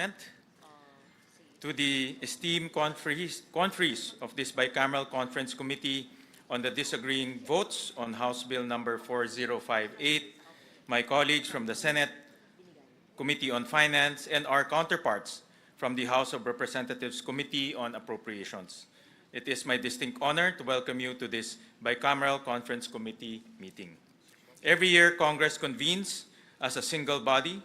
statement to the esteemed conferees of this Bicameral Conference Committee on the disagreeing votes on House Bill number 4058, my colleagues from the Senate Committee on Finance, and our counterparts from the House of Representatives Committee on Appropriations. It is my distinct honor to welcome you to this Bicameral Conference Committee meeting. Every year, Congress convenes as a single body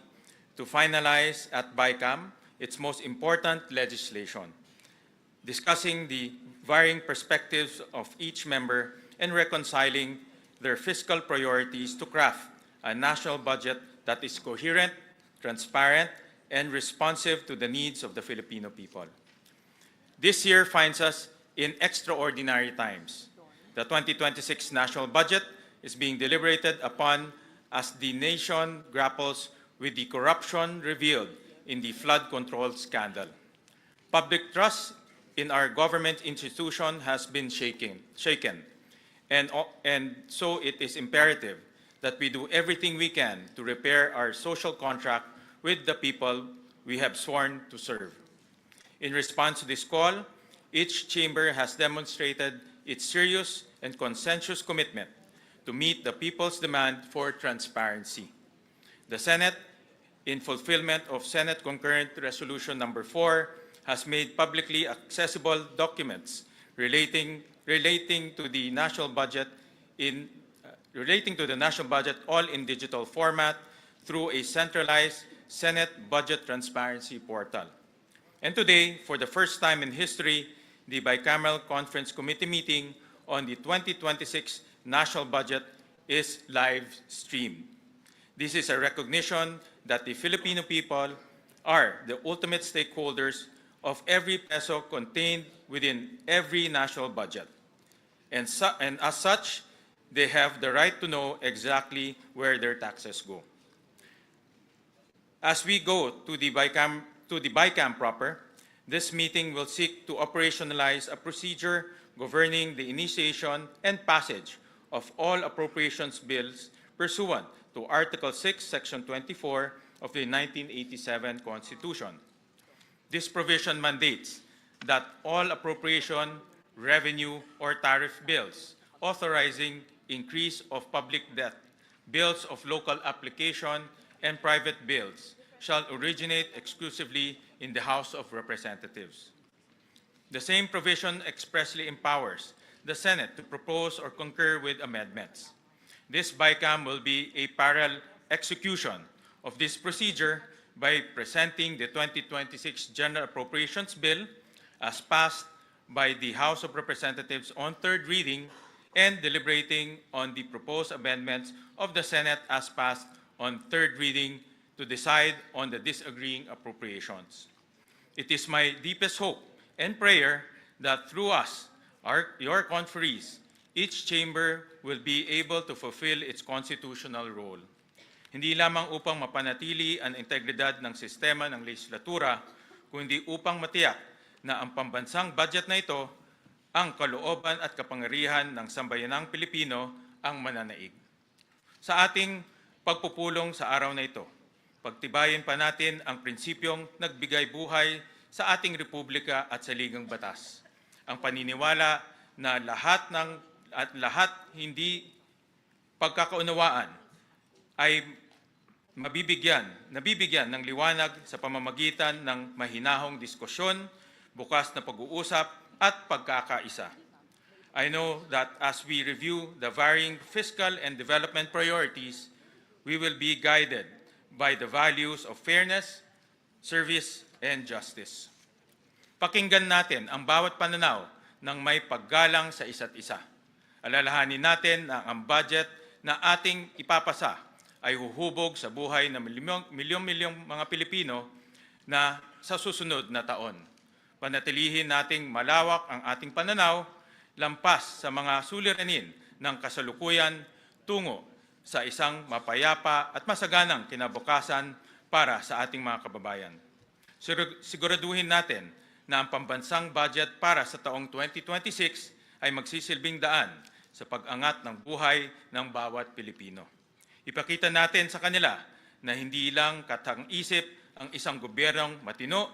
to finalize at BICAM its most important legislation, discussing the varying perspectives of each member and reconciling their fiscal priorities to craft a national budget that is coherent, transparent, and responsive to the needs of the Filipino people. This year finds us in extraordinary times. The 2026 national budget is being deliberated upon as the nation grapples with the corruption revealed in the flood control scandal. Public trust in our government institution has been shaken. And so it is imperative that we do everything we can to repair our social contract with the people we have sworn to serve. In response to this call, each chamber has demonstrated its serious and consensuous commitment to meet the people's demand for transparency. The Senate, in fulfillment of Senate Concurrent Resolution number 4, has made publicly accessible documents relating to the national budget all in digital format through a centralized Senate Budget Transparency Portal. And today, for the first time in history, the Bicameral Conference Committee meeting on the 2026 national budget is live streamed. This is a recognition that the Filipino people are the ultimate stakeholders of every peso contained within every national budget. And as such, they have the right to know exactly where their taxes go. As we go to the BICAM proper, this meeting will seek to operationalize a procedure governing the initiation and passage of all appropriations bills pursuant to Article 6, Section 24 of the 1987 Constitution. This provision mandates that all appropriation, revenue, or tariff bills authorizing increase of public debt, bills of local application, and private bills shall originate exclusively in the House of Representatives. The same provision expressly empowers the Senate to propose or concur with amendments. This BICAM will be a parallel execution of this procedure by presenting the 2026 General Appropriations Bill as passed by the House of Representatives on third reading and deliberating on the proposed amendments of the Senate as passed on third reading to decide on the disagreeing appropriations. It is my deepest hope and prayer that through us, your conferees, each chamber will be able to fulfill its constitutional role. Hindi lamang upang mapanatili ang integridad ng sistema ng legislatura, kundi upang matiyak na ang pambansang budget na ito ang kalooban at kapangyarihan ng sambayanang Pilipino ang mananaig. Sa ating pagpupulong sa araw na ito, pagtibayin pa natin ang prinsipyong nagbigay buhay sa ating republika at sa ligang batas. Ang paniniwala na lahat hindi pagkakaunawaan ay nabibigyan ng liwanag sa pamamagitan ng mahinahong diskusyon, bukas na pag-uusap at pagkakaisa. I know that as we review the varying fiscal and development priorities, we will be guided by the values of fairness, service, and justice. Pakinggan natin ang bawat pananaw ng may paggalang sa isa't isa. Alalahanin natin na ang budget na ating ipapasa ay huhubog sa buhay ng milyong-milyong mga Pilipino na sa susunod na taon. Panatilihin nating malawak ang ating pananaw lampas sa mga suliranin ng kasalukuyan tungo sa isang mapayapa at masaganang kinabukasan para sa ating mga kababayan. Siguraduhin natin na ang pambansang budget para sa taong 2026 ay magsisilbing daan sa pag-angat ng buhay ng bawat Pilipino. Ipakita natin sa kanila na hindi lang katang-isip ang isang gobyernong matino,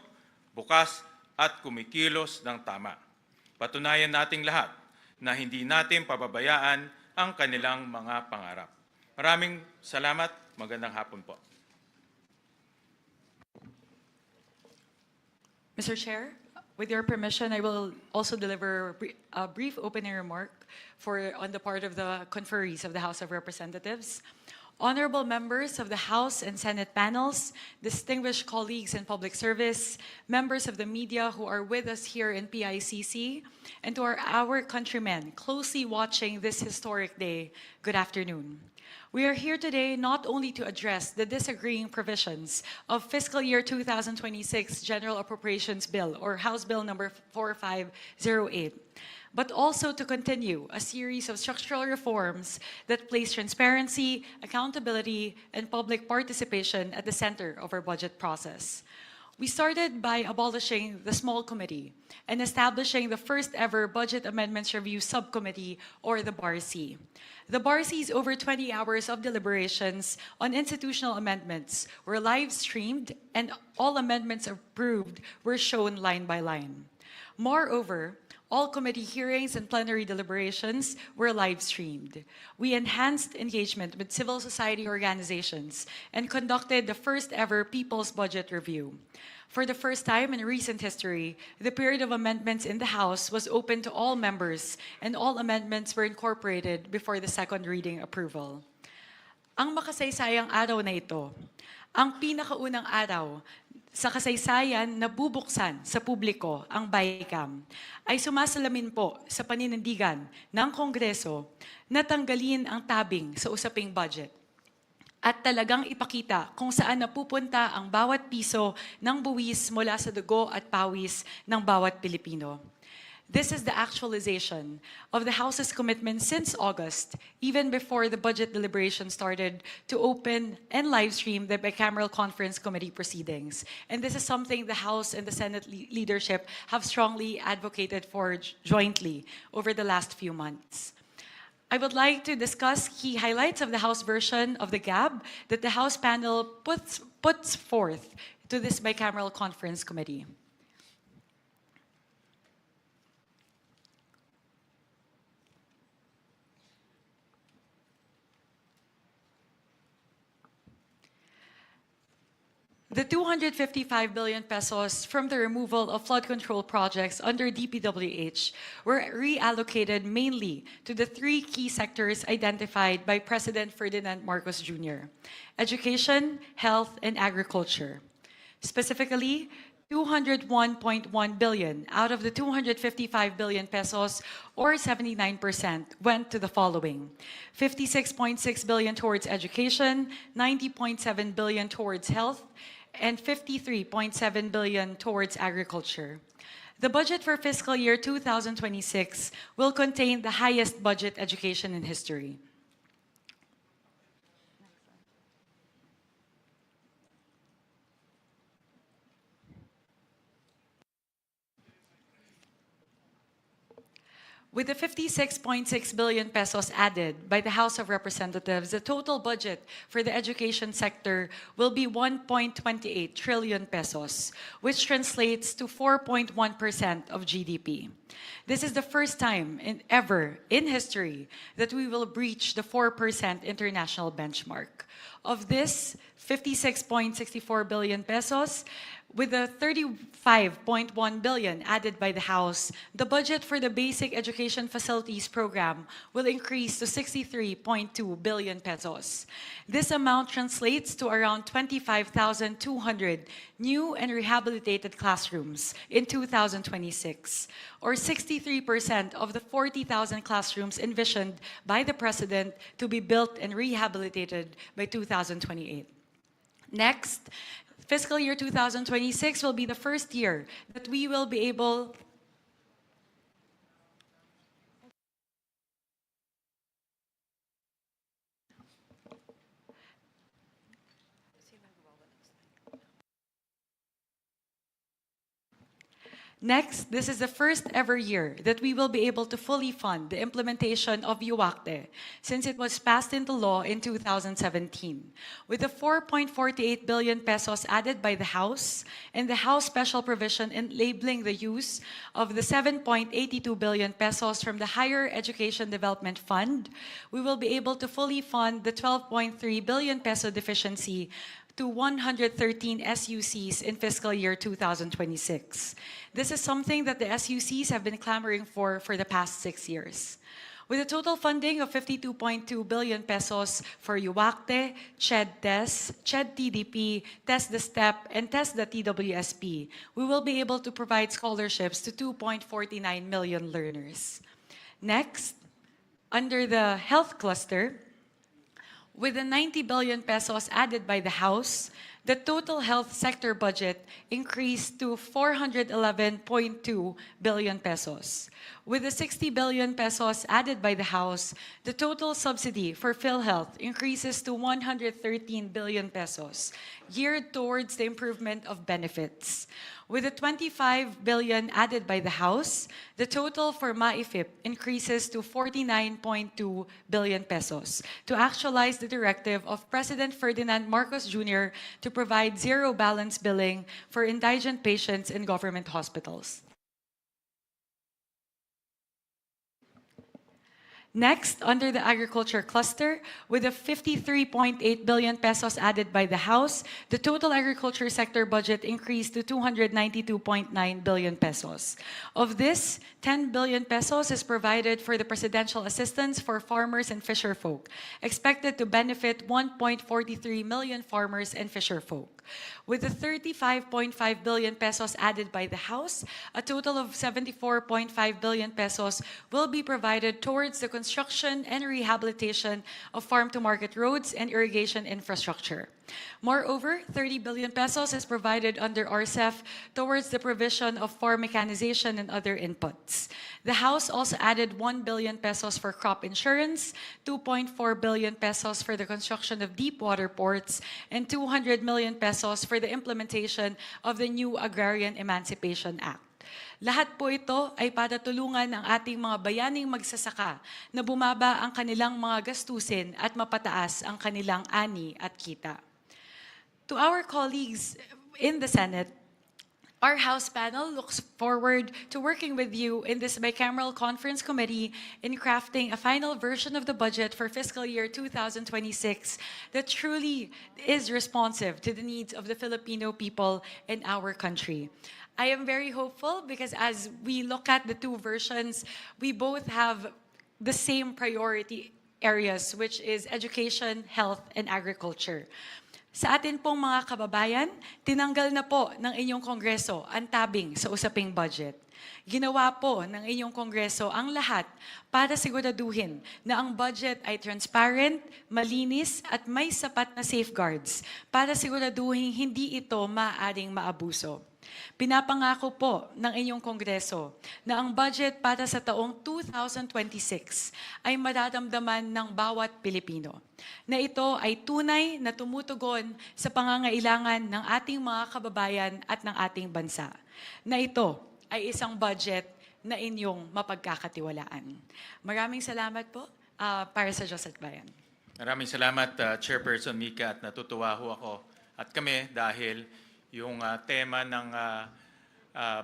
bukas at kumikilos ng tama. Patunayan nating lahat na hindi natin pababayaan ang kanilang mga pangarap. Maraming salamat. Magandang hapon po. Mr. Chair, with your permission, I will also deliver a brief opening remark on the part of the conferees of the House of Representatives. Honorable members of the House and Senate panels, distinguished colleagues in public service, members of the media who are with us here in PICC, and to our countrymen closely watching this historic day, good afternoon. We are here today not only to address the disagreeing provisions of fiscal year 2026 General Appropriations Bill, or House Bill number 4508, but also to continue a series of structural reforms that place transparency, accountability, and public participation at the center of our budget process. We started by abolishing the small committee and establishing the first ever Budget Amendments Review Subcommittee, or the BARC. The BARC's over 20 hours of deliberations on institutional amendments were live streamed, and all amendments approved were shown line by line. Moreover, all committee hearings and plenary deliberations were live streamed. We enhanced engagement with civil society organizations and conducted the first ever People's Budget Review. For the first time in recent history, the period of amendments in the House was open to all members, and all amendments were incorporated before the second reading approval. Ang makasaysayang araw na ito, ang pinakaunang araw sa kasaysayan na bubuksan sa publiko ang BICAM, ay sumasalamin po sa paninindigan ng Kongreso na tanggalin ang tabing sa usaping budget at talagang ipakita kung saan napupunta ang bawat piso ng buwis mula sa dugo at pawis ng bawat Pilipino. This is the actualization of the House's commitment since August, even before the budget deliberation started, to open and live stream the Bicameral Conference Committee proceedings. And this is something the House and the Senate leadership have strongly advocated for jointly over the last few months. I would like to discuss key highlights of the House version of the GAB that the House panel puts forth to this Bicameral Conference Committee. The 255 billion pesos from the removal of flood control projects under DPWH were reallocated mainly to the three key sectors identified by President Ferdinand Marcos Jr.: education, health, and agriculture. Specifically, 201.1 billion out of the 255 billion pesos, or 79%, went to the following: 56.6 billion towards education, 90.7 billion towards health, and 53.7 billion towards agriculture. The budget for fiscal year 2026 will contain the highest budget education in history. With the 56.6 billion pesos added by the House of Representatives, the total budget for the education sector will be 1.28 trillion pesos, which translates to 4.1% of GDP. This is the first time ever in history that we will breach the 4% international benchmark. Of this 56.64 billion pesos, with the 35.1 billion added by the House, the budget for the Basic Education Facilities Program will increase to 63.2 billion pesos. This amount translates to around 25,200 new and rehabilitated classrooms in 2026, or 63% of the 40,000 classrooms envisioned by the President to be built and rehabilitated by 2028. Next, fiscal year 2026 will be the first year that we will be able Next, this is the first ever year that we will be able to fully fund the implementation of UACTE since it was passed into law in 2017. With the 4.48 billion pesos added by the House and the House special provision enabling the use of the 7.82 billion pesos from the Higher Education Development Fund, we will be able to fully fund the 12.3 billion peso deficiency to 113 SUCs in fiscal year 2026. This is something that the SUCs have been clamoring for the past 6 years. With a total funding of 52.2 billion pesos for UACTE, CHED-TES, CHED-TDP, TES the STEP, and TES the TWSP, we will be able to provide scholarships to 2.49 million learners. Next, under the health cluster, with the 90 billion pesos added by the House, the total health sector budget increased to 411.2 billion pesos. With the 60 billion pesos added by the House, the total subsidy for PhilHealth increases to 113 billion pesos, geared towards the improvement of benefits. With the 25 billion added by the House, the total for MAIFIP increases to 49.2 billion pesos to actualize the directive of President Ferdinand Marcos Jr. to provide zero balance billing for indigent patients in government hospitals. Next, under the agriculture cluster, with the 53.8 billion pesos added by the House, the total agriculture sector budget increased to 292.9 billion pesos. Of this, 10 billion pesos is provided for the presidential assistance for farmers and fisherfolk, expected to benefit 1.43 million farmers and fisherfolk. With the 35.5 billion pesos added by the House, a total of 74.5 billion pesos will be provided towards the construction and rehabilitation of farm-to-market roads and irrigation infrastructure. Moreover, 30 billion pesos is provided under RCEF towards the provision of farm mechanization and other inputs. The House also added 1 billion pesos for crop insurance, 2.4 billion pesos for the construction of deep water ports, and 200 million pesos for the implementation of the new Agrarian Emancipation Act. Lahat po ito ay para tulungan ang ating mga bayaning magsasaka na bumaba ang kanilang mga gastusin at mapataas ang kanilang ani at kita. To our colleagues in the Senate, our House panel looks forward to working with you in this Bicameral Conference Committee in crafting a final version of the budget for fiscal year 2026 that truly is responsive to the needs of the Filipino people in our country. I am very hopeful because as we look at the two versions, we both have the same priority areas, which is education, health, and agriculture. Sa atin pong mga kababayan, tinanggal na po ng inyong Kongreso ang tabing sa usaping budget. Ginawa po ng inyong Kongreso ang lahat para siguraduhin na ang budget ay transparent, malinis at may sapat na safeguards para siguraduhin hindi ito maaaring maabuso. Pinapangako po ng inyong Kongreso na ang budget para sa taong 2026 ay mararamdaman ng bawat Pilipino, na ito ay tunay na tumutugon sa pangangailangan ng ating mga kababayan at ng ating bansa, na ito ay isang budget na inyong mapagkakatiwalaan. Maraming salamat po para sa Diyos at Bayan. Maraming salamat, Chairperson Mika, at natutuwa ho ako at kami dahil yung tema ng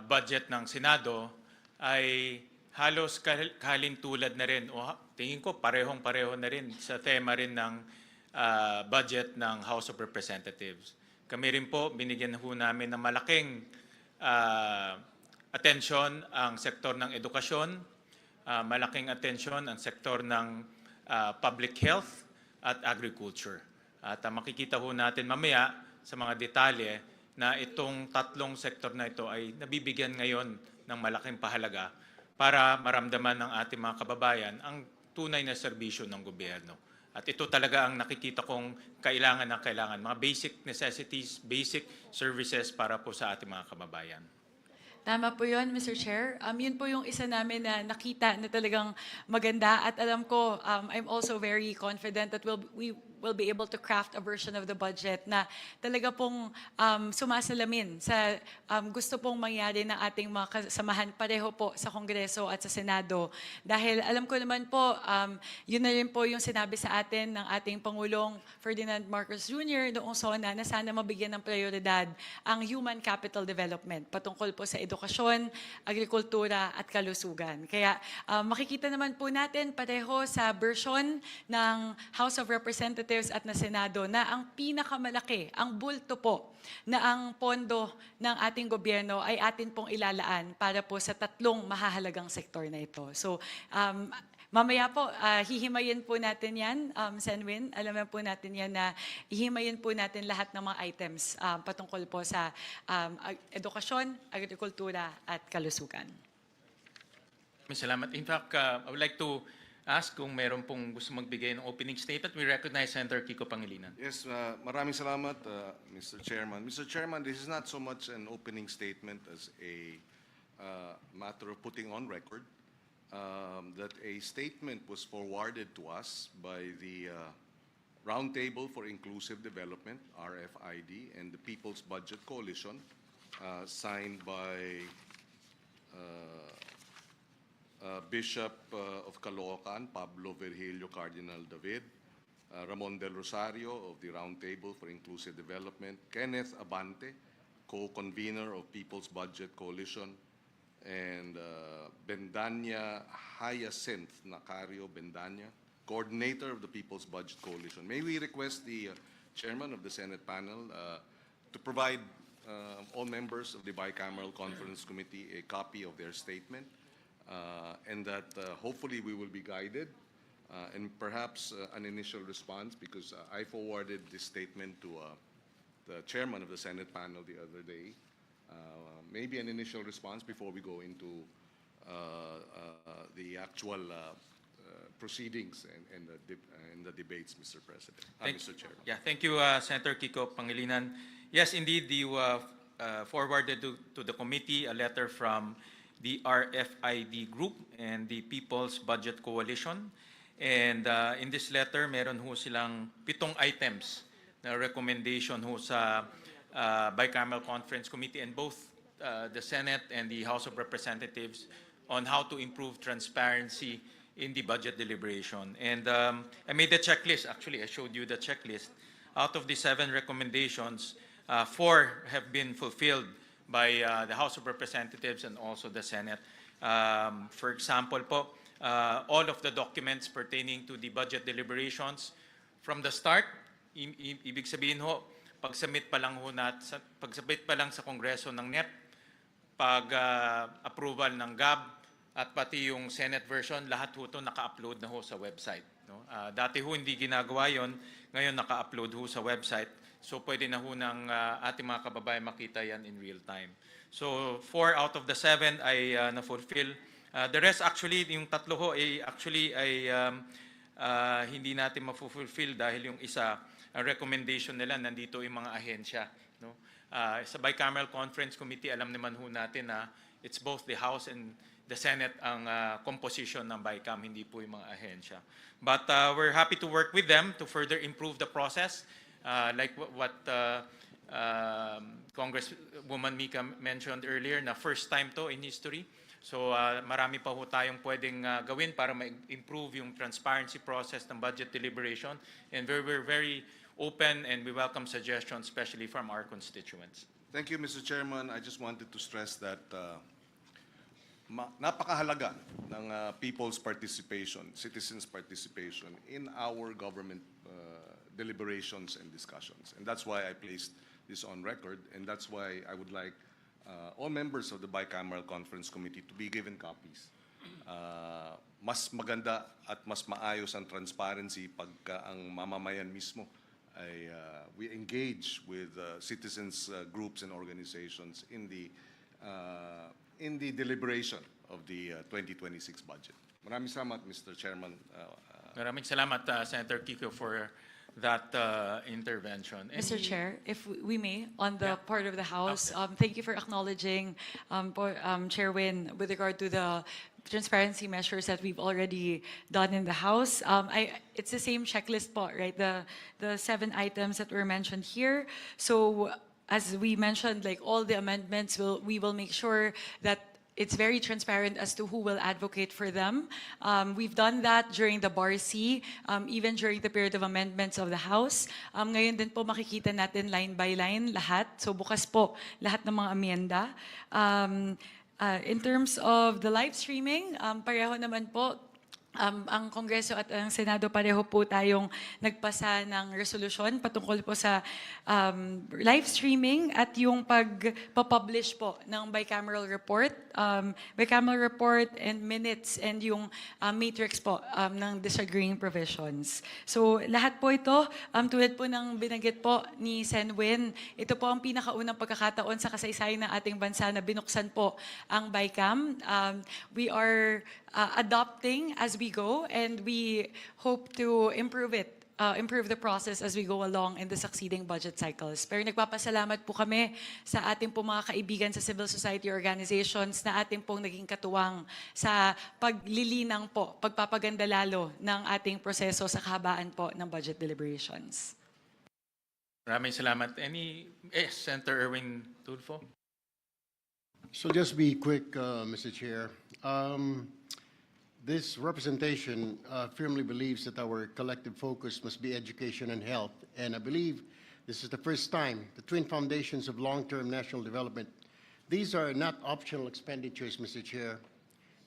budget ng Senado ay halos kalintulad na rin o tingin ko parehong-pareho na rin sa tema rin ng budget ng House of Representatives. Kami rin po, binigyan ho namin ng malaking atensyon ang sektor ng edukasyon, malaking atensyon ang sektor ng public health at agriculture. At makikita ho natin mamaya sa mga detalye na itong tatlong sektor na ito ay nabibigyan ngayon ng malaking pahalaga para maramdaman ng ating mga kababayan ang tunay na serbisyo ng gobyerno. At ito talaga ang nakikita kong kailangan ng kailangan, mga basic necessities, basic services para po sa ating mga kababayan. Tama po yun, Mr. Chair. Yun po yung isa namin na nakita na talagang maganda at alam ko, I'm also very confident that will be able to craft a version of the budget na talaga pong sumasalamin sa gusto pong mangyari ng ating mga kasamahan pareho po sa Kongreso at sa Senado. Dahil alam ko naman po, yun na rin po yung sinabi sa atin ng ating Pangulong Ferdinand Marcos Jr. noong SONA na sana mabigyan ng prioridad ang human capital development patungkol po sa edukasyon, agrikultura at kalusugan. Kaya makikita naman po natin pareho sa version ng House of Representatives at na Senado na ang pinakamalaki, ang bulto po na ang pondo ng ating gobyerno ay atin pong ilalaan para po sa tatlong mahahalagang sektor na ito. So, mamaya po, hihimayin po natin yan, Senwin. Alam po natin yan na hihimayin po natin lahat ng mga items patungkol po sa edukasyon, agrikultura at kalusugan. Salamat. In fact, I would like to ask kung meron pong gusto magbigay ng opening statement. We recognize Senator Kiko Pangilinan. Yes, maraming salamat, Mr. Chairman. Mr. Chairman, this is not so much an opening statement as a matter of putting on record that a statement was forwarded to us by the Roundtable for Inclusive Development, RFID, and the People's Budget Coalition, signed by Bishop of Caloocan, Pablo Virgilio Cardinal David, Ramon Del Rosario of the Roundtable for Inclusive Development, Kenneth Abante, co-convener of People's Budget Coalition, and Bendanya Hyacinth Nacario Bendanya, coordinator of the People's Budget Coalition. May we request the chairman of the Senate panel to provide all members of the Bicameral Conference Committee a copy of their statement, and that hopefully we will be guided and perhaps an initial response, because I forwarded this statement to the chairman of the Senate panel the other day. Maybe an initial response before we go into the actual proceedings and the debates, Mr. President, Mr. Chairman. Yeah, thank you, Senator Kiko Pangilinan. Yes, indeed, you forwarded to the committee a letter from the RFID group and the People's Budget Coalition. And in this letter, meron ho silang 7 items na recommendation ho sa Bicameral Conference Committee and both the Senate and the House of Representatives on how to improve transparency in the budget deliberation. And I made the checklist. Actually, I showed you the checklist. Out of the 7 recommendations, 4 have been fulfilled by the House of Representatives and also the Senate. For example po, all of the documents pertaining to the budget deliberations from the start, ibig sabihin ho, pag-submit pa lang sa Kongreso ng NEP, pag-approval ng GAB, at pati yung Senate version, lahat ho ito naka-upload na ho sa website. No? Dati ho hindi ginagawa yon, ngayon naka-upload ho sa website. So pwede na ho ng ating mga kababayan makita yan in real time. So 4 out of the 7 ay na-fulfill. The rest actually, yung 3 ho ay hindi natin ma-fulfill dahil yung isa, ang recommendation nila, nandito yung mga ahensya. No? Sa Bicameral Conference Committee, alam naman ho natin na it's both the House and the Senate ang composition ng BICAM, hindi po yung mga ahensya. But we're happy to work with them to further improve the process. Like what Congresswoman Mika mentioned earlier, na first time to in history. So marami pa ho tayong pwedeng gawin para ma-improve yung transparency process ng budget deliberation. And we're very open and we welcome suggestions, especially from our constituents. Thank you, Mr. Chairman. I just wanted to stress that napakahalaga ng people's participation, citizens' participation in our government deliberations and discussions. And that's why I placed this on record, and that's why I would like all members of the Bicameral Conference Committee to be given copies. Mas maganda at mas maayos ang transparency pagka ang mamamayan mismo ay we engage with citizens groups and organizations in the deliberation of the 2026 budget. Maraming salamat, Mr. Chairman. Maraming salamat, Senator Kiko, for that intervention. Mr. Any- Chair, if we may, on the Yeah. part of the House, Okay. thank you for acknowledging, Chair Win, with regard to the transparency measures that we've already done in the House. It's the same checklist po, right? The 7 items that were mentioned here. So as we mentioned, like all the amendments, we will make sure that it's very transparent as to who will advocate for them. We've done that during the BARC, even during the period of amendments of the House. Ngayon din po makikita natin line by line lahat. So bukas po lahat ng mga amyenda. In terms of the live streaming, pareho naman po, ang Kongreso at ang Senado pareho po tayong nagpasa ng resolusyon patungkol po sa live streaming at yung pagpapublish po ng bicameral report, and minutes and yung matrix po ng disagreeing provisions. So lahat po ito, tulad po ng binanggit po ni Sen Win, ito po ang pinakaunang pagkakataon sa kasaysayan ng ating bansa na binuksan po ang BICAM. We are adopting as we go, and we hope to improve the process as we go along in the succeeding budget cycles. Pero nagpapasalamat po kami sa ating po mga kaibigan sa civil society organizations na ating pong naging katuwang sa paglilinang po, pagpapaganda lalo ng ating proseso sa kahabaan po ng budget deliberations. Maraming salamat. Senator Erwin Tulfo? So just be quick, Mr. Chair. This representation firmly believes that our collective focus must be education and health. And I believe this is the first time the twin foundations of long-term national development, these are not optional expenditures, Mr. Chair.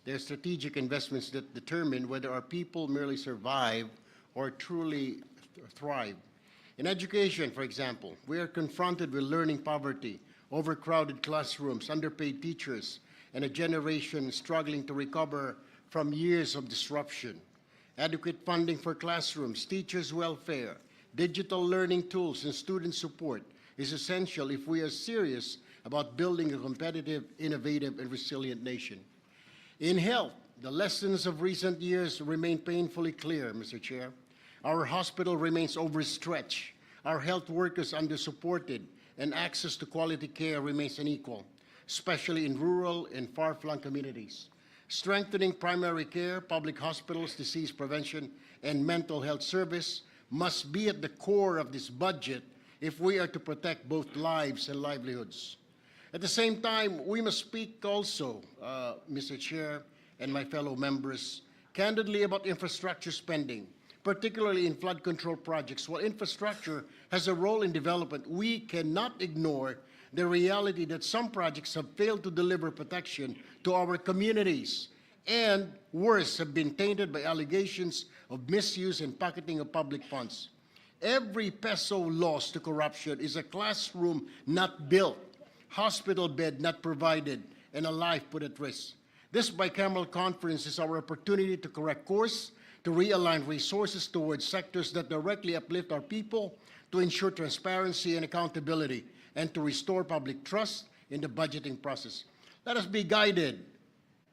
They're strategic investments that determine whether our people merely survive or truly thrive. In education, for example, we are confronted with learning poverty, overcrowded classrooms, underpaid teachers, and a generation struggling to recover from years of disruption. Adequate funding for classrooms, teachers' welfare, digital learning tools, and student support is essential if we are serious about building a competitive, innovative, and resilient nation. In health, the lessons of recent years remain painfully clear, Mr. Chair. Our hospital remains overstretched, our health workers undersupported, and access to quality care remains unequal, especially in rural and far-flung communities. Strengthening primary care, public hospitals, disease prevention, and mental health service must be at the core of this budget if we are to protect both lives and livelihoods. At the same time, we must speak also, Mr. Chair and my fellow members, candidly about infrastructure spending, particularly in flood control projects. While infrastructure has a role in development, we cannot ignore the reality that some projects have failed to deliver protection to our communities, and worse, have been tainted by allegations of misuse and pocketing of public funds. Every peso lost to corruption is a classroom not built, hospital bed not provided, and a life put at risk. This bicameral conference is our opportunity to correct course, to realign resources towards sectors that directly uplift our people, to ensure transparency and accountability, and to restore public trust in the budgeting process. Let us be guided,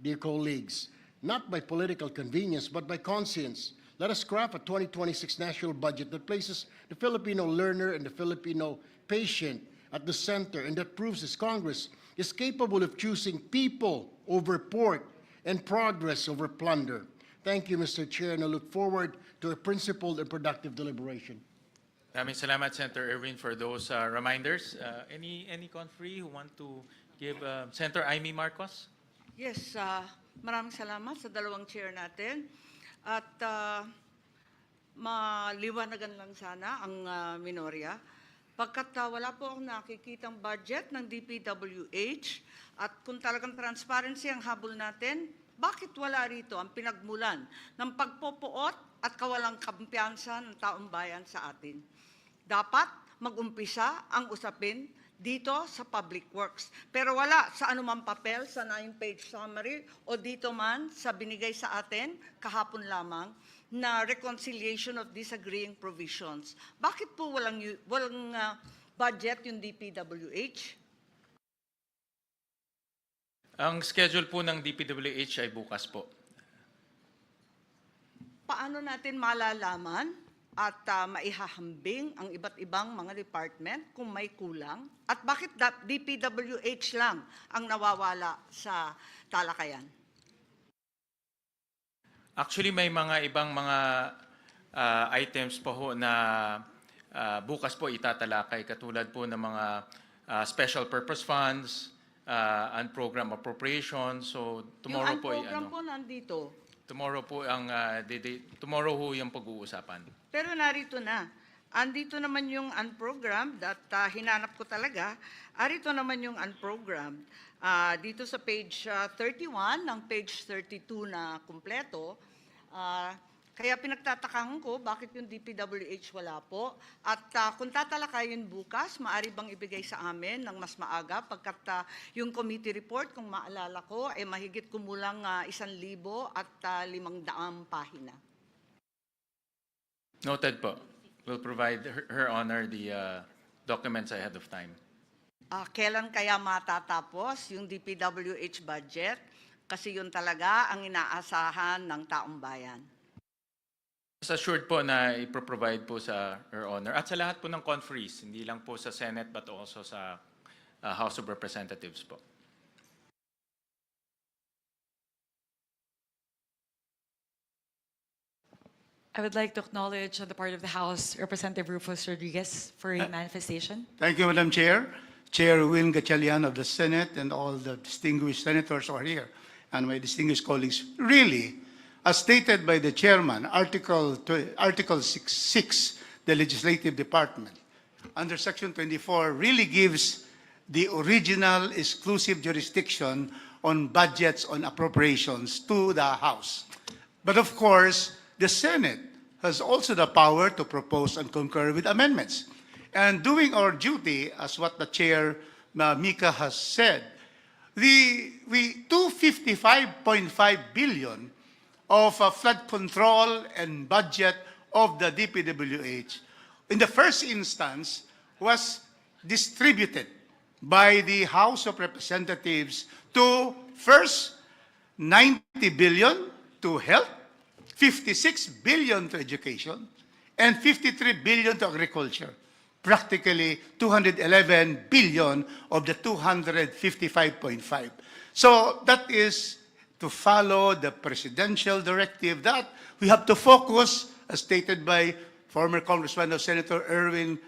dear colleagues, not by political convenience, but by conscience. Let us craft a 2026 national budget that places the Filipino learner and the Filipino patient at the center, and that proves this Congress is capable of choosing people over pork and progress over plunder. Thank you, Mr. Chair, and I look forward to a principled and productive deliberation. Maraming salamat, Senator Erwin, for those reminders. Any conferee who want to give Senator Amy Marcos? Yes, maraming salamat sa dalawang chair natin. At maliwanagan lang sana ang minorya. Pagkat wala po akong nakikitang budget ng DPWH at kung talagang transparency ang habol natin, bakit wala rito ang pinagmulan ng pagpopoot at kawalang kampiyansa ng taong bayan sa atin? Dapat mag-umpisa ang usapin dito sa Public Works. Pero wala sa anumang papel, sa 9-page summary, o dito man sa binigay sa atin kahapon lamang na reconciliation of disagreeing provisions. Bakit po walang budget yung DPWH? Ang schedule po ng DPWH ay bukas po. Paano natin malalaman at maihahambing ang iba't ibang mga department kung may kulang? At bakit DPWH lang ang nawawala sa talakayan? Actually, may mga ibang mga items po ho na bukas po itatalakay, katulad po ng mga special purpose funds, and program appropriations. So tomorrow Yung po ay program ano, po nandito. tomorrow po ang tomorrow ho yung pag-uusapan. Pero narito na. Andito naman yung unprogrammed at hinanap ko talaga. Arito naman yung unprogrammed. Dito sa page 31 ng page 32 na kumpleto. Kaya pinagtatakahan ko bakit yung DPWH wala po. At kung tatalakayin bukas, maaari bang ibigay sa amin ng mas maaga pagkat yung committee report, kung maalala ko, ay mahigit kumulang 1,000 at 500 pahina. Noted po. We'll provide her honor the documents ahead of time. Kailan kaya matatapos yung DPWH budget? Kasi yun talaga ang inaasahan ng taong bayan. Rest assured po na ipro-provide po sa Her Honor at sa lahat po ng conferees, hindi lang po sa Senate but also sa House of Representatives po. I would like to acknowledge on the part of the House, Representative Rufus Rodriguez for a manifestation. Thank you, Madam Chair. Chair Win Gatchalian of the Senate and all the distinguished senators who are here and my distinguished colleagues. Really, as stated by the chairman, Article 6, the Legislative Department, under Section 24, really gives the original exclusive jurisdiction on budgets, on appropriations to the House. But of course, the Senate has also the power to propose and concur with amendments. And doing our duty, as what the Chair, Mika, has said, we 255.5 billion of flood control and budget of the DPWH, in the first instance, was distributed by the House of Representatives to first 90 billion to health, 56 billion to education, and 53 billion to agriculture. Practically 211 billion of the 255.5. So that is to follow the presidential directive that we have to focus, as stated by former Congressman of Senator Erwin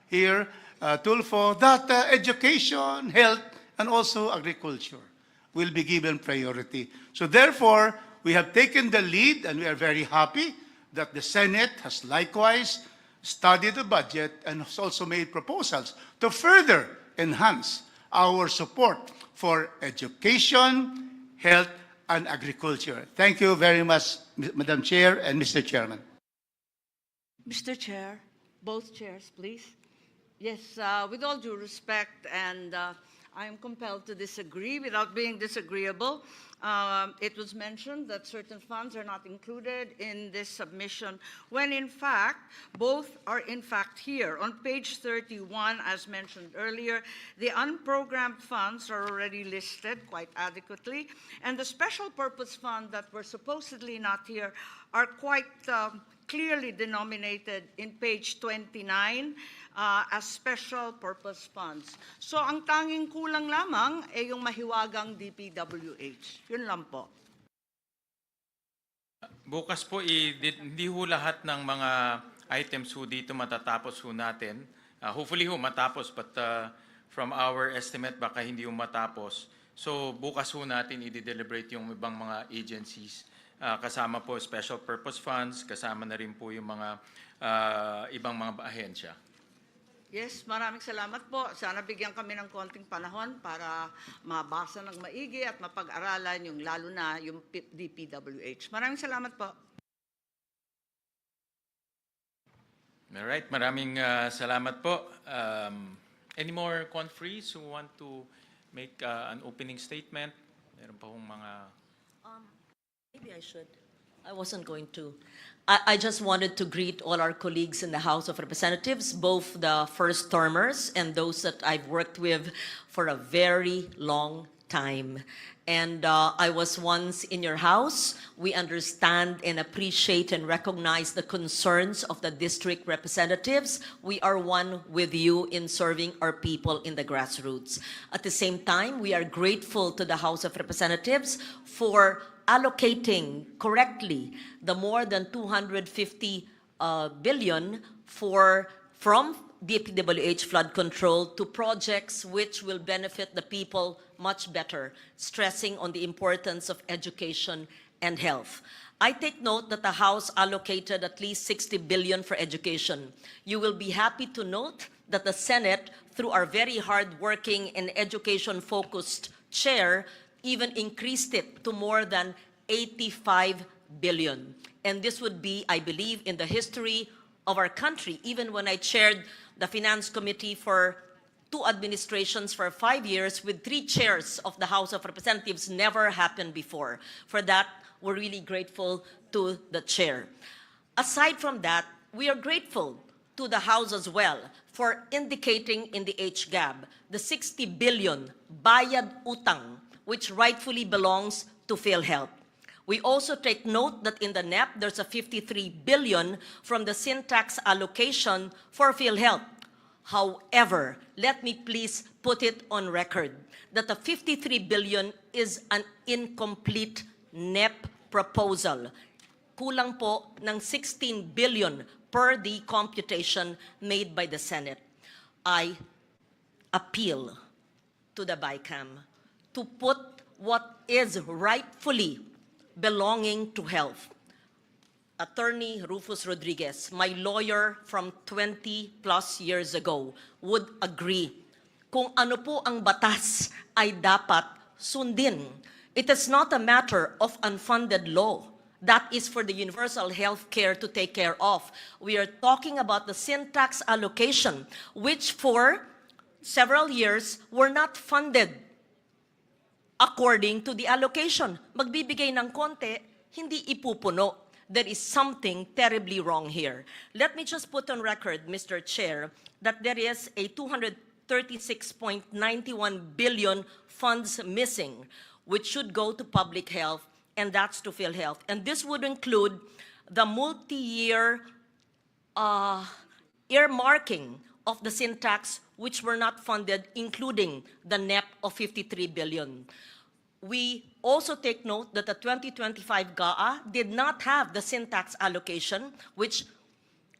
here, Tulfo, that education, health, and also agriculture will be given priority. So therefore, we have taken the lead, and we are very happy that the Senate has likewise studied the budget and has also made proposals to further enhance our support for education, health, and agriculture. Thank you very much, Madam Chair and Mr. Chairman. Mr. Chair, both chairs, please. Yes, with all due respect, and I am compelled to disagree without being disagreeable. It was mentioned that certain funds are not included in this submission, when in fact, both are in fact here. On page 31, as mentioned earlier, the unprogrammed funds are already listed quite adequately, and the special purpose fund that were supposedly not here are quite clearly denominated in page 29 as special purpose funds. So ang tanging kulang lamang ay yung mahiwagang DPWH. Yun lang po. Bukas po, hindi ho lahat ng mga items ho dito matatapos ho natin. Hopefully ho matapos, but from our estimate, baka hindi ho matapos. So bukas ho natin i-deliberate yung ibang mga agencies. Kasama po special purpose funds, kasama na rin po yung mga ibang mga ahensya. Yes, maraming salamat po. Sana bigyan kami ng konting panahon para mabasa ng maigi at mapag-aralan yung lalo na yung DPWH. Maraming salamat po. Alright, maraming salamat po. Any more conferees who want to make an opening statement? Meron pa hong mga... Maybe I should. I wasn't going to. I just wanted to greet all our colleagues in the House of Representatives, both the first termers and those that I've worked with for a very long time. And I was once in your house. We understand and appreciate and recognize the concerns of the district representatives. We are one with you in serving our people in the grassroots. At the same time, we are grateful to the House of Representatives for allocating correctly the more than 250 billion from DPWH flood control to projects which will benefit the people much better, stressing on the importance of education and health. I take note that the House allocated at least 60 billion for education. You will be happy to note that the Senate, through our very hard-working and education-focused chair, even increased it to more than 85 billion. And this would be, I believe, in the history of our country. Even when I chaired the Finance Committee for 2 administrations for 5 years with 3 chairs of the House of Representatives, never happened before. For that, we're really grateful to the chair. Aside from that, we are grateful to the House as well for indicating in the HGAB the 60 billion bayad utang, which rightfully belongs to PhilHealth. We also take note that in the NEP, there's a 53 billion from the sin tax allocation for PhilHealth. However, let me please put it on record that the 53 billion is an incomplete NEP proposal. Kulang po ng 16 billion per the computation made by the Senate. I appeal to the BICAM to put what is rightfully belonging to health. Attorney Rufus Rodriguez, my lawyer from 20 plus years ago, would agree kung ano po ang batas ay dapat sundin. It is not a matter of unfunded law. That is for the universal health care to take care of. We are talking about the sin tax allocation, which for several years were not funded according to the allocation. Magbibigay ng konti, hindi ipupuno. There is something terribly wrong here. Let me just put on record, Mr. Chair, that there is a 236.91 billion funds missing, which should go to public health, and that's to PhilHealth. And this would include the multi-year earmarking of the sin tax, which were not funded, including the NEP of 53 billion. We also take note that the 2025 GAA did not have the sin tax allocation, which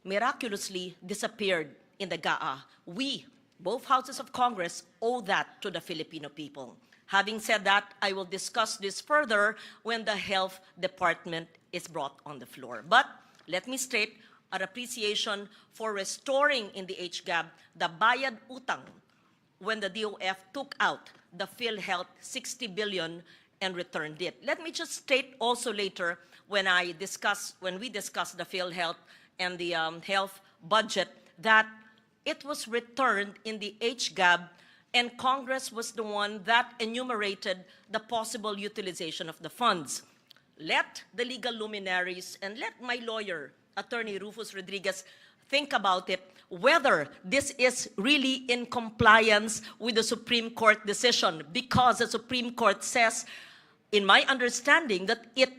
miraculously disappeared in the GAA. We, both houses of Congress, owe that to the Filipino people. Having said that, I will discuss this further when the Health Department is brought on the floor. But let me state our appreciation for restoring in the HGAB the bayad utang when the DOF took out the PhilHealth 60 billion and returned it. Let me just state also later when we discuss the PhilHealth and the health budget that it was returned in the HGAB, and Congress was the one that enumerated the possible utilization of the funds. Let the legal luminaries and let my lawyer, Attorney Rufus Rodriguez, think about it, whether this is really in compliance with the Supreme Court decision, because the Supreme Court says, in my understanding, that it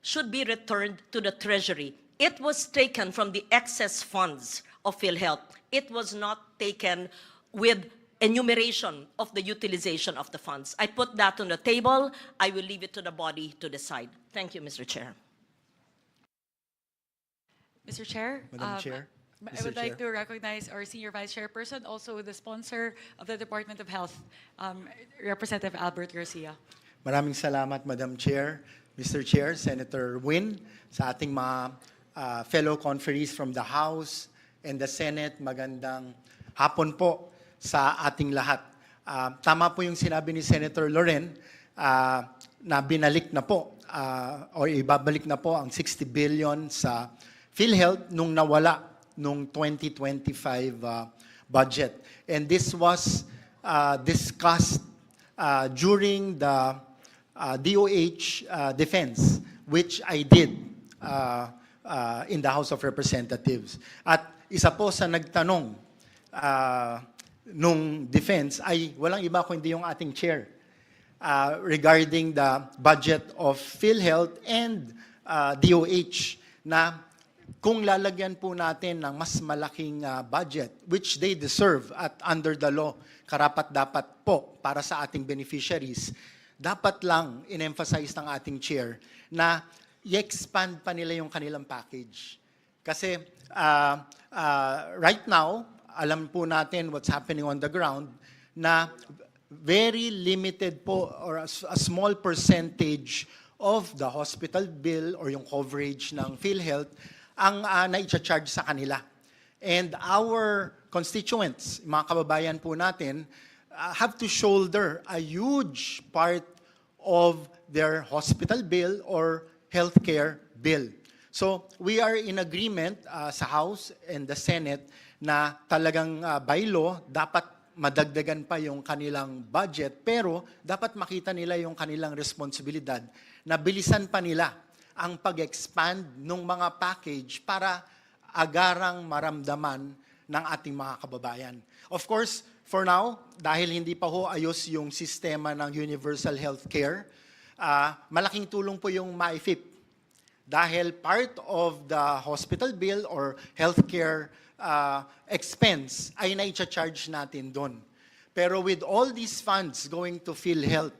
should be returned to the Treasury. It was taken from the excess funds of PhilHealth. It was not taken with enumeration of the utilization of the funds. I put that on the table. I will leave it to the body to decide. Thank you, Mr. Chair. Mr. Chair. Madam Chair. I would like to recognize our Senior Vice Chairperson, also the sponsor of the Department of Health, Representative Albert Garcia. Maraming salamat, Madam Chair, Mr. Chair, Senator Win, sa ating mga fellow conferees from the House and the Senate. Magandang hapon po sa ating lahat. Tama po yung sinabi ni Senator Loren na binalik na po o ibabalik na po ang 60 billion sa PhilHealth nung nawala nung 2025 budget. And this was discussed during the DOH defense, which I did in the House of Representatives. At isa po sa nagtanong nung defense ay walang iba kundi yung ating chair. regarding the budget of PhilHealth and DOH na kung lalagyan po natin ng mas malaking budget, which they deserve at under the law, karapat-dapat po para sa ating beneficiaries, dapat lang in-emphasize ng ating chair na i-expand pa nila yung kanilang package. Kasi right now, alam po natin what's happening on the ground, na very limited po or a small percentage of the hospital bill or yung coverage ng PhilHealth ang na-charge sa kanila. And our constituents, mga kababayan po natin, have to shoulder a huge part of their hospital bill or healthcare bill. So we are in agreement sa House and the Senate na talagang by law, dapat madagdagan pa yung kanilang budget, pero dapat makita nila yung kanilang responsibilidad na bilisan pa nila ang pag-expand ng mga package para agarang maramdaman ng ating mga kababayan. Of course, for now, dahil hindi pa ho ayos yung sistema ng universal healthcare, malaking tulong po yung MyFIP. Dahil part of the hospital bill or healthcare expense ay na-charge natin doon. Pero with all these funds going to PhilHealth,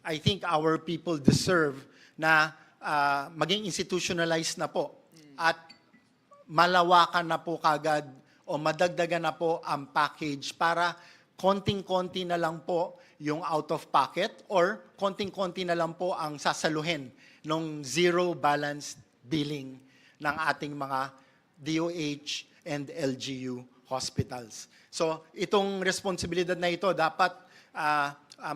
I think our people deserve na maging institutionalized na po at malawakan na po kagad o madagdagan na po ang package para konting-konti na lang po yung out of pocket or konting-konti na lang po ang sasaluhin ng zero balance billing ng ating mga DOH and LGU hospitals. So itong responsibilidad na ito dapat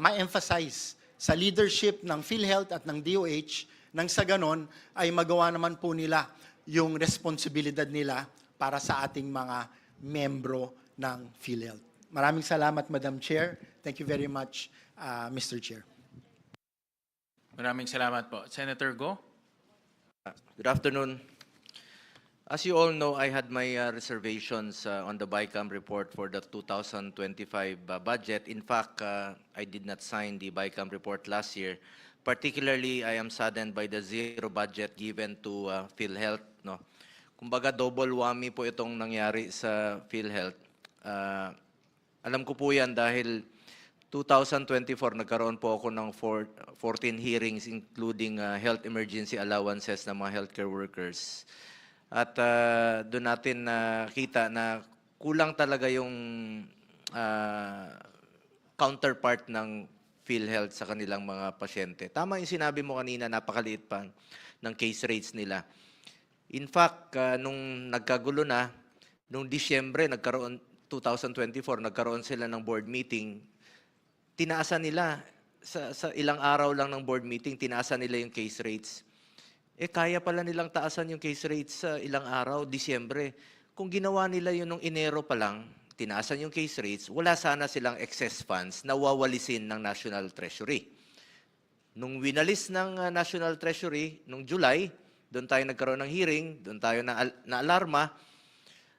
ma-emphasize sa leadership ng PhilHealth at ng DOH nang sa ganon ay magawa naman po nila yung responsibilidad nila para sa ating mga membro ng PhilHealth. Maraming salamat, Madam Chair. Thank you very much, Mr. Chair. Maraming salamat po. Senator Go? Good afternoon. As you all know, I had my reservations on the BICAM report for the 2025 budget. In fact, I did not sign the BICAM report last year. Particularly, I am saddened by the zero budget given to PhilHealth. No? Kumbaga, double whammy po itong nangyari sa PhilHealth. Alam ko po yan dahil 2024, nagkaroon po ako ng 14 hearings including health emergency allowances ng mga healthcare workers. At doon natin nakita na kulang talaga yung counterpart ng PhilHealth sa kanilang mga pasyente. Tama yung sinabi mo kanina, napakaliit pa ng case rates nila. In fact, nung nagkagulo na, nung Disyembre, 2024, nagkaroon sila ng board meeting, tinaasan nila, sa ilang araw lang ng board meeting, tinaasan nila yung case rates. Kaya pala nilang taasan yung case rates sa ilang araw, Disyembre. Kung ginawa nila yun nung Enero pa lang, tinaasan yung case rates, wala sana silang excess funds na wawalisin ng National Treasury. Nung winalis ng National Treasury, nung July, doon tayo nagkaroon ng hearing, doon tayo na-alarma,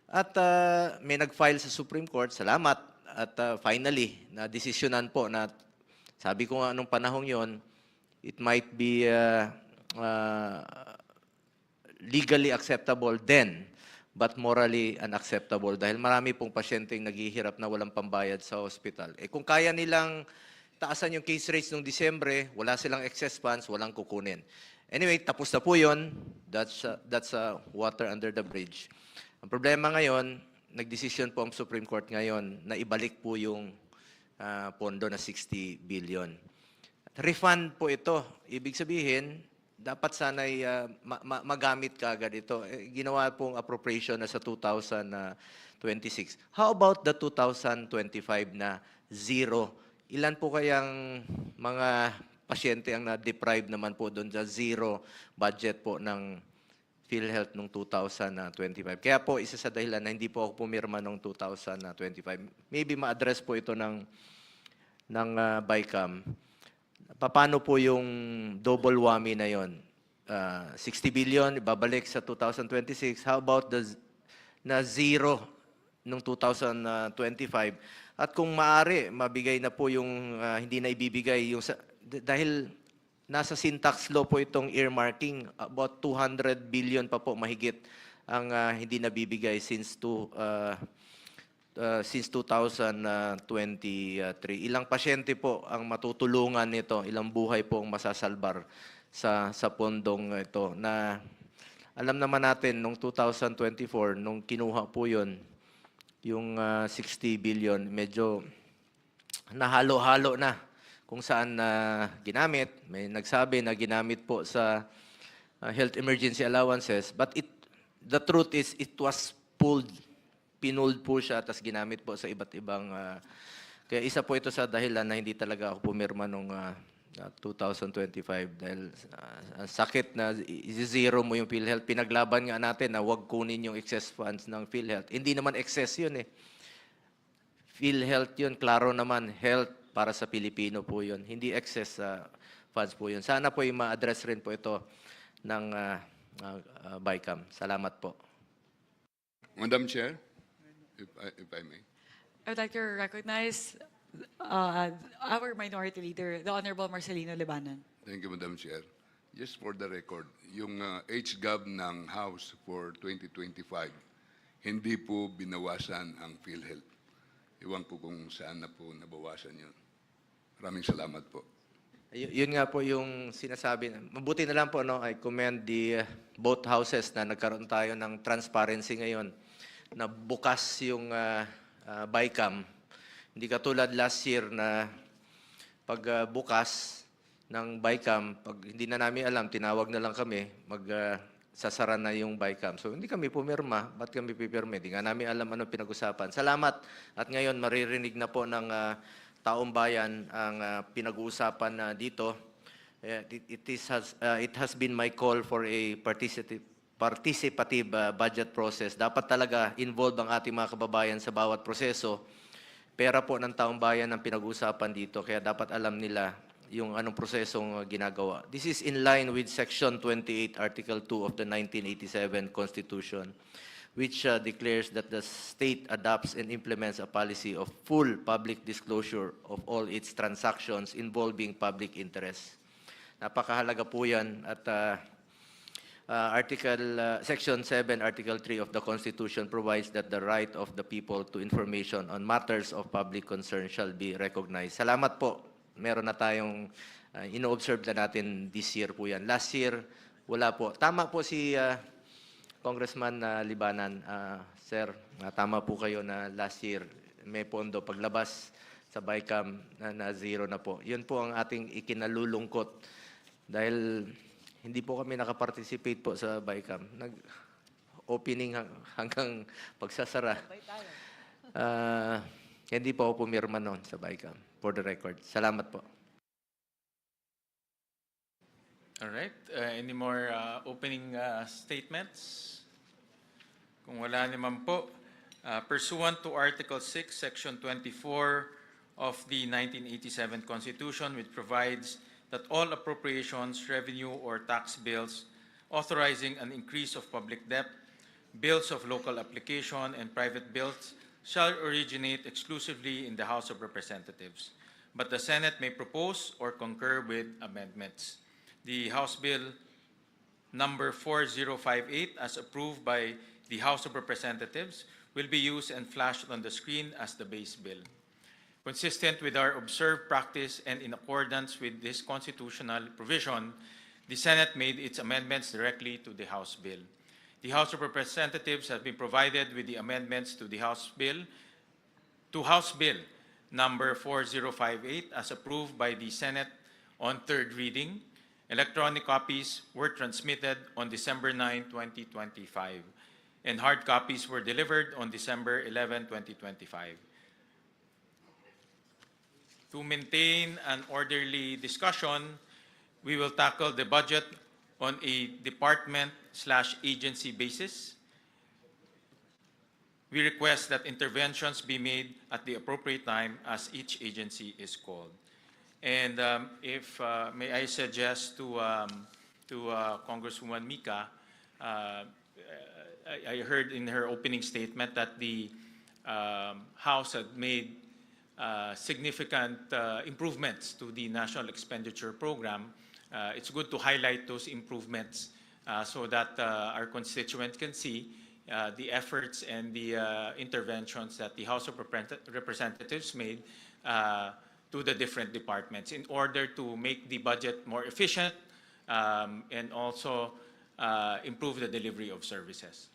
at may nag-file sa Supreme Court, salamat, at finally, na-desisyonan po na, sabi ko nga nung panahong yon, it might be legally acceptable then, but morally unacceptable dahil marami pong pasyenteng naghihirap na walang pambayad sa hospital. Kung kaya nilang taasan yung case rates noong Disyembre, wala silang excess funds, walang kukunin. Anyway, tapos na po yun. That's water under the bridge. Ang problema ngayon, nagdesisyon po ang Supreme Court ngayon na ibalik po yung pondo na 60 billion. Refund po ito. Ibig sabihin, dapat sana'y magamit kaagad ito. Ginawa pong appropriation na sa 2026. How about the 2025 na zero? Ilan po kayang mga pasyente ang na-deprive naman po doon sa zero budget po ng PhilHealth noong 2025? Kaya po, isa sa dahilan na hindi po ako pumirma noong 2025. Maybe ma-address po ito ng BICAM. Paano po yung double whammy na yon? 60 billion, ibabalik sa 2026. How about na zero nung 2025? At kung maaari, mabigay na po yung hindi na ibibigay yung dahil nasa syntax law po itong earmarking, about 200 billion pa po mahigit ang hindi nabibigay since 2023. Ilang pasyente po ang matutulungan nito, ilang buhay po ang masasalbar sa pondong ito na alam naman natin nung 2024 nung kinuha po 'yon yung 60 billion medyo nahalo-halo na kung saan ginamit. May nagsabi na ginamit po sa health emergency allowances, but the truth is it was pinulled po siya tas ginamit po sa iba't ibang kaya isa po ito sa dahilan na hindi talaga ako pumirma nung 2025 dahil sakit na zero mo yung PhilHealth. Pinaglaban nga natin na wag kunin yung excess funds ng PhilHealth. Hindi naman excess yun eh. PhilHealth yun, klaro naman, health para sa Pilipino po yun. Hindi excess funds po yun. Sana po yung ma-address rin po ito ng Bicam. Salamat po. Madam Chair, if I may. I would like to recognize our minority leader, the Honorable Marcelino Libanan. Thank you, Madam Chair. Just for the record, yung HGAB ng House for 2025, hindi po binawasan ang PhilHealth. Iwan ko kung saan na po nabawasan yun. Maraming salamat po. Yun nga po yung sinasabi. Mabuti na lang po, no? I commend the both houses na nagkaroon tayo ng transparency ngayon na bukas yung Bicam. Hindi katulad last year na pag bukas ng Bicam, pag hindi na namin alam, tinawag na lang kami, sasara na yung Bicam. So hindi kami pumirma. Ba't kami pipirma? Hindi nga namin alam anong pinag-usapan. Salamat. At ngayon maririnig na po ng taong bayan ang pinag-uusapan dito. It has been my call for a participative budget process. Dapat talaga involved ang ating mga kababayan sa bawat proseso. Pera po ng taong bayan ang pinag-uusapan dito, kaya dapat alam nila yung anong prosesong ginagawa. This is in line with Section 28, Article 2 of the 1987 Constitution, which declares that the state adopts and implements a policy of full public disclosure of all its transactions involving public interest. Napakahalaga po yan at Section 7, Article 3 of the Constitution provides that the right of the people to information on matters of public concern shall be recognized. Salamat po. Meron na tayong ino-observe na natin this year po yan. Last year, wala po. Tama po si Congressman Libanan. Sir, tama po kayo na last year may pondo. Paglabas sa Bicam na zero na po. Yun po ang ating ikinalulungkot dahil hindi po kami nakaparticipate po sa Bicam. Nag-opening hanggang pagsasara. Hindi po ako pumirma noon sa Bicam, for the record. Salamat po. All right. Any more opening statements? Kung wala naman po, pursuant to Article 6, Section 24 of the 1987 Constitution, which provides that all appropriations, revenue, or tax bills authorizing an increase of public debt, bills of local application, and private bills shall originate exclusively in the House of Representatives, but the Senate may propose or concur with amendments. The House Bill number 4058, as approved by the House of Representatives, will be used and flashed on the screen as the base bill. Consistent with our observed practice and in accordance with this constitutional provision, the Senate made its amendments directly to the House bill. The House of Representatives has been provided with the amendments to the House Bill number 4058 as approved by the Senate on third reading. Electronic copies were transmitted on December 9, 2025, and hard copies were delivered on December 11, 2025. To maintain an orderly discussion, we will tackle the budget on a department/agency basis. We request that interventions be made at the appropriate time as each agency is called. And if may I suggest to Congresswoman Mika, I heard in her opening statement that the House had made significant improvements to the National Expenditure Program, it's good to highlight those improvements so that our constituents can see the efforts and the interventions that the House of Representatives made to the different departments in order to make the budget more efficient and also improve the delivery of services.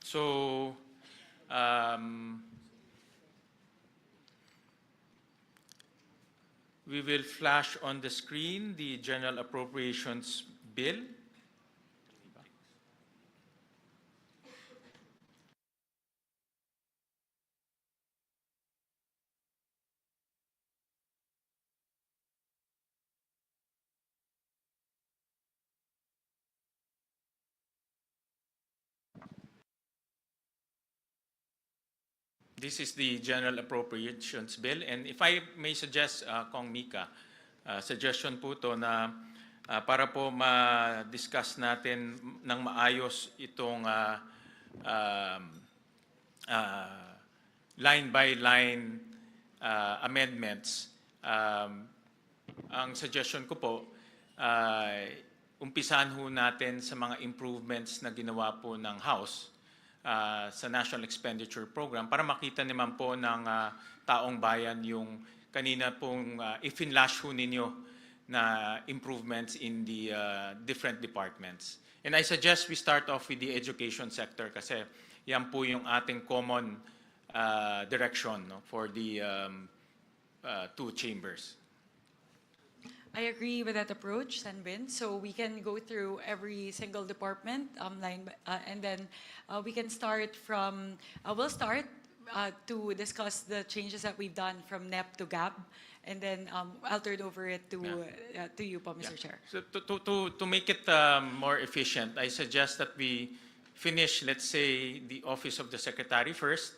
So, we will flash on the screen the General Appropriations Bill. This is the General Appropriations Bill. And if I may suggest, Kong Mika, suggestion po to na para po ma-discuss natin ng maayos itong line-by-line amendments, ang suggestion ko po, umpisahan ho natin sa mga improvements na ginawa po ng House sa National Expenditure Program para makita naman po ng taong bayan yung kanina pong i-finlash ho ninyo na improvements in the different departments. And I suggest we start off with the education sector kasi yan po yung ating common direction, no, for the two chambers. I agree with that approach, Sanbin. So we can go through every single department and then we can start from, we'll start to discuss the changes that we've done from NEP to GAB, and then I'll turn over it to you, Mr. Chair. So to make it more efficient, I suggest that we finish, let's say, the Office of the Secretary first,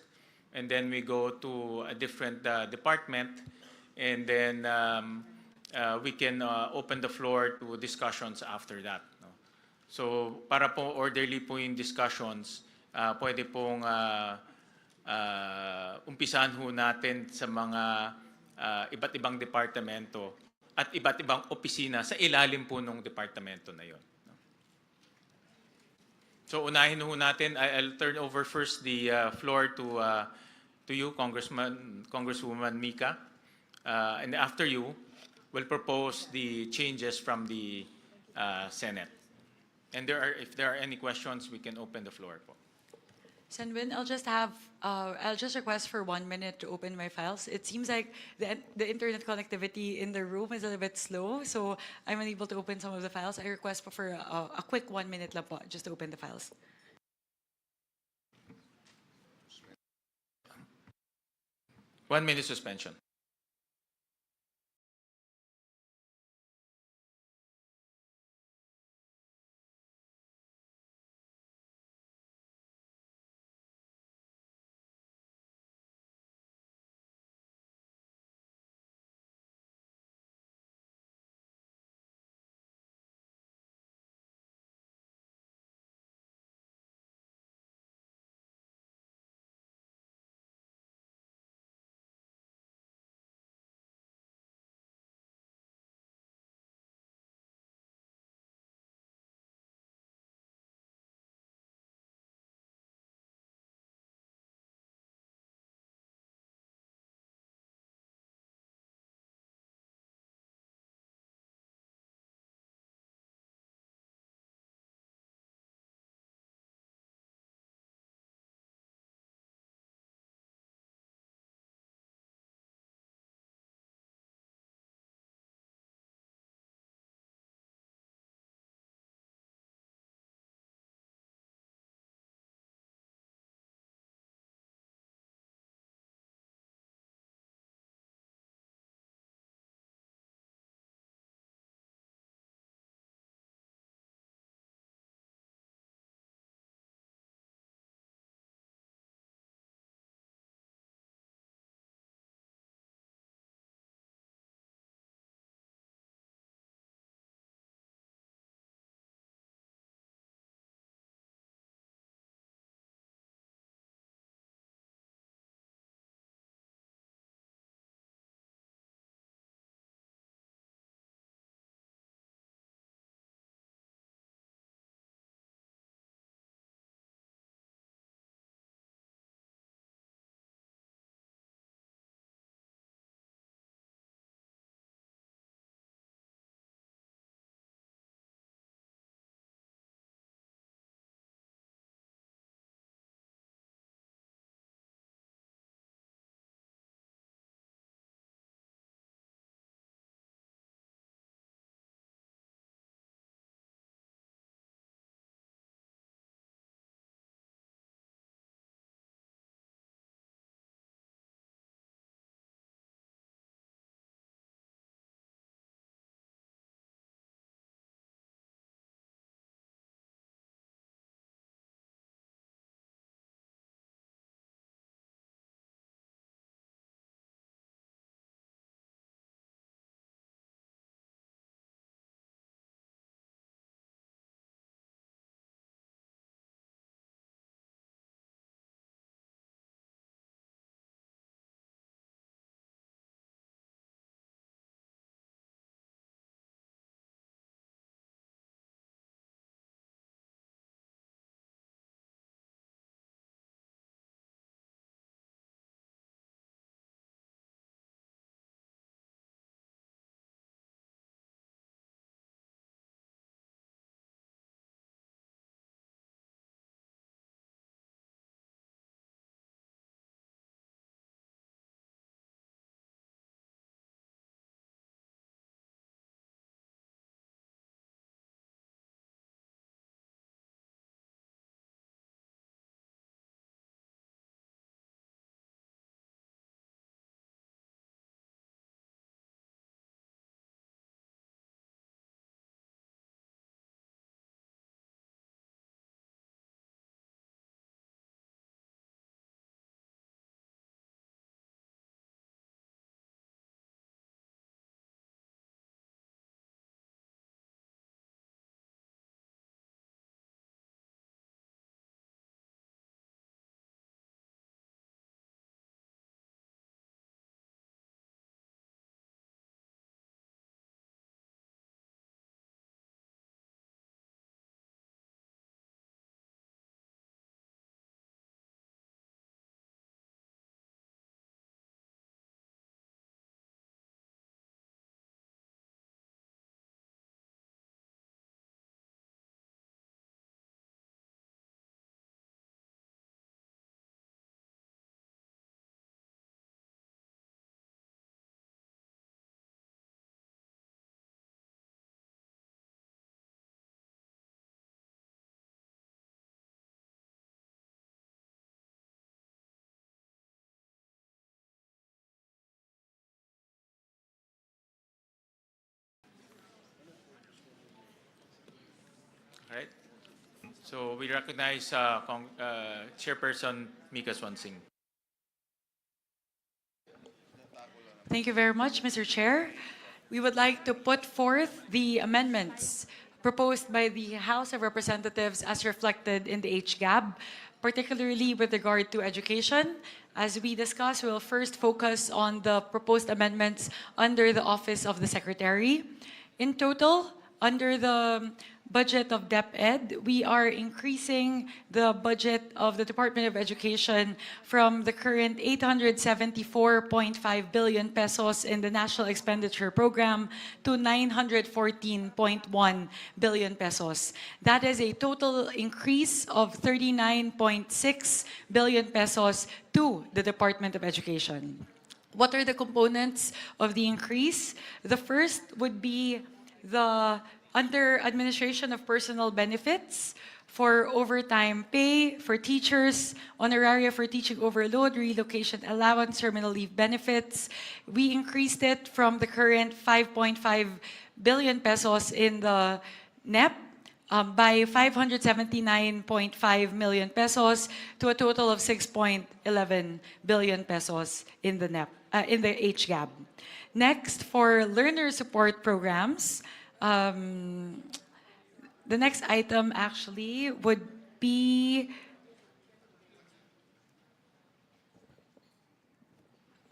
and then we go to a different department, and then we can open the floor to discussions after that. No? So para po orderly po yung discussions, pwede pong umpisahan ho natin sa mga iba't ibang departamento at iba't ibang opisina sa ilalim po ng departamento na yon. No? So unahin ho natin, I'll turn over first the floor to you, Congresswoman Mika, and after you, will propose the changes from the Senate. And if there are any questions, we can open the floor po. Sanbin, I'll just request for 1 minute to open my files. It seems like the internet connectivity in the room is a little bit slow, so I'm unable to open some of the files. I request for a quick 1 minute lang po, just to open the files. One minute suspension. Right? So we recognize Chairperson Mika Swansing. Thank you very much, Mr. Chair. We would like to put forth the amendments proposed by the House of Representatives as reflected in the HGAB, particularly with regard to education. As we discussed, we'll first focus on the proposed amendments under the Office of the Secretary. In total, under the budget of DepEd, we are increasing the budget of the Department of Education from the current 874.5 billion pesos in the National Expenditure Program to 914.1 billion pesos. That is a total increase of 39.6 billion pesos to the Department of Education. What are the components of the increase? The first would be the under administration of personal benefits for overtime pay for teachers, honoraria for teaching overload, relocation allowance, terminal leave benefits. We increased it from the current 5.5 billion pesos in the NEP by 579.5 million pesos to a total of 6.11 billion pesos in the NEP, in the HGAB. Next, for learner support programs, the next item actually would be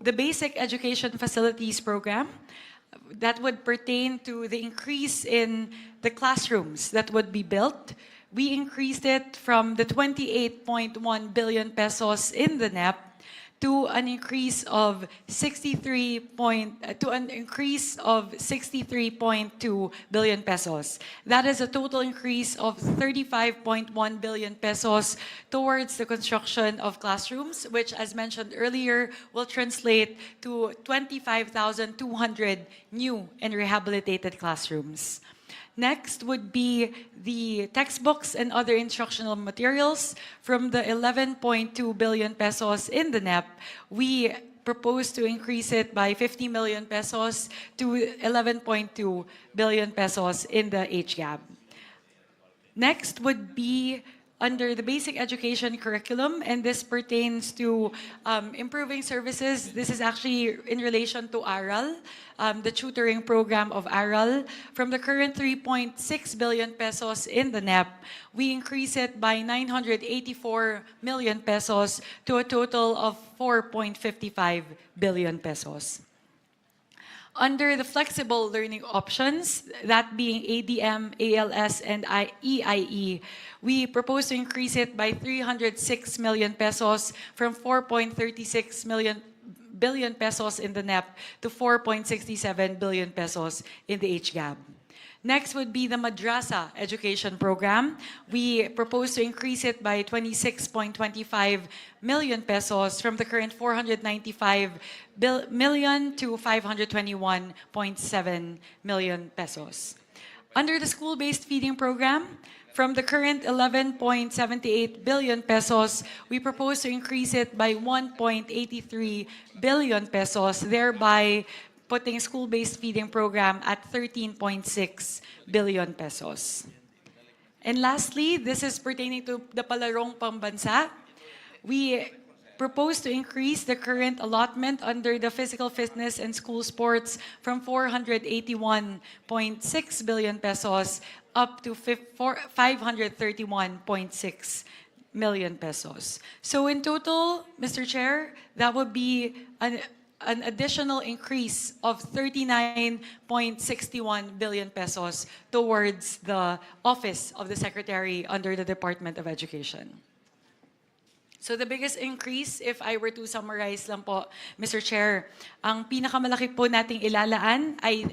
the Basic Education Facilities Program. That would pertain to the increase in the classrooms that would be built. We increased it from the 28.1 billion pesos in the NEP to an increase of 63.2 billion pesos. That is a total increase of 35.1 billion pesos towards the construction of classrooms, which, as mentioned earlier, will translate to 25,200 new and rehabilitated classrooms. Next would be the textbooks and other instructional materials. From the 11.2 billion pesos in the NEP, we propose to increase it by 50 million pesos to 11.2 billion pesos in the HGAB. Next would be under the basic education curriculum, and this pertains to improving services. This is actually in relation to ARAL, the tutoring program of ARAL. From the current 3.6 billion pesos in the NEP, we increase it by 984 million pesos to a total of 4.55 billion pesos. Under the flexible learning options, that being ADM, ALS, and EIE, we propose to increase it by 306 million pesos from 4.36 billion pesos in the NEP to 4.67 billion pesos in the HGAB. Next would be the Madrasa education program. We propose to increase it by 26.25 million pesos from the current 495 million to 521.7 million pesos. Under the school-based feeding program, from the current 11.78 billion pesos, we propose to increase it by 1.83 billion pesos, thereby putting school-based feeding program at 13.6 billion pesos. And lastly, this is pertaining to the Palarong Pambansa. We propose to increase the current allotment under the physical fitness and school sports from 481.6 billion pesos up to 531.6 million pesos. So in total, Mr. Chair, that would be an additional increase of 39.61 billion pesos towards the Office of the Secretary under the Department of Education. So the biggest increase, if I were to summarize lang po, Mr. Chair, ang pinakamalaki po nating ilalaan ay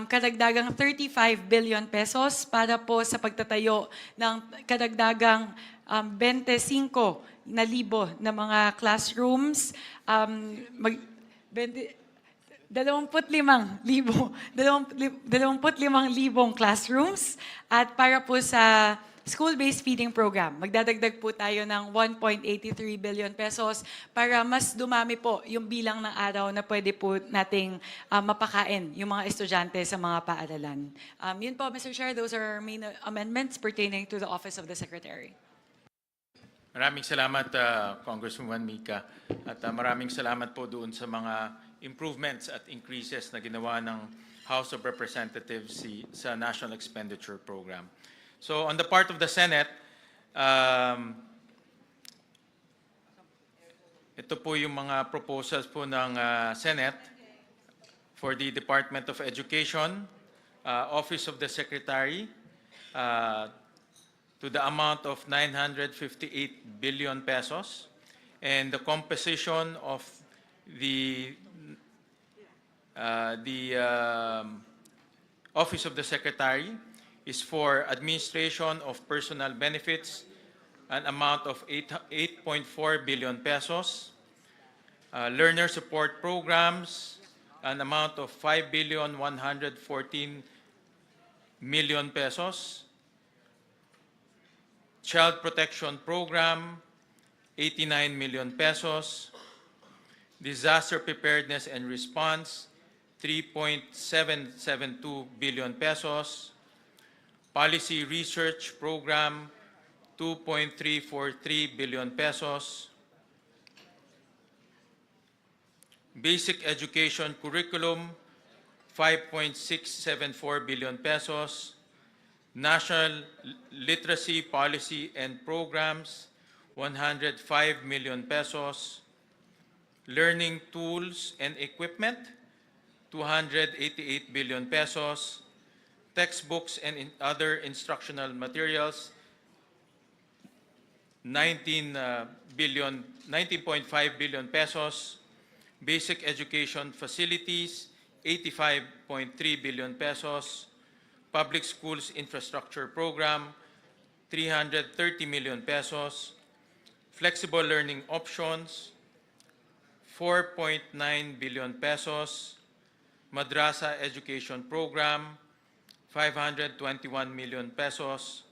kadagdagang 35 billion pesos para po sa pagtatayo ng kadagdagang 25,000 na mga classrooms, 25,000 classrooms, at para po sa school-based feeding program. Magdadagdag po tayo ng 1.83 billion pesos para mas dumami po yung bilang ng araw na pwede po nating mapakain yung mga estudyante sa mga paaralan. Yun po, Mr. Chair, those are our main amendments pertaining to the Office of the Secretary. Maraming salamat, Congresswoman Mika. At maraming salamat po doon sa mga improvements at increases na ginawa ng House of Representatives sa National Expenditure Program. So on the part of the Senate, ito po yung mga proposals po ng Senate for the Department of Education, Office of the Secretary, to the amount of 958 billion pesos, and the composition of the Office of the Secretary is for administration of personal benefits, an amount of 8.4 billion pesos, learner support programs, an amount of 5,114 million pesos, Child Protection Program, 89 million pesos. Disaster Preparedness and Response, 3.772 billion pesos. Policy Research Program, 2.343 billion pesos. Basic Education Curriculum, 5.674 billion pesos. National Literacy Policy and Programs, 105 million pesos. Learning Tools and Equipment, 288 billion pesos. Textbooks and other instructional materials, 19.5 billion pesos. Basic Education Facilities, 85.3 billion pesos. Public Schools Infrastructure Program, 330 million pesos. Flexible Learning Options, 4.9 billion pesos. Madrasa Education Program, 521 million pesos.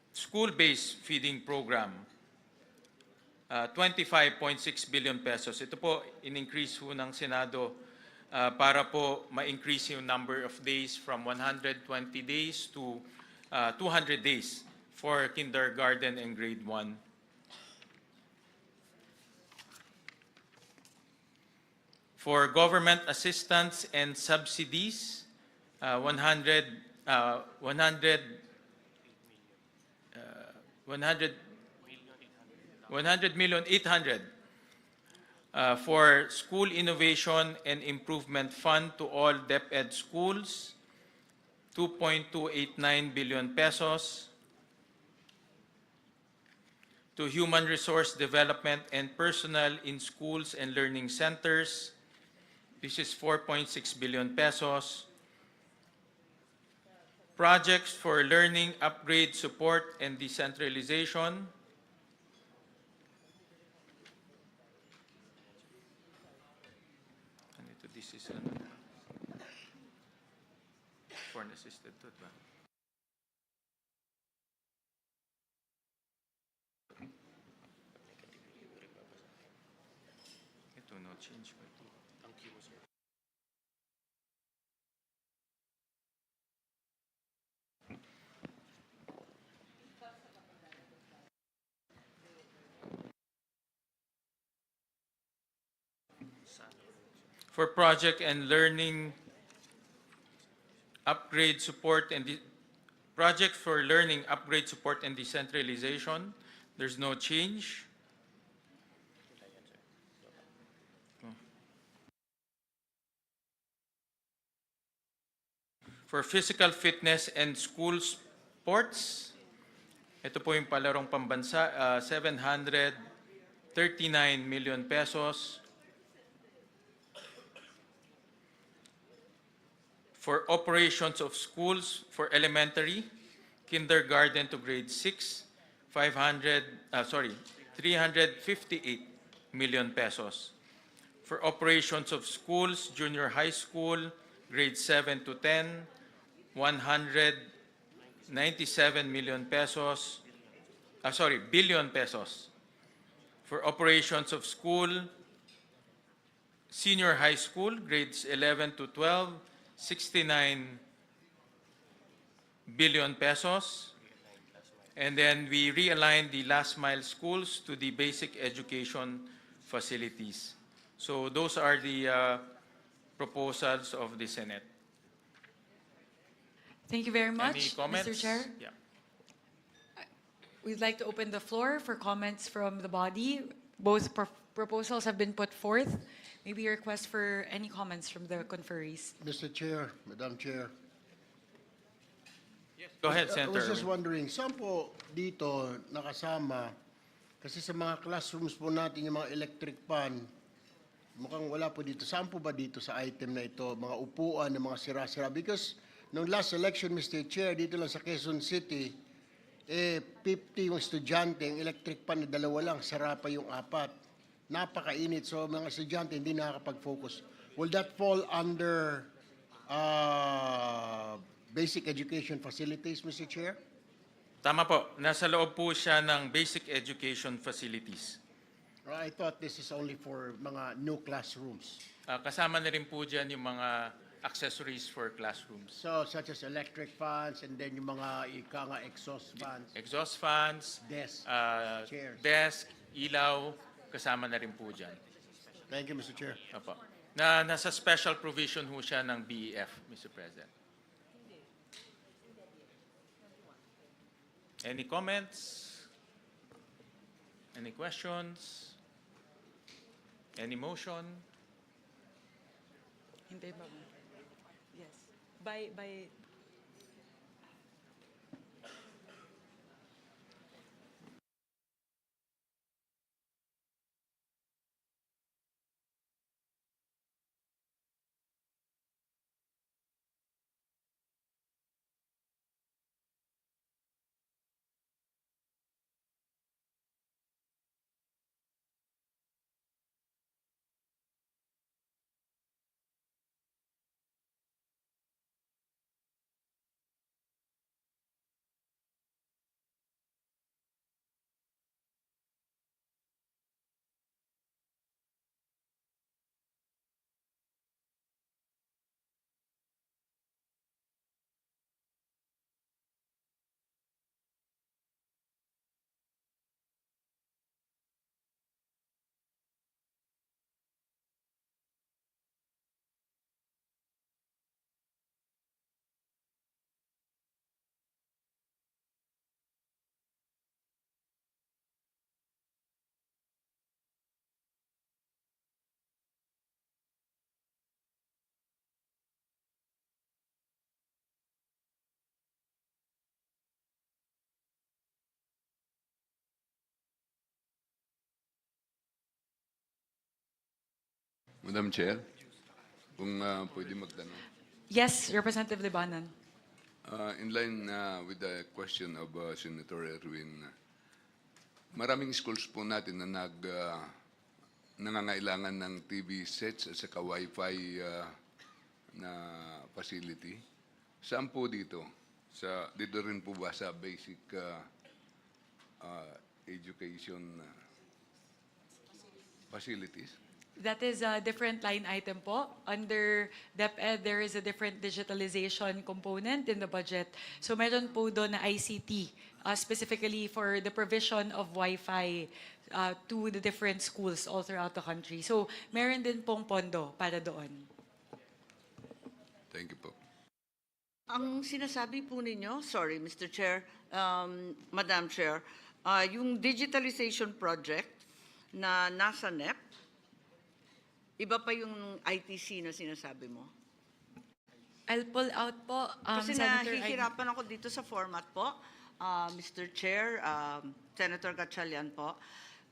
School-based feeding program, 25.6 billion pesos. Ito po, in-increase po ng Senado para po ma-increase yung number of days from 120 days to 200 days for kindergarten and grade 1. For government assistance and subsidies, 100 million 800 for School Innovation and Improvement Fund to all DepEd schools, 2.289 billion pesos. To Human Resource Development and Personnel in Schools and Learning Centers, this is 4.6 billion pesos. Projects for learning, upgrade, support, and decentralization, this is foreign assisted to ba? Ito no change ba ito? For project and learning upgrade support and project for learning upgrade support and decentralization, there's no change. For physical fitness and school sports, ito po yung palarong pambansa, 739 million pesos. For operations of schools for elementary, kindergarten to grade 6, 358 million pesos. For operations of schools, junior high school, grade 7 to 10, 100 97 million pesos, billion pesos for operations of school, senior high school, grades 11 to 12, 69 billion pesos. And then we realigned the last mile schools to the basic education facilities. So those are the proposals of the Senate. Thank you very Any much, comments? Mr. Chair. Yeah. We'd like to open the floor for comments from the body. Both proposals have been put forth. Maybe a request for any comments from the conferees. Mr. Chair, Madam Chair. Go ahead, I Senator. was just Erwin. wondering, saan po dito nakasama, kasi sa mga classrooms po natin yung mga electric fan, mukhang wala po dito. Saan po ba dito sa item na ito, mga upuan ng mga sira-sira? Because nung last election, Mr. Chair, dito lang sa Quezon City, 50 yung estudyante, yung electric fan na dalawa lang, sara pa yung 4. Napakainit, so mga estudyante hindi nakakapag-focus. Will that fall under basic education facilities, Mr. Chair? Tama po. Nasa loob po siya ng basic education facilities. I thought this is only for mga new classrooms. Kasama na rin po dyan yung mga accessories for classrooms. So, such as electric fans and then yung mga ika nga exhaust fans, Exhaust fans, desk, chairs. desk, ilaw, kasama na rin po dyan. Thank you, Mr. Chair. Opo. Nasa special provision ho siya ng BEF, Mr. President. Any comments? Any questions? Any motion? Hintay ba? Yes. By Madam Chair, kung pwede magtanong. yes, Representative Libanan. In line with the question of Senator Erwin, maraming schools po natin na nangangailangan ng TV sets at saka Wi-Fi na facility. Saan po dito? Dito rin po ba sa basic education facilities? That is a different line item po. Under DepEd, there is a different digitalization component in the budget. So meron po doon na ICT, specifically for the provision of Wi-Fi to the different schools all throughout the country. So meron din pong pondo para doon. Thank you po. Ang sinasabi po ninyo, sorry Mr. Chair, Madam Chair, yung digitalization project na nasa NEP, iba pa yung ITC na sinasabi mo. I'll pull out po, Kasi Senator. nahihirapan ako dito sa format po, Mr. Chair, Senator Gatchalian po.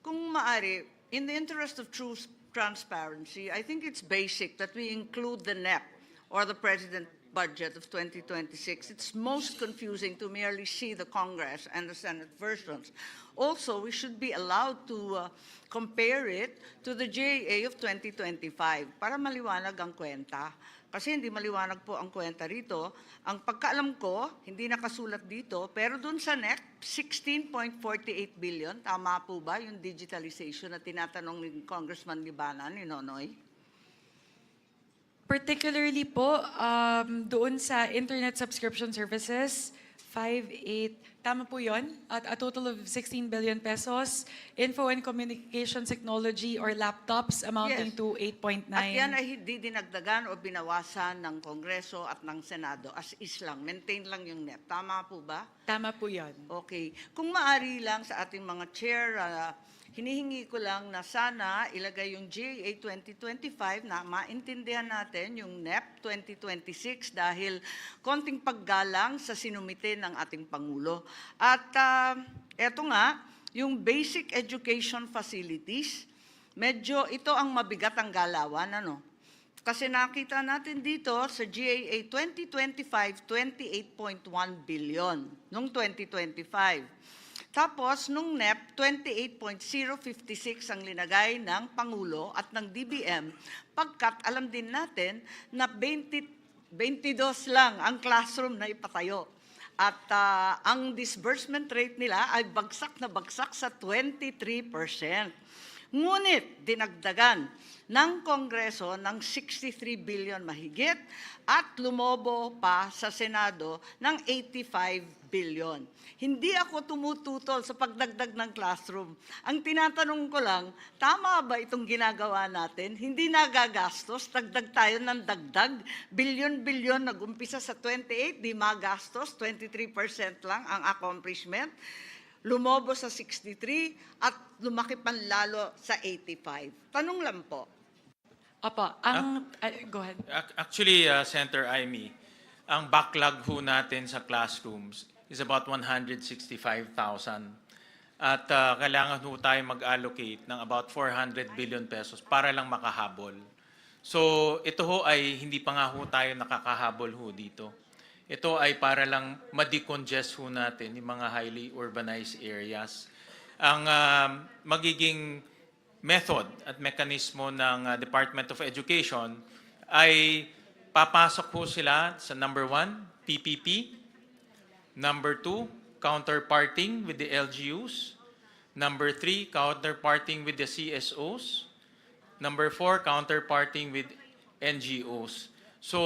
Kung maari, in the interest of true transparency, I think it's basic that we include the NEP or the President budget of 2026. It's most confusing to merely see the Congress and the Senate versions. Also, we should be allowed to compare it to the GAA of 2025 para maliwanag ang kwenta. Kasi hindi maliwanag po ang kwenta rito. Ang pagkaalam ko, hindi nakasulat dito, pero dun sa NEC, 16.48 billion, tama po ba yung digitalization na tinatanong ni Congressman Libanan, ni Nonoy? Particularly po, doon sa internet subscription services, 5.8, tama po yun, at a total of 16 billion pesos. Info and communications technology or laptops amounting Yes. to 8.9. At yan ay hindi dinagdagan o binawasan ng Kongreso at ng Senado. As is lang, maintain lang yung NEP. Tama po ba? Tama po yun. Okay. Kung maari lang sa ating mga chair, hinihingi ko lang na sana ilagay yung GAA 2025 na maintindihan natin yung NEP 2026 dahil konting paggalang sa sinumite ng ating Pangulo. At eto nga, yung basic education facilities, medyo ito ang mabigat ang galawan, ano? Kasi nakita natin dito sa GAA 2025, 28.1 billion noong 2025. Tapos, nung NEP, 28.056 ang linagay ng Pangulo at ng DBM, pagkat alam din natin na 22 lang ang classroom na ipatayo. At ang disbursement rate nila ay bagsak na bagsak sa 23%. Ngunit dinagdagan ng Kongreso ng 63 billion mahigit at lumobo pa sa Senado ng 85 billion. Hindi ako tumututol sa pagdagdag ng classroom. Ang tinatanong ko lang, tama ba itong ginagawa natin? Hindi nagagastos, dagdag tayo ng dagdag, bilyon-bilyon, nag-umpisa sa 28, di magastos, 23% lang ang accomplishment. Lumobo sa 63 at lumaki panlalo sa 85. Tanong lang po. Opo, go ahead. Actually, Senator Amy, ang backlog ho natin sa classrooms is about 165,000. At kailangan ho tayo mag-allocate ng about 400 billion pesos para lang makahabol. So ito ho ay hindi pa nga ho tayo nakakahabol ho dito. Ito ay para lang ma-decongest ho natin yung mga highly urbanized areas. Ang magiging method at mekanismo ng Department of Education ay papasok po sila sa number 1, PPP, number 2, counterparting with the LGUs, number 3, counterparting with the CSOs, number 4, counterparting with NGOs. So,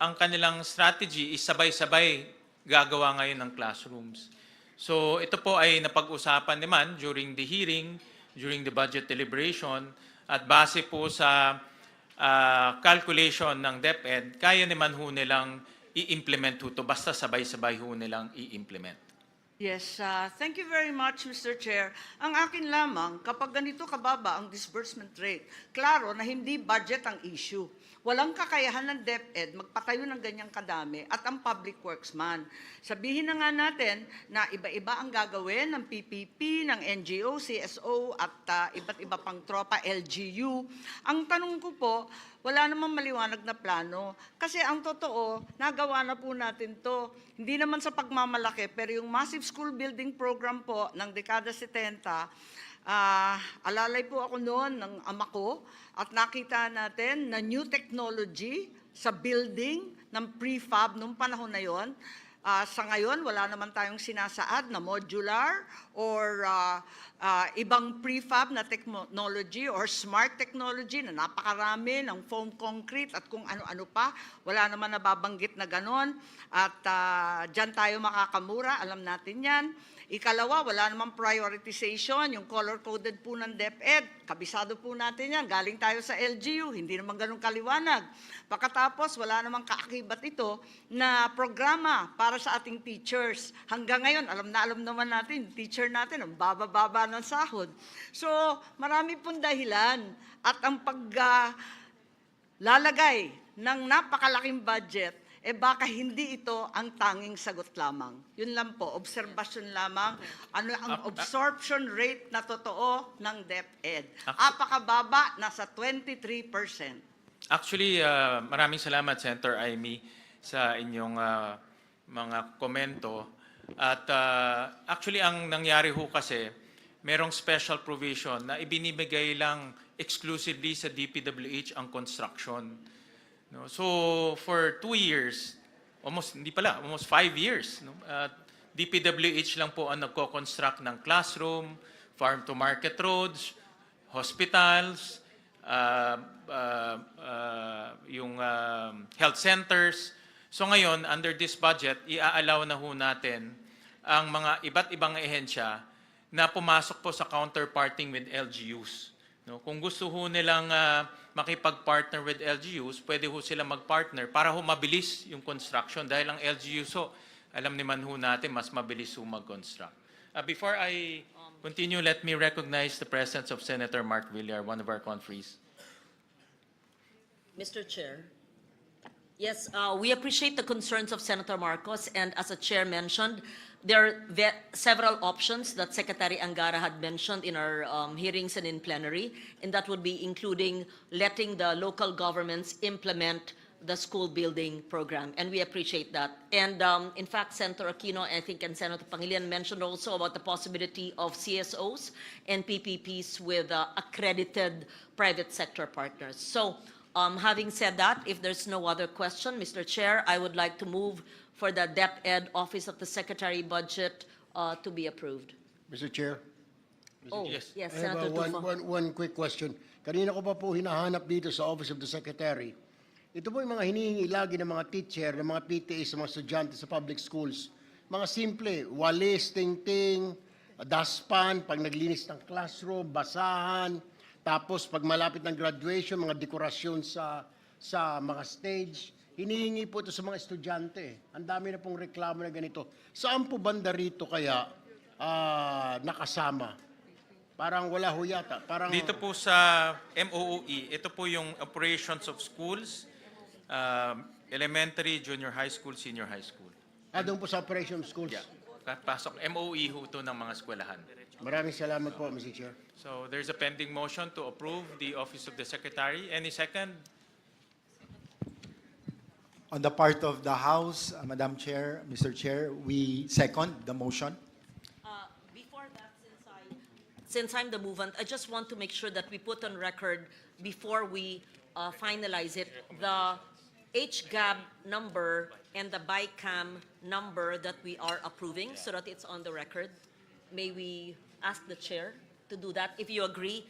ang kanilang strategy is sabay-sabay gagawa ngayon ng classrooms. So, ito po ay napag-usapan naman during the hearing, during the budget deliberation, at base po sa calculation ng DepEd, kaya naman ho nilang i-implement ho ito, basta sabay-sabay ho nilang i-implement. Yes, thank you very much, Mr. Chair. Ang akin lamang, kapag ganito kababa ang disbursement rate, klaro na hindi budget ang issue. Walang kakayahan ng DepEd magpatayo ng ganyang kadami at ang public works man. Sabihin na nga natin na iba-iba ang gagawin ng PPP, ng NGO, CSO at iba't iba pang tropa, LGU. Ang tanong ko po, wala namang maliwanag na plano. Kasi ang totoo, nagawa na po natin to. Hindi naman sa pagmamalaki, pero yung massive school building program po ng dekada 70, alalay po ako noon ng ama ko at nakita natin na new technology sa building ng prefab nung panahon na yon. Sa ngayon, wala naman tayong sinasaad na modular or ibang prefab na technology or smart technology na napakarami ng foam concrete at kung ano-ano pa. Wala naman nababanggit na ganon. At dyan tayo makakamura, alam natin yan. Ikalawa, wala namang prioritization, yung color-coded po ng DepEd. Kabisado po natin yan, galing tayo sa LGU, hindi naman ganun kaliwanag. Pagkatapos, wala namang kaakibat ito na programa para sa ating teachers. Hanggang ngayon, alam naman natin, teacher natin, ang baba-baba ng sahod. So, marami pong dahilan at ang paglalagay ng napakalaking budget, baka hindi ito ang tanging sagot lamang. Yun lang po, observation lamang. Ano ang absorption rate na totoo ng DepEd? Apakababa, nasa 23%. Actually, maraming salamat, Senator Amy, sa inyong mga komento. At actually, ang nangyari ho kasi, merong special provision na ibinibigay lang exclusively sa DPWH ang construction. No? So, for 2 years, almost 5 years, no? DPWH lang po ang nagko-construct ng classroom, farm-to-market roads, hospitals, yung health centers. So ngayon, under this budget, i-allow na ho natin ang mga iba't ibang ehensya na pumasok po sa counterparting with LGUs. No? Kung gusto ho nilang makipag-partner with LGUs, pwede ho sila mag-partner para ho mabilis yung construction dahil ang LGUs ho, alam naman ho natin, mas mabilis ho mag-construct. Before I continue, let me recognize the presence of Senator Mark Villar, one of our conferees. Mr. Chair. Yes, we appreciate the concerns of Senator Marcos, and as the chair mentioned, there are several options that Secretary Angara had mentioned in our hearings and in plenary, and that would be including letting the local governments implement the school building program, and we appreciate that. And in fact, Senator Aquino, I think, and Senator Pangilinan mentioned also about the possibility of CSOs and PPPs with accredited private sector partners. So, having said that, if there's no other question, Mr. Chair, I would like to move for the DepEd Office of the Secretary Budget to be approved. Mr. Chair? Oh, Yes. yes, I have Senator Tulfo. one quick question. Kanina ko pa po hinahanap dito sa Office of the Secretary. Ito po yung mga hinihingi lagi ng mga teacher, ng mga PTA sa mga estudyante sa public schools. Mga simple, walis, ting-ting, dustpan, pag naglinis ng classroom, basahan, tapos pag malapit ng graduation, mga dekorasyon sa mga stage. Hinihingi po ito sa mga estudyante. Ang dami na pong reklamo na ganito. Saan po banda rito kaya nakasama? Parang wala ho yata. Parang, Dito po sa MOOE, ito po yung operations of schools, elementary, junior high school, senior high school. doon po sa operation schools. Yeah. Pasok, MOE ho ito ng mga eskwelahan. Maraming salamat po, Mr. Chair. So there's a pending motion to approve the Office of the Secretary. Any second? On the part of the House, Madam Chair, Mr. Chair, we second the motion. Before that, since I'm the movant, I just want to make sure that we put on record before we finalize it, the HGAB number and the BICAM number that we are approving so that it's on the record. May we ask the chair to do that, if you agree,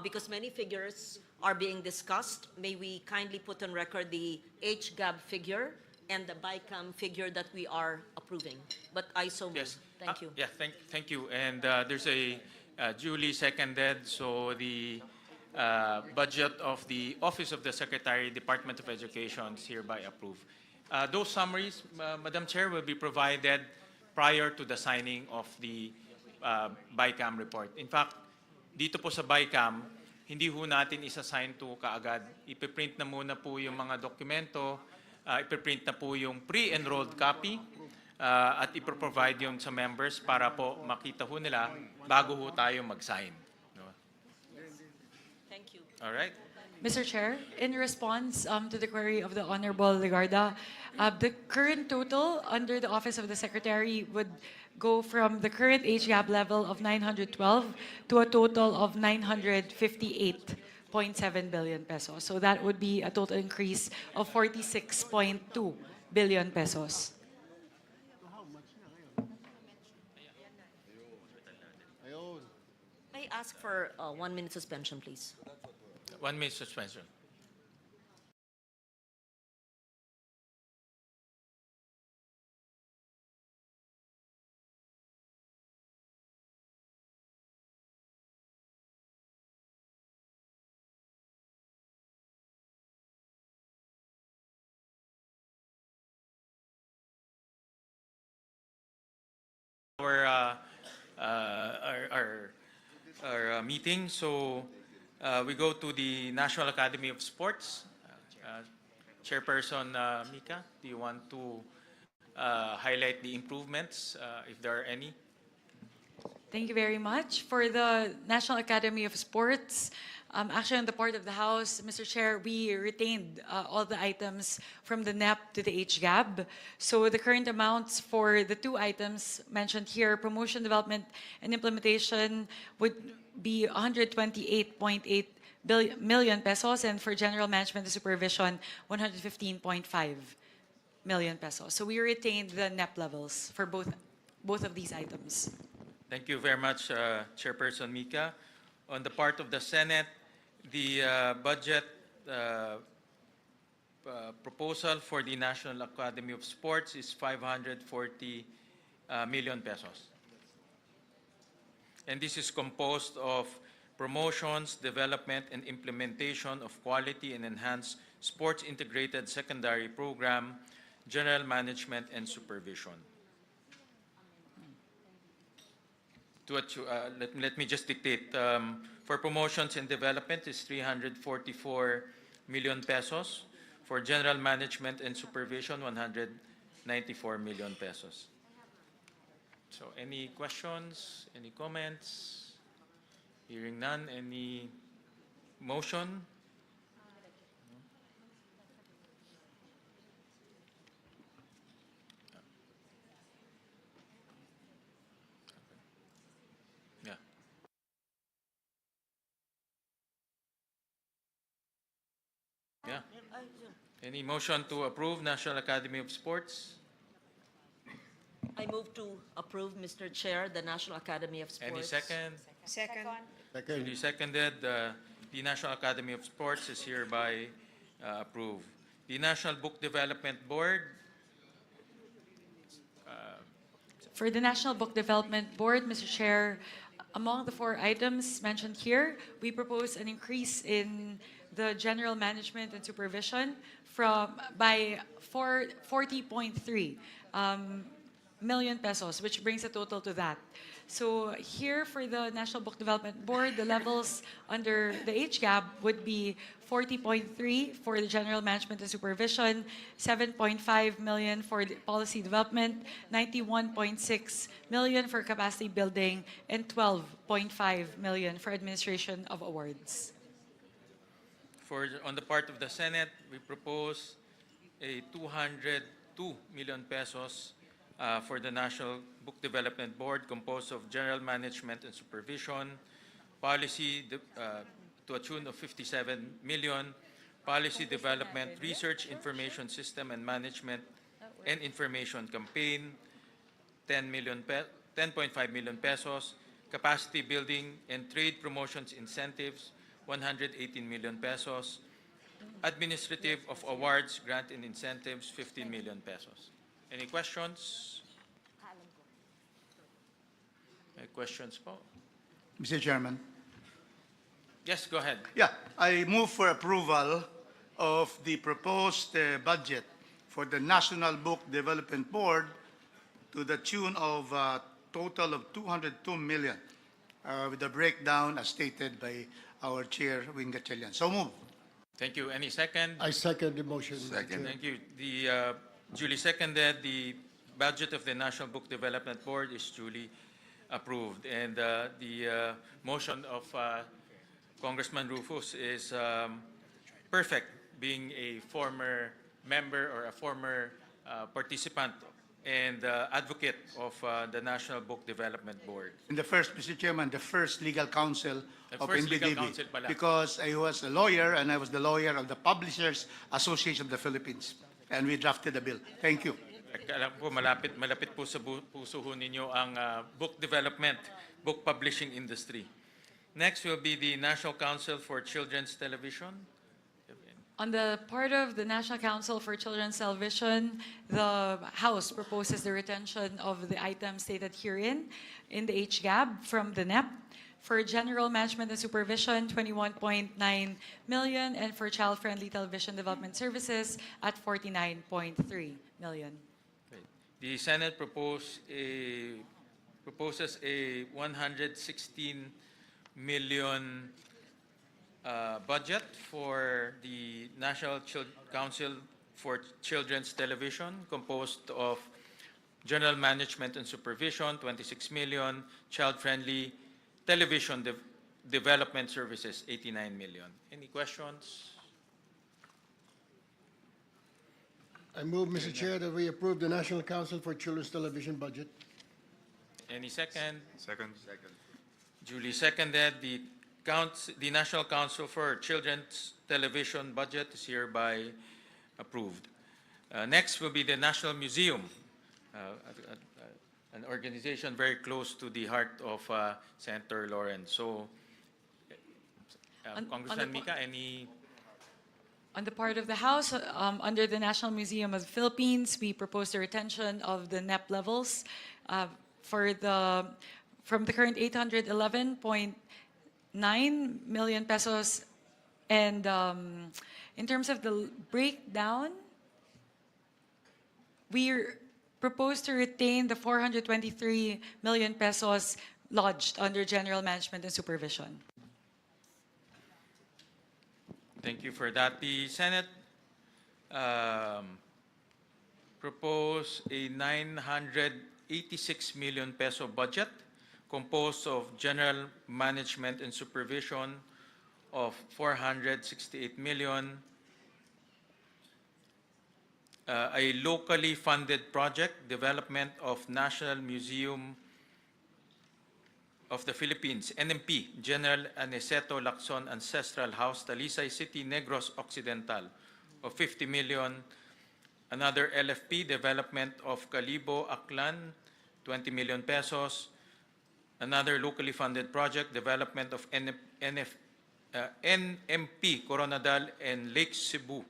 because many figures are being discussed. May we kindly put on record the HGAB figure and the BICAM figure that we are approving? But I so move. Yes. Thank you. Yeah, thank you. And there's a duly seconded, so the budget of the Office of the Secretary, Department of Education is hereby approved. Those summaries, Madam Chair, will be provided prior to the signing of the BICAM report. In fact, dito po sa BICAM, hindi ho natin isa-sign to kaagad. Ipiprint na muna po yung mga dokumento, ipiprint na po yung pre-enrolled copy, at iproprovide yun sa members para po makita ho nila bago ho tayo mag-sign. No? Thank you. All right? Mr. Chair, in response to the query of the Honorable Legarda, the current total under the Office of the Secretary would go from the current HGAB level of 912 to a total of 958.7 billion pesos. So that would be a total increase of 46.2 billion pesos. May I ask for 1 minute suspension, please? 1 minute suspension. Our meeting. So we go to the National Academy of Sports. Chairperson Mika, do you want to highlight the improvements, if there are any? Thank you very much. For the National Academy of Sports, Actually, on the part of the House, Mr. Chair, we retained all the items from the NEP to the HGAB. So the current amounts for the two items mentioned here, promotion, development, and implementation, would be 128.8 million pesos, and for general management and supervision, 115.5 million pesos. So we retained the NEP levels for both of these items. Thank you very much, Chairperson Mika. On the part of the Senate, the budget proposal for the National Academy of Sports is 540 million pesos. And this is composed of promotions, development, and implementation of quality and enhanced sports integrated secondary program, general management, and supervision. Let me just dictate. For promotions and development is 344 million pesos. For general management and supervision, 194 million pesos. So any questions, any comments? Hearing none, any motion? Yeah. Yeah. Any motion to approve National Academy of Sports? I move to approve, Mr. Chair, the National Academy of Sports. Any second? Second. Duly seconded. The National Academy of Sports is hereby approved. The National Book Development Board, For the National Book Development Board, Mr. Chair, among the four items mentioned here, we propose an increase in the general management and supervision by 40.3 million pesos, which brings a total to that. So here for the National Book Development Board, the levels under the HGAB would be 40.3 for the general management and supervision, 7.5 million for the policy development, 91.6 million for capacity building, and 12.5 million for administration of awards. on the part of the Senate, we propose a 202 million pesos for the National Book Development Board, composed of general management and supervision, policy to a tune of 57 million, policy development, research, information system and management, and information campaign, 10.5 million pesos, capacity building and trade promotions incentives, 118 million pesos, administrative of awards, grant and incentives, 15 million pesos. Any questions? Any questions po? Mr. Chairman. Yes, go ahead. Yeah, I move for approval of the proposed budget for the National Book Development Board to the tune of a total of 202 million, with a breakdown as stated by our chair, Wing Gatchalian. So move. Thank you. Any second? I second the motion. Mr. Second. Chair. Thank you. The duly seconded. The budget of the National Book Development Board is duly approved. And the motion of Congressman Rufus is perfect, being a former member or a former participant and advocate of the National Book Development Board. And the first, Mr. Chairman, the first legal counsel The of first legal NBDB, counsel pala. because I was a lawyer and I was the lawyer of the Publishers Association of the Philippines, and we drafted the bill. Thank you. Alam po, malapit po sa puso ho ninyo ang book development, book publishing industry. Next will be the National Council for Children's Television. On the part of the National Council for Children's Television, the House proposes the retention of the items stated herein in the HGAB from the NEP. For general management and supervision, 21.9 million, and for child-friendly television development services at 49.3 million. Okay. The Senate proposes a 116 million budget for the National Council for Children's Television, composed of general management and supervision, 26 million, child-friendly television Development Services, 89 million. Any questions? I move, Mr. Chair, that we approve the National Council for Children's Television budget. Any second? Second. Duly seconded. The National Council for Children's Television budget is hereby approved. Next will be the National Museum, an organization very close to the heart of Senator Lawrence. So, On Congressman the Mika, any? On the part of the House, under the National Museum of the Philippines, we propose the retention of the NEP levels from the current 811.9 million pesos. And in terms of the breakdown, we propose to retain the 423 million pesos lodged under General Management and Supervision. Thank you for that. The Senate proposed a 986 million peso budget composed of General Management and Supervision of 468 million, a locally funded project, development of National Museum of the Philippines, NMP, General Aniceto Lacson Ancestral House, Talisay City, Negros Occidental, of 50 million. Another LFP, development of Calibo, Aklan, 20 million pesos. Another locally funded project, development of NMP, Coronadal and Lake Cebu,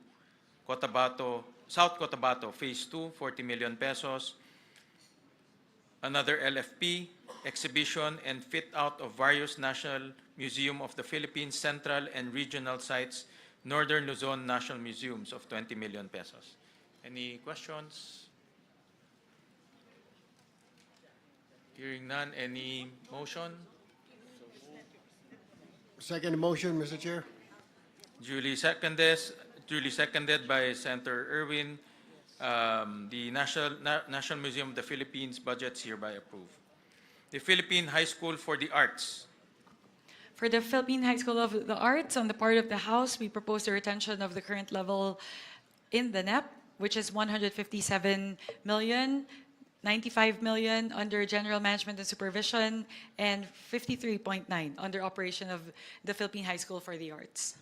Cotabato, South Cotabato, Phase 2, 40 million pesos. Another LFP, exhibition and fit out of various National Museum of the Philippines Central and Regional Sites, Northern Luzon National Museums, of 20 million pesos. Any questions? Hearing none, any motion? Second motion, Mr. Chair. Duly seconded by Senator Erwin. The National Museum of the Philippines budget is hereby approved. The Philippine High School for the Arts. For the Philippine High School of the Arts, on the part of the House, we propose the retention of the current level in the NEP, which is 157 million, 95 million under General Management and Supervision, and 53.9 under operation of the Philippine High School for the Arts.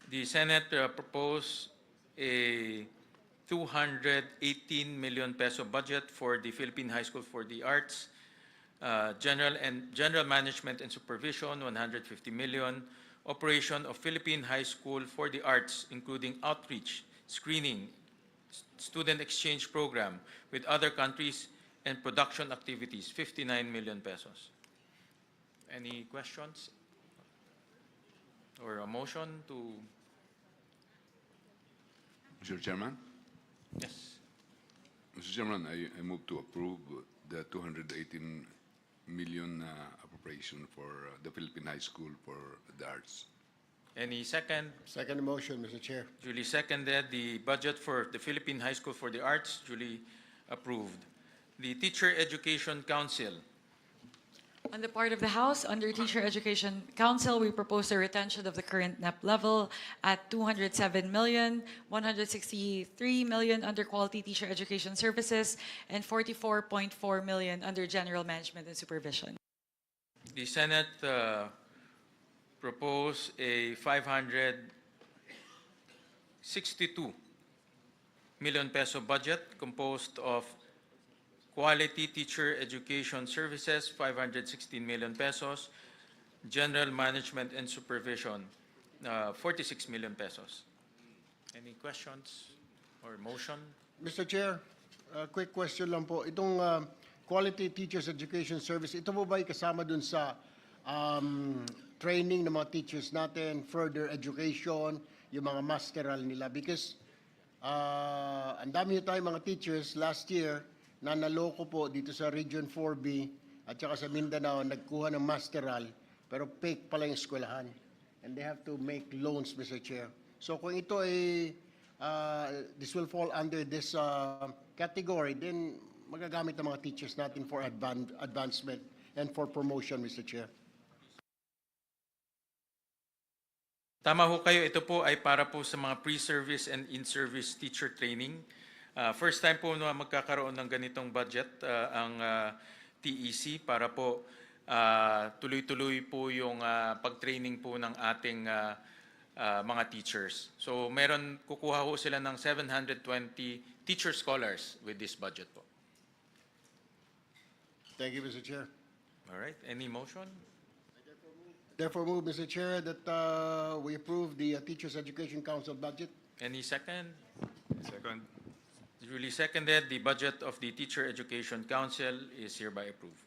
The Senate proposed a 218 million peso budget for the Philippine High School for the Arts. General Management and Supervision, 150 million. Operation of Philippine High School for the Arts, including outreach, screening, student exchange program with other countries, and production activities, 59 million pesos. Any questions? Or a motion to? Mr. Chairman? Yes. Mr. Chairman, I move to approve the 218 million appropriation for the Philippine High School for the Arts. Any second? Second motion, Mr. Chair. Duly seconded. The budget for the Philippine High School for the Arts, duly approved. The Teacher Education Council. On the part of the House, under Teacher Education Council, we propose the retention of the current NEP level at 207 million, 163 million under Quality Teacher Education Services, and 44.4 million under General Management and Supervision. The Senate proposed a 562 million peso budget composed of Quality Teacher Education Services, 516 million pesos. General Management and Supervision, 46 million pesos. Any questions or motion? Mr. Chair, quick question lang po. Itong Quality Teachers Education Service, ito po ba ay kasama dun sa training ng mga teachers natin, further education, yung mga masteral nila? Because ang dami tayong mga teachers last year na naloko po dito sa Region 4B at saka sa Mindanao, nagkuha ng masteral, pero fake pala yung eskwelahan. And they have to make loans, Mr. Chair. So kung ito ay, this will fall under this category, then magagamit ng mga teachers natin for advancement and for promotion, Mr. Chair. Tama ho kayo, ito po ay para po sa mga pre-service and in-service teacher training. First time po na magkakaroon ng ganitong budget ang TEC para po tuloy-tuloy po yung pag-training po ng ating mga teachers. So meron, kukuha ho sila ng 720 teacher scholars with this budget po. Thank you, Mr. Chair. All right, any motion? Therefore move, Mr. Chair, that we approve the Teachers Education Council budget. Any second? Second. Duly seconded, the budget of the Teacher Education Council is hereby approved.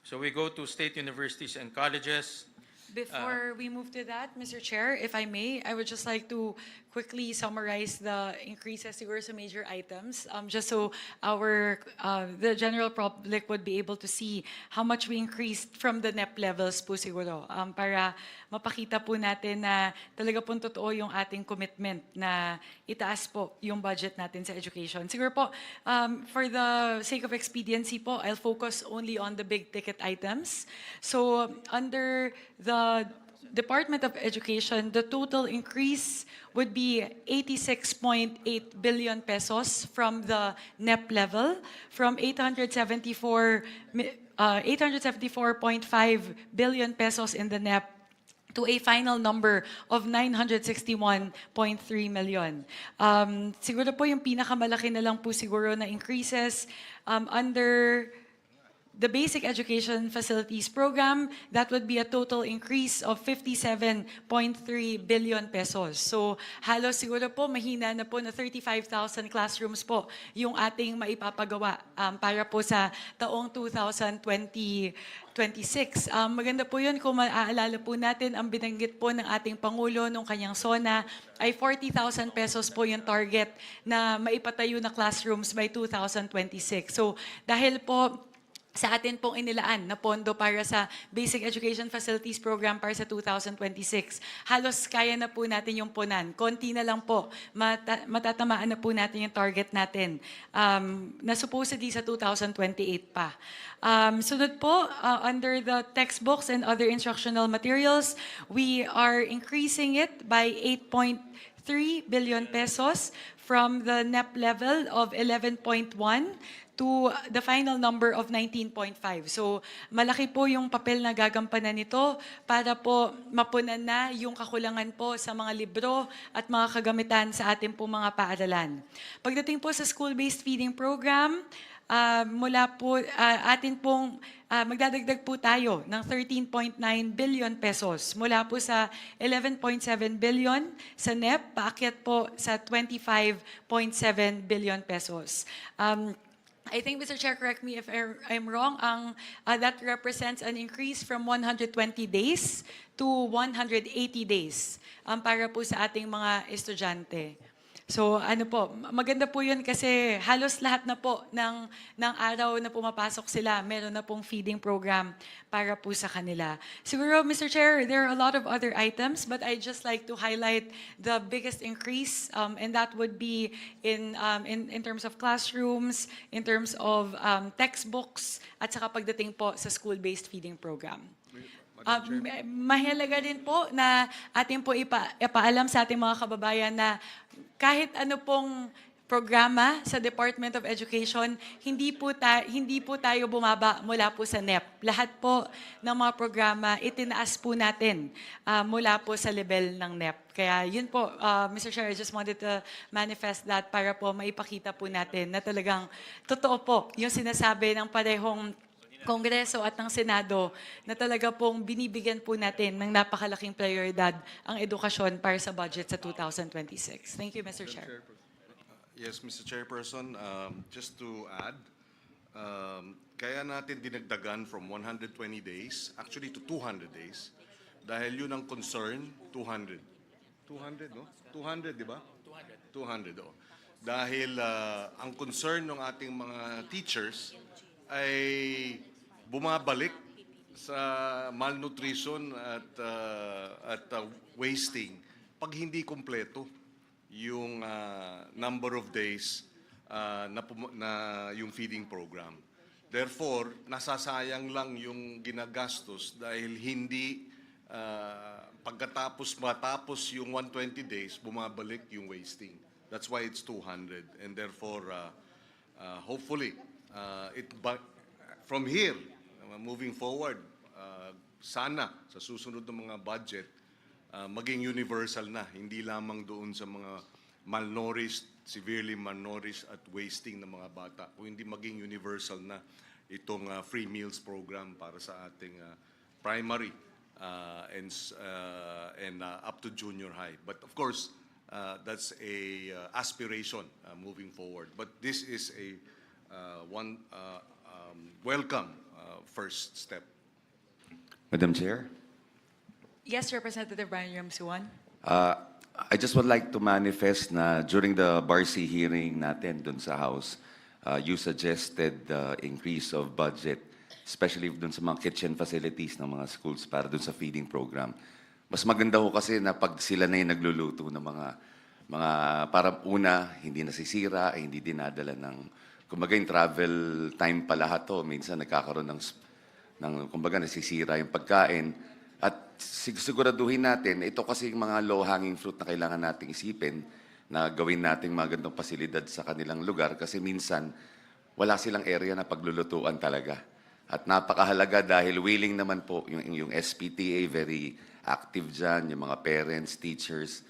So we go to state universities and colleges. Before we move to that, Mr. Chair, if I may, I would just like to quickly summarize the increases siguro sa major items, just so the general public would be able to see how much we increased from the NEP levels po siguro, para mapakita po natin na talaga po totoo yung ating commitment na itaas po yung budget natin sa education. Siguro po, for the sake of expediency po, I'll focus only on the big ticket items. So under the Department of Education, the total increase would be 86.8 billion pesos from the NEP level, from 874.5 billion pesos in the NEP to a final number of 961.3 million. Siguro po yung pinakamalaki na lang po siguro na increases under the Basic Education Facilities Program, that would be a total increase of 57.3 billion pesos. So halos siguro po mahina na po na 35,000 classrooms po yung ating maipapagawa para po sa taong 2026. Maganda po yun kung maaalala po natin, ang binanggit po ng ating Pangulo nung kanyang SONA ay 40,000 pesos po yung target na maipatayo na classrooms by 2026. So dahil po sa atin pong inilaan na pondo para sa Basic Education Facilities Program para sa 2026. Halos kaya na po natin yung punan. Konti na lang po, matatamaan na po natin yung target natin na supposedly sa 2028 pa. Sunod po, under the textbooks and other instructional materials, we are increasing it by 8.3 billion pesos from the NEP level of 11.1 to the final number of 19.5. So malaki po yung papel na gagampanan nito para po mapunan na yung kakulangan po sa mga libro at mga kagamitan sa ating po mga paaralan. Pagdating po sa school-based feeding program, mula po atin pong magdadagdag po tayo ng 13.9 billion pesos mula po sa 11.7 billion sa NEP, paakyat po sa 25.7 billion pesos. I think, Mr. Chair, correct me if I'm wrong, that represents an increase from 120 days to 180 days para po sa ating mga estudyante. So ano po, maganda po yun kasi halos lahat na po ng araw na pumapasok sila, meron na pong feeding program para po sa kanila. Siguro, Mr. Chair, there are a lot of other items, but I'd just like to highlight the biggest increase, and that would be in terms of classrooms, in terms of textbooks, at saka pagdating po sa school-based feeding program. Mahalaga din po na ating po ipaalam sa ating mga kababayan na kahit ano pong programa sa Department of Education, hindi po tayo bumaba mula po sa NEP. Lahat po ng mga programa, itinaas po natin mula po sa level ng NEP. Kaya yun po, Mr. Chair, I just wanted to manifest that para po maipakita po natin na talagang totoo po yung sinasabi ng parehong Kongreso at ng Senado na talaga pong binibigyan po natin ng napakalaking prioridad ang edukasyon para sa budget sa 2026. Thank you, Mr. Chair. Yes, Mr. Chairperson, just to add, kaya natin dinagdagan from 120 days, actually to 200 days, dahil yun ang concern, 200. 200, no? 200, di ba? 200, oh. Dahil ang concern ng ating mga teachers ay bumabalik sa malnutrition at wasting pag hindi kumpleto yung number of days na yung feeding program. Therefore, nasasayang lang yung ginagastos dahil hindi pagkatapos matapos yung 120 days, bumabalik yung wasting. That's why it's 200. And therefore, hopefully, from here, moving forward, sana sa susunod ng mga budget, maging universal na, hindi lamang doon sa mga malnourished, severely malnourished at wasting ng mga bata, kung hindi maging universal na itong free meals program para sa ating primary and up to junior high. But of course, that's a aspiration moving forward. But this is a welcome first step. Madam Chair, Yes, Representative Brian Ramsuan. I just would like to manifest na during the BARC hearing natin dun sa House, you suggested the increase of budget, especially dun sa mga kitchen facilities ng mga schools para dun sa feeding program. Mas maganda ho kasi na pag sila na yung nagluluto ng mga para una, hindi nasisira, hindi dinadala ng, kumbaga yung travel time pa lahat to, minsan nagkakaroon ng kumbaga nasisira yung pagkain. At siguraduhin natin, ito kasi yung mga low-hanging fruit na kailangan nating isipin na gawin nating mga gandong pasilidad sa kanilang lugar kasi minsan wala silang area na paglulutuan talaga. At napakahalaga dahil willing naman po yung SPTA, very active dyan, yung mga parents, teachers,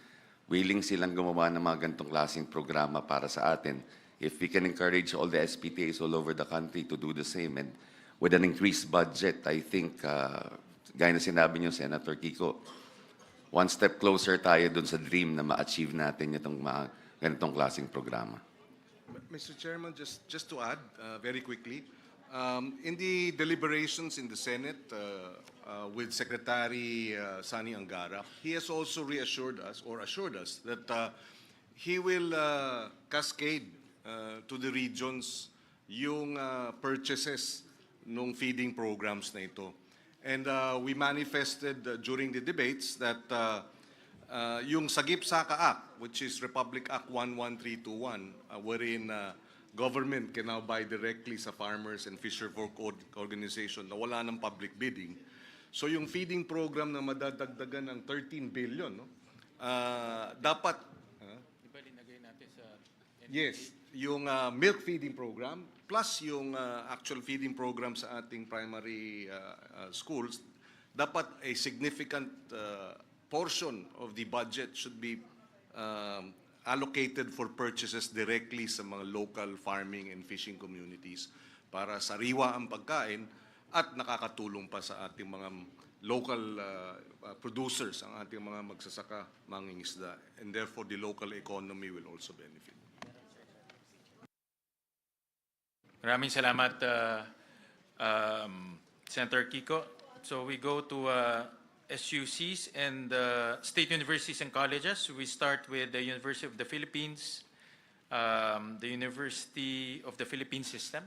willing silang gumawa ng mga gantong klaseng programa para sa atin. If we can encourage all the SPTAs all over the country to do the same and with an increased budget, I think, gaya na sinabi niyo, Senator Kiko, one step closer tayo dun sa dream na ma-achieve natin itong mga ganitong klaseng programa. Mr. Chairman, just to add very quickly, in the deliberations in the Senate with Secretary Sani Angara, he has also reassured us or assured us that he will cascade to the regions yung purchases ng feeding programs na ito. And we manifested during the debates that yung Sagip Saka Act, which is Republic Act 11321, wherein government can now buy directly sa farmers and fisherfolk organization na wala ng public bidding. So yung feeding program na madadagdagan ng 13 billion, no? Dapat, yes, yung milk feeding program, plus yung actual feeding program sa ating primary schools, dapat a significant portion of the budget should be allocated for purchases directly sa mga local farming and fishing communities para sariwa ang pagkain at nakakatulong pa sa ating mga local producers, ang ating mga magsasaka, mangingisda, and therefore the local economy will also benefit. Maraming salamat, Senator Kiko. So we go to SUCs and state universities and colleges. We start with the University of the Philippines, the University of the Philippines System.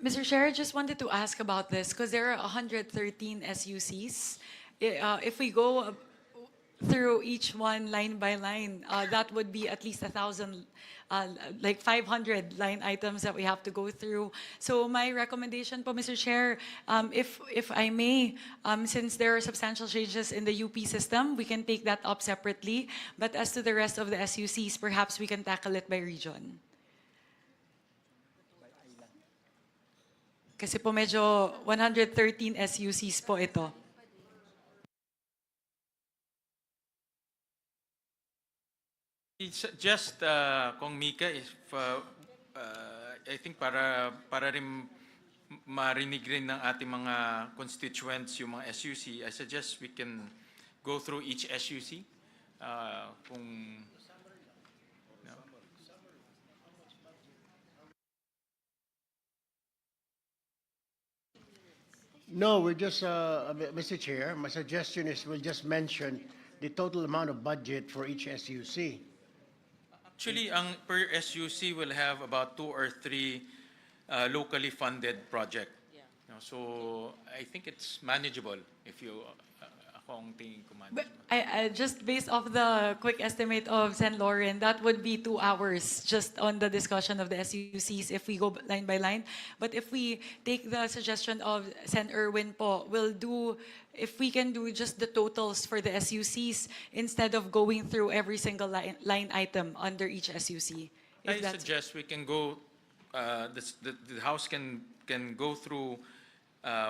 Mr. Chair, I just wanted to ask about this because there are 113 SUCs. If we go through each one line by line, that would be at least 1,000, like 500 line items that we have to go through. So my recommendation po, Mr. Chair, if I may, since there are substantial changes in the UP system, we can take that up separately. But as to the rest of the SUCs, perhaps we can tackle it by region. Kasi po medyo 113 SUCs po ito. It's just, Kong Mika, if, I think para rin marinig rin ng ating mga constituents yung mga SUC, I suggest we can go through each SUC. Kung No, we're just, Mr. Chair, my suggestion is we'll just mention the total amount of budget for each SUC. Actually, ang per SUC will have about 2 or 3 locally funded project. So I think it's manageable if you, ako ang tingin ko, But Management. just based off the quick estimate of Sen. Lauren, that would be 2 hours just on the discussion of the SUCs if we go line by line. But if we take the suggestion of Sen. Erwin po, we'll do, if we can do just the totals for the SUCs instead of going through every single line item under each SUC. If I that's- suggest we can go, the House can go through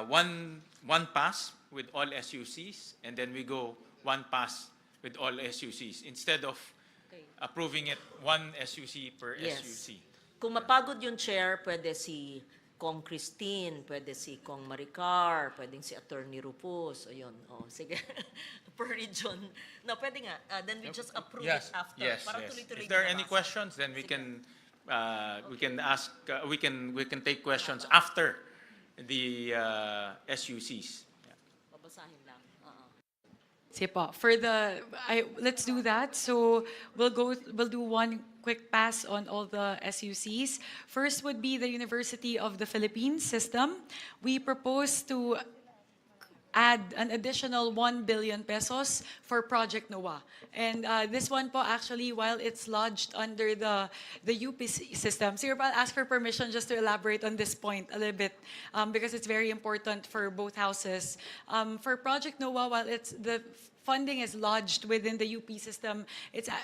one pass with all SUCs, and then we go one pass with all SUCs, instead of Okay. approving it one SUC per Yes. SUC. Kung mapagod yung chair, pwede si Kong Christine, pwede si Kong Maricar, pwedeng si Attorney Rufus, o yun, sige, per region. No, pwede nga, then we just approve Yes, it after. yes, Para yes. tuloy-tuloy If there are din any nabasa. questions, then we Sige. can ask, we can take questions after the SUCs. Babasahin lang. Sige po. Let's do that. So we'll do one quick pass on all the SUCs. First would be the University of the Philippines system. We propose to add an additional 1 billion pesos for Project NOAA. And this one po actually, while it's lodged under the UP system, so I'll ask for permission just to elaborate on this point a little bit because it's very important for both houses. For Project NOAA, while the funding is lodged within the UP system,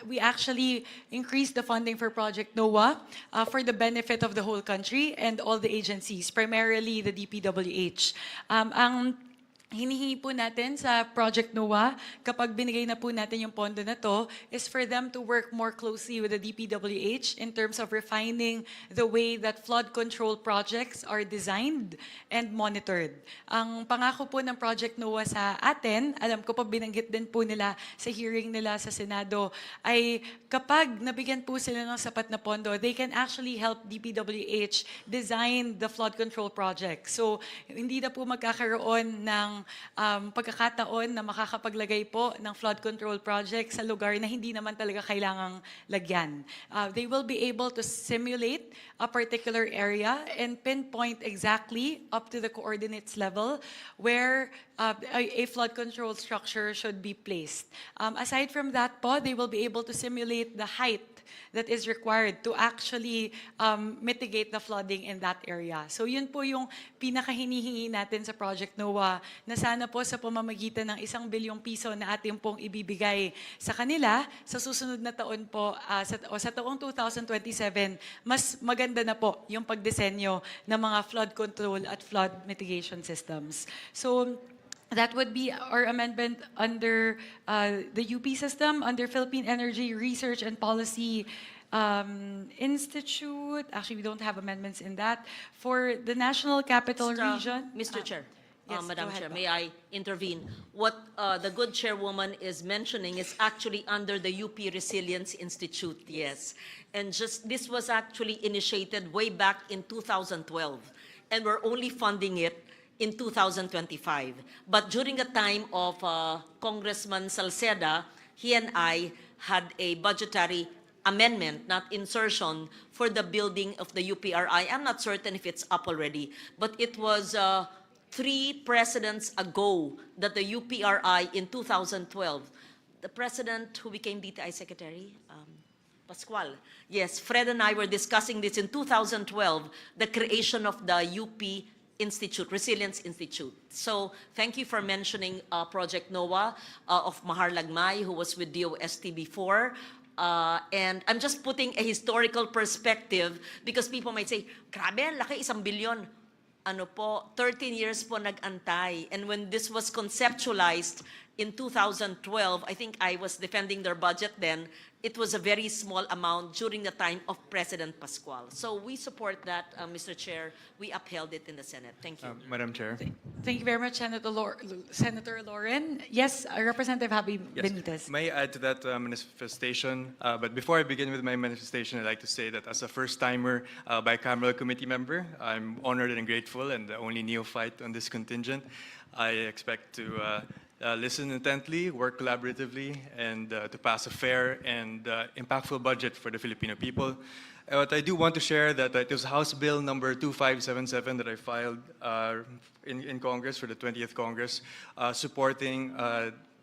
we actually increased the funding for Project NOAA for the benefit of the whole country and all the agencies, primarily the DPWH. Ang hinihingi po natin sa Project NOAA, kapag binigay na po natin yung pondo na to, is for them to work more closely with the DPWH in terms of refining the way that flood control projects are designed and monitored. Ang pangako po ng Project NOAA sa atin, alam ko pa binanggit din po nila sa hearing nila sa Senado, ay kapag nabigyan po sila ng sapat na pondo, they can actually help DPWH design the flood control project. So, hindi na po magkakaroon ng pagkakataon na makakapaglagay po ng flood control project sa lugar na hindi naman talaga kailangang lagyan. They will be able to simulate a particular area and pinpoint exactly up to the coordinates level where a flood control structure should be placed. Aside from that po, they will be able to simulate the height that is required to actually mitigate the flooding in that area. So yun po yung pinakahinihingi natin sa Project NOAA na sana po sa pamamagitan ng 1 bilyong piso na ating pong ibibigay sa kanila sa susunod na taon po, sa taong 2027, mas maganda na po yung pagdisenyo ng mga flood control at flood mitigation systems. So that would be our amendment under the UP system, under Philippine Energy Research and Policy Institute. Actually, we don't have amendments in that. For the National Capital Region. Mr. Chair, yes, Madam go ahead Chair, po. may I intervene? What the good chairwoman is mentioning is actually under the UP Resilience Institute, yes. And this was actually initiated way back in 2012, and we're only funding it in 2025. But during the time of Congressman Salceda, he and I had a budgetary amendment, not insertion, for the building of the UPRI. I'm not certain if it's up already, but it was 3 presidents ago that the UPRI in 2012, the president who became DTI Secretary, Pascual. Yes, Fred and I were discussing this in 2012, the creation of the UP Institute, Resilience Institute. So thank you for mentioning Project NOAA of Mahar Lagmay, who was with DOST before. And I'm just putting a historical perspective because people might say, grabe, laki, 1 bilyon. Ano po, 13 years po nag-antay. And when this was conceptualized in 2012, I think I was defending their budget then, it was a very small amount during the time of President Pascual. So we support that, Mr. Chair. We upheld it in the Senate. Thank you. Madam Chair. Thank you very much, Senator Lauren. Yes, Representative Habi Benitez. May I add to that manifestation? But before I begin with my manifestation, I'd like to say that as a first-timer bicameral committee member, I'm honored and grateful and the only neophyte on this contingent. I expect to listen intently, work collaboratively, and to pass a fair and impactful budget for the Filipino people. What I do want to share that it was House Bill number 2577 that I filed in Congress for the 20th Congress, supporting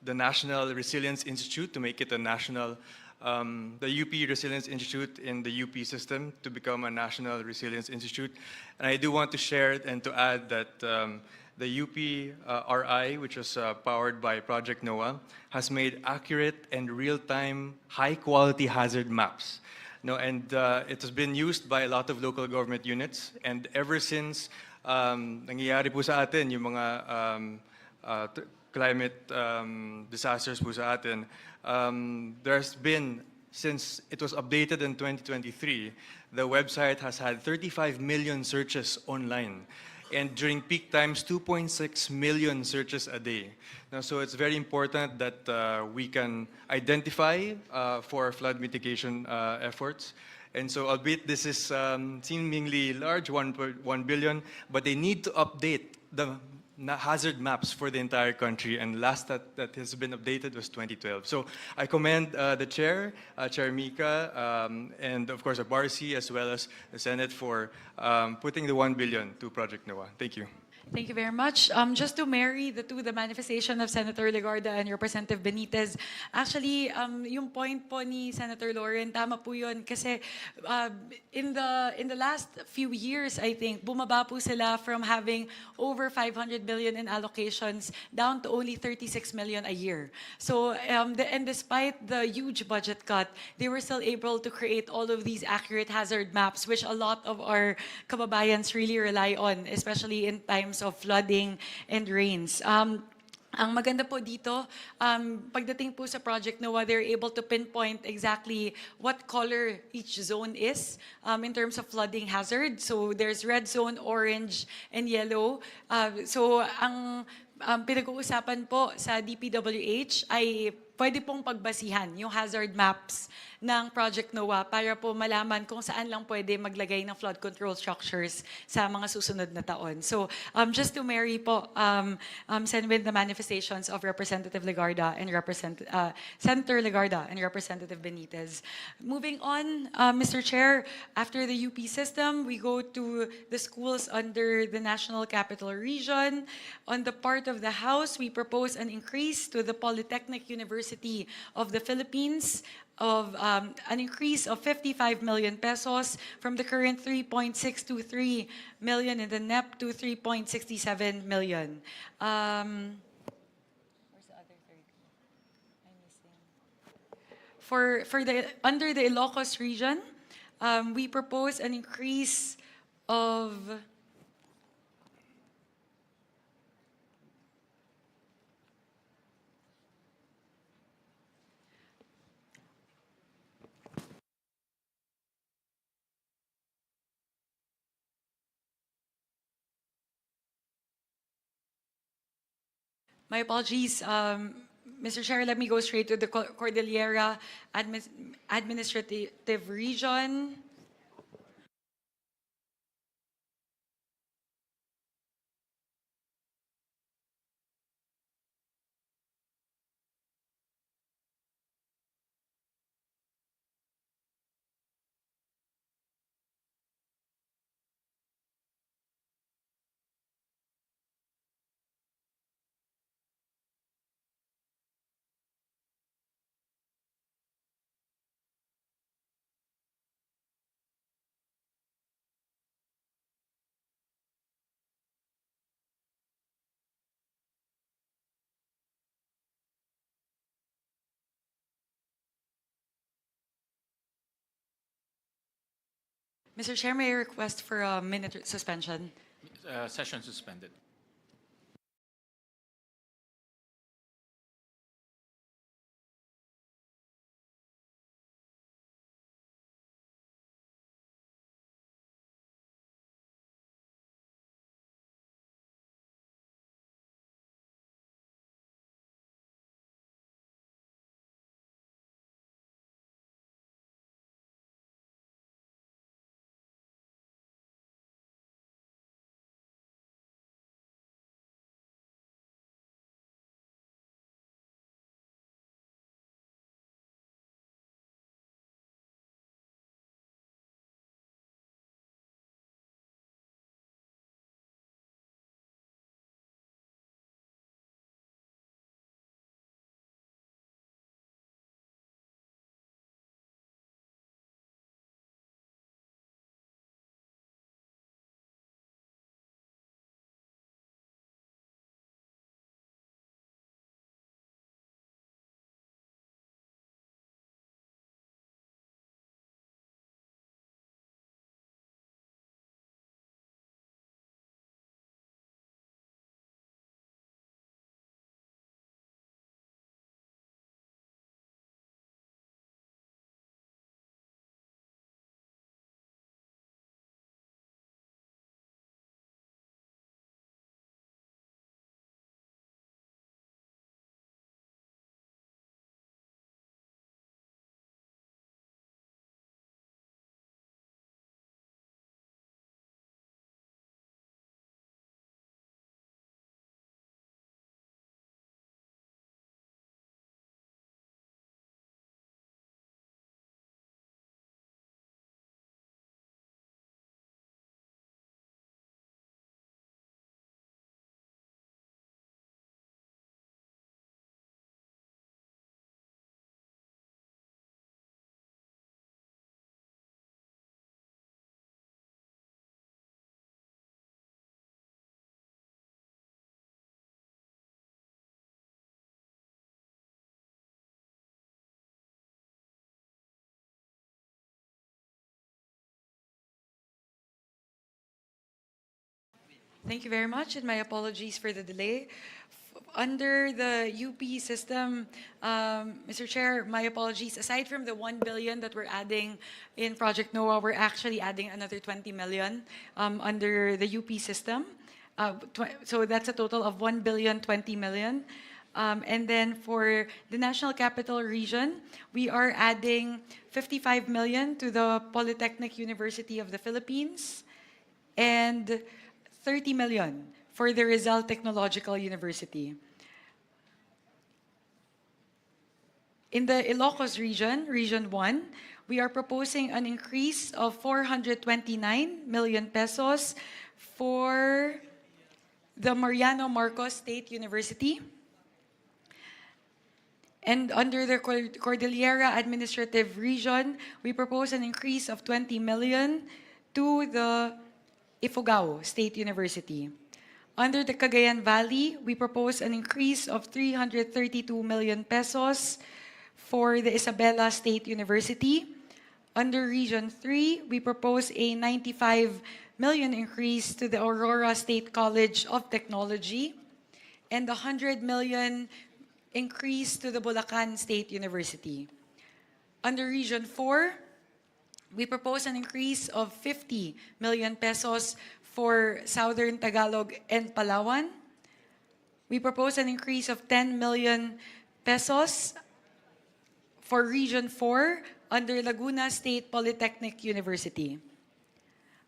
the National Resilience Institute to make it a national, the UP Resilience Institute in the UP system to become a National Resilience Institute. And I do want to share and to add that the UP RI, which was powered by Project NOAA, has made accurate and real-time, high-quality hazard maps. No, and it has been used by a lot of local government units. And ever since nangyayari po sa atin yung mga climate disasters po sa atin, there's been, since it was updated in 2023, the website has had 35 million searches online. And during peak times, 2.6 million searches a day. Now, so it's very important that we can identify for flood mitigation efforts. And so, albeit this is seemingly large, 1 billion, but they need to update the hazard maps for the entire country, and last that has been updated was 2012. So I commend the Chair, Chair Mika, and of course the BARC as well as the Senate for putting the 1 billion to Project NOAA. Thank you. Thank you very much. Just to marry the manifestation of Senator Legarda and Representative Benitez, actually, yung point po ni Senator Lauren, tama po yun. Kasi in the last few years, I think, bumaba po sila from having over 500 billion in allocations down to only 36 million a year. So, and despite the huge budget cut, they were still able to create all of these accurate hazard maps, which a lot of our kababayans really rely on, especially in times of flooding and rains. Ang maganda po dito, pagdating po sa Project NOAA, they're able to pinpoint exactly what color each zone is in terms of flooding hazard. So there's red zone, orange, and yellow. So ang pinag-uusapan po sa DPWH ay pwede pong pagbasihan yung hazard maps ng Project NOAA para po malaman kung saan lang pwede maglagay ng flood control structures sa mga susunod na taon. So just to marry po, send with the manifestations of Representative Legarda and Senator Legarda and Representative Benitez. Moving on, Mr. Chair, after the UP system, we go to the schools under the National Capital Region. On the part of the House, we propose an increase to the Polytechnic University of the Philippines of an increase of 55 million pesos from the current 3.623 million in the NEP to 3.67 million. Where's the other 30? I'm missing. For the under the Ilocos region, we propose an increase of my apologies, Mr. Chair, let me go straight to the Cordillera Administrative Region. Mr. Chair, may I request for a minute suspension? Session suspended. Thank you very much, and my apologies for the delay. Under the UP system, Mr. Chair, my apologies. Aside from the 1 billion that we're adding in Project NOAA, we're actually adding another 20 million under the UP system. So that's a total of 1 billion 20 million. And then for the National Capital Region, we are adding 55 million to the Polytechnic University of the Philippines and 30 million for the Rizal Technological University. In the Ilocos region, Region 1, we are proposing an increase of 429 million pesos for the Mariano Marcos State University. And under the Cordillera Administrative Region, we propose an increase of 20 million to the Ifugao State University. Under the Cagayan Valley, we propose an increase of 332 million pesos for the Isabela State University. Under Region 3, we propose a 95 million increase to the Aurora State College of Technology and a 100 million increase to the Bulacan State University. Under Region 4, we propose an increase of 50 million pesos for Southern Tagalog and Palawan. We propose an increase of 10 million pesos for Region 4 under Laguna State Polytechnic University.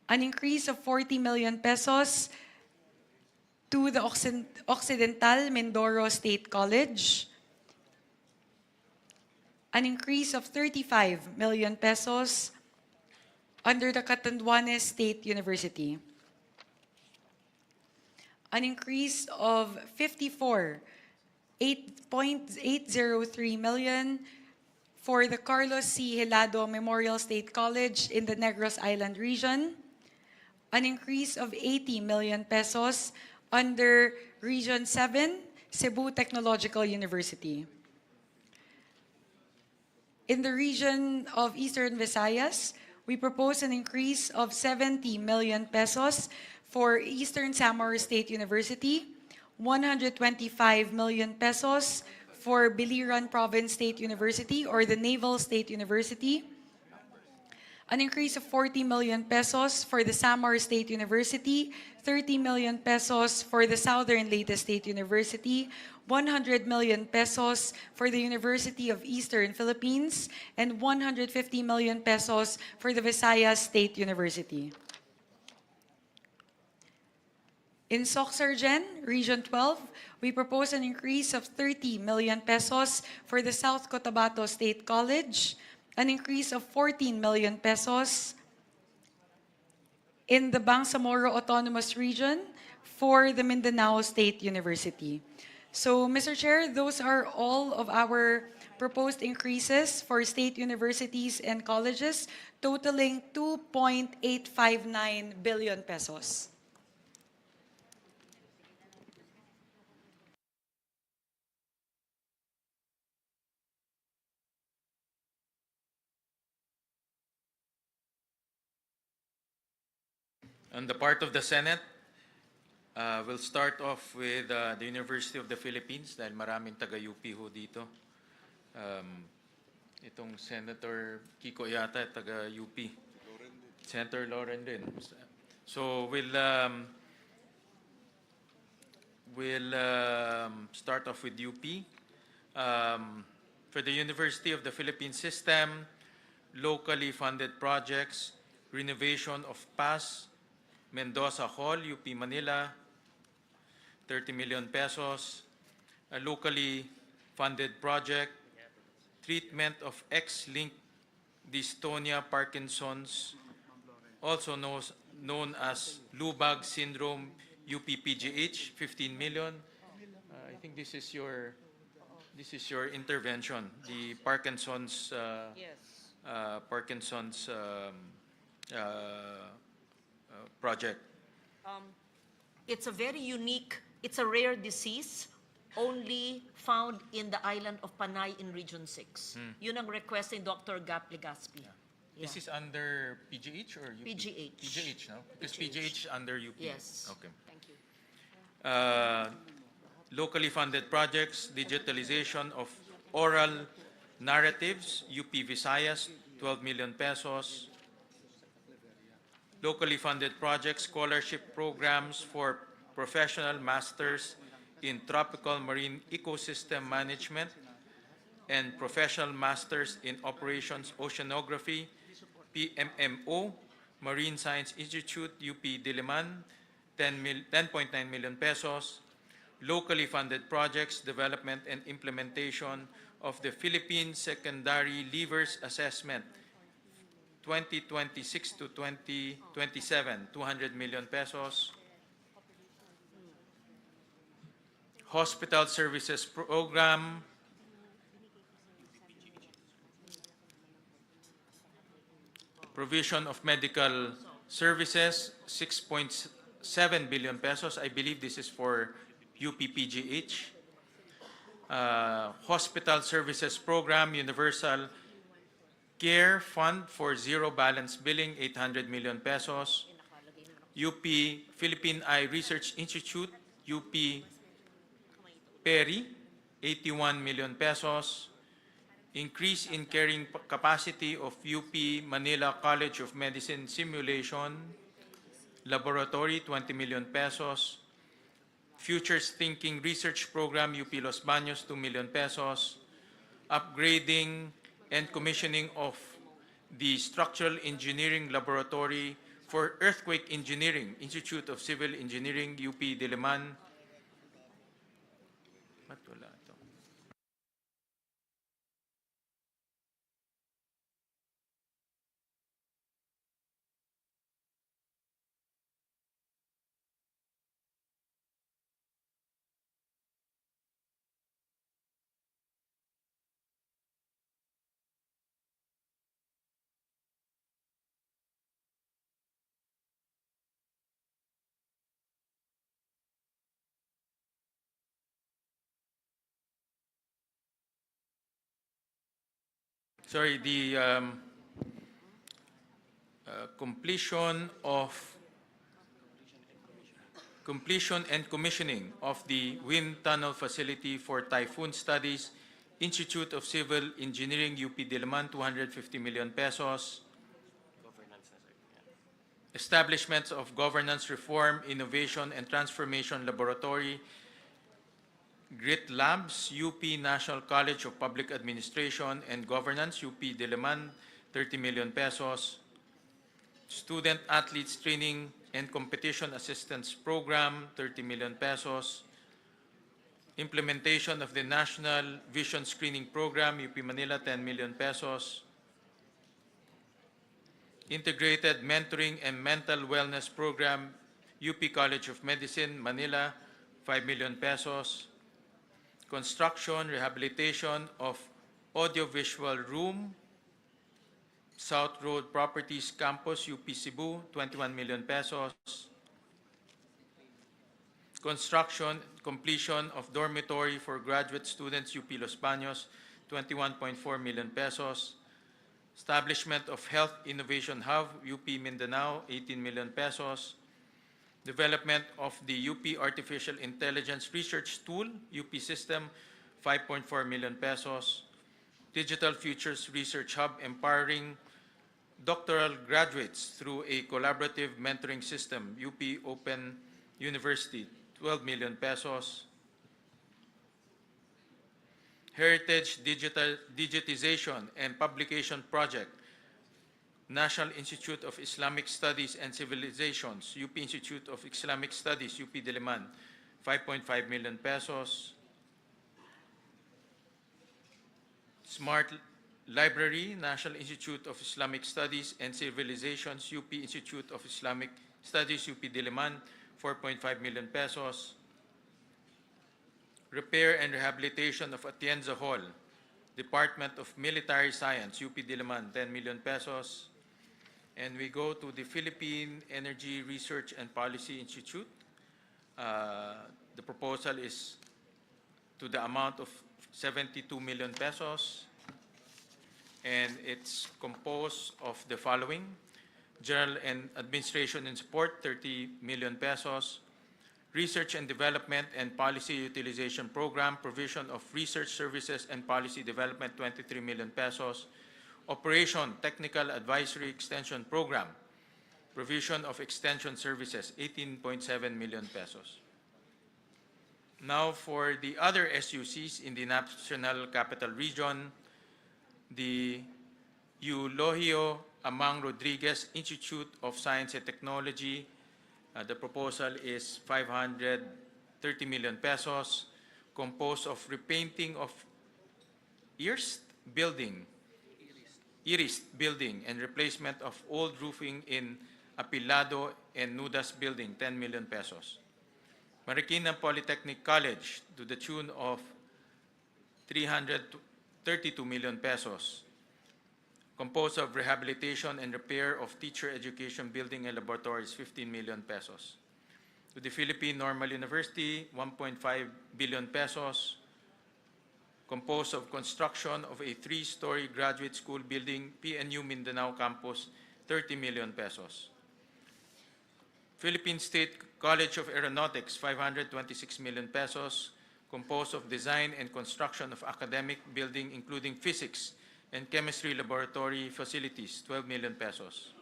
An increase of 40 million pesos to the Occidental Mindoro State College. An increase of 35 million pesos under the Catanduanes State University. An increase of 8.803 million for the Carlos C. Helado Memorial State College in the Negros Island region. An increase of 80 million pesos under Region 7, Cebu Technological University. In the region of Eastern Visayas, we propose an increase of 70 million pesos for Eastern Samar State University, 125 million pesos for Biliran Province State University or the Naval State University, an increase of 40 million pesos for the Samar State University, 30 million pesos for the Southern Leyte State University, 100 million pesos for the University of Eastern Philippines, and 150 million pesos for the Visayas State University. In Soxargen, Region 12, we propose an increase of 30 million pesos for the South Cotabato State College, an increase of 14 million pesos in the Bangsamoro Autonomous Region for the Mindanao State University. So, Mr. Chair, those are all of our proposed increases for state universities and colleges, totaling 2.859 billion pesos. On the part of the Senate, we'll start off with the University of the Philippines dahil maraming taga-UP ho dito. Itong Senator Kiko yata taga-UP. Senator Lauren din. So we'll start off with UP. For the University of the Philippines system, locally funded projects, renovation of PAS, Mendoza Hall, UP Manila, 30 million pesos. A locally funded project, treatment of X-linked dystonia Parkinson's, also known as Lubag syndrome, UPPGH, 15 million. I think this is your intervention, the Parkinson's Parkinson's project. It's a very unique, it's a rare disease only found in the island of Panay in Region 6. Yun ang request ni Dr. Gap Legaspi. Yeah. This is under PGH or UP? PGH. PGH, no? Because PGH. PGH is under UP. Yes. Okay. Thank you. Locally funded projects, digitalization of oral narratives, UP Visayas, 12 million pesos. Locally funded projects, scholarship programs for professional masters in tropical marine ecosystem management and professional masters in operations oceanography, PMMO, Marine Science Institute, UP Diliman, 10.9 million pesos. Locally funded projects, development and implementation of the Philippine Secondary Leavers Assessment 2026 to 2027, 200 million pesos. Hospital Services Program, provision of medical services, 6.7 billion pesos. I believe this is for UPPGH. Hospital Services Program, Universal Care Fund for Zero Balance Billing, 800 million pesos. UP Philippine Eye Research Institute, UP PERI, 81 million pesos. Increase in carrying capacity of UP Manila College of Medicine Simulation Laboratory, 20 million pesos. Futures Thinking Research Program, UP Los Baños, 2 million pesos. Upgrading and commissioning of the Structural Engineering Laboratory for Earthquake Engineering, Institute of Civil Engineering, UP Diliman. Ba't wala ito? Sorry, the completion and commissioning of the wind tunnel facility for typhoon studies, Institute of Civil Engineering, UP Diliman, 250 million pesos. Establishments of Governance Reform, Innovation and Transformation Laboratory, GRIT Labs, UP National College of Public Administration and Governance, UP Diliman, 30 million pesos. Student Athletes Training and Competition Assistance Program, 30 million pesos. Implementation of the National Vision Screening Program, UP Manila, 10 million pesos. Integrated Mentoring and Mental Wellness Program, UP College of Medicine, Manila, 5 million pesos. Construction, rehabilitation of audiovisual room, South Road Properties Campus, UP Cebu, 21 million pesos. Construction, completion of dormitory for graduate students, UP Los Baños, 21.4 million pesos. Establishment of Health Innovation Hub, UP Mindanao, 18 million pesos. Development of the UP Artificial Intelligence Research Tool, UP System, 5.4 million pesos. Digital Futures Research Hub, empowering doctoral graduates through a collaborative mentoring system, UP Open University, 12 million pesos. Heritage Digitization and Publication Project, National Institute of Islamic Studies and Civilizations, UP Institute of Islamic Studies, UP Diliman, 5.5 million pesos. Smart Library, National Institute of Islamic Studies and Civilizations, UP Institute of Islamic Studies, UP Diliman, 4.5 million pesos. Repair and Rehabilitation of Atienza Hall, Department of Military Science, UP Diliman, 10 million pesos. And we go to the Philippine Energy Research and Policy Institute. The proposal is to the amount of 72 million pesos. and it's composed of the following: General and Administration and Support, 30 million pesos. Research and Development and Policy Utilization Program, provision of research services and policy development, 23 million pesos. Operation Technical Advisory Extension Program, provision of extension services, 18.7 million pesos. Now for the other SUCs in the National Capital Region, the Eulogio Amang Rodriguez Institute of Science and Technology, the proposal is 530 million pesos, composed of repainting of Iris building and replacement of old roofing in Apilado and Nudas building, 10 million pesos. Marikina Polytechnic College to the tune of 332 million pesos, composed of rehabilitation and repair of teacher education building and laboratories, 15 million pesos. To the Philippine Normal University, 1.5 billion pesos, composed of construction of a 3-story graduate school building, PNU Mindanao campus, 30 million pesos. Philippine State College of Aeronautics, 526 million pesos, composed of design and construction of academic building including physics and chemistry laboratory facilities, 12 million pesos.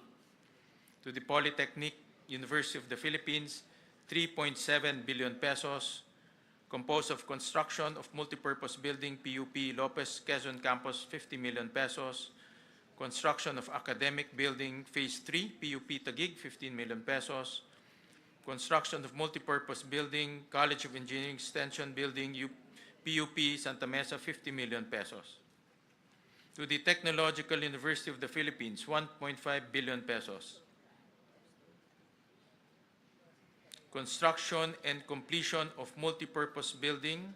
To the Polytechnic University of the Philippines, 3.7 billion pesos, composed of construction of multipurpose building, PUP Lopez Quezon Campus, 50 million pesos, construction of academic building, Phase 3, PUP Taguig, 15 million pesos, construction of multipurpose building, College of Engineering Extension building, PUP Santa Mesa, 50 million pesos. To the Technological University of the Philippines, 1.5 billion pesos. Construction and completion of multipurpose building,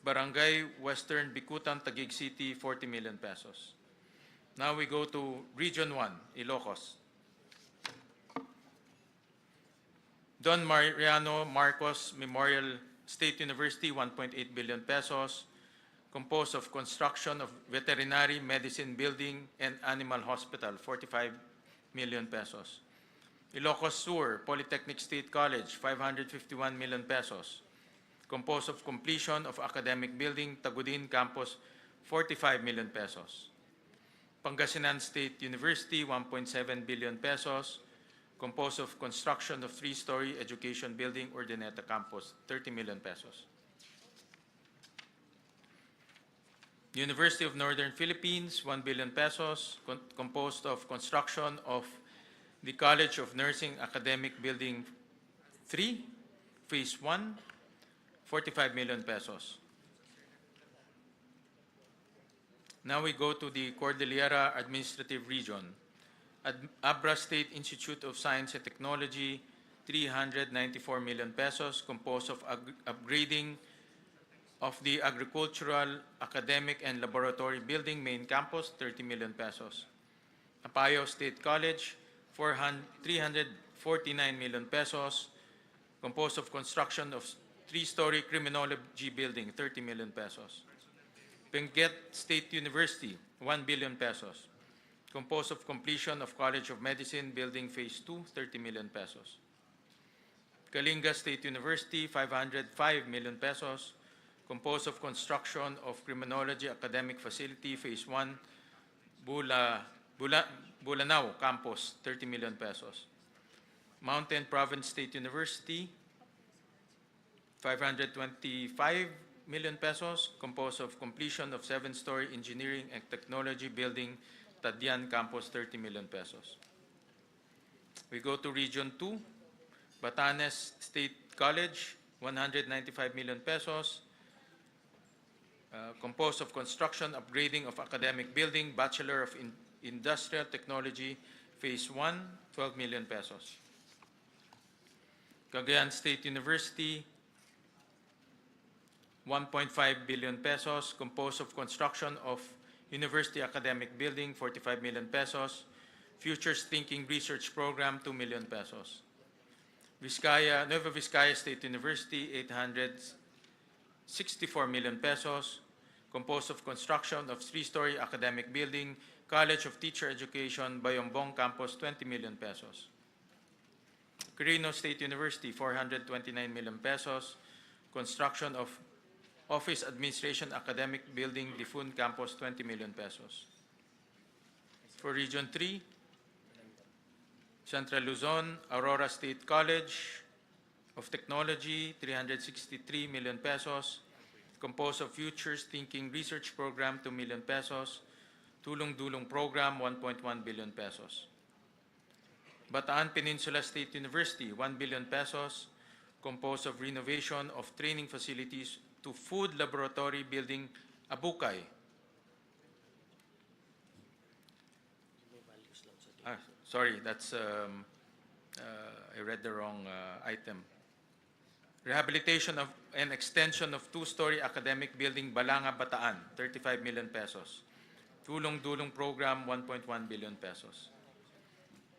Barangay Western Bicutan, Taguig City, 40 million pesos. Now we go to Region 1, Ilocos. Don Mariano Marcos Memorial State University, 1.8 billion pesos, composed of construction of veterinary medicine building and animal hospital, 45 million pesos. Ilocos Sur Polytechnic State College, 551 million pesos, composed of completion of academic building, Tagudin Campus, 45 million pesos. Pangasinan State University, 1.7 billion pesos, composed of construction of 3-story education building, Urdaneta Campus, 30 million pesos. University of Northern Philippines, 1 billion pesos, composed of construction of the College of Nursing Academic Building 3, Phase 1, 45 million pesos. Now we go to the Cordillera Administrative Region. Abra State Institute of Science and Technology, 394 million pesos, composed of upgrading of the Agricultural, Academic, and Laboratory Building Main Campus, 30 million pesos. Apayao State College, 349 million pesos, composed of construction of 3-story Criminology Building, 30 million pesos. Benguet State University, 1 billion pesos, composed of completion of College of Medicine Building Phase 2, 30 million pesos. Kalinga State University, 505 million pesos, composed of construction of Criminology Academic Facility Phase 1, Bulanao Campus, 30 million pesos. Mountain Province State University, 525 million pesos, composed of completion of 7-story Engineering and Technology Building, Tadian Campus, 30 million pesos. We go to Region 2, Batanes State College, 195 million pesos, composed of construction, upgrading of academic building, Bachelor of Industrial Technology, Phase 1, 12 million pesos. Cagayan State University, 1.5 billion pesos, composed of construction of University Academic Building, 45 million pesos, Futures Thinking Research Program, 2 million pesos. Nueva Vizcaya State University, 864 million pesos, composed of construction of 3-story academic building, College of Teacher Education, Bayombong Campus, 20 million pesos. Quirino State University, 429 million pesos, construction of Office Administration Academic Building, Difun Campus, 20 million pesos. For Region 3, Central Luzon, Aurora State College of Technology, 363 million pesos, composed of Futures Thinking Research Program, 2 million pesos, Tulong Dulong Program, 1.1 billion pesos. Bataan Peninsula State University, 1 billion pesos, composed of renovation of training facilities to Food Laboratory Building, Abukay. Sorry, that's, I read the wrong item. Rehabilitation of and extension of 2-story academic building, Balanga, Bataan, 35 million pesos. Tulong Dulong Program, 1.1 billion pesos.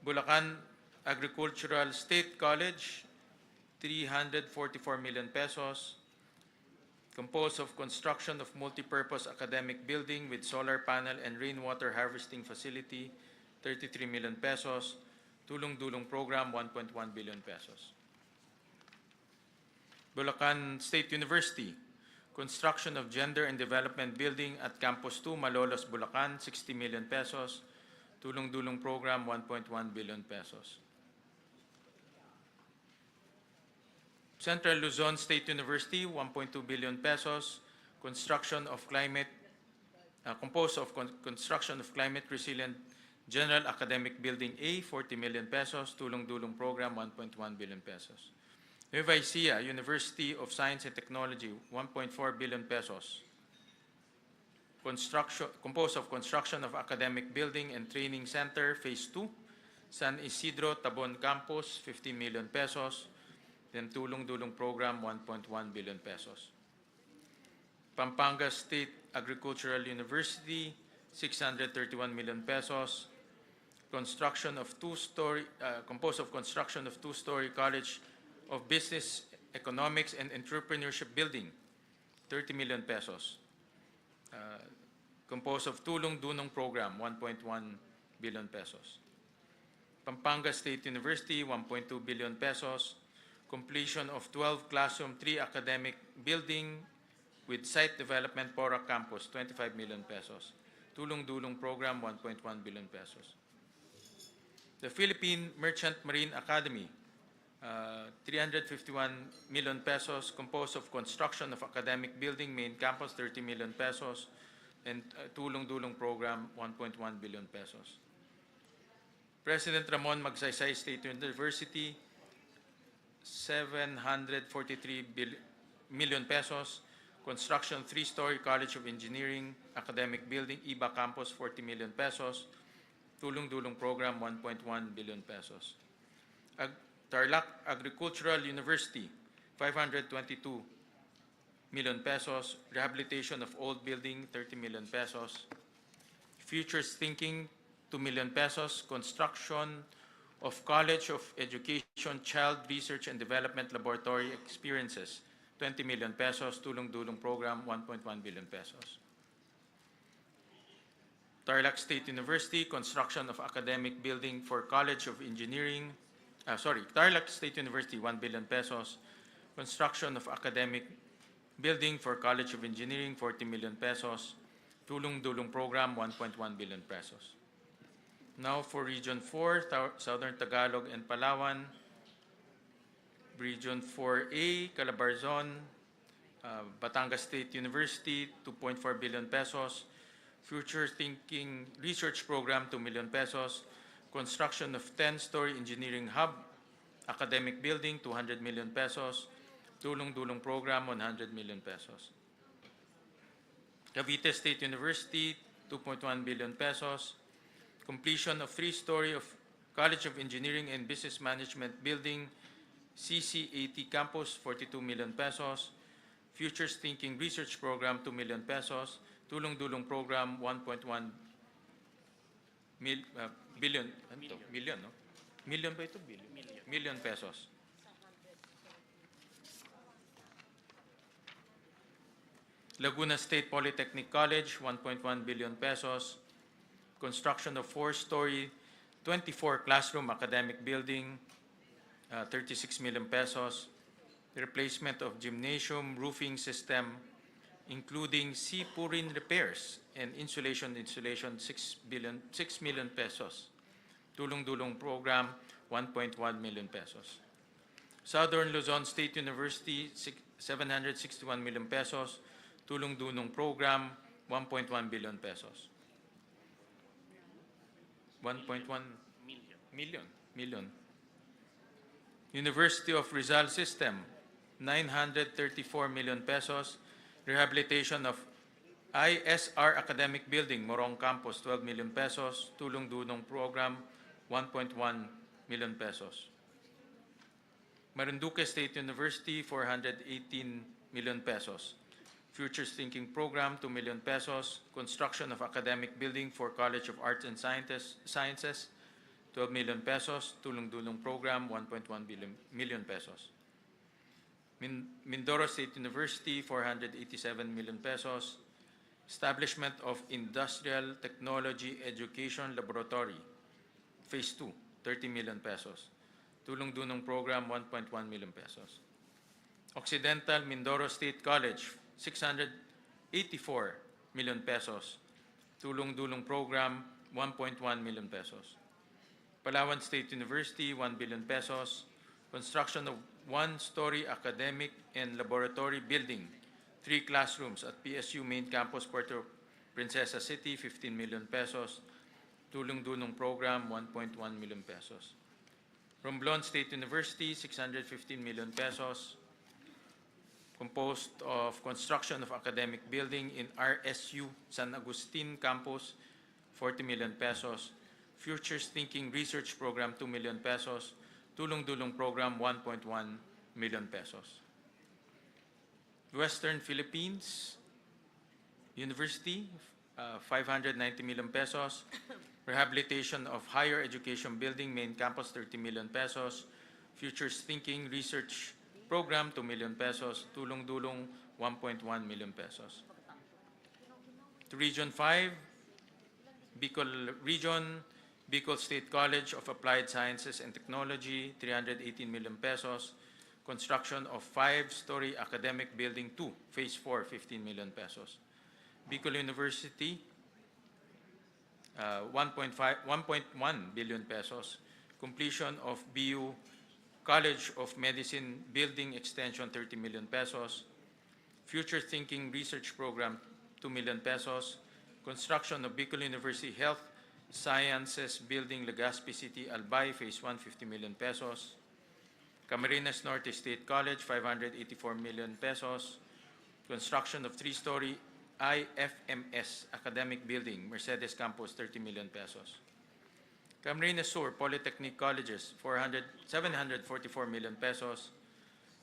Bulacan Agricultural State College, 344 million pesos, composed of construction of multipurpose academic building with solar panel and rainwater harvesting facility, 33 million pesos. Tulong Dulong Program, 1.1 billion pesos. Bulacan State University, construction of Gender and Development Building at Campus 2, Malolos, Bulacan, 60 million pesos. Tulong Dulong Program, 1.1 billion pesos. Central Luzon State University, 1.2 billion pesos. Construction of composed of construction of climate resilient General Academic Building A, 40 million pesos. Tulong Dulong Program, 1.1 billion pesos. Nueva Ecija University of Science and Technology, 1.4 billion pesos. Composed of construction of academic building and training center, Phase 2. San Isidro Tabon Campus, 50 million pesos. Then Tulong Dulong Program, 1.1 billion pesos. Pampanga State Agricultural University, 631 million pesos. Construction of composed of construction of 2-story College of Business, Economics, and Entrepreneurship Building, 30 million pesos. Composed of Tulong Dulong Program, 1.1 billion pesos. Pampanga State University, 1.2 billion pesos. Completion of 12 Classroom 3 Academic Building with Site Development, Porac Campus, 25 million pesos. Tulong Dulong Program, 1.1 billion pesos. The Philippine Merchant Marine Academy, 351 million pesos, composed of construction of academic building, main campus, 30 million pesos, and Tulong Dulong Program, 1.1 billion pesos. President Ramon Magsaysay State University, 743 million pesos, construction 3-story College of Engineering, academic building, Iba Campus, 40 million pesos, Tulong Dulong Program, 1.1 billion pesos. Tarlac Agricultural University, 522 million pesos, rehabilitation of old building, 30 million pesos. Futures Thinking, 2 million pesos, construction of College of Education Child Research and Development Laboratory Experiences, 20 million pesos, Tulong Dulong Program, 1.1 billion pesos. Tarlac State University, construction of academic building for College of Engineering, Tarlac State University, 1 billion pesos, construction of academic building for College of Engineering, 40 million pesos, Tulong Dulong Program, 1.1 billion pesos. Now for Region 4, Southern Tagalog and Palawan. Region 4A, Calabarzon, Batangas State University, 2.4 billion pesos. Future Thinking Research Program, 2 million pesos. Construction of 10-story Engineering Hub, academic building, 200 million pesos. Tulong Dulong Program, 100 million pesos. Cavite State University, 2.1 billion pesos. Completion of 3-story of College of Engineering and Business Management Building, CCAT Campus, 42 million pesos. Futures Thinking Research Program, 2 million pesos. Tulong Dulong Program, 1.1 billion. Million, no? Million ba ito? Billion. Million pesos. Laguna State Polytechnic College, 1.1 billion pesos. Construction of 4-story, 24-classroom academic building, 36 million pesos. Replacement of gymnasium roofing system, including sea-purin repairs and insulation, 6 million pesos. Tulong-dulong program, 1.1 million pesos. Southern Luzon State University, 761 million pesos. Tulong-dulong program, 1.1 billion pesos. 1.1 million. University of Rizal System, 934 million pesos. Rehabilitation of ISR Academic Building, Morong Campus, 12 million pesos. Tulong-dulong program, 1.1 million pesos. Marinduque State University, 418 million pesos. Futures Thinking Program, 2 million pesos. Construction of academic building for College of Arts and Sciences, 12 million pesos. Tulong-dulong program, 1.1 million pesos. Mindoro State University, 487 million pesos. Establishment of Industrial Technology Education Laboratory, Phase 2, 30 million pesos. Tulong-dulong program, 1.1 million pesos. Occidental Mindoro State College, 684 million pesos. Tulong-dulong program, 1.1 million pesos. Palawan State University, 1 billion pesos. Construction of 1-story academic and laboratory building, 3 classrooms at PSU Main Campus, Puerto Princesa City, 15 million pesos. Tulong-dulong program, 1.1 million pesos. Romblon State University, 615 million pesos. Composed of construction of academic building in RSU San Agustin Campus, 40 million pesos. Futures Thinking Research Program, 2 million pesos. Tulong-dulong program, 1.1 million pesos. Western Philippines University, 590 million pesos. Rehabilitation of Higher Education Building, Main Campus, 30 million pesos. Futures Thinking Research Program, 2 million pesos. Tulong-dulong, 1.1 million pesos. To Region 5, Bicol Region, Bicol State College of Applied Sciences and Technology, 318 million pesos. Construction of 5-story academic building 2, Phase 4, 15 million pesos. Bicol University, 1.1 billion pesos. Completion of BU College of Medicine Building Extension, 30 million pesos. Future Thinking Research Program, 2 million pesos. Construction of Bicol University Health Sciences Building, Legazpi City, Albay, Phase 1, 50 million pesos. Camarines Norte State College, 584 million pesos. Construction of 3-story IFMS Academic Building, Mercedes Campus, 30 million pesos. Camarines Sur Polytechnic Colleges, 744 million pesos.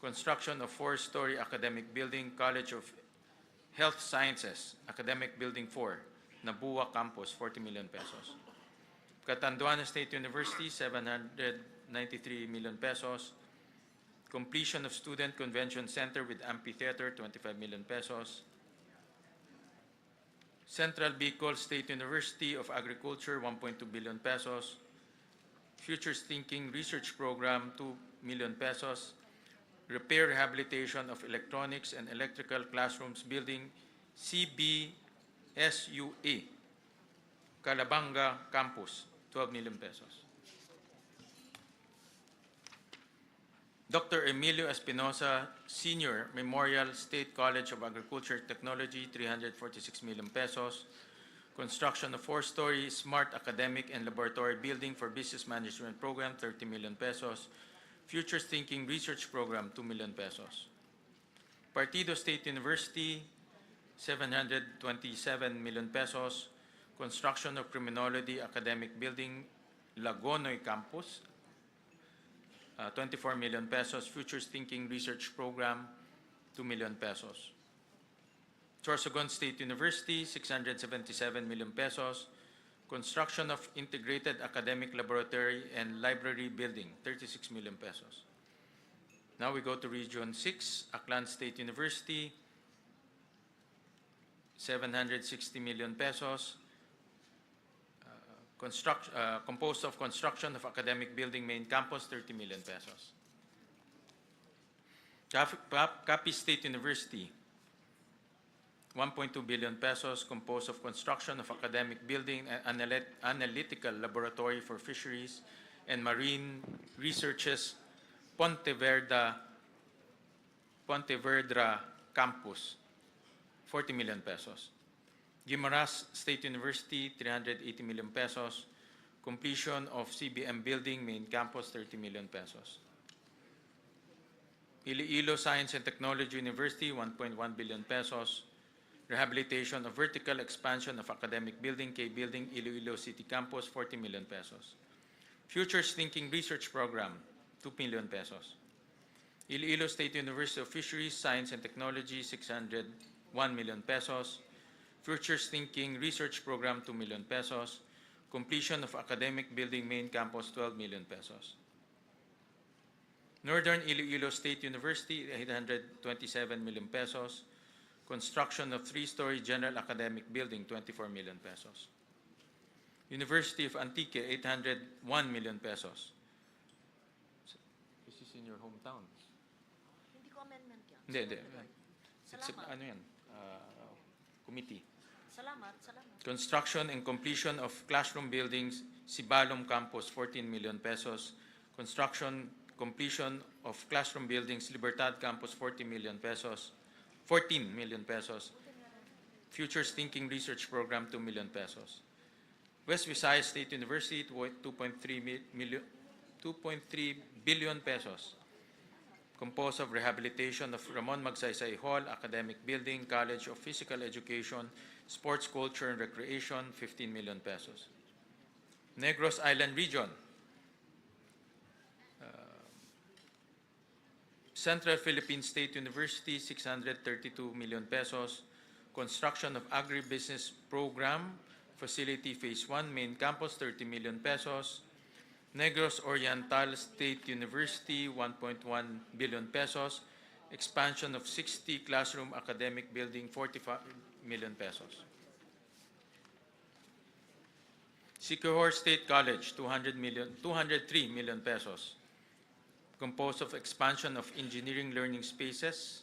Construction of 4-story academic building, College of Health Sciences, Academic Building 4, Nabua Campus, 40 million pesos. Catanduana State University, 793 million pesos. Completion of Student Convention Center with Amphitheater, 25 million pesos. Central Bicol State University of Agriculture, 1.2 billion pesos. Futures Thinking Research Program, 2 million pesos. Repair Rehabilitation of Electronics and Electrical Classrooms Building, CBSUA, Calabanga Campus, 12 million pesos. Dr. Emilio Espinosa Senior Memorial State College of Agriculture Technology, 346 million pesos. Construction of 4-story smart academic and laboratory building for business management program, 30 million pesos. Futures Thinking Research Program, 2 million pesos. Partido State University, 727 million pesos. Construction of Criminology Academic Building, Lagonoy Campus, 24 million pesos. Futures Thinking Research Program, 2 million pesos. Sorsogon State University, 677 million pesos. Construction of Integrated Academic Laboratory and Library Building, 36 million pesos. Now we go to Region 6, Aklan State University, 760 million pesos. Composed of construction of academic building main campus, 30 million pesos. Capiz State University, 1.2 billion pesos, composed of construction of academic building and analytical laboratory for fisheries and marine researches, Pontevedra campus, 40 million pesos. Guimaras State University, 380 million pesos. Completion of CBM building main campus, 30 million pesos. Iloilo Science and Technology University, 1.1 billion pesos. Rehabilitation of vertical expansion of academic building, K Building, Iloilo City Campus, 40 million pesos. Futures Thinking Research Program, 2 million pesos. Iloilo State University of Fisheries, Science and Technology, 601 million pesos. Futures Thinking Research Program, 2 million pesos. Completion of academic building main campus, 12 million pesos. Northern Iloilo State University, 827 million pesos. Construction of 3-story general academic building, 24 million pesos. University of Antique, 801 million pesos. This is in your hometown. Hindi ko amendment yan. Hindi. It's ano yan? Committee. Salamat. Construction and completion of classroom buildings, Sibalom Campus, 14 million pesos. Construction, completion of classroom buildings, Libertad Campus, 14 million pesos. Futures Thinking Research Program, 2 million pesos. West Visayas State University, 2.3 billion pesos. Composed of rehabilitation of Ramon Magsaysay Hall, Academic Building, College of Physical Education, Sports, Culture, and Recreation, 15 million pesos. Negros Island Region, Central Philippine State University, 632 million pesos. Construction of Agribusiness Program, Facility Phase 1, Main Campus, 30 million pesos. Negros Oriental State University, 1.1 billion pesos. Expansion of 60 classroom academic building, 45 million pesos. Siquijor State College, 203 million pesos. Composed of expansion of engineering learning spaces,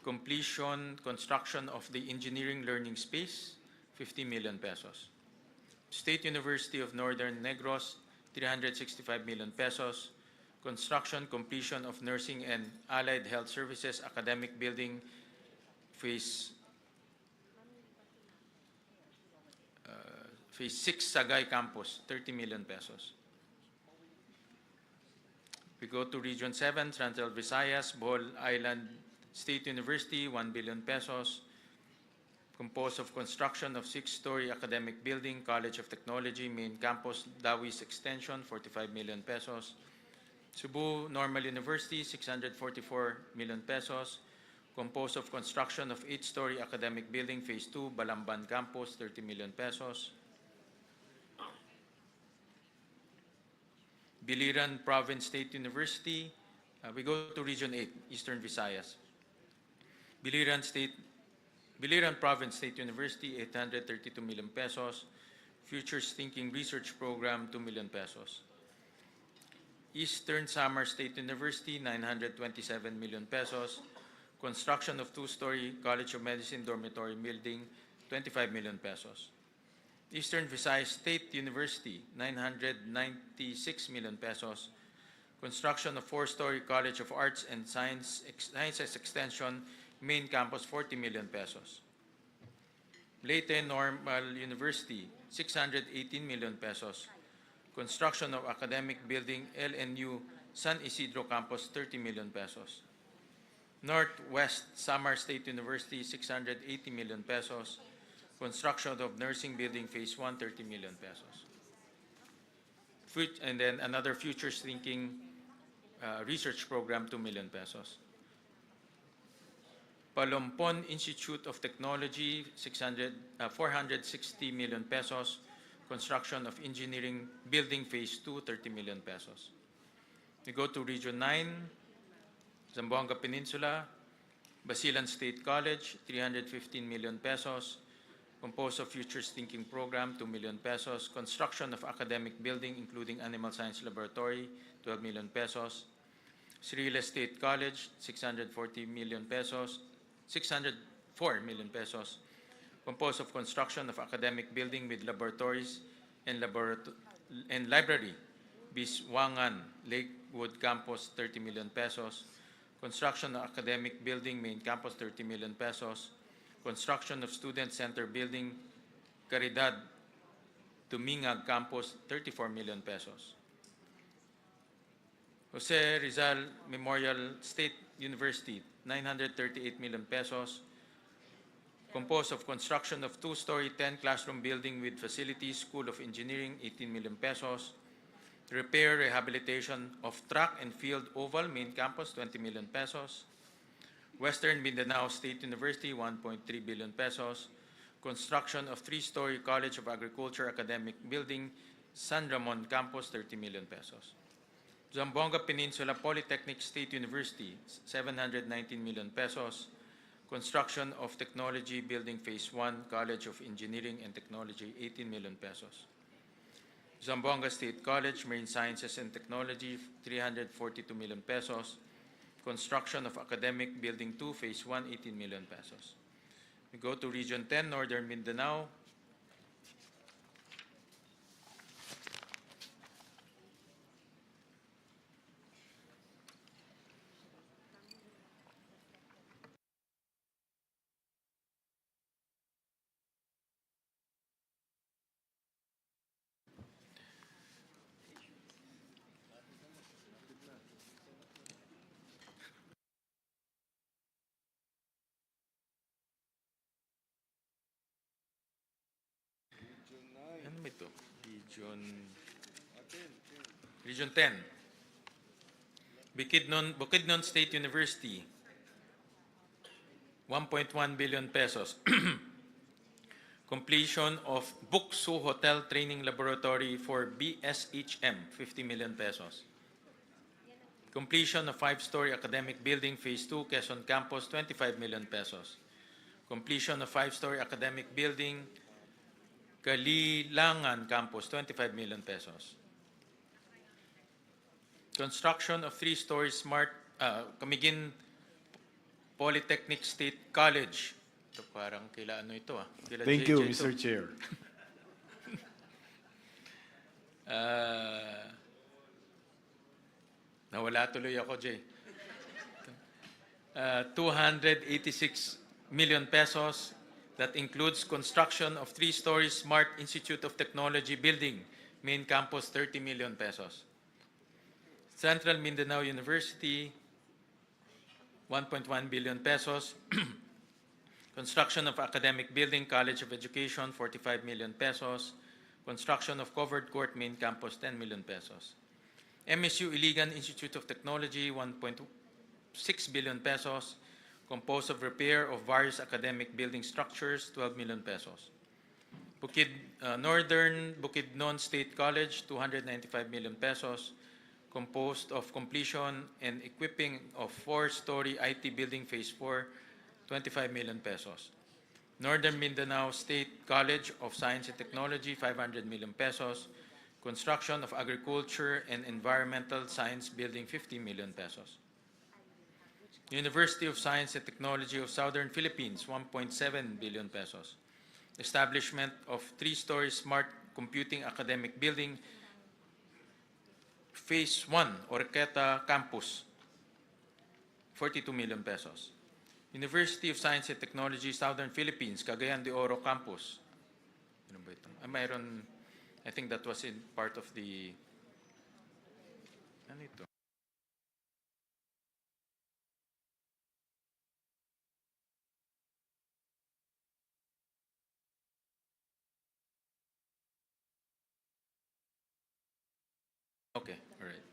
construction of the engineering learning space, 50 million pesos. State University of Northern Negros, 365 million pesos. Construction, completion of nursing and allied health services academic building, phase 6 Sagay Campus, 30 million pesos. We go to Region 7, Central Visayas, Bohol Island State University, 1 billion pesos. Composed of construction of 6-story academic building, College of Technology, Main Campus, Dawis Extension, 45 million pesos. Cebu Normal University, 644 million pesos. Composed of construction of 8-story academic building, Phase 2, Balamban Campus, 30 million pesos. Biliran Province State University, we go to Region 8, Eastern Visayas. Biliran Province State University, 832 million pesos. Futures Thinking Research Program, 2 million pesos. Eastern Samar State University, 927 million pesos. Construction of 2-story College of Medicine dormitory building, 25 million pesos. Eastern Visayas State University, 996 million pesos. Construction of 4-story College of Arts and Sciences Extension, Main Campus, 40 million pesos. Leyte Normal University, 618 million pesos. Construction of academic building, LNU San Isidro Campus, 30 million pesos. Northwest Samar State University, 680 million pesos. Construction of nursing building, Phase 1, 30 million pesos. And then another Futures Thinking research program, 2 million pesos. Palompon Institute of Technology, 460 million pesos. Construction of engineering building, Phase 2, 30 million pesos. We go to Region 9, Zamboanga Peninsula, Basilan State College, 315 million pesos. Composed of Futures Thinking Program, 2 million pesos. Construction of academic building, including Animal Science Laboratory, 12 million pesos. Srila State College, 640 million pesos. 604 million pesos. Composed of construction of academic building with laboratories and library. Biswangan Lakewood Campus, 30 million pesos. Construction of academic building, main campus, 30 million pesos. Construction of student center building, Caridad Tumingag Campus, 34 million pesos. Jose Rizal Memorial State University, 938 million pesos. Composed of construction of 2-story, 10-classroom building with facilities, School of Engineering, 18 million pesos. Repair, rehabilitation of track and field oval, main campus, 20 million pesos. Western Mindanao State University, 1.3 billion pesos. Construction of 3-story College of Agriculture academic building, San Ramon Campus, 30 million pesos. Zamboanga Peninsula Polytechnic State University, 719 million pesos. Construction of Technology Building Phase 1, College of Engineering and Technology, 18 million pesos. Zamboanga State College, Marine Sciences and Technology, 342 million pesos. Construction of Academic Building 2, Phase 1, 18 million pesos. We go to Region 10, Northern Mindanao. Ano ba ito? Region 10. Bukidnon State University, 1.1 billion pesos. Completion of Buksu Hotel Training Laboratory for BSHM, 50 million pesos. Completion of 5-story academic building, Phase 2, Quezon Campus, 25 million pesos. Completion of 5-story academic building, Kalilangan Campus, 25 million pesos. Construction of 3-story smart Camiguin Polytechnic State College. Ito parang kila ano ito ah. Kila Thank JJ you, ito. Mr. Chair. Nawala tuloy ako, Jay. 286 million pesos. That includes construction of 3-story Smart Institute of Technology building, main campus, 30 million pesos. Central Mindanao University, 1.1 billion pesos. Construction of academic building, College of Education, 45 million pesos. Construction of covered court, main campus, 10 million pesos. MSU Iligan Institute of Technology, 1.6 billion pesos. Composed of repair of various academic building structures, 12 million pesos. Northern Bukidnon State College, 295 million pesos. Composed of completion and equipping of 4-story IT building Phase 4, 25 million pesos. Northern Mindanao State College of Science and Technology, 500 million pesos. Construction of Agriculture and Environmental Science building, 50 million pesos. University of Science and Technology of Southern Philippines, 1.7 billion pesos. Establishment of 3-story Smart Computing Academic Building, Phase 1, Orqueta Campus, 42 million pesos. University of Science and Technology, Southern Philippines, Cagayan de Oro Campus. Ano ba ito? Mayroon, I think that was in part of the, ano ito? Okay, all right.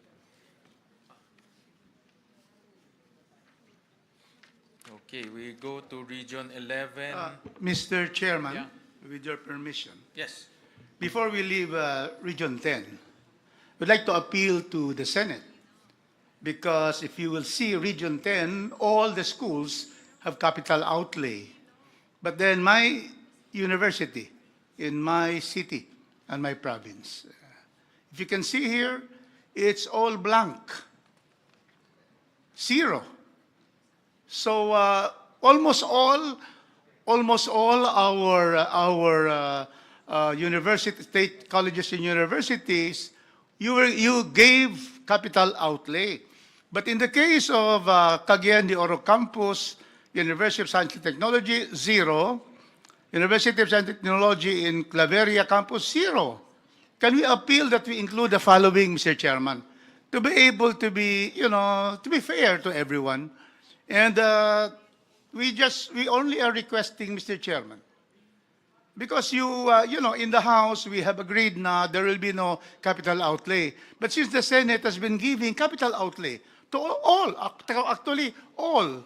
Okay, we go to Region 11. Mr. Chairman, Yeah. with your permission, Yes. before we leave Region 10, we'd like to appeal to the Senate, because if you will see Region 10, all the schools have capital outlay. But then my university in my city and my province, if you can see here, it's all blank. Zero. So almost all our university, state colleges and universities, you gave capital outlay. But in the case of Cagayan de Oro Campus, University of Science and Technology, zero. University of Science and Technology in Claveria Campus, zero. Can we appeal that we include the following, Mr. Chairman, to be able to be, to be fair to everyone? And we only are requesting, Mr. Chairman, because in the House, we have agreed now there will be no capital outlay. But since the Senate has been giving capital outlay to all, actually all.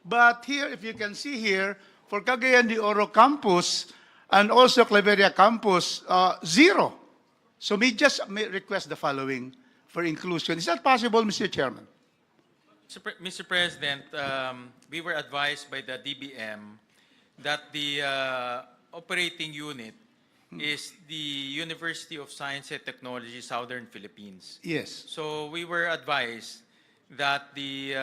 But here, if you can see here, for Cagayan de Oro Campus and also Claveria Campus, zero. So we just may request the following for inclusion. Is that possible, Mr. Chairman? Mr. President, we were advised by the DBM that the operating unit is the University of Science and Technology Southern Philippines. Yes. So we were advised that the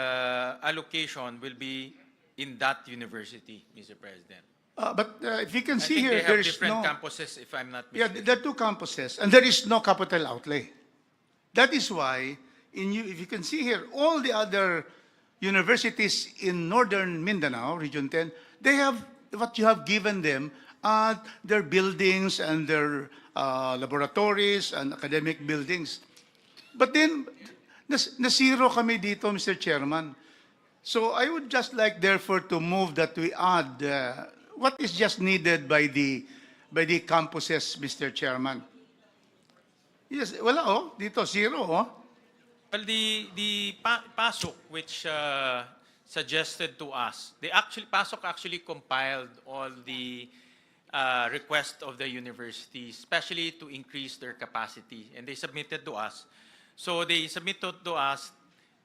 allocation will be in that university, Mr. President. But if you can I see think here, they there have is different no... campuses, if I'm not Yeah, mistaken. there are two campuses, and there is no capital outlay. That is why, if you can see here, all the other universities in northern Mindanao, Region 10, they have what you have given them, their buildings and their laboratories and academic buildings. But then, nasiro kami dito, Mr. Chairman. So I would just like, therefore, to move that we add what is just needed by the campuses, Mr. Chairman. Yes, wala dito zero Well, the PASOK, which suggested to us, PASOK actually compiled all the requests of the university, especially to increase their capacity, and they submitted to us. So they submitted to us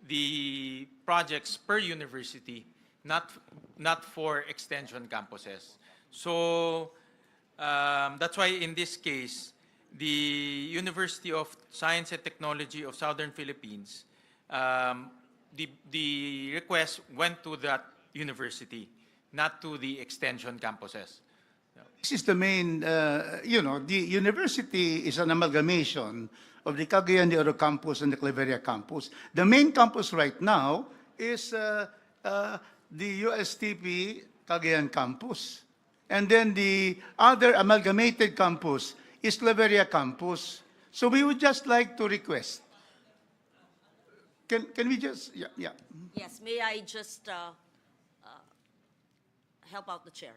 the projects per university, not for extension campuses. So that's why in this case, the University of Science and Technology of Southern Philippines, the request went to that university, not to the extension campuses. This is the main, the university is an amalgamation of the Cagayan de Oro campus and the Claveria campus. The main campus right now is the USTP Cagayan campus. And then the other amalgamated campus is Claveria campus. So we would just like to request. Can we just, yeah. Yes, may I just help out the chair?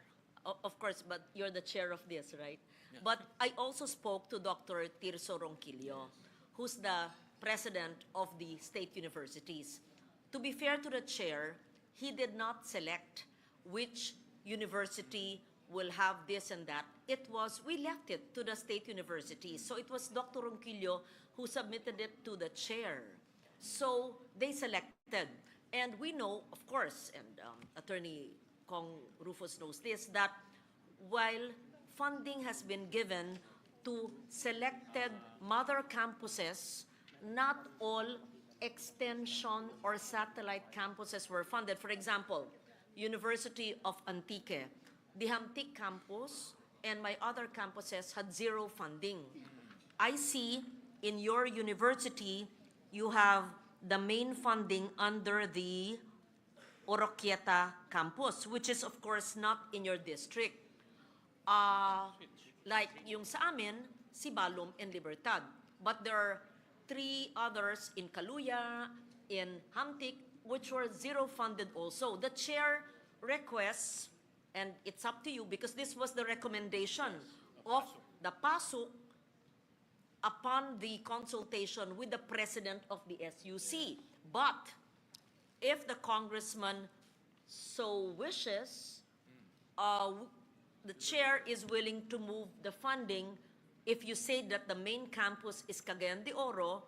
Of course, but you're the chair of this, right? Yeah. But I also spoke to Dr. Tirso Ronquillo, who's the president of the state universities. To be fair to the chair, he did not select which university will have this and that. We left it to the state universities. So it was Dr. Ronquillo who submitted it to the chair. So they selected. And we know, of course, and Attorney Kong Rufus knows this, that while funding has been given to selected mother campuses, not all extension or satellite campuses were funded. For example, University of Antique, the Hamtic campus and my other campuses had zero funding. I see in your university, you have the main funding under the Oroquieta campus, which is of course not in your district. Like yung sa amin, Sibalom and Libertad. But there are 3 others in Caluya, in Hamtic, which were zero funded also. The chair requests, and it's up to you because this was the recommendation of the PASUK upon the consultation with the president of the SUC. But if the congressman so wishes, the chair is willing to move the funding if you say that the main campus is Cagayan de Oro,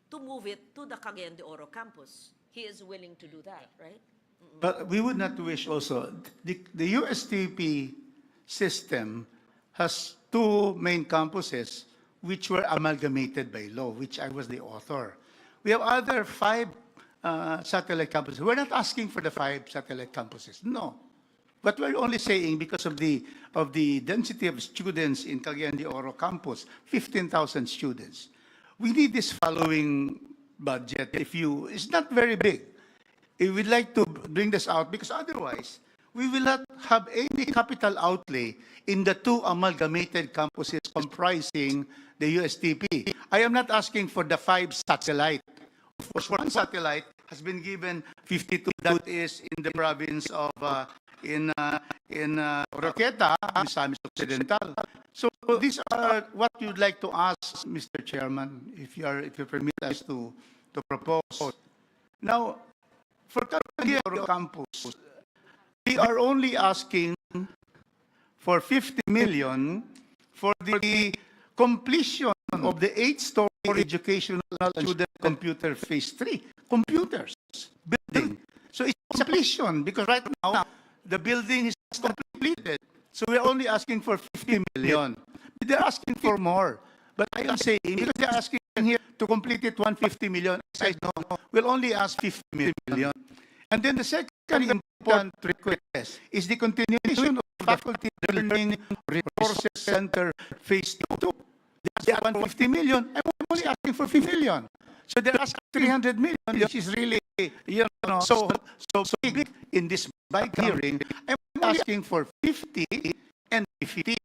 to move it to the Cagayan de Oro campus. He is willing to do that, right? But we would not wish also, the USTP system has two main campuses which were amalgamated by law, which I was the author. We have other five satellite campuses. We're not asking for the five satellite campuses, no. But we're only saying because of the density of students in Cagayan de Oro campus, 15,000 students. We need this following budget. It's not very big. If we'd like to bring this out, because otherwise, we will not have any capital outlay in the two amalgamated campuses comprising the USTP. I am not asking for the five satellite. Of course, one satellite has been given 52, that is in the province of, in Roqueta, Misamis Occidental. So these are what you'd like to ask, Mr. Chairman, if you permit us to propose. Now, for Cagayan de Oro campus, we are only asking for 50 million for the completion of the 8-story educational and student computer phase 3 computers building. So it's completion because right now the building is completed. So we're only asking for 50 million. They're asking for more. But I am saying, because they're asking here to complete it 150 million, I know, we'll only ask 50 million. And then the second important request is the continuation of faculty learning resources center phase 2. They ask 150 million. I'm only asking for 50 million. So they're asking 300 million, which is really, so big in this bike hearing. I'm asking for 50 and 50,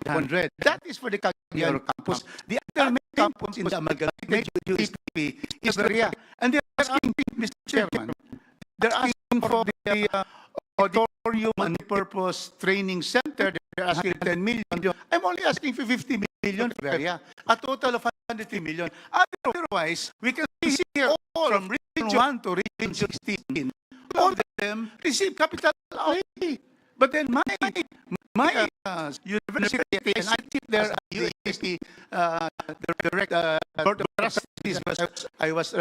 100. That is for the Cagayan de Oro campus. The other main campus in the amalgamated USTP is Korea. And they're asking, Mr. Chairman, they're asking for the auditorium and purpose training center. They're asking 10 million. I'm only asking for 50 million for area. A total of 150 million. Otherwise, we can see here all from region 1 to region 16. All of them receive capital outlay. But then my university, and I sit there at the USP, the board of trustees, I was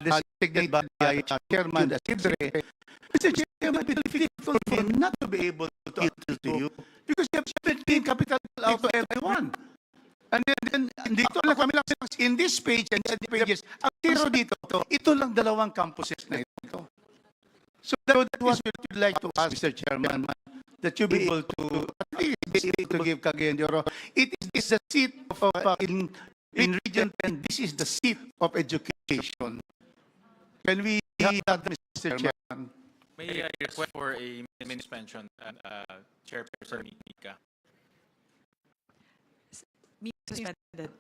designated by Chairman Asidre. Mr. Chairman, it will be difficult for not to be able to answer to you because you have 17 capital out to everyone. And then dito lang kami lang in this page and the pages, ang zero dito, ito lang dalawang campuses na ito. So that was what we'd like to ask, Mr. Chairman, that you be able to at least be able to give Cagayan de Oro. It is the seat of in Region 10. This is the seat of education. Can we have that, Mr. Chairman? May I request for a minute suspension, Chairperson Mika? Meeting suspended.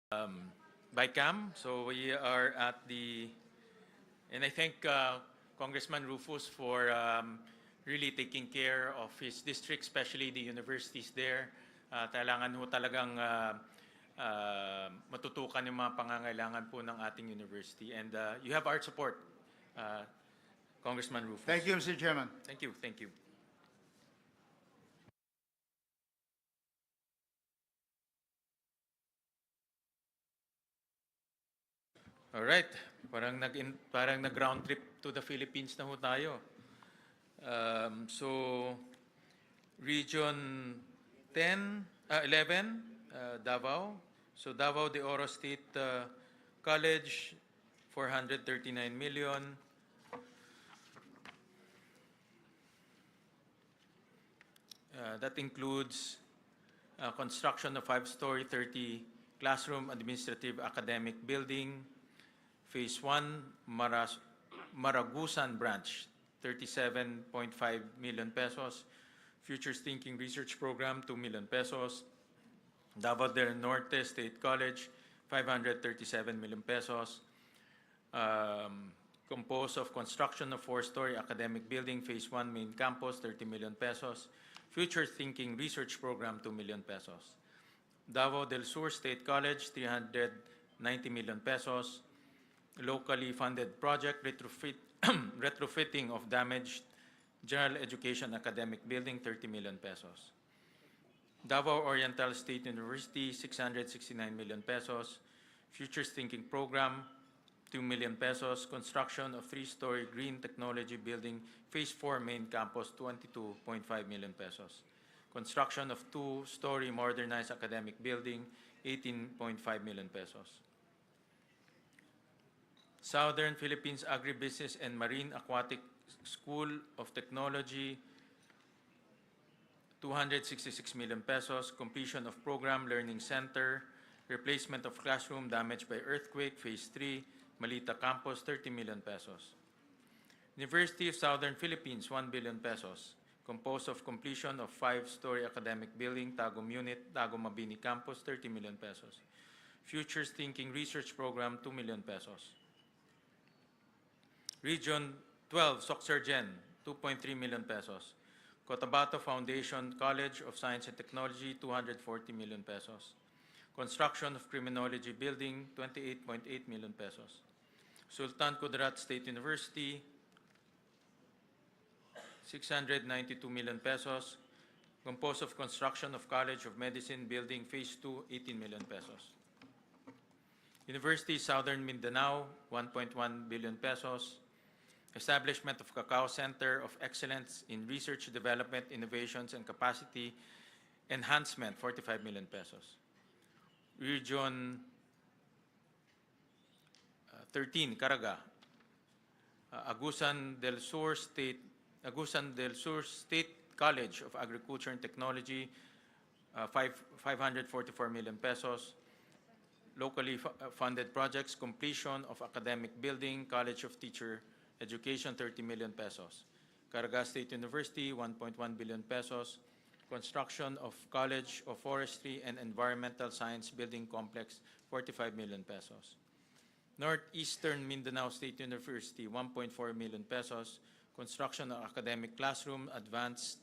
Bicam. So we are at the, and I thank Congressman Rufus for really taking care of his district, especially the universities there. Kailangan ho talagang matutukan yung mga pangangailangan po ng ating university. And you have our support, Congressman Rufus. Thank you, Mr. Chairman. Thank you. Thank you. All right. Parang nag-round trip to the Philippines na ho tayo. So, Region 11, Davao. So, Davao de Oro State College, 439 million. That includes construction of 5-story, 30 classroom administrative academic building. Phase 1, Maragusan Branch, 37.5 million pesos. Futures Thinking Research Program, 2 million pesos. Davao del Norte State College, 537 million pesos. Composed of construction of 4-story academic building, Phase 1 main campus, 30 million pesos. Future Thinking Research Program, 2 million pesos. Davao del Sur State College, 390 million pesos. Locally funded project, retrofitting of damaged General Education Academic Building, 30 million pesos. Davao Oriental State University, 669 million pesos. Futures Thinking Program, 2 million pesos. Construction of 3-story Green Technology Building, Phase 4 Main Campus, 22.5 million pesos. Construction of 2-story Modernized Academic Building, 18.5 million pesos. Southern Philippines Agribusiness and Marine Aquatic School of Technology, 266 million pesos. Completion of Program Learning Center, replacement of classroom damaged by earthquake, Phase 3, Malita Campus, 30 million pesos. University of Southern Philippines, 1 billion pesos. Composed of completion of 5-story academic building, Tagum Unit, Tagum Mabini Campus, 30 million pesos. Futures Thinking Research Program, 2 million pesos. Region 12, Soxergen, 2.3 million pesos. Cotabato Foundation College of Science and Technology, 240 million pesos. Construction of Criminology Building, 28.8 million pesos. Sultan Kudarat State University, 692 million pesos. Composed of construction of College of Medicine Building, Phase 2, 18 million pesos. University Southern Mindanao, 1.1 billion pesos. Establishment of Cacao Center of Excellence in Research, Development, Innovations, and Capacity Enhancement, 45 million pesos. Region 13, Caraga. Agusan del Sur State College of Agriculture and Technology, 544 million pesos. Locally funded projects, completion of academic building, College of Teacher Education, 30 million pesos. Caraga State University, 1.1 billion pesos. Construction of College of Forestry and Environmental Science Building Complex, 45 million pesos. Northeastern Mindanao State University, 1.4 million pesos. Construction of Academic Classroom, Advanced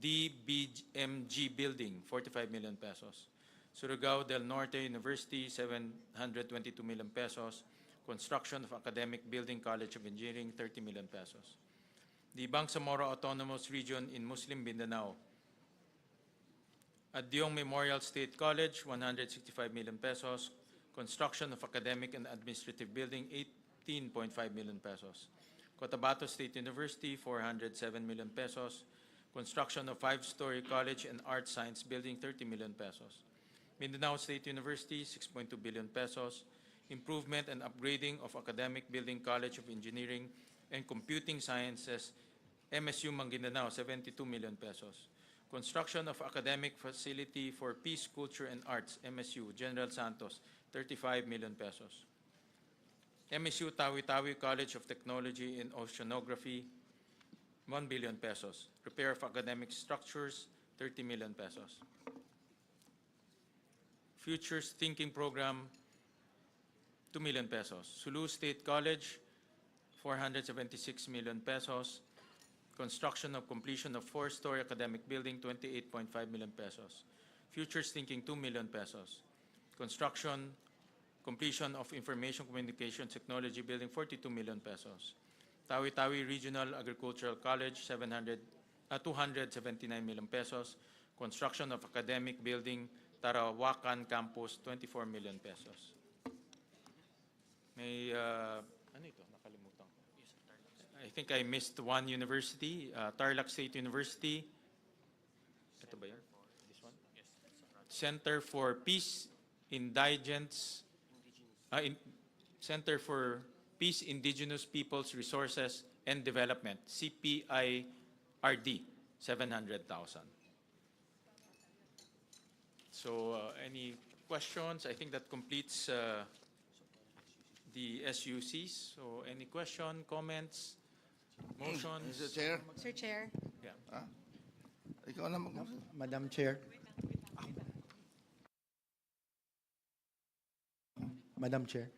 DBMG Building, 45 million pesos. Surigao del Norte University, 722 million pesos. Construction of Academic Building, College of Engineering, 30 million pesos. The Bangsamoro Autonomous Region in Muslim Mindanao. Adyong Memorial State College, 165 million pesos. Construction of Academic and Administrative Building, 18.5 million pesos. Cotabato State University, 407 million pesos. Construction of 5-story College and Art Science Building, 30 million pesos. Mindanao State University, 6.2 billion pesos. Improvement and upgrading of Academic Building, College of Engineering and Computing Sciences, MSU Maguindanao, 72 million pesos. Construction of Academic Facility for Peace, Culture, and Arts, MSU General Santos, 35 million pesos. MSU Tawi-Tawi College of Technology and Oceanography, 1 billion pesos. Repair of academic structures, 30 million pesos. Futures Thinking Program, 2 million pesos. Sulu State College, 476 million pesos. Construction of completion of 4-story academic building, 28.5 million pesos. Futures Thinking, 2 million pesos. Construction, completion of information communication technology building, 42 million pesos. Tawi-Tawi Regional Agricultural College, 279 million pesos. Construction of academic building, Tarawakan Campus, 24 million pesos. May, ano ito? Nakalimutan ko. I think I missed one university, Tarlac State University. Ito ba yan? This one? Yes. Center for Peace, Center for Peace, Indigenous Peoples, Resources, and Development, CPIRD, 700,000. So any questions? I think that completes the SUCs. So any question, comments, motions? Mr. Chair, Sir Chair. Yeah. ikaw na mag- Madam Chair. Madam Chair.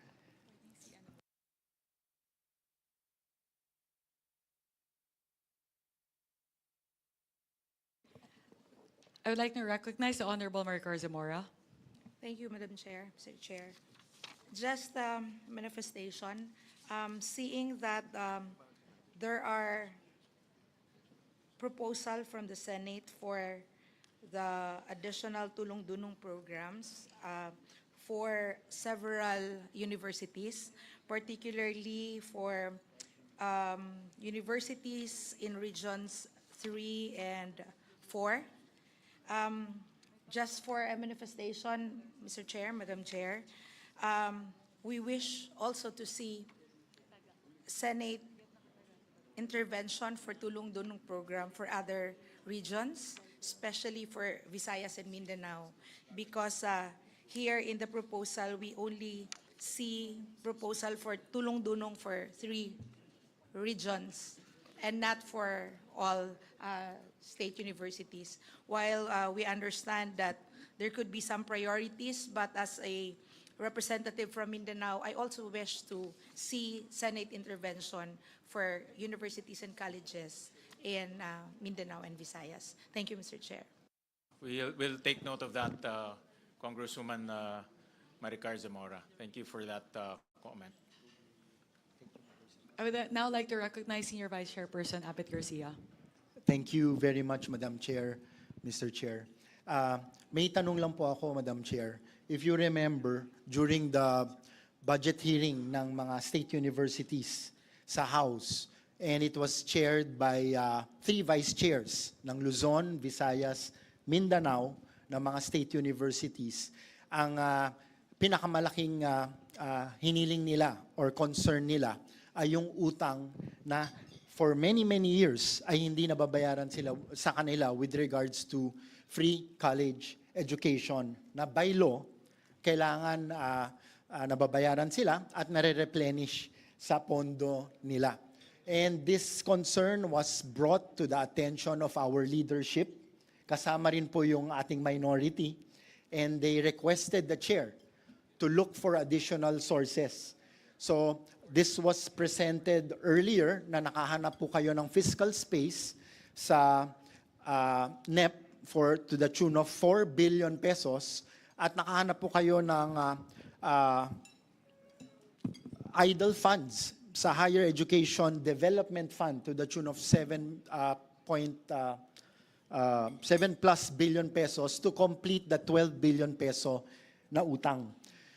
I would like to recognize the Honorable Maricor Zamora. Thank you, Madam Chair, Mr. Chair. Just manifestation, seeing that there are proposal from the Senate for the additional tulong-dunong programs for several universities, particularly for universities in regions 3 and 4. Just for a manifestation, Mr. Chair, Madam Chair, we wish also to see Senate intervention for tulong-dunong program for other regions, especially for Visayas and Mindanao, because here in the proposal, we only see proposal for tulong-dunong for 3 regions and not for all state universities. While we understand that there could be some priorities, but as a representative from Mindanao, I also wish to see Senate intervention for universities and colleges in Mindanao and Visayas. Thank you, Mr. Chair. We'll take note of that, Congresswoman Maricor Zamora. Thank you for that comment. I would now like to recognize Senior Vice Chairperson Abet Garcia. Thank you very much, Madam Chair, Mr. Chair. May tanong lang po ako, Madam Chair. If you remember, during the budget hearing ng mga state universities sa House, and it was chaired by 3 vice chairs ng Luzon, Visayas, Mindanao, ng mga state universities, ang pinakamalaking hiniling nila or concern nila ay yung utang na for many, many years ay hindi nababayaran sila sa kanila with regards to free college education na by law, kailangan nababayaran sila at nare-replenish sa pondo nila. And this concern was brought to the attention of our leadership. Kasama rin po yung ating minority. And they requested the chair to look for additional sources. So this was presented earlier na nakahanap po kayo ng fiscal space sa NEP to the tune of 4 billion pesos at nakahanap po kayo ng idle funds sa Higher Education Development Fund to the tune of 7 plus billion pesos to complete the 12 billion peso na utang.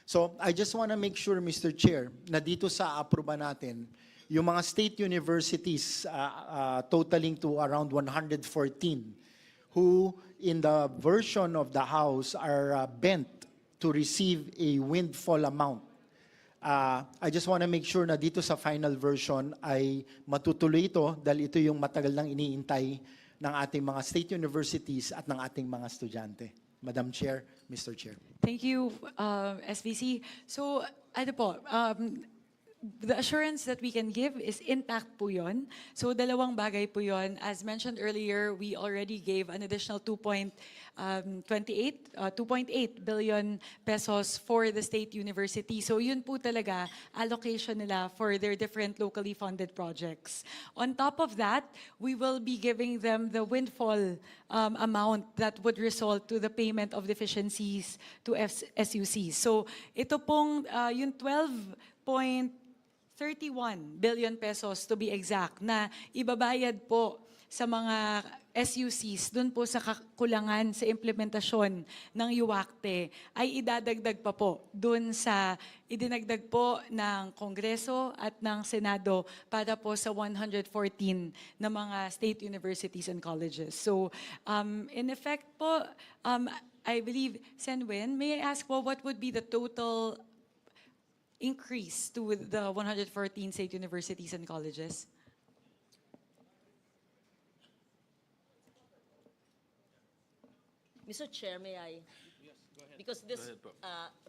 So I just want to make sure, Mr. Chair, na dito sa aproba natin, yung mga state universities totaling to around 114 who in the version of the House are bent to receive a windfall amount. I just want to make sure na dito sa final version ay matutuloy ito dahil ito yung matagal nang iniintay ng ating mga state universities at ng ating mga estudyante. Madam Chair, Mr. Chair. Thank you, SVC. So, ano po, the assurance that we can give is impact po yun. So dalawang bagay po yun. As mentioned earlier, we already gave an additional 2.8 billion pesos for the state university. So yun po talaga allocation nila for their different locally funded projects. On top of that, we will be giving them the windfall amount that would result to the payment of deficiencies to SUCs. So ito pong yung 12.31 billion pesos to be exact na ibabayad po sa mga SUCs dun po sa kakulangan sa implementasyon ng UACTE ay idadagdag pa po dun sa idinagdag po ng Kongreso at ng Senado para po sa 114 na mga state universities and colleges. So in effect po, I believe, Sen Win, may I ask po what would be the total increase to the 114 state universities and colleges? Mr. Chair, may I? Yes, go ahead. Because this, Go ahead po.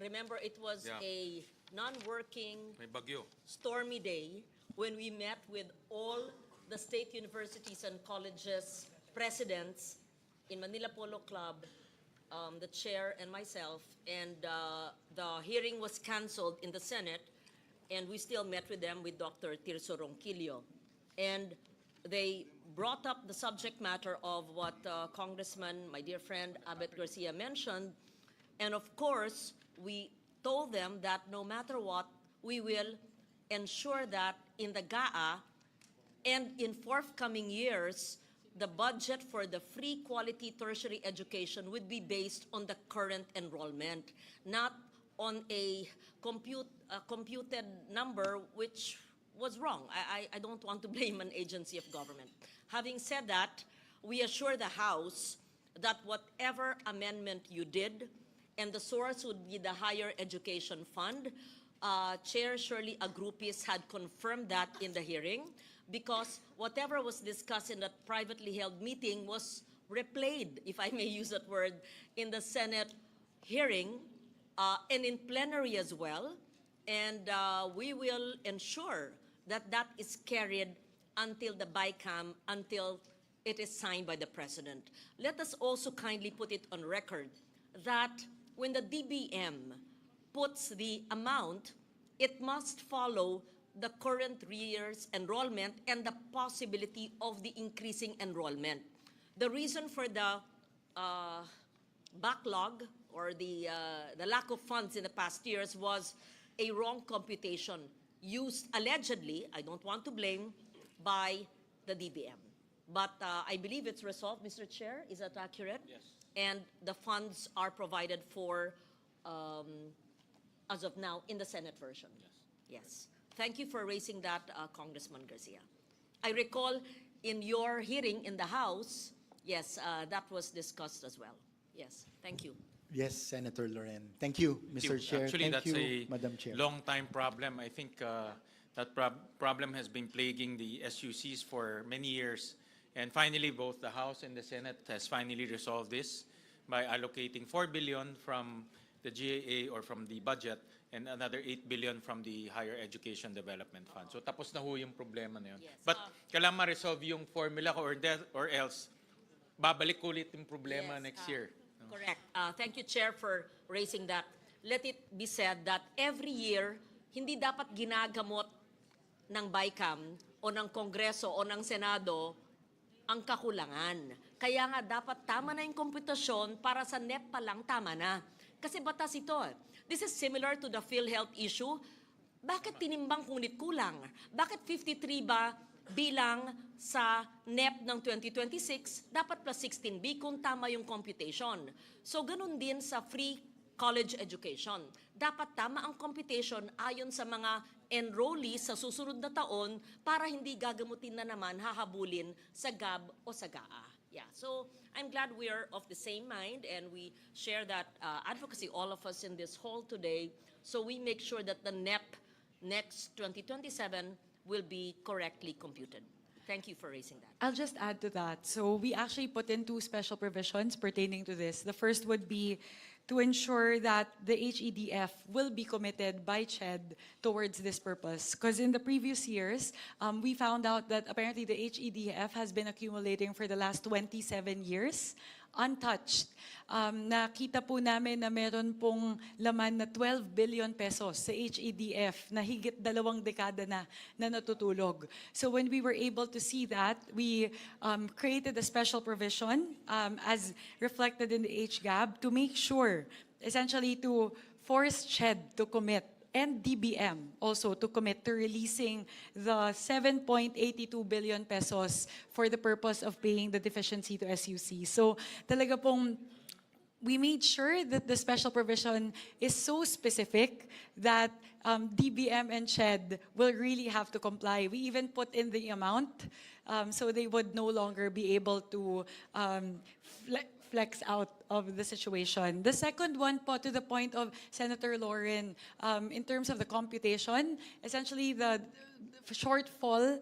remember, it was Yeah. a non-working, May bagyo. stormy day when we met with all the state universities and colleges presidents in Manila Polo Club, the chair and myself, and the hearing was canceled in the Senate, and we still met with them with Dr. Tirso Ronquillo. And they brought up the subject matter of what Congressman, my dear friend Abet Garcia mentioned, and of course, we told them that no matter what, we will ensure that in the GAA and in forthcoming years, the budget for the free quality tertiary education would be based on the current enrollment, not on a computed number which was wrong. I don't want to blame an agency of government. Having said that, we assure the House that whatever amendment you did, and the source would be the Higher Education Fund, Chair Shirley Agrupis had confirmed that in the hearing, because whatever was discussed in that privately held meeting was replayed, if I may use that word, in the Senate hearing and in plenary as well. And we will ensure that that is carried until the BICAM, until it is signed by the President. Let us also kindly put it on record that when the DBM puts the amount, it must follow the current year's enrollment and the possibility of the increasing enrollment. The reason for the backlog or the lack of funds in the past years was a wrong computation used allegedly, I don't want to blame, by the DBM. But I believe it's resolved, Mr. Chair. Is that accurate? Yes. And the funds are provided for, as of now, in the Senate version. Yes. Yes. Thank you for raising that, Congressman Garcia. I recall in your hearing in the House, yes, that was discussed as well. Yes. Thank you. Yes, Senator Loren. Thank you, Mr. Chair. Actually, Thank that's you, a Madam Chair. long-time problem. I think that problem has been plaguing the SUCs for many years. And finally, both the House and the Senate has finally resolved this by allocating 4 billion from the GAA or from the budget and another 8 billion from the Higher Education Development Fund. So tapos na ho yung problema na yun. Yes. But kailangan ma-resolve yung formula ko or else babalik ulit yung problema Yes, next year. Correct. Thank you, Chair, for raising that. Let it be said that every year, hindi dapat ginagamot ng BICAM o ng Kongreso o ng Senado ang kakulangan. Kaya nga dapat tama na yung komputasyon para sa NEP pa lang tama na. Kasi batas ito. This is similar to the PhilHealth issue. Bakit tinimbang ngunit kulang? Bakit 53 ba bilang sa NEP ng 2026, dapat plus 16B kung tama yung computation. So ganun din sa free college education. Dapat tama ang computation ayon sa mga enrollees sa susunod na taon para hindi gagamutin na naman, hahabulin sa GAB o sa GAA. Yeah, so I'm glad we are of the same mind and we share that advocacy, all of us in this hall today, so we make sure that the NEP next 2027 will be correctly computed. Thank you for raising that. I'll just add to that. So we actually put in two special provisions pertaining to this. The first would be to ensure that the HEDF will be committed by CHED towards this purpose. Because in the previous years, we found out that apparently the HEDF has been accumulating for the last 27 years, untouched. Nakita po namin na meron pong laman na 12 billion pesos sa HEDF na higit 2 dekada na natutulog. So when we were able to see that, we created a special provision as reflected in the HGAB to make sure, essentially to force CHED to commit and DBM also to commit to releasing the 7.82 billion pesos for the purpose of paying the deficiency to SUC. So talaga pong we made sure that the special provision is so specific that DBM and CHED will really have to comply. We even put in the amount so they would no longer be able to flex out of the situation. The second one po, to the point of Senator Lauren, in terms of the computation, essentially the shortfall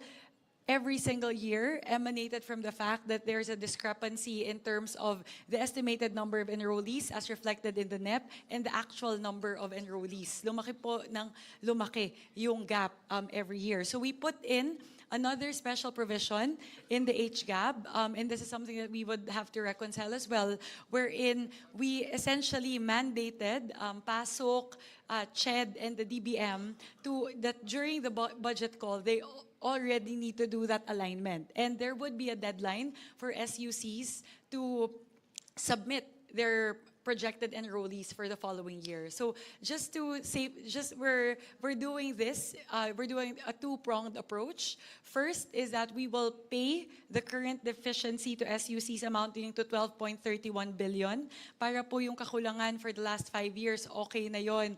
every single year emanated from the fact that there's a discrepancy in terms of the estimated number of enrollees as reflected in the NEP and the actual number of enrollees. Lumaki po ng lumaki yung gap every year. So we put in another special provision in the HGAB, and this is something that we would have to reconcile as well, wherein we essentially mandated PASOK, CHED, and the DBM that during the budget call, they already need to do that alignment. And there would be a deadline for SUCs to submit their projected enrollees for the following year. So just to say, we're doing this, we're doing a two-pronged approach. First is that we will pay the current deficiency to SUCs amounting to 12.31 billion. Para po yung kakulangan for the last 5 years, okay na yon,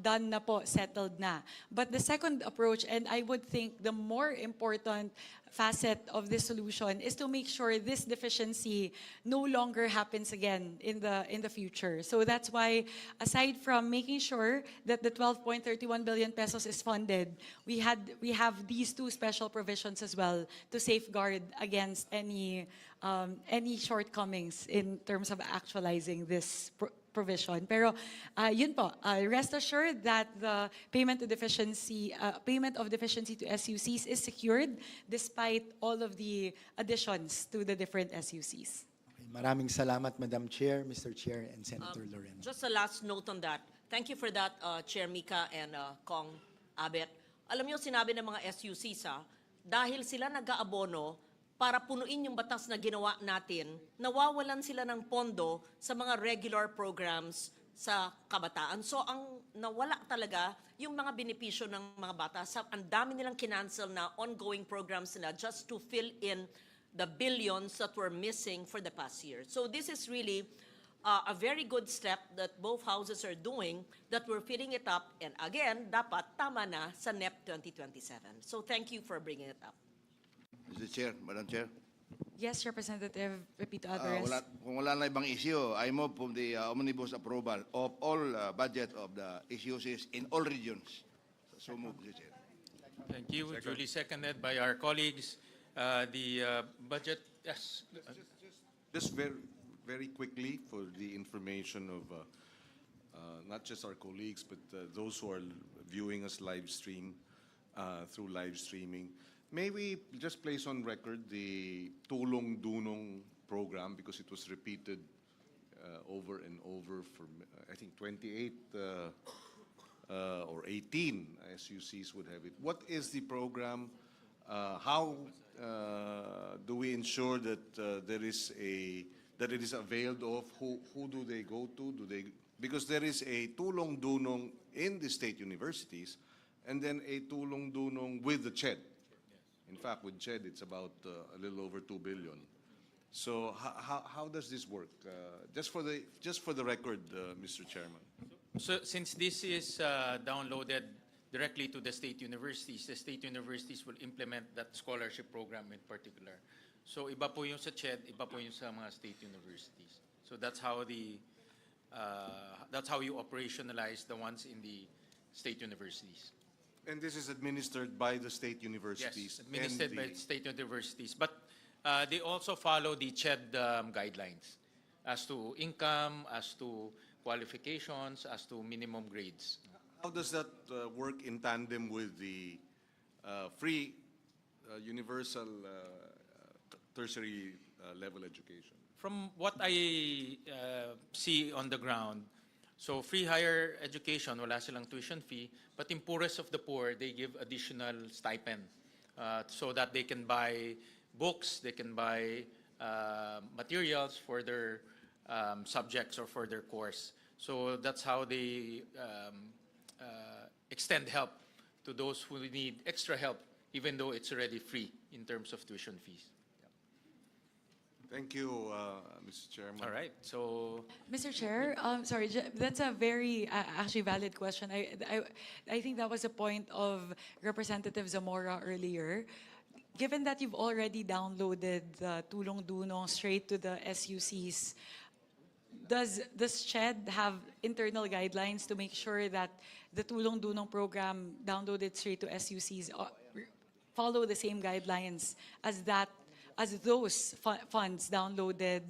done na po, settled na. But the second approach, and I would think the more important facet of this solution, is to make sure this deficiency no longer happens again in the future. So that's why, aside from making sure that the 12.31 billion pesos is funded, we have these two special provisions as well to safeguard against any shortcomings in terms of actualizing this provision. Pero yun po, rest assured that the payment of deficiency to SUCs is secured despite all of the additions to the different SUCs. Okay, maraming salamat, Madam Chair, Mr. Chair, and Senator Loren. Just a last note on that. Thank you for that, Chair Mika and Kong Abet. Alam niyo, sinabi ng mga SUCs, dahil sila nag-aabono para punuin yung batas na ginawa natin, nawawalan sila ng pondo sa mga regular programs sa kabataan. So ang nawala talaga yung mga benepisyo ng mga bata. Ang dami nilang kinancel na ongoing programs nila just to fill in the billions that were missing for the past year. So this is really a very good step that both houses are doing, that we're filling it up. And again, dapat tama na sa NEP 2027. So thank you for bringing it up. Mr. Chair, Madam Chair. Yes, Representative Pepito Alvarez. Kung wala na ibang issue, I move for the omnibus approval of all budget of the issues in all regions. So move, Mr. Chair. Thank you. Duly seconded by our colleagues. The budget, yes. Just very quickly for the information of not just our colleagues, but those who are viewing us live stream through live streaming. May we just place on record the Tulong Dunong program, because it was repeated over and over for, I think, 28 or 18 SUCs would have it. What is the program? How do we ensure that that it is availed of? Who do they go to? Because there is a Tulong Dunong in the state universities, and then a Tulong Dunong with the CHED. In fact, with CHED, it's about a little over 2 billion. So how does this work? Just for the record, Mr. Chairman. So since this is downloaded directly to the state universities will implement that scholarship program in particular. So iba po yung sa CHED, iba po yung sa mga state universities. So that's how you operationalize the ones in the state universities. And this is administered by the state universities? Yes, administered by state universities. But they also follow the CHED guidelines as to income, as to qualifications, as to minimum grades. How does that work in tandem with the free universal tertiary level education? From what I see on the ground, so free higher education, wala silang tuition fee, but in poorest of the poor, they give additional stipend so that they can buy books, they can buy materials for their subjects or for their course. So that's how they extend help to those who need extra help, even though it's already free in terms of tuition fees. Thank you, Mr. Chairman. All right, so Mr. Chair, sorry, that's a very actually valid question. I think that was a point of Representative Zamora earlier. Given that you've already downloaded the Tulong Dunong straight to the SUCs, does SCHED have internal guidelines to make sure that the Tulong Dunong program downloaded straight to SUCs follow the same guidelines as those funds downloaded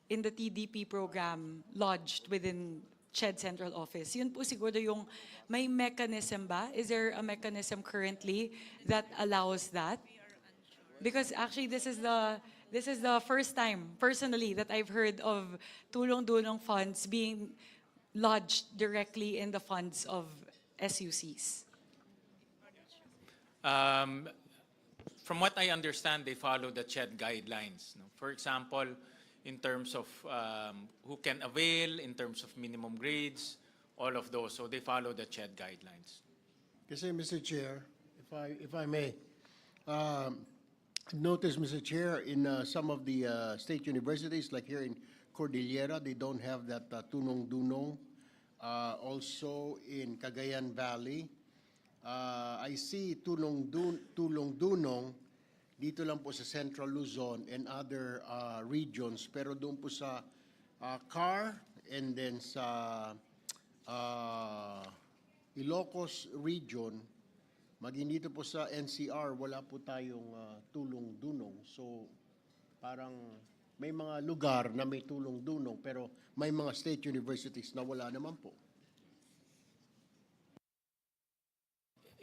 in the TDP program lodged within SCHED Central Office? Yun po siguro yung may mechanism ba? Is there a mechanism currently that allows that? Because actually this is the first time personally that I've heard of Tulong Dunong funds being lodged directly in the funds of SUCs. From what I understand, they follow the CHED guidelines. No? For example, in terms of who can avail, in terms of minimum grades, all of those. So they follow the CHED guidelines. Kasi, Mr. Chair, if I may, notice, Mr. Chair, in some of the state universities, like here in Cordillera, they don't have that Tulong Dunong. Also in Cagayan Valley, I see Tulong Dunong dito lang po sa Central Luzon and other regions, pero doon po sa CAR and then sa Ilocos region, maging dito po sa NCR, wala po tayong Tulong Dunong. So parang may mga lugar na may Tulong Dunong, pero may mga state universities na wala naman po.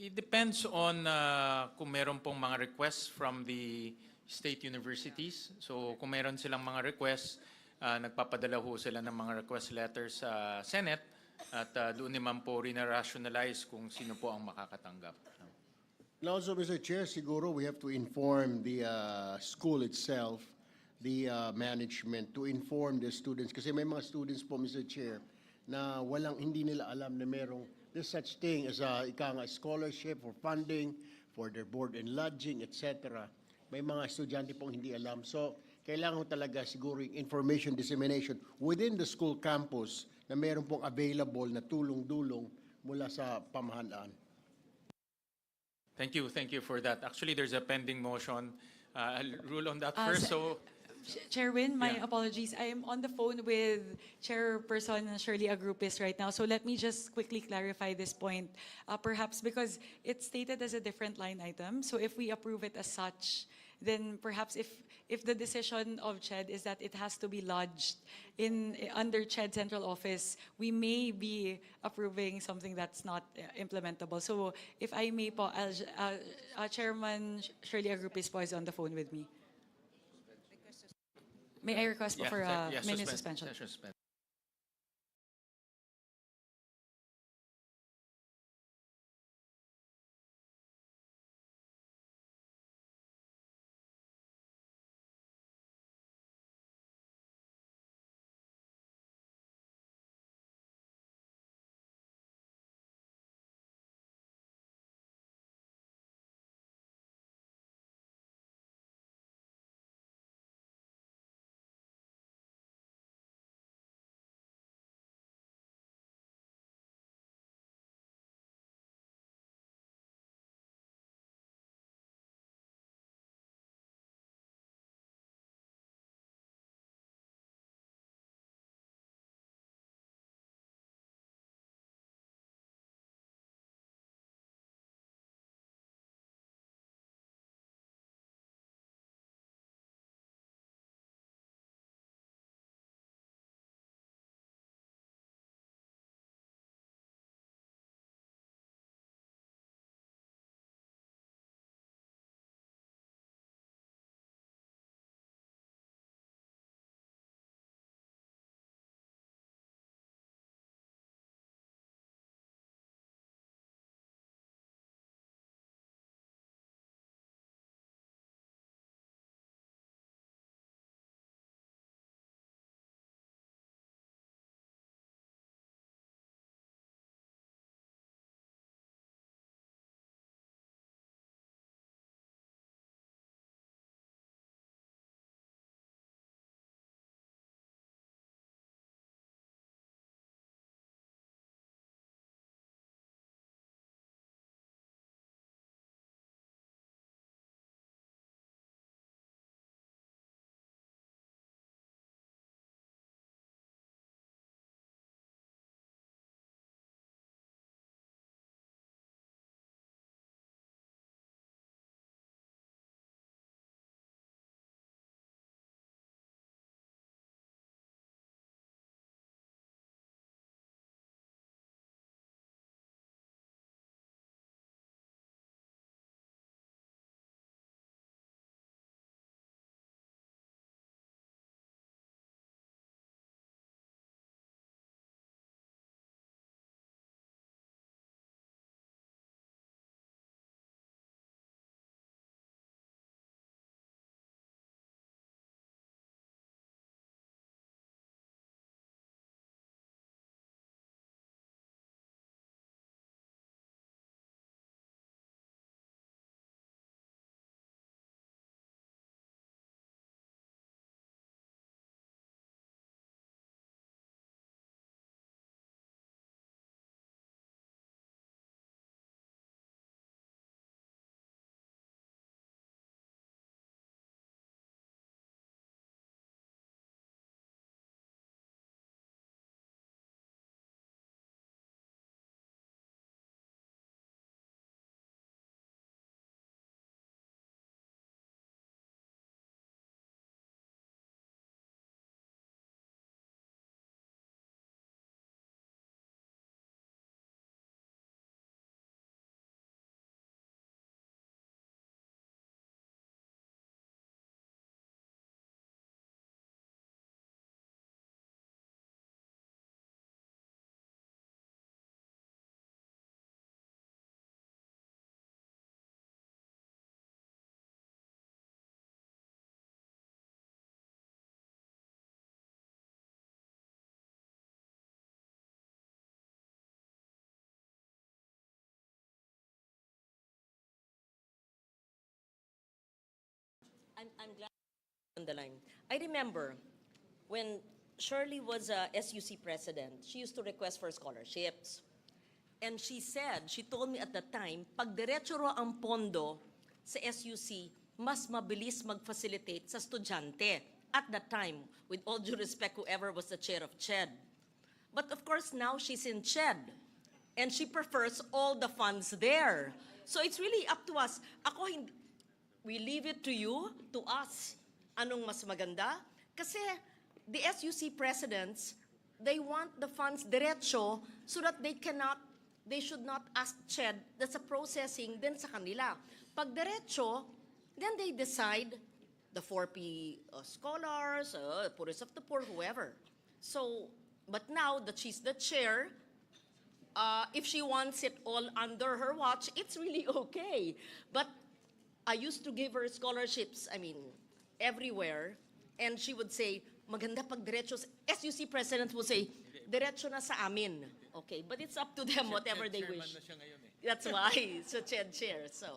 It depends on kung meron pong mga requests from the state universities. So kung meron silang mga requests, nagpapadala ho sila ng mga request letters sa Senate at doon naman po rin-rationalize kung sino po ang makakatanggap. And also, Mr. Chair, siguro we have to inform the school itself, the management, to inform the students. Kasi may mga students po, Mr. Chair, na hindi nila alam na merong there's such thing as a scholarship or funding for their board and lodging, etc. May mga estudyante pong hindi alam. So, kailangan talaga siguro yung information dissemination within the school campus na meron pong available na tulong-dulong mula sa pamahalaan. Thank you for that. Actually, there's a pending motion. I'll rule on that first. So, Chairman, my Yeah. apologies. I am on the phone with Chairperson Shirley Agrupis right now. So let me just quickly clarify this point. Perhaps because it's stated as a different line item. So if we approve it as such, then perhaps if the decision of CHED is that it has to be lodged under CHED Central Office, we may be approving something that's not implementable. So if I may po, Chairman Shirley Agrupis po is on the phone with me. May I request po for a minute suspension? Suspend. I'm glad on the line. I remember when Shirley was a SUC president, she used to request for scholarships. And she said, she told me at the time, pag diretso raw ang pondo sa SUC, mas mabilis mag-facilitate sa estudyante. At that time, with all due respect, whoever was the chair of CHED. But of course, now she's in CHED. And she prefers all the funds there. So it's really up to us. We leave it to you, to us. Anong mas maganda? Kasi the SUC presidents, they want the funds diretso so that they should not ask CHED, that's a processing din sa kanila. Pag diretso, then they decide the 4P scholars, poorest of the poor, whoever. So, but now that she's the chair, if she wants it all under her watch, it's really okay. But I used to give her scholarships, everywhere, and she would say, maganda pag diretso. SUC president will say, diretso na sa amin. Okay, but it's up to them, whatever they wish. That's why, so CHED chair, so.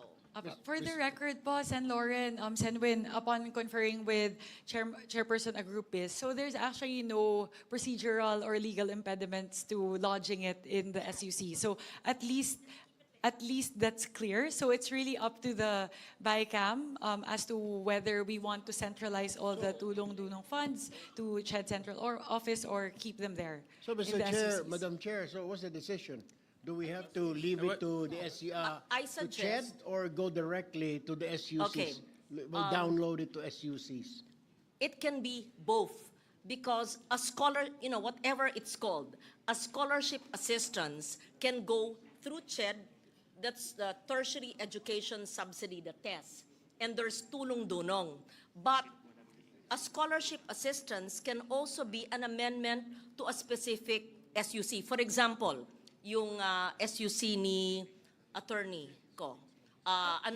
For the record po, Sen. Lauren, Sen. Win, upon conferring with Chairperson Agrupis, so there's actually no procedural or legal impediments to lodging it in the SUC. So at least that's clear. So it's really up to the BICAM as to whether we want to centralize all the Tulong Dunong funds to CHED Central Office or keep them there. So, in Mr. the Chair, SUCs. Madam Chair, so what's the decision? Do we have to leave it to the I to CHED suggest- or go directly to the SUCs? Okay. We'll download it to SUCs. It can be both because a scholar, whatever it's called, a scholarship assistance can go through CHED, that's the tertiary education subsidy, the TES, and there's Tulong Dunong. But a scholarship assistance can also be an amendment to a specific SUC. For example, yung SUC ni attorney ko.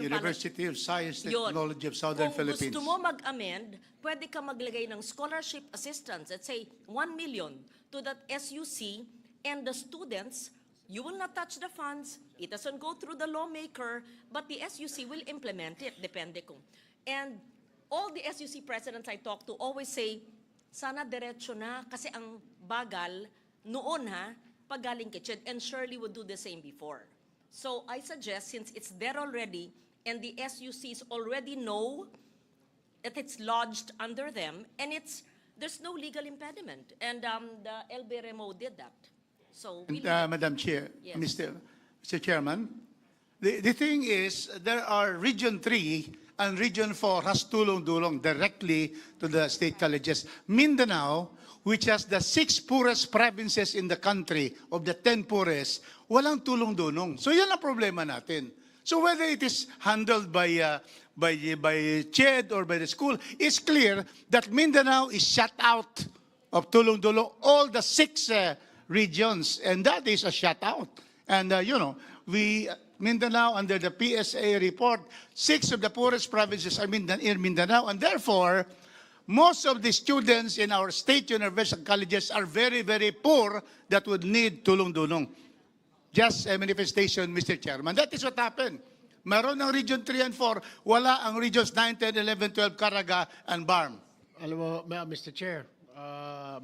University of Science and Yun. Technology of Southern Kung Philippines. gusto mo mag-amend, pwede ka maglagay ng scholarship assistance, let's say 1 million to that SUC, and the students, you will not touch the funds, it doesn't go through the lawmaker, but the SUC will implement it, depende kung. And all the SUC presidents I talk to always say, sana diretso na, kasi ang bagal noon pag galing kay CHED, and Shirley would do the same before. So I suggest, since it's there already, and the SUCs already know that it's lodged under them, and there's no legal impediment. And the LBRMO did that. So we And, Madam Chair, Yes. Mr. Chairman, the thing is, there are Region 3 and Region 4 has tulong-dulong directly to the state colleges. Mindanao, which has the 6 poorest provinces in the country, of the 10 poorest, walang tulong-dunong. So yan ang problema natin. So whether it is handled by CHED or by the school, it's clear that Mindanao is shut out of tulong-dulong, all the 6 regions, and that is a shutout. And, Mindanao, under the PSA report, 6 of the poorest provinces are in Mindanao, and therefore, most of the students in our state university colleges are very, very poor that would need tulong-dunong. Just a manifestation, Mr. Chairman. That is what happened. Meron ng Region 3 and 4, wala ang Regions 9, 10, 11, 12, Caraga, and BARM. Alam mo, Mr. Chair,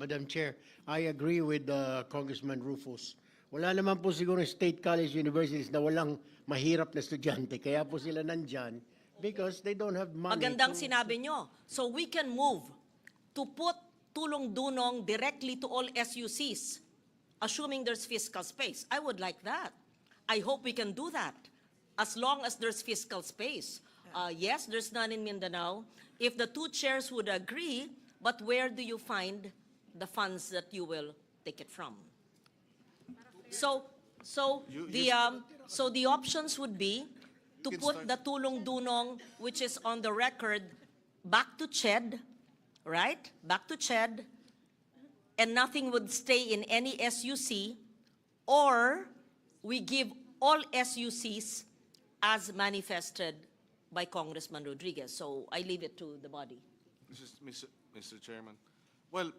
Madam Chair, I agree with Congressman Rufus. Wala naman po siguro state college universities na walang mahirap na estudyante. Kaya po sila nandyan because they don't have money. Magandang sinabi nyo. So we can move to put tulong-dunong directly to all SUCs, assuming there's fiscal space. I would like that. I hope we can do that, as long as there's fiscal space. Yes, there's none in Mindanao. If the 2 chairs would agree, but where do you find the funds that you will take it from? So the options would be to put the tulong-dunong, which is on the record, back to CHED, right? Back to CHED, and nothing would stay in any SUC, or we give all SUCs as manifested by Congressman Rodriguez. So I leave it to the body. Mr. Chairman, well,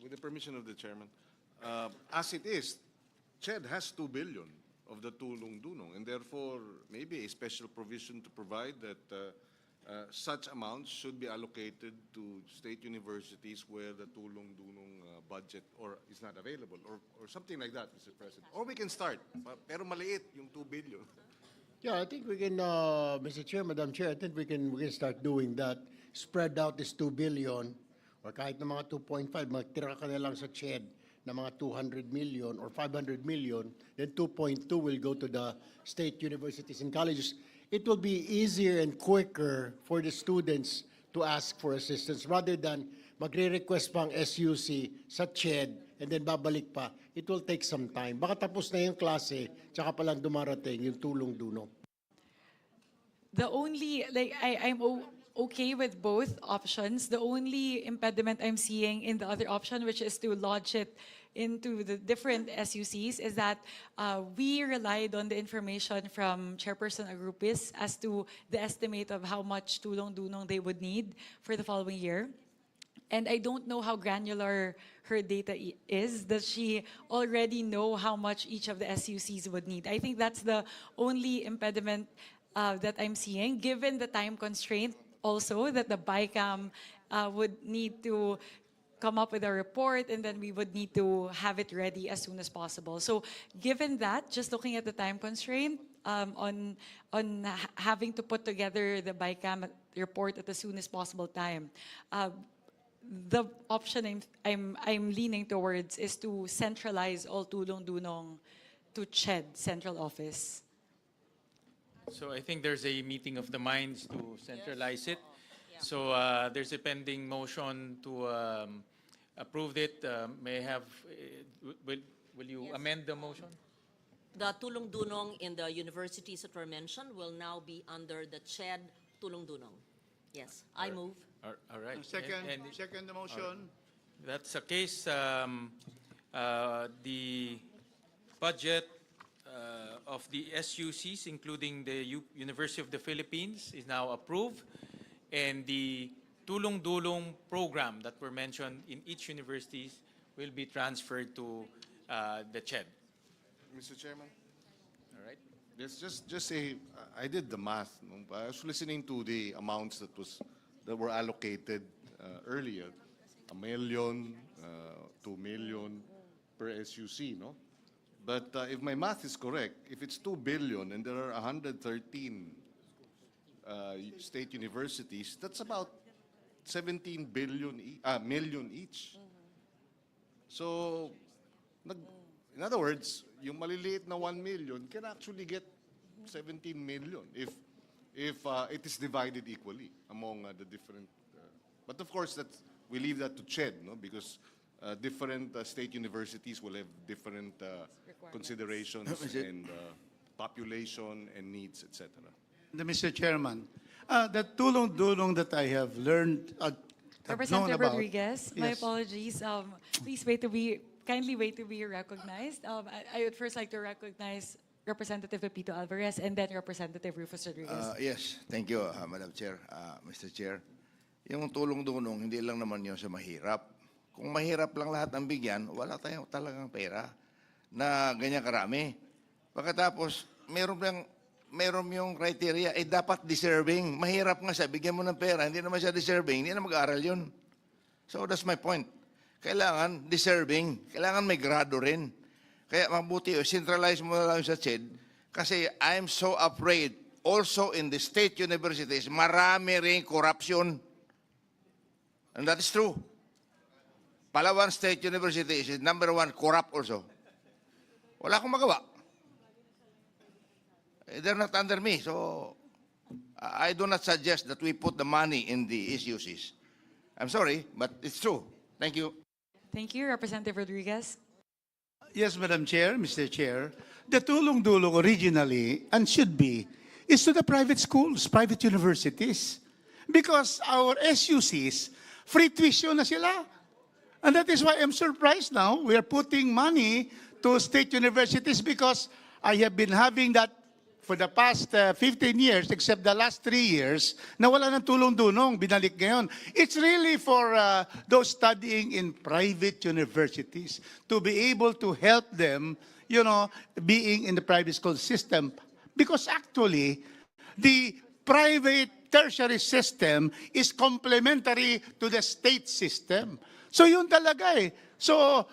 with the permission of the Chairman, as it is, CHED has 2 billion of the tulong-dunong, and therefore maybe a special provision to provide that such amounts should be allocated to state universities where the tulong-dunong budget or is not available or something like that, Mr. President. Or we can start, pero maliit yung 2 billion. Yeah, I think we can, Mr. Chair, Madam Chair, I think we can start doing that. Spread out this 2 billion or kahit na mga 2.5, magtira ka na lang sa CHED na mga 200 million or 500 million, then 2.2 will go to the state universities and colleges. It will be easier and quicker for the students to ask for assistance rather than magre-request pang SUC sa CHED and then babalik pa. It will take some time. Baka tapos na yung klase, tsaka palang dumarating yung tulong-duno. The only, I'm okay with both options. The only impediment I'm seeing in the other option, which is to lodge it into the different SUCs, is that we relied on the information from Chairperson Agrupis as to the estimate of how much tulong-dunong they would need for the following year. And I don't know how granular her data is. Does she already know how much each of the SUCs would need? I think that's the only impediment that I'm seeing, given the time constraint also that the BICAM would need to come up with a report, and then we would need to have it ready as soon as possible. So given that, just looking at the time constraint, on having to put together the BICAM report at the soonest possible time, the option I'm leaning towards is to centralize all tulong-dunong to CHED central office. So I think there's a meeting of the minds to centralize it. So there's a pending motion to approve it. May I have, will you amend the motion? The tulong-dunong in the universities that were mentioned will now be under the CHED tulong-dunong. Yes, I move. All right. Second the motion. That's the case. The budget of the SUCs, including the University of the Philippines, is now approved, and the tulong-dulong program that were mentioned in each universities will be transferred to the CHED. Mr. Chairman? All right. Yes, just say, I did the math. I was listening to the amounts that were allocated earlier. 1 million, 2 million per SUC, no? But if my math is correct, if it's 2 billion and there are 113 state universities, that's about 17 million each. So, in other words, yung maliliit na 1 million can actually get 17 million if it is divided equally among the different. But of course, we leave that to CHED, no? Because different state universities will have different considerations and population and needs, etc. Mr. Chairman, the tulong-dulong that I have learned, have known Representative about. Rodriguez, my Yes. apologies. Please kindly wait to be recognized. I would first like to recognize Representative Pepito Alvarez and then Representative Rufus Rodriguez. Yes, thank you, Madam Chair, Mr. Chair. Yung tulong-dunong, hindi lang naman yun sa mahirap. Kung mahirap lang lahat ang bigyan, wala tayong talagang pera na ganyan karami. Pagkatapos, meron yung criteria, dapat deserving. Mahirap nga siya, bigyan mo ng pera, hindi naman siya deserving, hindi na mag-aaral yun. So that's my point. Kailangan deserving, kailangan may grado rin. Kaya mabuti, centralize mo na lang sa CHED. Kasi I'm so afraid, also in the state universities, marami rin corruption. And that is true. Palawan State University is number 1 corrupt also. Wala akong magawa. They're not under me, so I do not suggest that we put the money in the SUCs. I'm sorry, but it's true. Thank you. Thank you, Representative Rodriguez. Yes, Madam Chair, Mr. Chair. The tulong-dulong originally, and should be, is to the private schools, private universities. Because our SUCs, free tuition na sila. And that is why I'm surprised now we are putting money to state universities because I have been having that for the past 15 years, except the last 3 years, na wala ng tulong-dunong, binalik ngayon. It's really for those studying in private universities to be able to help them, being in the private school system. Because actually, the private tertiary system is complementary to the state system. So yun talaga eh. So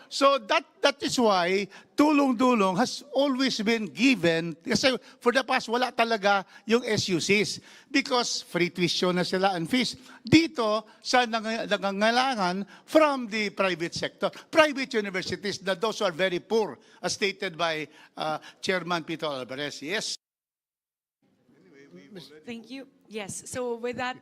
that is why tulong-dulong has always been given kasi for the past wala talaga yung SUCs because free tuition na sila and fees. Dito sa nangangailangan from the private sector, private universities that those who are very poor as stated by Chairman Peter Alvarez. Yes. Thank you. Yes, so with that,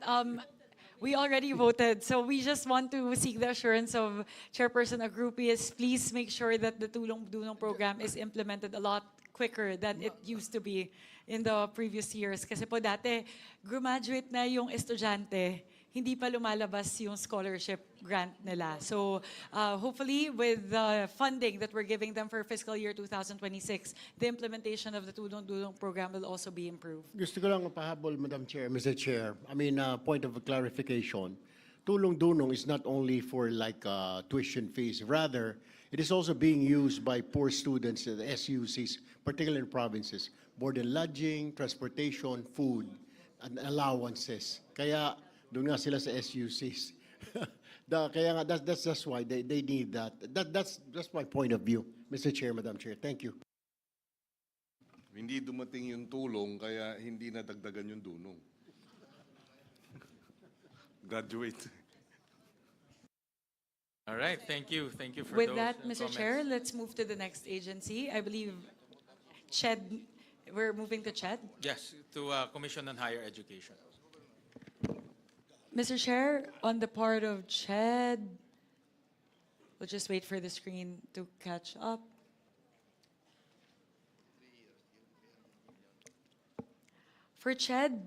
we already voted, so we just want to seek the assurance of Chairperson Agrupias. Please make sure that the Tulong Dulong program is implemented a lot quicker than it used to be in the previous years. Kasi po dati, graduate na yung estudyante, hindi pa lumalabas yung scholarship grant nila. So hopefully with the funding that we're giving them for fiscal year 2026, the implementation of the Tulong Dulong program will also be improved. Gusto ko lang pahabol, Madam Chair, Mr. Chair. I mean, point of clarification. Tulong Dunong is not only for like tuition fees. Rather, it is also being used by poor students at the SUCs, particularly in provinces. Board and lodging, transportation, food, and allowances. Kaya doon nga sila sa SUCs. Kaya nga, that's why they need that. That's my point of view, Mr. Chair, Madam Chair. Thank you. Hindi dumating yung tulong, kaya hindi nadagdagan yung dunong. Graduate. All right, thank you. Thank you for With those that, Mr. comments. Chair, let's move to the next agency. I believe CHED, we're moving to CHED. Yes, to Commission on Higher Education. Mr. Chair, on the part of CHED, we'll just wait for the screen to catch up. For CHED,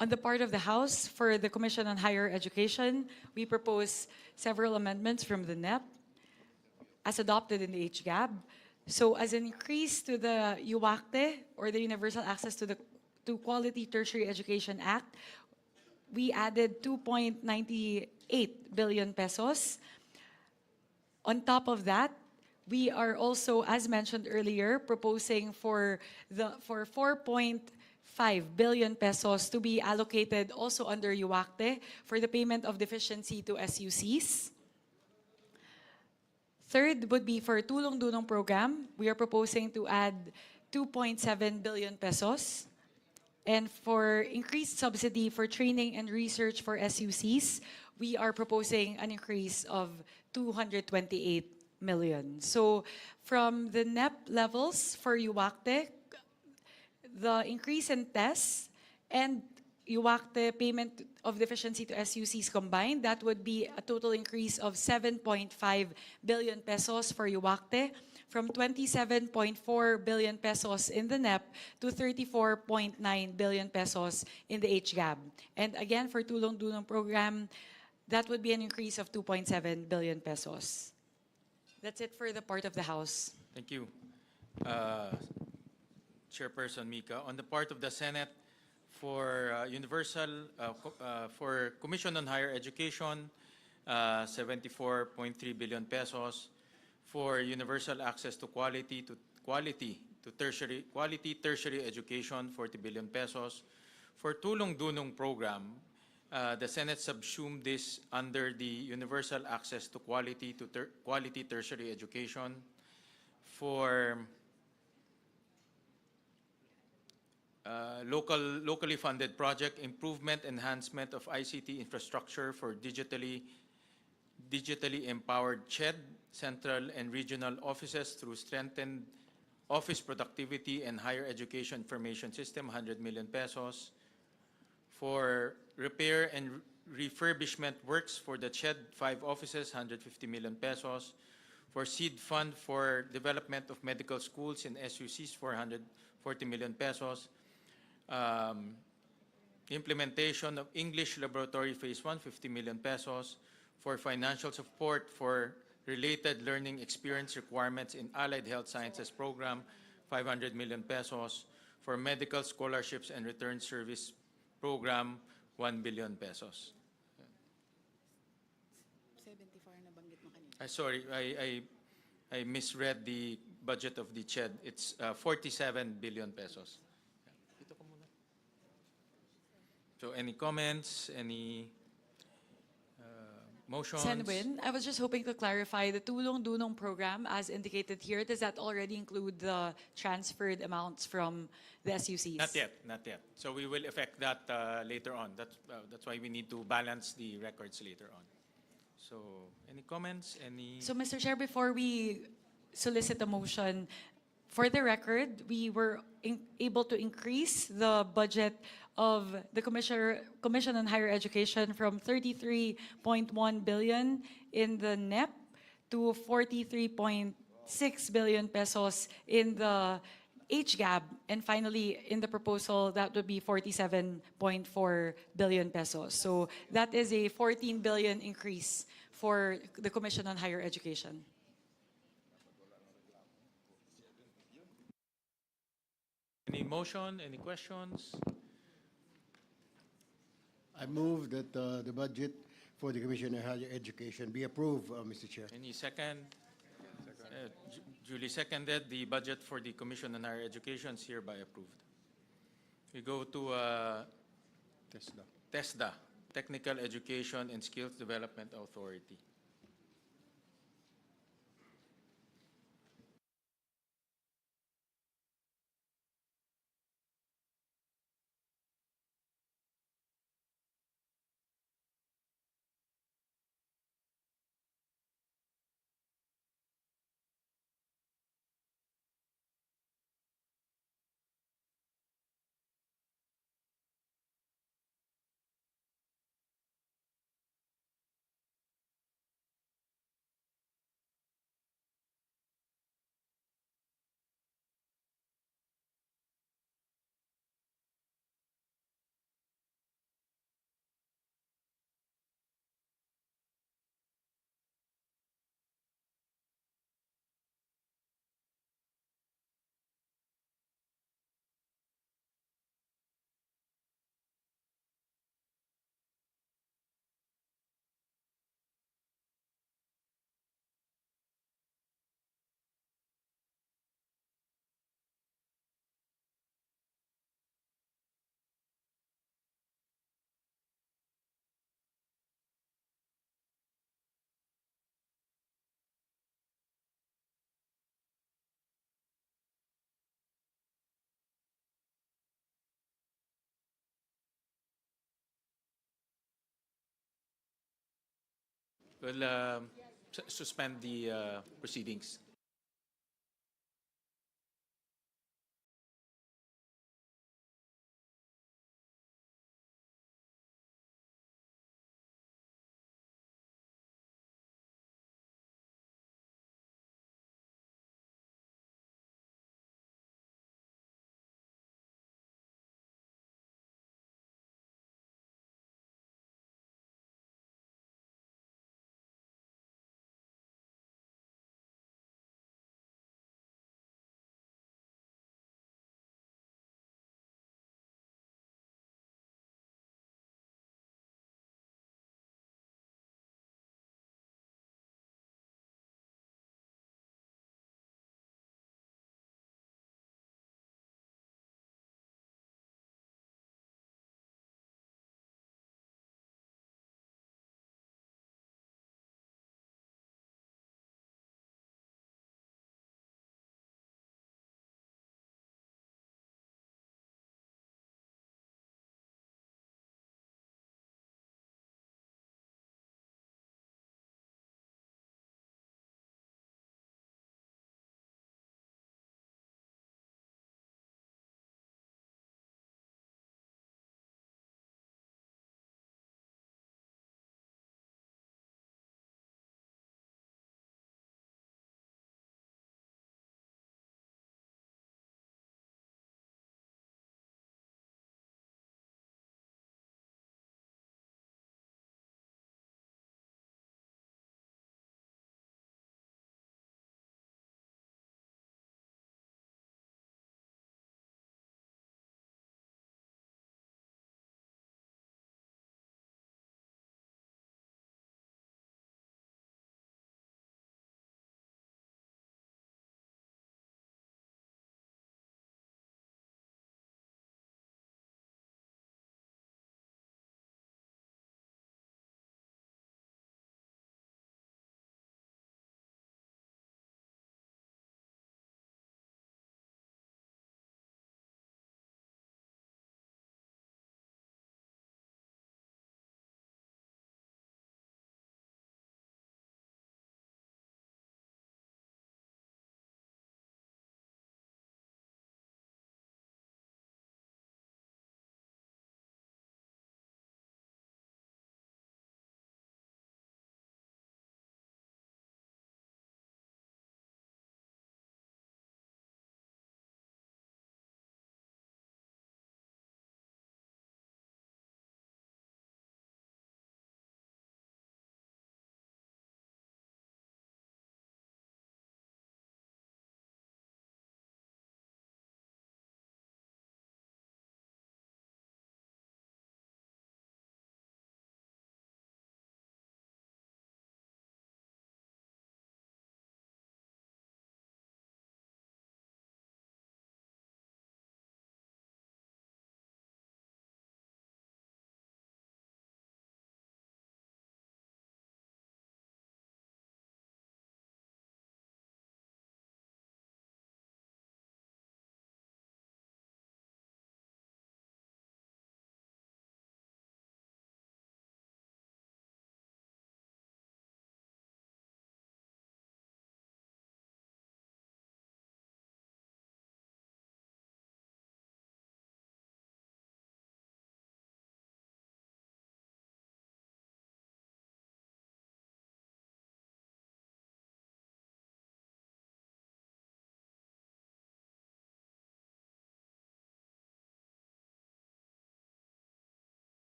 on the part of the House, for the Commission on Higher Education, we propose several amendments from the NEP as adopted in the HGAB. So as an increase to the UACTE, or the Universal Access to Quality Tertiary Education Act, we added 2.98 billion pesos. On top of that, we are also, as mentioned earlier, proposing for 4.5 billion pesos to be allocated also under UACTE for the payment of deficiency to SUCs. Third would be for Tulong Dunong program. We are proposing to add 2.7 billion pesos. And for increased subsidy for training and research for SUCs, we are proposing an increase of 228 million. So from the NEP levels for UACTE, the increase in tests and UACTE payment of deficiency to SUCs combined, that would be a total increase of 7.5 billion pesos for UACTE, from 27.4 billion pesos in the NEP to 34.9 billion pesos in the HGAB. And again, for Tulong Dunong program, that would be an increase of 2.7 billion pesos. That's it for the part of the House. Thank you. Chairperson Mika. On the part of the Senate, for for Commission on Higher Education, 74.3 billion pesos. For universal access to quality tertiary education, 40 billion pesos. For Tulong Dunong program, the Senate subsumed this under the universal access to quality tertiary education. For locally funded project, improvement, enhancement of ICT infrastructure for digitally empowered CHED, central and regional offices through strengthened office productivity and higher education information system, 100 million pesos. For repair and refurbishment works for the CHED 5 offices, 150 million pesos. For seed fund for development of medical schools in SUCs, 440 million pesos. Implementation of English Laboratory Phase 1, 50 million pesos. For financial support for related learning experience requirements in Allied Health Sciences Program, 500 million pesos. For medical scholarships and return service program, 1 billion pesos. 74 na banggit mo kanina. Sorry, I misread the budget of the CHED. It's 47 billion pesos. So any comments, any motions? Senwin, I was just hoping to clarify the Tulong Dunong program as indicated here. Does that already include the transferred amounts from the SUCs? Not yet, not yet. So we will effect that later on. That's why we need to balance the records later on. So any comments? So, Mr. Chair, before we solicit a motion, for the record, we were able to increase the budget of the Commission on Higher Education from 33.1 billion in the NEP to 43.6 billion pesos in the HGAB, and finally in the proposal that would be 47.4 billion pesos. So that is a 14 billion increase for the Commission on Higher Education. Any motion, any questions? I move that the budget for the Commission on Higher Education be approved, Mr. Chair. Any second? Duly seconded. The budget for the Commission on Higher Education is hereby approved. We go to TESDA, Technical Education and Skills Development Authority. We'll suspend the proceedings.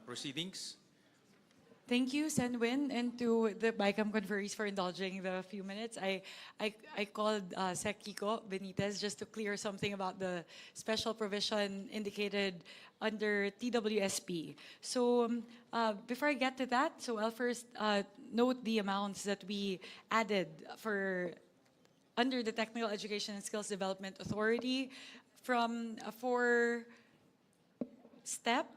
proceedings. Thank you, Senwin, and to the Bicam conferees for indulging the few minutes. I called Sec Kiko Benitez just to clear something about the special provision indicated under TWSP. So before I get to that, so I'll first note the amounts that we added for under the Technical Education and Skills Development Authority from for step.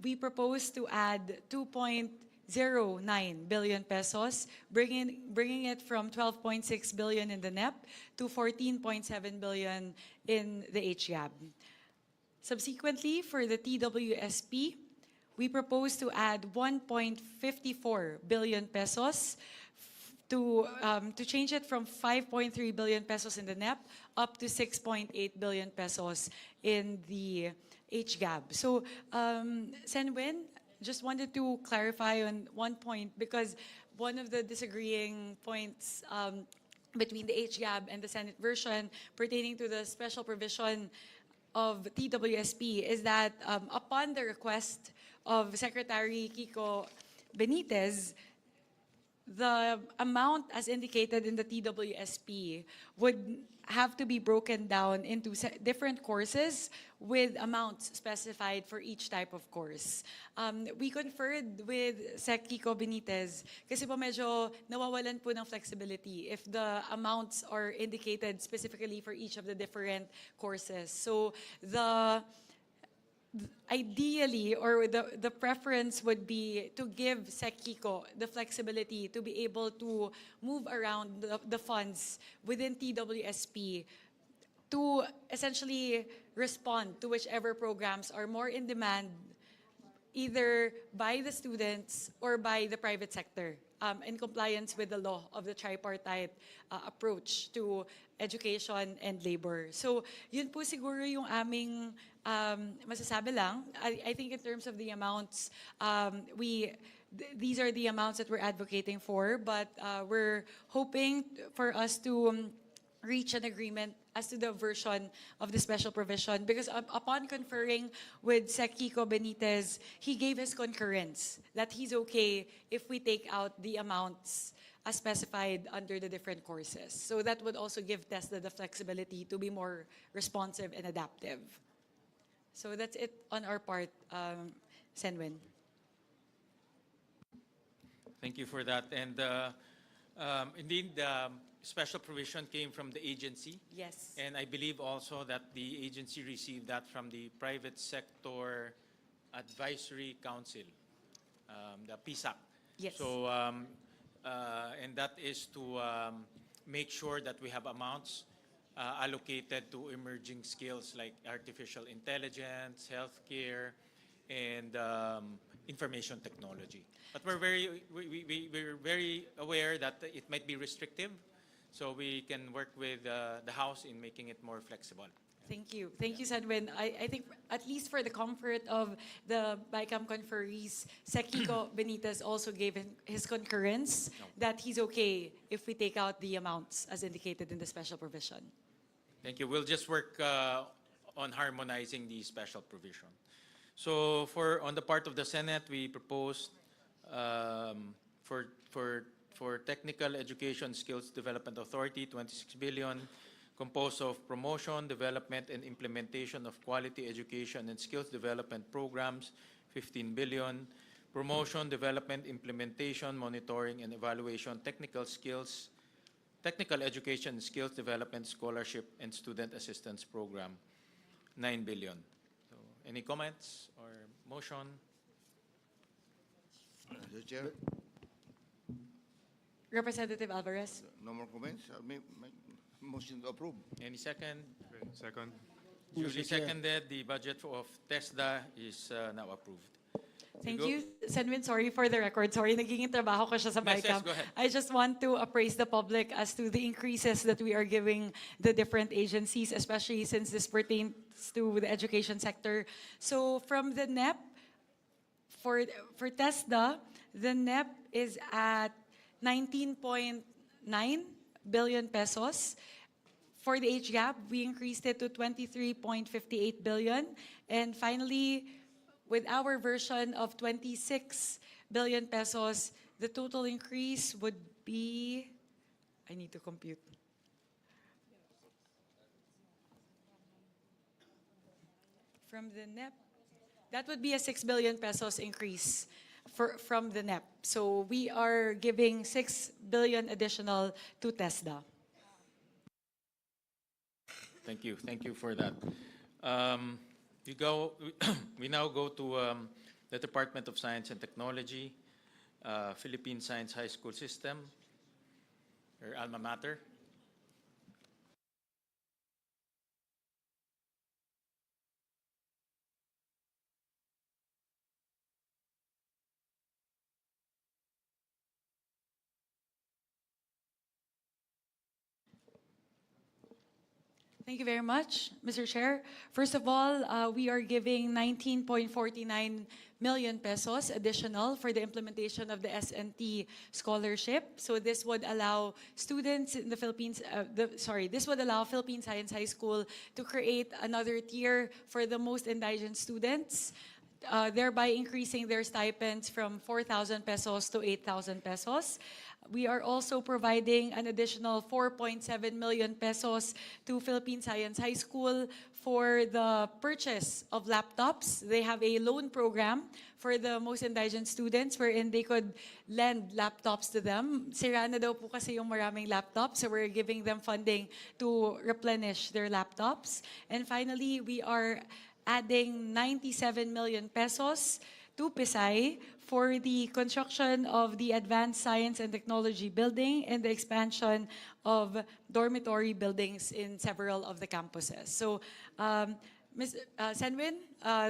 We propose to add 2.09 billion pesos, bringing it from 12.6 billion in the NEP to 14.7 billion in the HGAB. Subsequently, for the TWSP, we propose to add 1.54 billion pesos to change it from 5.3 billion pesos in the NEP up to 6.8 billion pesos in the HGAB. So, Senwin, just wanted to clarify on one point because one of the disagreeing points between the HGAB and the Senate version pertaining to the special provision of TWSP is that upon the request of Secretary Kiko Benitez, the amount as indicated in the TWSP would have to be broken down into different courses with amounts specified for each type of course. We conferred with Sec Kiko Benitez kasi po medyo nawawalan po ng flexibility if the amounts are indicated specifically for each of the different courses. So ideally, or the preference would be to give Sec Kiko the flexibility to be able to move around the funds within TWSP to essentially respond to whichever programs are more in demand either by the students or by the private sector in compliance with the law of the tripartite approach to education and labor. So yun po siguro yung aming masasabi lang. I think in terms of the amounts, these are the amounts that we're advocating for, but we're hoping for us to reach an agreement as to the version of the special provision because upon conferring with Sec Kiko Benitez, he gave his concurrence that he's okay if we take out the amounts as specified under the different courses. So that would also give TESDA the flexibility to be more responsive and adaptive. So that's it on our part, Senwin. Thank you for that. And indeed, the special provision came from the agency. Yes. And I believe also that the agency received that from the Private Sector Advisory Council, the PSAC. Yes. So, and that is to make sure that we have amounts allocated to emerging skills like artificial intelligence, healthcare, and information technology. But we're very aware that it might be restrictive, so we can work with the House in making it more flexible. Thank you. Thank you, Senwin. I think at least for the comfort of the BICAM conferees, Sec Kiko Benitez also gave his concurrence that he's okay if we take out the amounts as indicated in the special provision. Thank you. We'll just work on harmonizing the special provision. So on the part of the Senate, we proposed for Technical Education Skills Development Authority, 26 billion, composed of promotion, development, and implementation of quality education and skills development programs, 15 billion, promotion, development, implementation, monitoring, and evaluation, technical skills, technical education and skills development scholarship and student assistance program, 9 billion. So, any comments or motion? Mr. Chair, Representative Alvarez. no more comments. Motion to approve. Any second? Second. Duly seconded. The budget of TESDA is now approved. Thank you, Senwin. Sorry for the record. Sorry, naging trabaho ko siya sa Yes, BICAM. go ahead. I just want to appraise the public as to the increases that we are giving the different agencies, especially since this pertains to the education sector. So from the NEP, for TESDA, the NEP is at 19.9 billion pesos. For the HGAP, we increased it to 23.58 billion. And finally, with our version of 26 billion pesos, the total increase would be, I need to compute. From the NEP, that would be a 6 billion pesos increase from the NEP. So we are giving 6 billion additional to TESDA. Thank you. Thank you for that. We now go to the Department of Science and Technology, Philippine Science High School System, or alma mater. Thank you very much, Mr. Chair. First of all, we are giving 19.49 million pesos additional for the implementation of the SNT scholarship. So this would allow students in the Philippines, this would allow Philippine Science High School to create another tier for the most indigent students, thereby increasing their stipends from 4,000 pesos to 8,000 pesos. We are also providing an additional 4.7 million pesos to Philippine Science High School for the purchase of laptops. They have a loan program for the most indigent students wherein they could lend laptops to them. Sira na daw po kasi yung maraming laptops, so we're giving them funding to replenish their laptops. And finally, we are adding 97 million pesos to PSI for the construction of the Advanced Science and Technology Building and the expansion of dormitory buildings in several of the campuses. So, Ms. Senwin,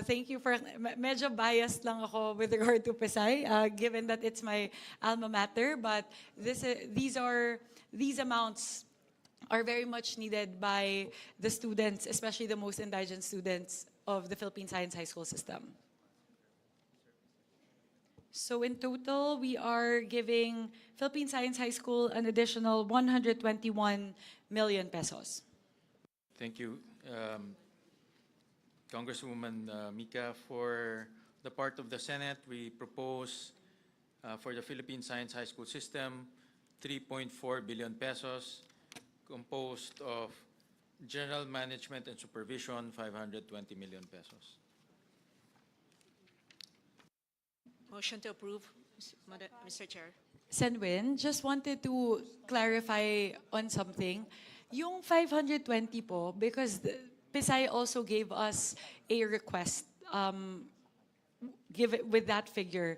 thank you for, medyo biased lang ako with regard to PSI, given that it's my alma mater, but these amounts are very much needed by the students, especially the most indigent students of the Philippine Science High School system. So in total, we are giving Philippine Science High School an additional 121 million pesos. Thank you, Congresswoman Mika. For the part of the Senate, we propose for the Philippine Science High School system 3.4 billion pesos, composed of General Management and Supervision, 520 million pesos. Motion to approve, Mr. Chair. Senwin, just wanted to clarify on something. Yung 520 po, because PSI also gave us a request with that figure.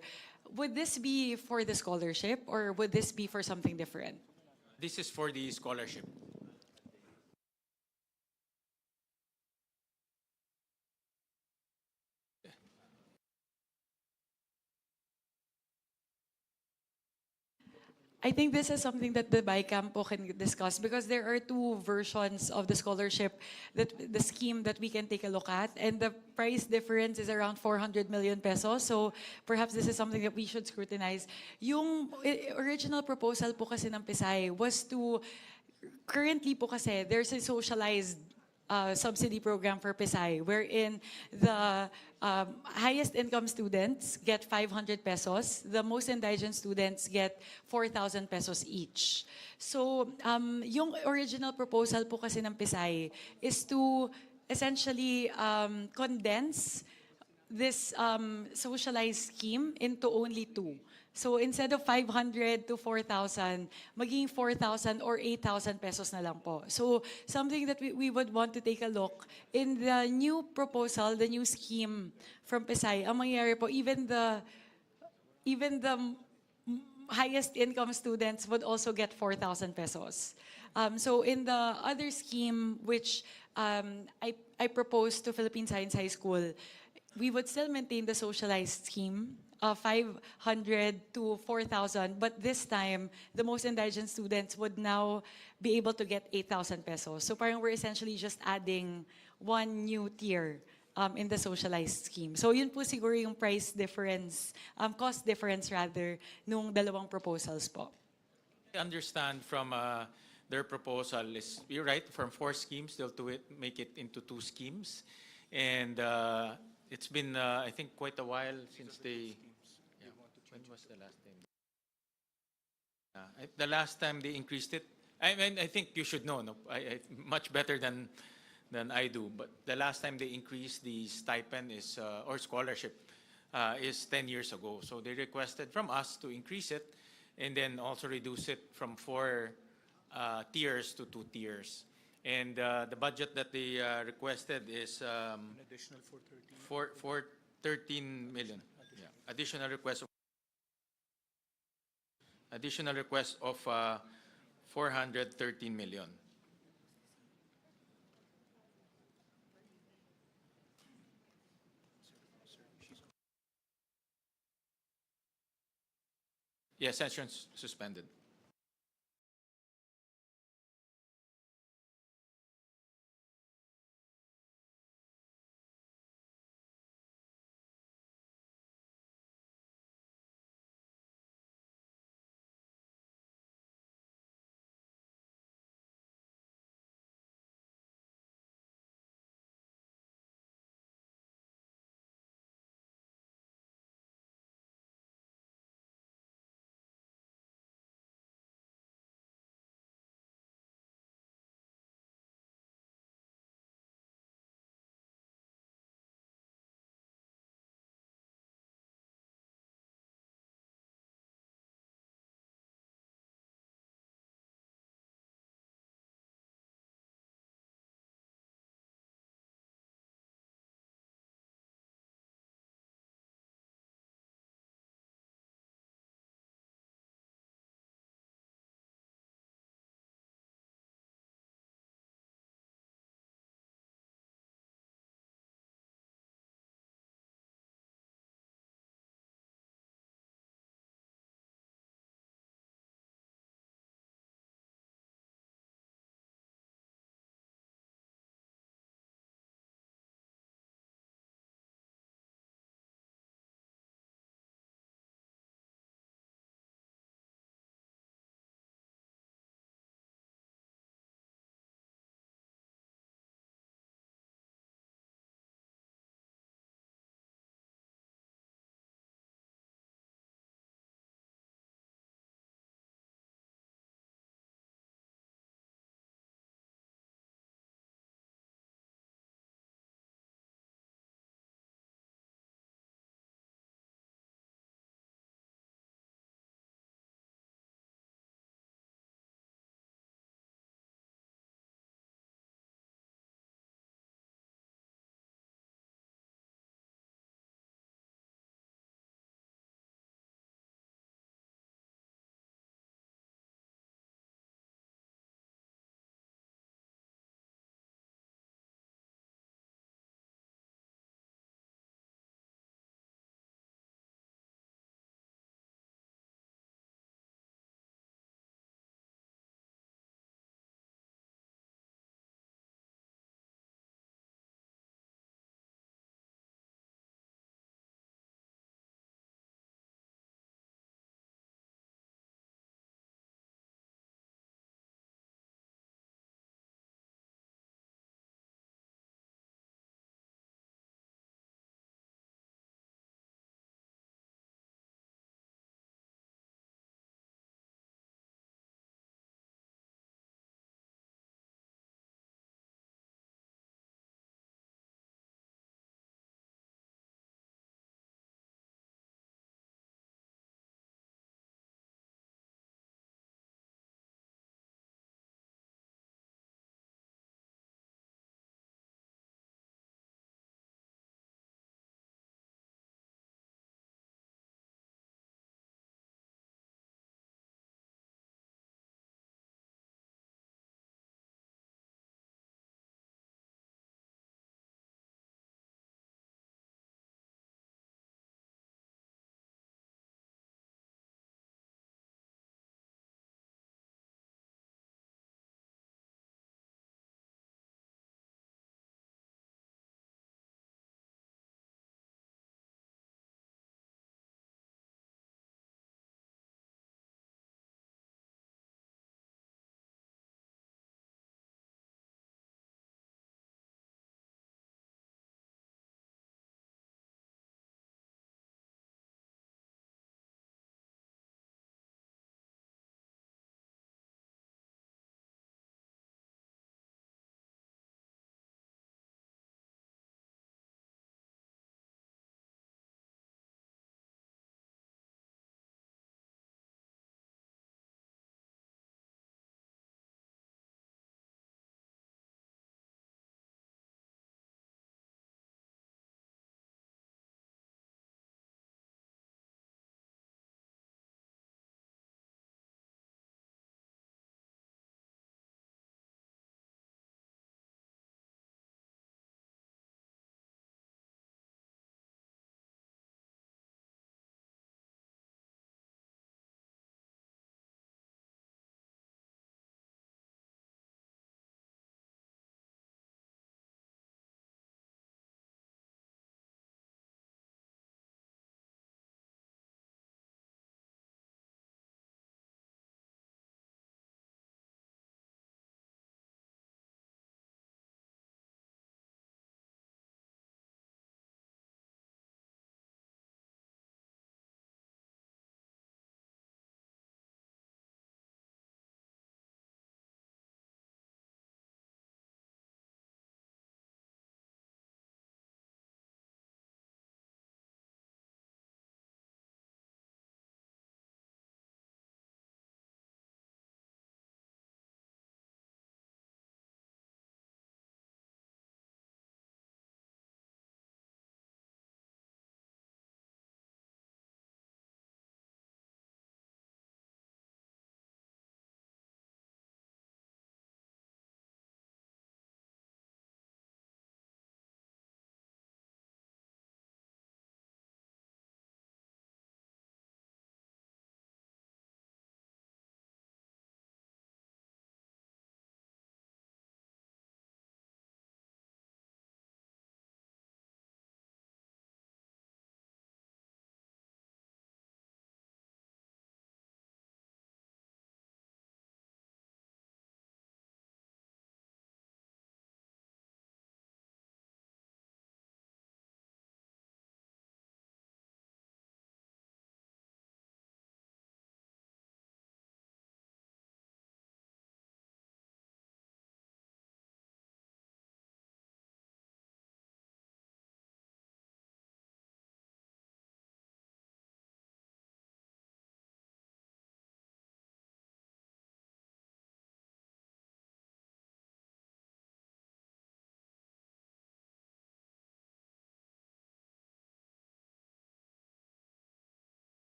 Would this be for the scholarship or would this be for something different? This is for the scholarship. I think this is something that the BICAM po can discuss because there are two versions of the scholarship, the scheme that we can take a look at, and the price difference is around 400 million pesos. So perhaps this is something that we should scrutinize. Yung original proposal po kasi ng PSI was to, currently po kasi there's a socialized subsidy program for PSI, wherein the highest income students get 500 pesos, the most indigent students get 4,000 pesos each. So, yung original proposal po kasi ng PSI is to essentially condense this socialized scheme into only two. So instead of 500 to 4,000, maging 4,000 or 8,000 pesos na lang po. So something that we would want to take a look in the new proposal, the new scheme from PSI, ang mangyayari po, even the highest income students would also get 4,000 pesos. So in the other scheme, which I proposed to Philippine Science High School, we would still maintain the socialized scheme, 500 to 4,000, but this time, the most indigent students would now be able to get 8,000 pesos. So parang we're essentially just adding one new tier in the socialized scheme. So yun po siguro yung price difference, cost difference rather, nung dalawang proposals po. I understand from their proposal is, you're right, from 4 schemes, they'll make it into 2 schemes. And It's been, I think, quite a while since they. Yeah, when was the last time? The last time they increased it, I mean, I think you should know, no, much better than I do. But the last time they increased the stipend is or scholarship is 10 years ago. So they requested from us to increase it, and then also reduce it from 4 tiers to 2 tiers. And the budget that they requested is Additional 430. for 13 million. Yeah. Additional request of 413 million. Yes, session suspended.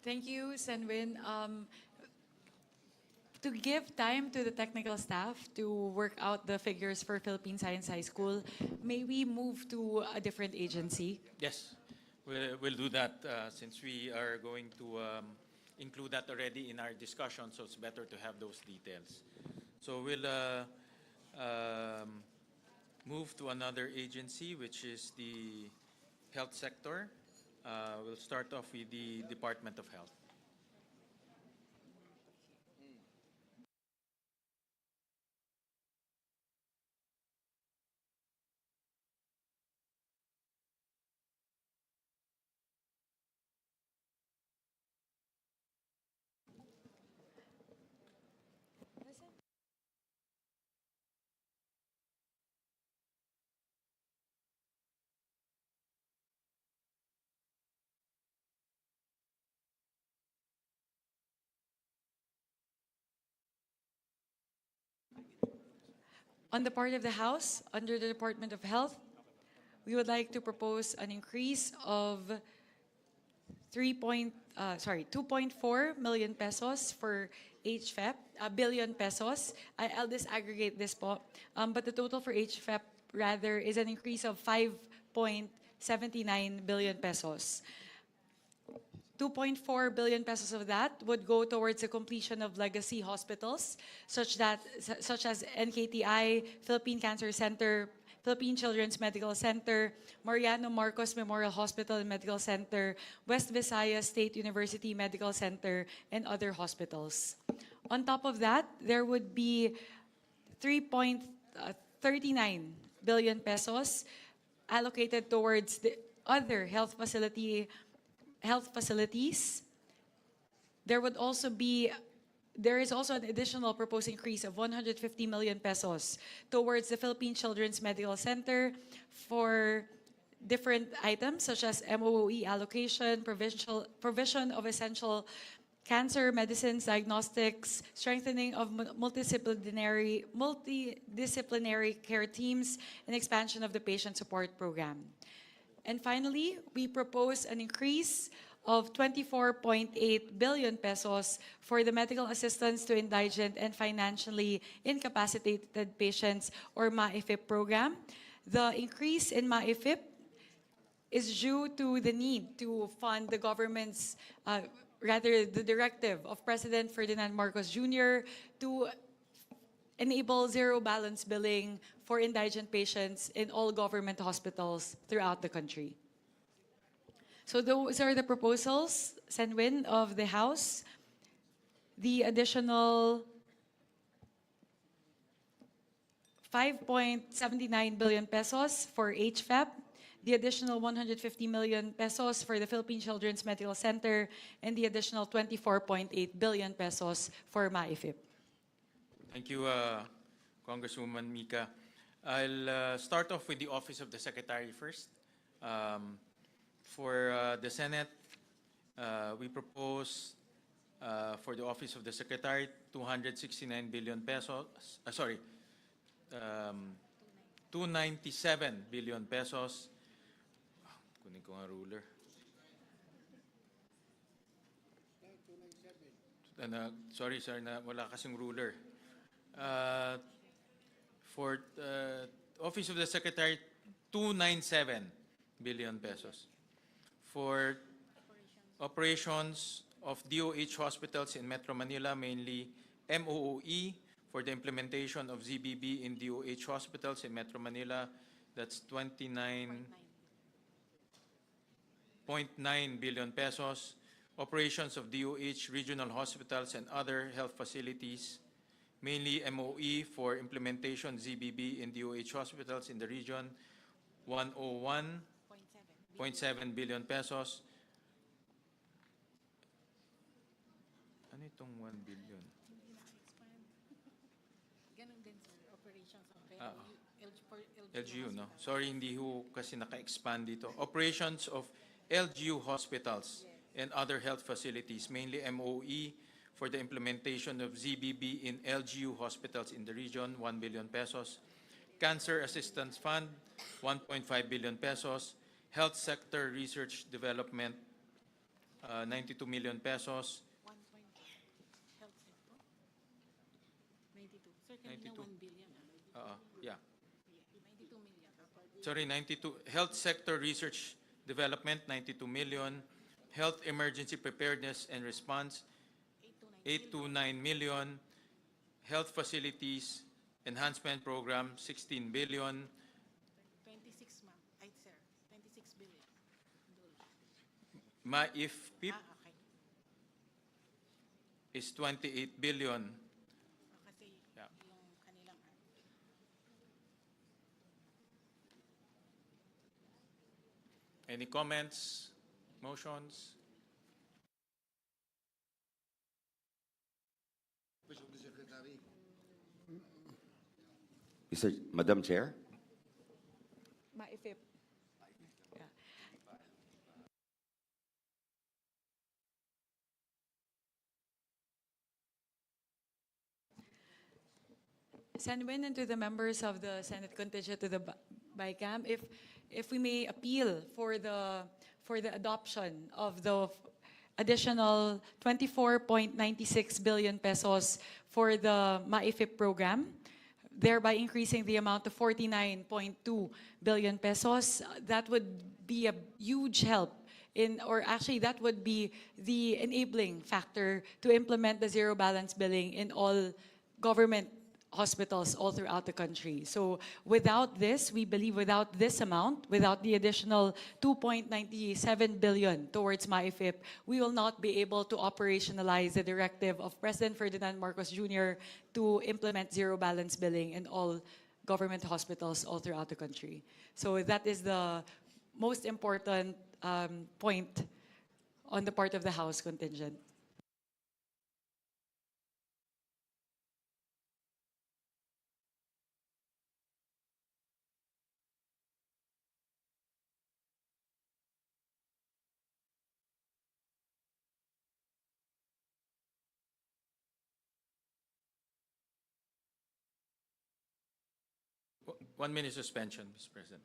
Thank you, Senwin. To give time to the technical staff to work out the figures for Philippine Science High School, may we move to a different agency? Yes, we'll do that since we are going to include that already in our discussion, so it's better to have those details. So we'll move to another agency, which is the health sector. We'll start off with the Department of Health. On the part of the House, under the Department of Health, we would like to propose an increase of 2.4 million pesos for HFEP, a billion pesos. I'll disaggregate this po. But the total for HFEP rather is an increase of 5.79 billion pesos. 2.4 billion pesos of that would go towards the completion of legacy hospitals, such as NKTI, Philippine Cancer Center, Philippine Children's Medical Center, Mariano Marcos Memorial Hospital and Medical Center, West Visayas State University Medical Center, and other hospitals. On top of that, there would be 3.39 billion pesos allocated towards the other health facilities. There is also an additional proposed increase of 150 million pesos towards the Philippine Children's Medical Center for different items such as MOE allocation, provision of essential cancer medicines, diagnostics, strengthening of multidisciplinary care teams, and expansion of the patient support program. And finally, we propose an increase of 24.8 billion pesos for the medical assistance to indigent and financially incapacitated patients, or MAIFIP program. The increase in MAIFIP is due to the need to fund the government's, the directive of President Ferdinand Marcos Jr. to enable zero balance billing for indigent patients in all government hospitals throughout the country. So those are the proposals, Senwin, of the House. The additional 5.79 billion pesos for HFEP, the additional 150 million pesos for the Philippine Children's Medical Center, and the additional 24.8 billion pesos for MAIFIP. Thank you, Congresswoman Mika. I'll start off with the Office of the Secretary first. For the Senate, we propose for the Office of the Secretary 269 billion pesos, 297 billion pesos. Kunin ko nga ruler. Sorry, sir, wala kasing ruler. For Office of the Secretary, 297 billion pesos. For operations of DOH hospitals in Metro Manila, mainly MOOE, for the implementation of ZBB in DOH hospitals in Metro Manila, that's 29.9 billion pesos. Operations of DOH regional hospitals and other health facilities, mainly MOE for implementation ZBB in DOH hospitals in the region, 101.7 billion pesos. Ano itong 1 billion? LGU, no? Sorry, hindi ho kasi naka-expand dito. Operations of LGU hospitals and other health facilities, mainly MOE, for the implementation of ZBB in LGU hospitals in the region, 1 billion pesos. Cancer Assistance Fund, 1.5 billion pesos. Health Sector Research Development, 92 million pesos. 92. Sir, kanina 92. 1 billion. Yeah. 92 million. Sorry, 92. Health sector research development, 92 million. Health emergency preparedness and response, 829 million. Health facilities enhancement program, 16 billion. 26, ma'am. Ay, sir. 26 billion. MAIF-PIP Okay. is 28 billion. Kasi Yeah. yung kanilang Any comments, motions? Madam Chair? MAIFIP. Yeah. Senwin and to the members of the Senate contingent to the BICAM, if we may appeal for the adoption of the additional 24.96 billion pesos for the MAIFIP program, thereby increasing the amount to 49.2 billion pesos, that would be a huge help or actually that would be the enabling factor to implement the zero balance billing in all government hospitals all throughout the country. So without this, we believe without this amount, without the additional 2.97 billion towards MAIFIP, we will not be able to operationalize the directive of President Ferdinand Marcos Jr. to implement zero balance billing in all government hospitals all throughout the country. So that is the most important point on the part of the House contingent. One minute suspension, Mr. President.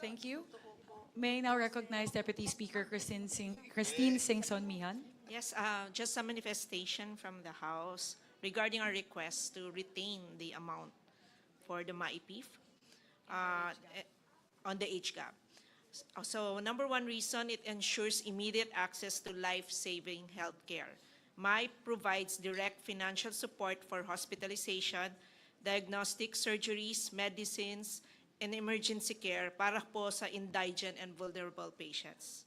Thank you. May I now recognize Deputy Speaker Christine Singson Mihan. Yes, just a manifestation from the House regarding our request to retain the amount for the MAIPIF on the age gap. So number one reason, it ensures immediate access to life-saving healthcare. MAIP provides direct financial support for hospitalization, diagnostic surgeries, medicines, and emergency care para po sa indigent and vulnerable patients.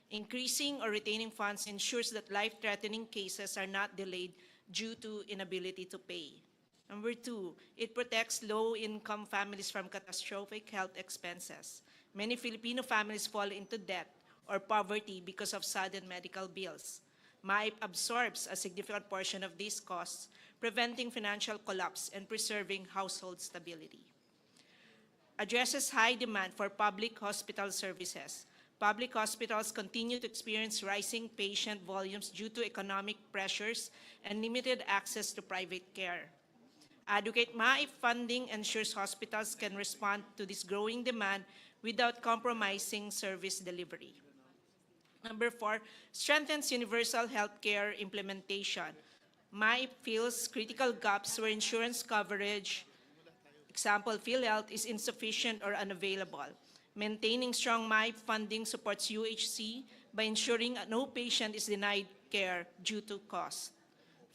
Increasing or retaining funds ensures that life-threatening cases are not delayed due to inability to pay. Number two, it protects low-income families from catastrophic health expenses. Many Filipino families fall into debt or poverty because of sudden medical bills. MAIP absorbs a significant portion of these costs, preventing financial collapse and preserving household stability. Addresses high demand for public hospital services. Public hospitals continue to experience rising patient volumes due to economic pressures and limited access to private care. Adequate MAIP funding ensures hospitals can respond to this growing demand without compromising service delivery. Number four, strengthens universal healthcare implementation. MAIP fills critical gaps where insurance coverage, example, PhilHealth, is insufficient or unavailable. Maintaining strong MAIP funding supports UHC by ensuring no patient is denied care due to cost.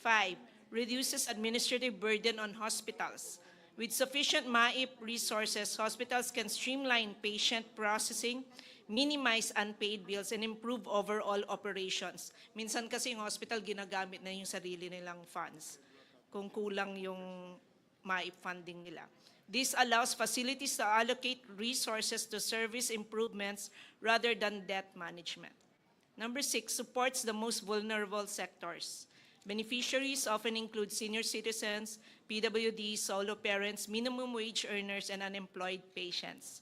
5, reduces administrative burden on hospitals. With sufficient MAIP resources, hospitals can streamline patient processing, minimize unpaid bills, and improve overall operations. Minsan kasi yung hospital ginagamit na yung sarili nilang funds kung kulang yung MAIP funding nila. This allows facilities to allocate resources to service improvements rather than debt management. Number 6, supports the most vulnerable sectors. Beneficiaries often include senior citizens, PWDs, solo parents, minimum wage earners, and unemployed patients.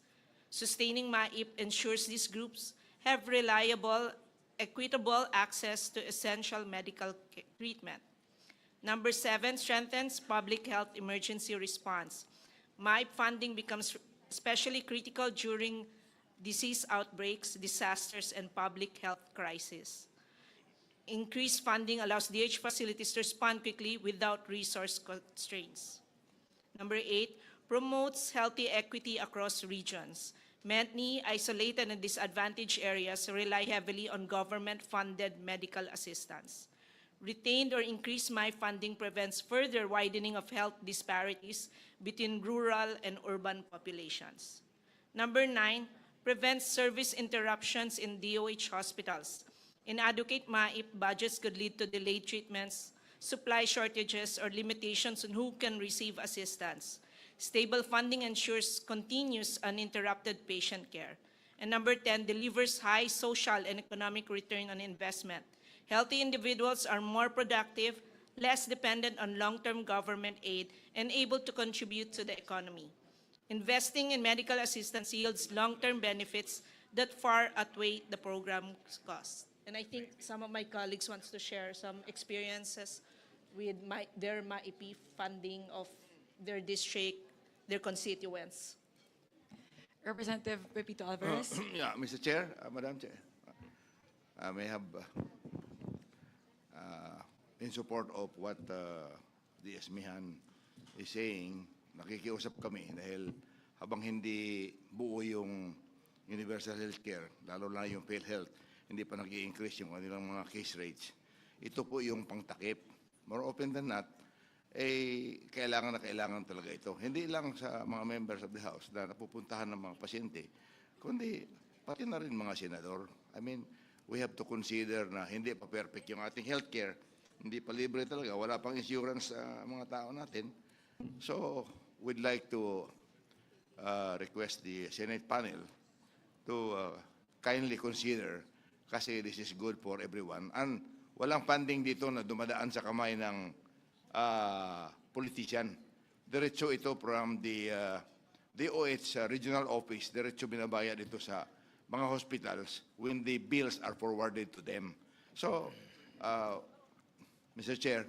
Sustaining MAIP ensures these groups have reliable, equitable access to essential medical treatment. Number 7, strengthens public health emergency response. MAIP funding becomes especially critical during disease outbreaks, disasters, and public health crises. Increased funding allows DH facilities to respond quickly without resource constraints. Number 8, promotes healthy equity across regions. Many isolated and disadvantaged areas rely heavily on government-funded medical assistance. Retained or increased MAIP funding prevents further widening of health disparities between rural and urban populations. Number 9, prevents service interruptions in DOH hospitals. Inadequate MAIP budgets could lead to delayed treatments, supply shortages, or limitations on who can receive assistance. Stable funding ensures continuous uninterrupted patient care. And number 10, delivers high social and economic return on investment. Healthy individuals are more productive, less dependent on long-term government aid, and able to contribute to the economy. Investing in medical assistance yields long-term benefits that far outweigh the program's costs. And I think some of my colleagues wants to share some experiences with their MAIP funding of their district, their constituents. Representative Pepito Alvarez. Yeah, Mr. Chair, Madam Chair, I may have in support of what the Esmihan is saying, nakikiusap kami dahil habang hindi buo yung universal healthcare, lalo na yung PhilHealth, hindi pa nag-i-increase yung kanilang mga case rates. Ito po yung pangtakip. More open than not, kailangan na kailangan talaga ito. Hindi lang sa mga members of the House na napupuntahan ng mga pasyente, kundi pati na rin mga senador. I mean, we have to consider na hindi pa perfect yung ating healthcare. Hindi pa libre talaga. Wala pang insurance sa mga tao natin. So, we'd like to request the Senate panel to kindly consider kasi this is good for everyone. And walang funding dito na dumadaan sa kamay ng politician. Diretso ito from the DOH regional office. Diretso binabayad ito sa mga hospitals when the bills are forwarded to them. So, Mr. Chair,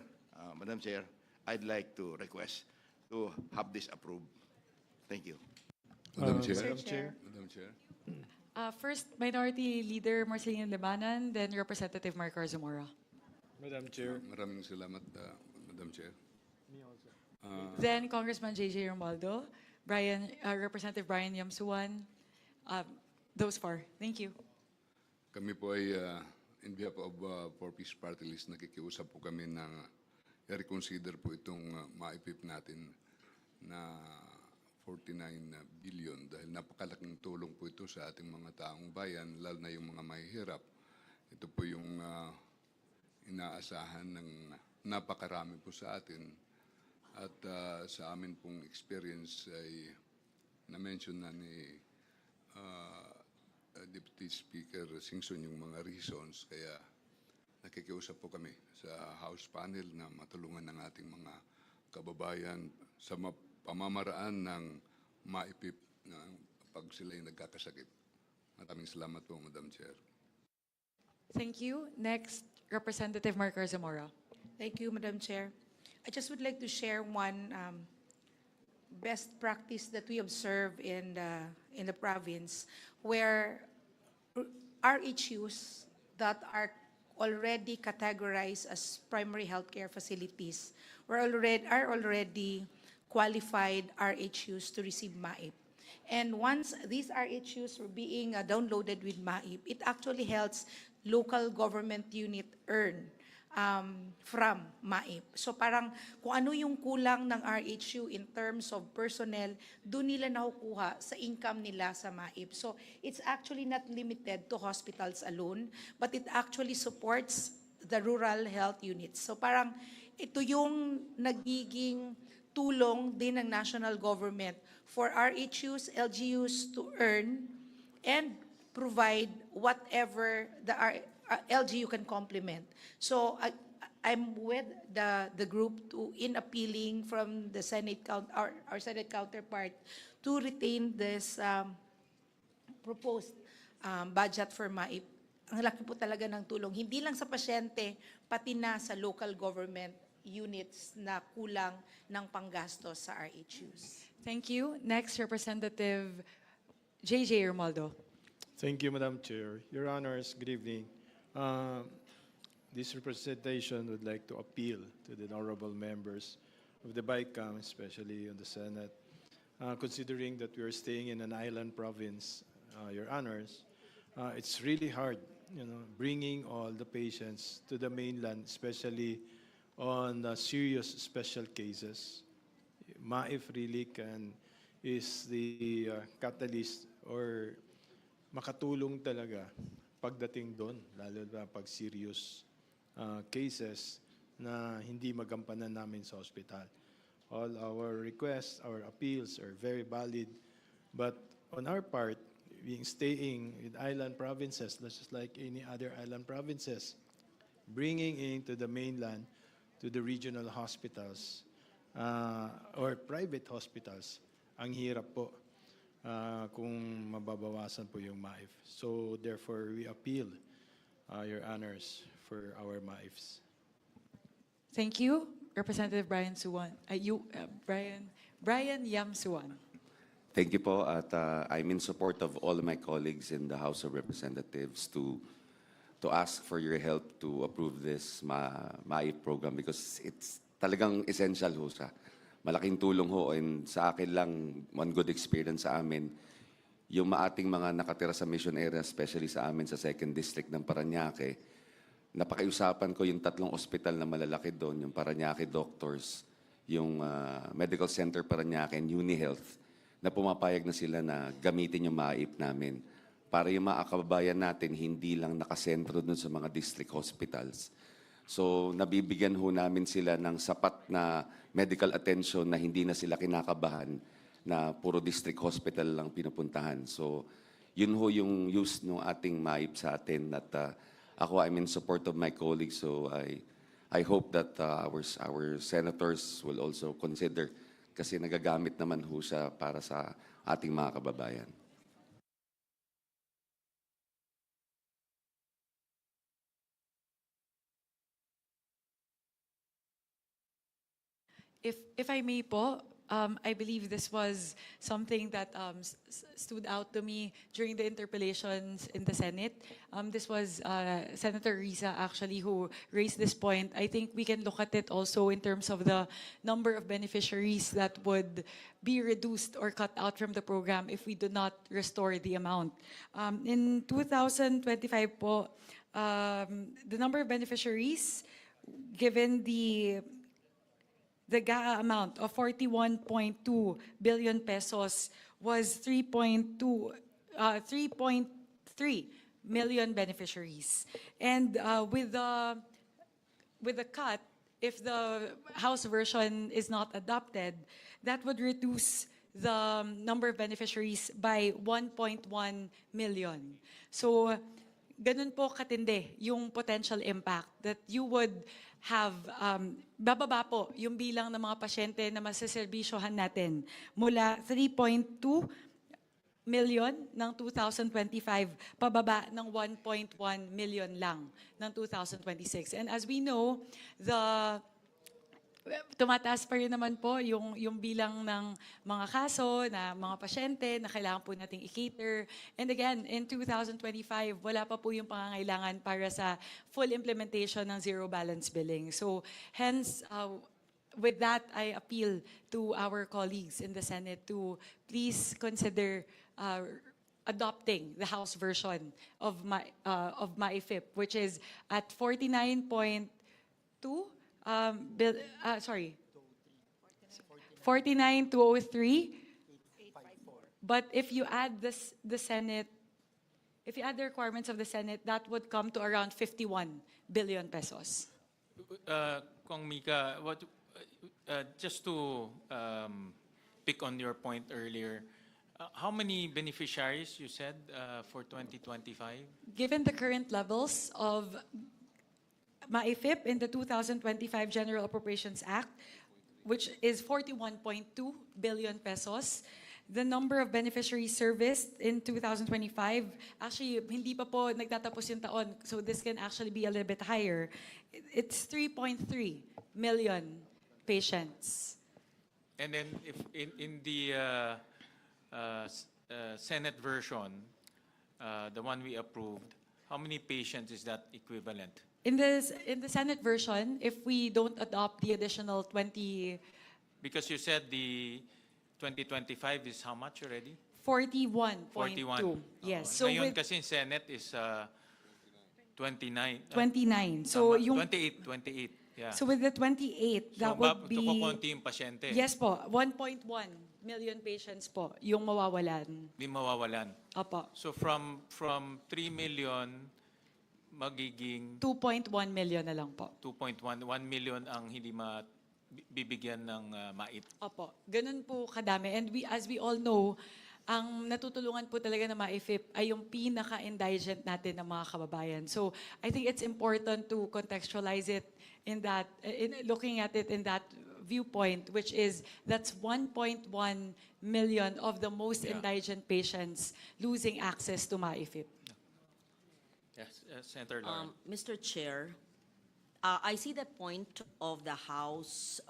Madam Chair, I'd like to request to have this approved. Thank you. Madam Chair. Mr. Chair. Madam Chair. First, Minority Leader Marcelino Lebanan, then Representative Mark Zamora. Madam Chair. Maraming salamat, Madam Chair. Then Congressman J.J. Romualdo, Representative Brian Yamsuan. Those four. Thank you. Kami po ay, in behalf of Four Peace Party List, nakikiusap po kami na i-reconsider po itong maipip natin na 49 billion dahil napakalaking tulong po ito sa ating mga taong bayan, lalo na yung mga mahihirap. Ito po yung inaasahan ng napakarami po sa atin. At sa amin pong experience ay na-mention na ni Deputy Speaker Singson yung mga reasons, kaya nakikiusap po kami sa House panel na matulungan ng ating mga kababayan sa pamamaraan ng maipip na pag sila'y nagkakasakit. Maraming salamat po, Madam Chair. Thank you. Next, Representative Mark Zamora. Thank you, Madam Chair. I just would like to share one best practice that we observe in the province, where RHUs that are already categorized as primary healthcare facilities are already qualified RHUs to receive MAIP. And once these RHUs were being downloaded with MAIP, it actually helps local government unit earn from MAIP. So parang kung ano yung kulang ng RHU in terms of personnel, doon nila nakukuha sa income nila sa MAIP. So it's actually not limited to hospitals alone, but it actually supports the rural health units. So parang ito yung nagiging tulong din ng national government for RHUs, LGUs to earn and provide whatever the LGU can complement. So I'm with the group in appealing from the our Senate counterpart to retain this proposed budget for MAIP. Ang laki po talaga ng tulong, hindi lang sa pasyente, pati na sa local government units na kulang ng panggastos sa RHUs. Thank you. Next, Representative J.J. Romualdo. Thank you, Madam Chair. Your Honors, good evening. This representation would like to appeal to the honorable members of the Bicam, especially on the Senate, considering that we are staying in an island province, Your Honors. It's really hard, bringing all the patients to the mainland, especially on serious special cases. MAIF really is the catalyst or makatulong talaga pagdating doon, lalo na pag serious cases na hindi magampanan namin sa hospital. All our requests, our appeals are very valid, but on our part, being staying in island provinces, just like any other island provinces, bringing into the mainland to the regional hospitals or private hospitals, ang hirap po. Kung mababawasan po yung MAIF. So therefore, we appeal, Your Honors, for our MAIFs. Thank you, Representative Brian Yamsuan. Thank you po at I'm in support of all of my colleagues in the House of Representatives to ask for your help to approve this MAIF program because it's talagang essential ho siya. Malaking tulong ho and sa akin lang, one good experience sa amin, yung ating mga nakatira sa mission area, especially sa amin sa 2nd District ng Parañaque, napakiusapan ko yung 3 ospital na malalaki doon, yung Parañaque Doctors, yung Medical Center Parañaque and UniHealth, na pumapayag na sila na gamitin yung MAIP namin para yung mga kababayan natin hindi lang nakasentro doon sa mga district hospitals. So nabibigyan ho namin sila ng sapat na medical attention na hindi na sila kinakabahan na puro district hospital lang pinupuntahan. So yun ho yung use ng ating MAIP sa atin at ako I'm in support of my colleagues so I hope that our senators will also consider kasi nagagamit naman ho siya para sa ating mga kababayan. If I may po, I believe this was something that stood out to me during the interpellations in the Senate. This was Senator Risa actually who raised this point. I think we can look at it also in terms of the number of beneficiaries that would be reduced or cut out from the program if we do not restore the amount. In 2025 po, the number of beneficiaries, given the GAA amount of 41.2 billion pesos, was 3.3 million beneficiaries. And with the cut, if the House version is not adopted, that would reduce the number of beneficiaries by 1.1 million. So, ganun po katindi yung potential impact that you would have, bababa po yung bilang ng mga pasyente na masaserbisyohan natin mula 3.2 million ng 2025, pababa ng 1.1 million lang ng 2026. And as we know, tumataas pa rin naman po yung bilang ng mga kaso na mga pasyente na kailangan po nating i-cater. And again, in 2025, wala pa po yung pangangailangan para sa full implementation ng zero balance billing. So hence, with that, I appeal to our colleagues in the Senate to please consider adopting the House version of MAIFIP, which is at 49.2 49,203. But if you add the Senate, if you add the requirements of the Senate, that would come to around 51 billion pesos. Kong Mika, just to pick on your point earlier, how many beneficiaries you said for 2025? Given the current levels of MAIFIP in the 2025 General Appropriations Act, which is 41.2 billion pesos, the number of beneficiaries serviced in 2025, actually, hindi pa po nagtatapos yung taon, so this can actually be a little bit higher. It's 3.3 million patients. And then if in the Senate version, the one we approved, how many patients is that equivalent? In the Senate version, if we don't adopt the additional 20, Because you said the 2025 is how much already? 41.2. 41. Yes. So So ngayon with kasi Senate is 29. 29. So Tama, yung 28. Yeah. so with the 28, that would be kukunti yung pasyente. yes po, 1.1 million patients po yung mawawalan. Di mawawalan. Opo. So from 3 million magiging 2.1 million na lang po. 2.1 million ang hindi bibigyan ng MAIP. Opo. Ganun po kadami. And as we all know, ang natutulungan po talaga ng MAIFIP ay yung pinaka-indigent natin ng mga kababayan. So I think it's important to contextualize it in that, looking at it in that viewpoint, which is that's 1.1 million of the most indigent patients losing access to MAIFIP. Yes, Senator Lauren. Mr. Chair, I see the point of the House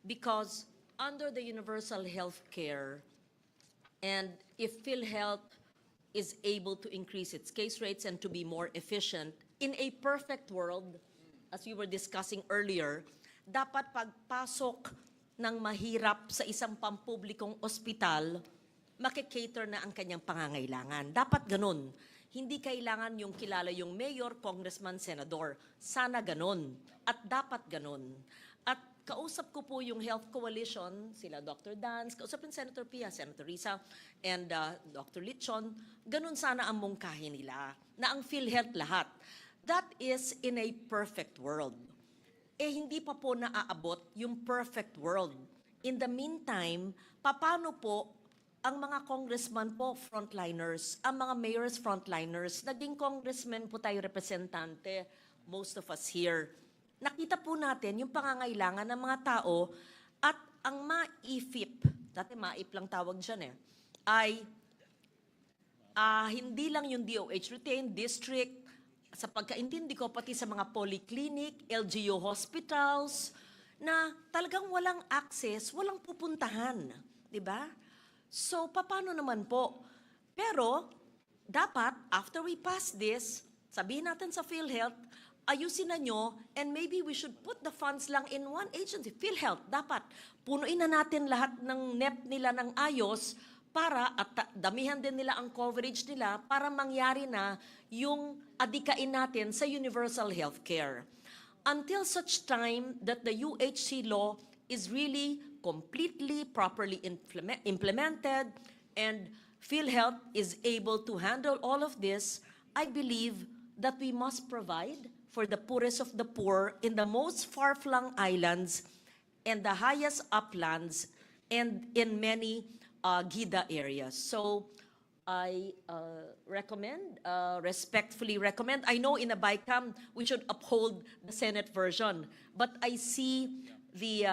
because under the universal health care, and if PhilHealth is able to increase its case rates and to be more efficient, in a perfect world, as we were discussing earlier, dapat pagpasok ng mahirap sa isang pampublikong ospital, makikater na ang kanyang pangangailangan. Dapat ganun. Hindi kailangan yung kilala yung mayor, congressman, senador. Sana ganon. At dapat ganon. At kausap ko po yung Health Coalition, sila Dr. Dance, kausap rin Senator Pia, Senator Risa, and Dr. Lichon. Ganon sana ang mungkahin nila na ang PhilHealth lahat. That is in a perfect world. Hindi pa po naaabot yung perfect world. In the meantime, paano po ang mga congressman po, frontliners, ang mga mayors, frontliners, naging congressmen po tayo, representante, most of us here. Nakita po natin yung pangangailangan ng mga tao at ang MAIFIP, dati MAIP lang tawag dyan ay hindi lang yung DOH retained, district, sa pagkaintindi ko pati sa mga polyclinic, LGU hospitals, na talagang walang access, walang pupuntahan, di ba? So, paano naman po? Pero, dapat, after we pass this, sabihin natin sa PhilHealth, ayusin na nyo, and maybe we should put the funds lang in one agency. PhilHealth, dapat, punuin na natin lahat ng NEP nila ng ayos para, at damihan din nila ang coverage nila para mangyari na yung adikain natin sa universal healthcare. Until such time that the UHC law is really completely, properly implemented, and PhilHealth is able to handle all of this, I believe that we must provide for the poorest of the poor in the most far-flung islands and the highest uplands and in many GIDA areas. So I respectfully recommend. I know in a BICAM we should uphold the Senate version, but I see the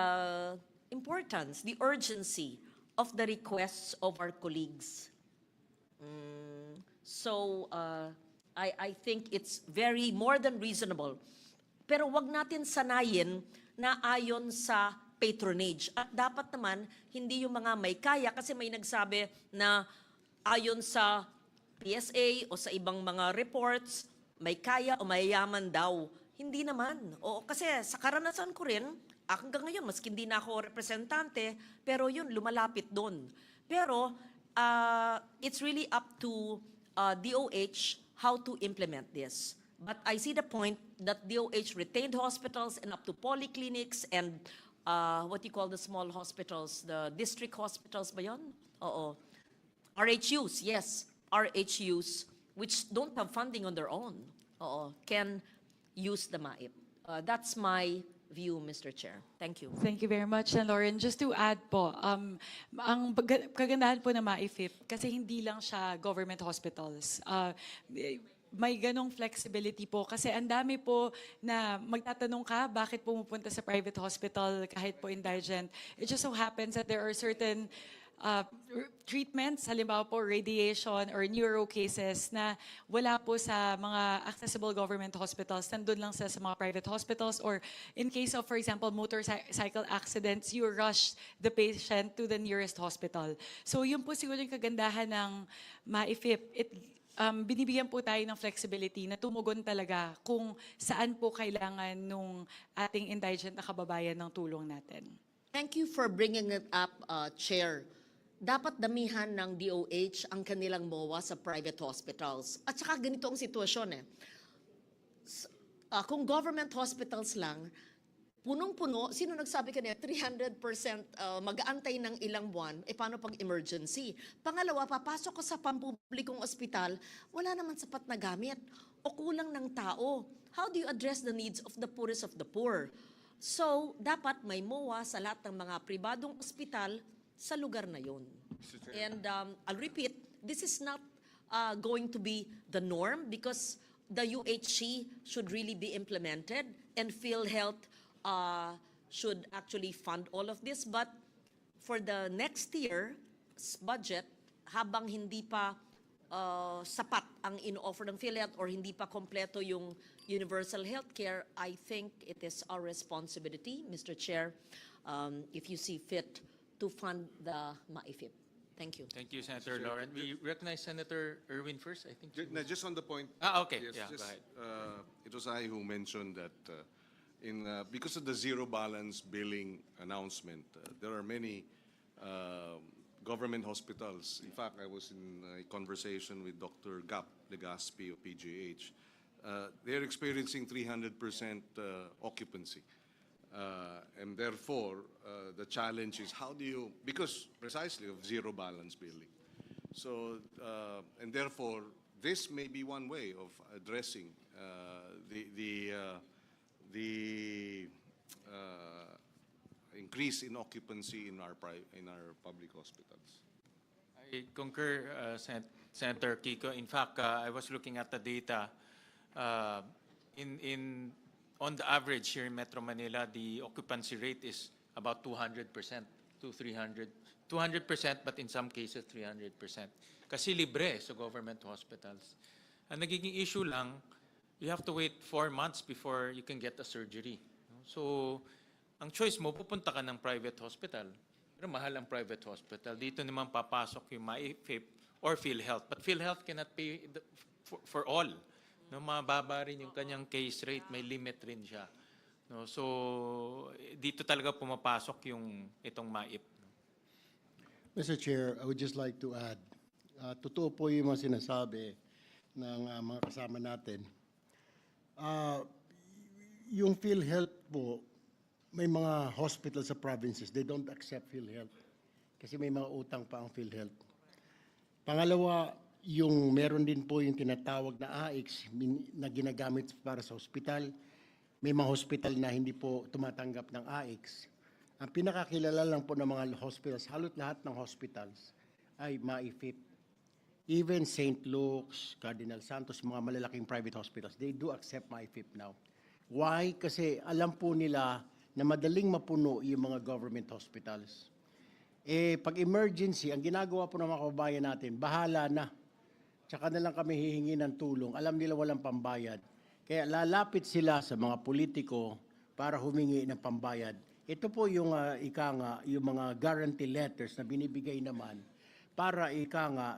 importance, the urgency of the requests of our colleagues. So I think it's very more than reasonable. Pero wag natin sanayin na ayon sa patronage. At dapat naman, hindi yung mga may kaya, kasi may nagsabi na ayon sa PSA o sa ibang mga reports, may kaya o mayayaman daw. Hindi naman. O, kasi sa karanasan ko rin, hanggang ngayon, maski hindi na ako representante, pero yun, lumalapit doon. Pero it's really up to DOH how to implement this. But I see the point that DOH retained hospitals and up to polyclinics and what you call the small hospitals, the district hospitals ba yun? Oo. RHUs, yes. RHUs, which don't have funding on their own, can use the MAIP. That's my view, Mr. Chair. Thank you. Thank you very much, and Lauren. Just to add po, ang kagandahan po na MAIFIP, kasi hindi lang siya government hospitals. May ganong flexibility po kasi ang dami po na magtatanong ka bakit pumupunta sa private hospital kahit po indigent. It just so happens that there are certain treatments, halimbawa po radiation or neuro cases na wala po sa mga accessible government hospitals, nandun lang sa mga private hospitals, or in case of, for example, motorcycle accidents, you rush the patient to the nearest hospital. So yun po siguro yung kagandahan ng MAIFIP. Binibigyan po tayo ng flexibility na tumugon talaga kung saan po kailangan nung ating indigent na kababayan ng tulong natin. Thank you for bringing it up, Chair. Dapat damihan ng DOH ang kanilang MOA sa private hospitals. At saka ganito ang sitwasyon kung government hospitals lang, punong-puno, sino nagsabi kanina, 300% mag-aantay ng ilang buwan, paano pag emergency? Pangalawa, papasok ko sa pampublikong ospital, wala naman sapat na gamit o kulang ng tao. How do you address the needs of the poorest of the poor? So, dapat may MOA sa lahat ng mga pribadong ospital sa lugar na yun. And I'll repeat, this is not going to be the norm because the UHC should really be implemented and PhilHealth should actually fund all of this. But for the next year's budget, habang hindi pa sapat ang in-offer ng PhilHealth or hindi pa kompleto yung universal healthcare, I think it is our responsibility, Mr. Chair, if you see fit, to fund the MAIFIP. Thank you. Thank you, Senator Lauren. We recognize Senator Erwin first, I think. Just on the point. Okay. Yes, Yeah, just, go ahead. it was I who mentioned that because of the zero balance billing announcement, there are many government hospitals. In fact, I was in a conversation with Dr. Gap Legaspi of PGH. They're experiencing 300% occupancy. And therefore, the challenge is how do you, because precisely of zero balance billing. So, and therefore, this may be one way of addressing the increase in occupancy in our public hospitals. I concur, Senator Kiko. In fact, I was looking at the data. On the average here in Metro Manila, the occupancy rate is about 200% to 300%, 200%, but in some cases 300%. Kasi libre sa government hospitals. Ang nagiging issue lang, you have to wait 4 months before you can get a surgery. So ang choice mo, pupunta ka ng private hospital. Pero mahal ang private hospital. Dito naman papasok yung MyFIP or PhilHealth. But PhilHealth cannot pay for all. No, mababa rin yung kanyang case rate, may limit rin siya. No, so dito talaga pumapasok yung itong MyIP. Mr. Chair, I would just like to add, totoo po yung mga sinasabi ng mga kasama natin. Yung PhilHealth po, may mga hospital sa provinces, they don't accept PhilHealth kasi may mga utang pa ang PhilHealth. Pangalawa, yung meron din po yung tinatawag na AIX na ginagamit para sa hospital. May mga hospital na hindi po tumatanggap ng AIX. Ang pinakakilala lang po ng mga hospitals, halos lahat ng hospitals ay MyFIP. Even St. Luke's, Cardinal Santos, mga malalaking private hospitals, they do accept MyFIP now. Why? Kasi alam po nila na madaling mapuno yung mga government hospitals. Pag emergency, ang ginagawa po ng mga kababayan natin, bahala na. Tsaka na lang kami hihingi ng tulong. Alam nila walang pambayad. Kaya lalapit sila sa mga politiko para humingi ng pambayad. Ito po yung yung mga guarantee letters na binibigay naman para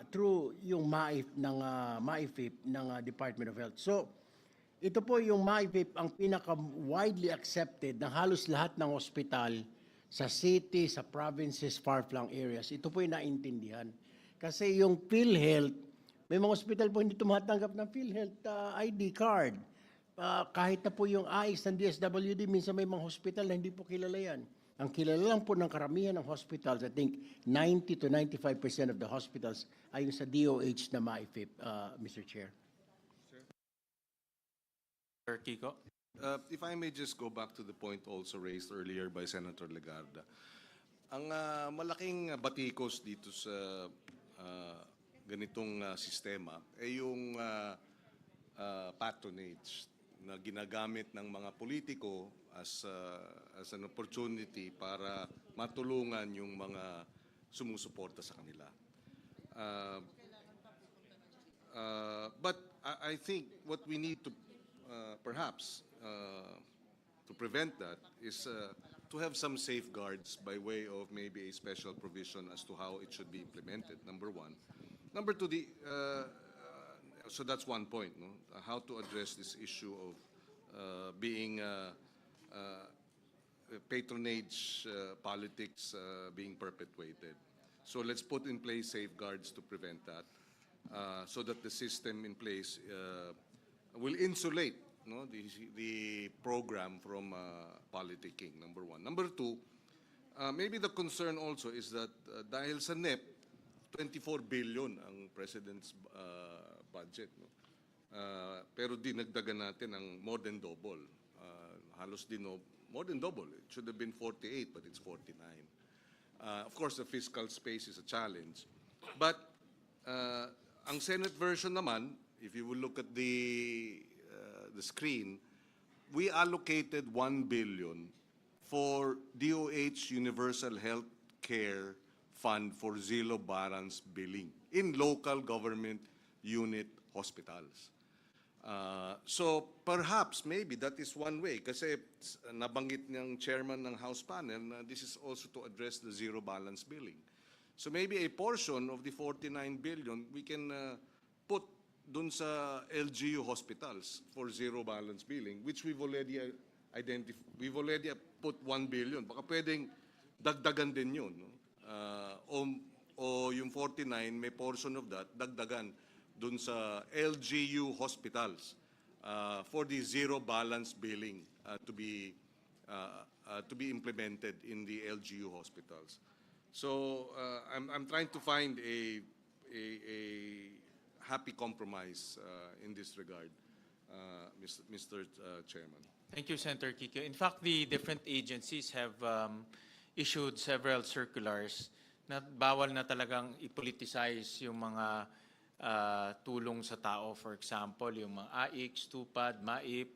through yung MyFIP ng Department of Health. So, ito po yung MyFIP ang pinaka-widely accepted ng halos lahat ng ospital sa city, sa provinces, far-flung areas. Ito po yung naintindihan. Kasi yung PhilHealth, may mga ospital po hindi tumatanggap ng PhilHealth ID card. Kahit na po yung AIX ng DSWD, minsan may mga hospital na hindi po kilala yan. Ang kilala lang po ng karamihan ng hospitals, I think 90 to 95% of the hospitals ay yung sa DOH na MyFIP, Mr. Chair. Kiko? If I may just go back to the point also raised earlier by Senator Legarda. Ang malaking batikos dito sa ganitong sistema ay yung patronage na ginagamit ng mga politiko as an opportunity para matulungan yung mga sumusuporta sa kanila. But I think what we need to perhaps to prevent that is to have some safeguards by way of maybe a special provision as to how it should be implemented, number one. Number two, so that's one point, no? How to address this issue of being patronage politics being perpetuated. So let's put in place safeguards to prevent that so that the system in place will insulate the program from politicking, number one. Number two, maybe the concern also is that dahil sa NEP, 24 billion ang President's budget. No? Pero dinagdagan natin ang more than double. Halos more than double. It should have been 48, but it's 49. Of course, the fiscal space is a challenge. But ang Senate version naman, if you will look at the screen, we allocated 1 billion for DOH Universal Health Care Fund for zero balance billing in local government unit hospitals. So perhaps maybe that is one way kasi nabanggit ng chairman ng House panel na this is also to address the zero balance billing. So maybe a portion of the 49 billion we can put dun sa LGU hospitals for zero balance billing, which we've already we've already put 1 billion. Baka pwedeng dagdagan din yun. No? O yung 49, may portion of that, dagdagan dun sa LGU hospitals for the zero balance billing to be implemented in the LGU hospitals. So I'm trying to find a happy compromise in this regard, Mr. Chairman. Thank you, Senator Kiko. In fact, the different agencies have issued several circulars na bawal na talagang ipoliticize yung mga tulong sa tao. For example, yung mga AIX, TUPAD, MAIP,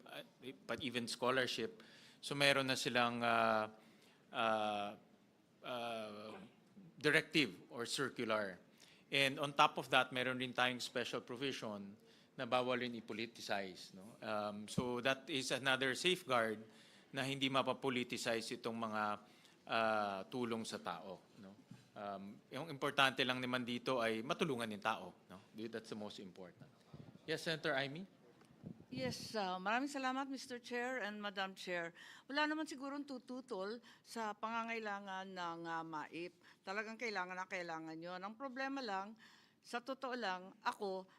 but even scholarship. So meron na silang directive or circular. And on top of that, meron rin tayong special provision na bawal rin i-politicize. No? So that is another safeguard na hindi mapapoliticize itong mga tulong sa tao. No? Yung importante lang naman dito ay matulungan yung tao. No? That's the most important. Yes, Senator Amy? Yes, maraming salamat Mr. Chair and Madam Chair. Wala naman sigurong tututol sa pangangailangan ng MAIP. Talagang kailangan na kailangan yon. Ang problema lang, sa totoo lang,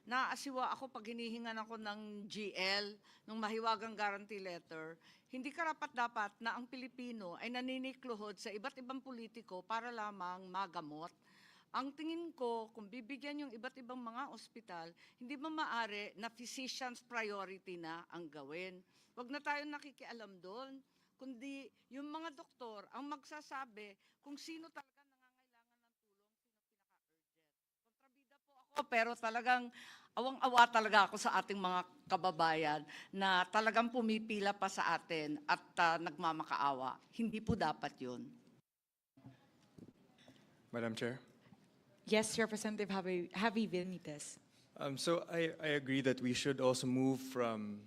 naaasiwa ako pag hinihingan ako ng GL, ng mahiwagang guarantee letter. Hindi karapat-dapat na ang Pilipino ay naninikluhod sa iba't ibang politiko para lamang magamot. Ang tingin ko, kung bibigyan yung iba't ibang mga ospital, hindi ba maaari na physician's priority na ang gawin? Huwag na tayo nakikialam doon, kundi yung mga doktor ang magsasabi kung sino talaga nangangailangan ng tulong, sino pinaka-urgent. Kontrabida po ako, pero talagang awang-awa talaga ako sa ating mga kababayan na talagang pumipila pa sa atin at nagmamakaawa. Hindi po dapat yun. Madam Chair. Yes, Representative Javi Benitez. So I agree that we should also move from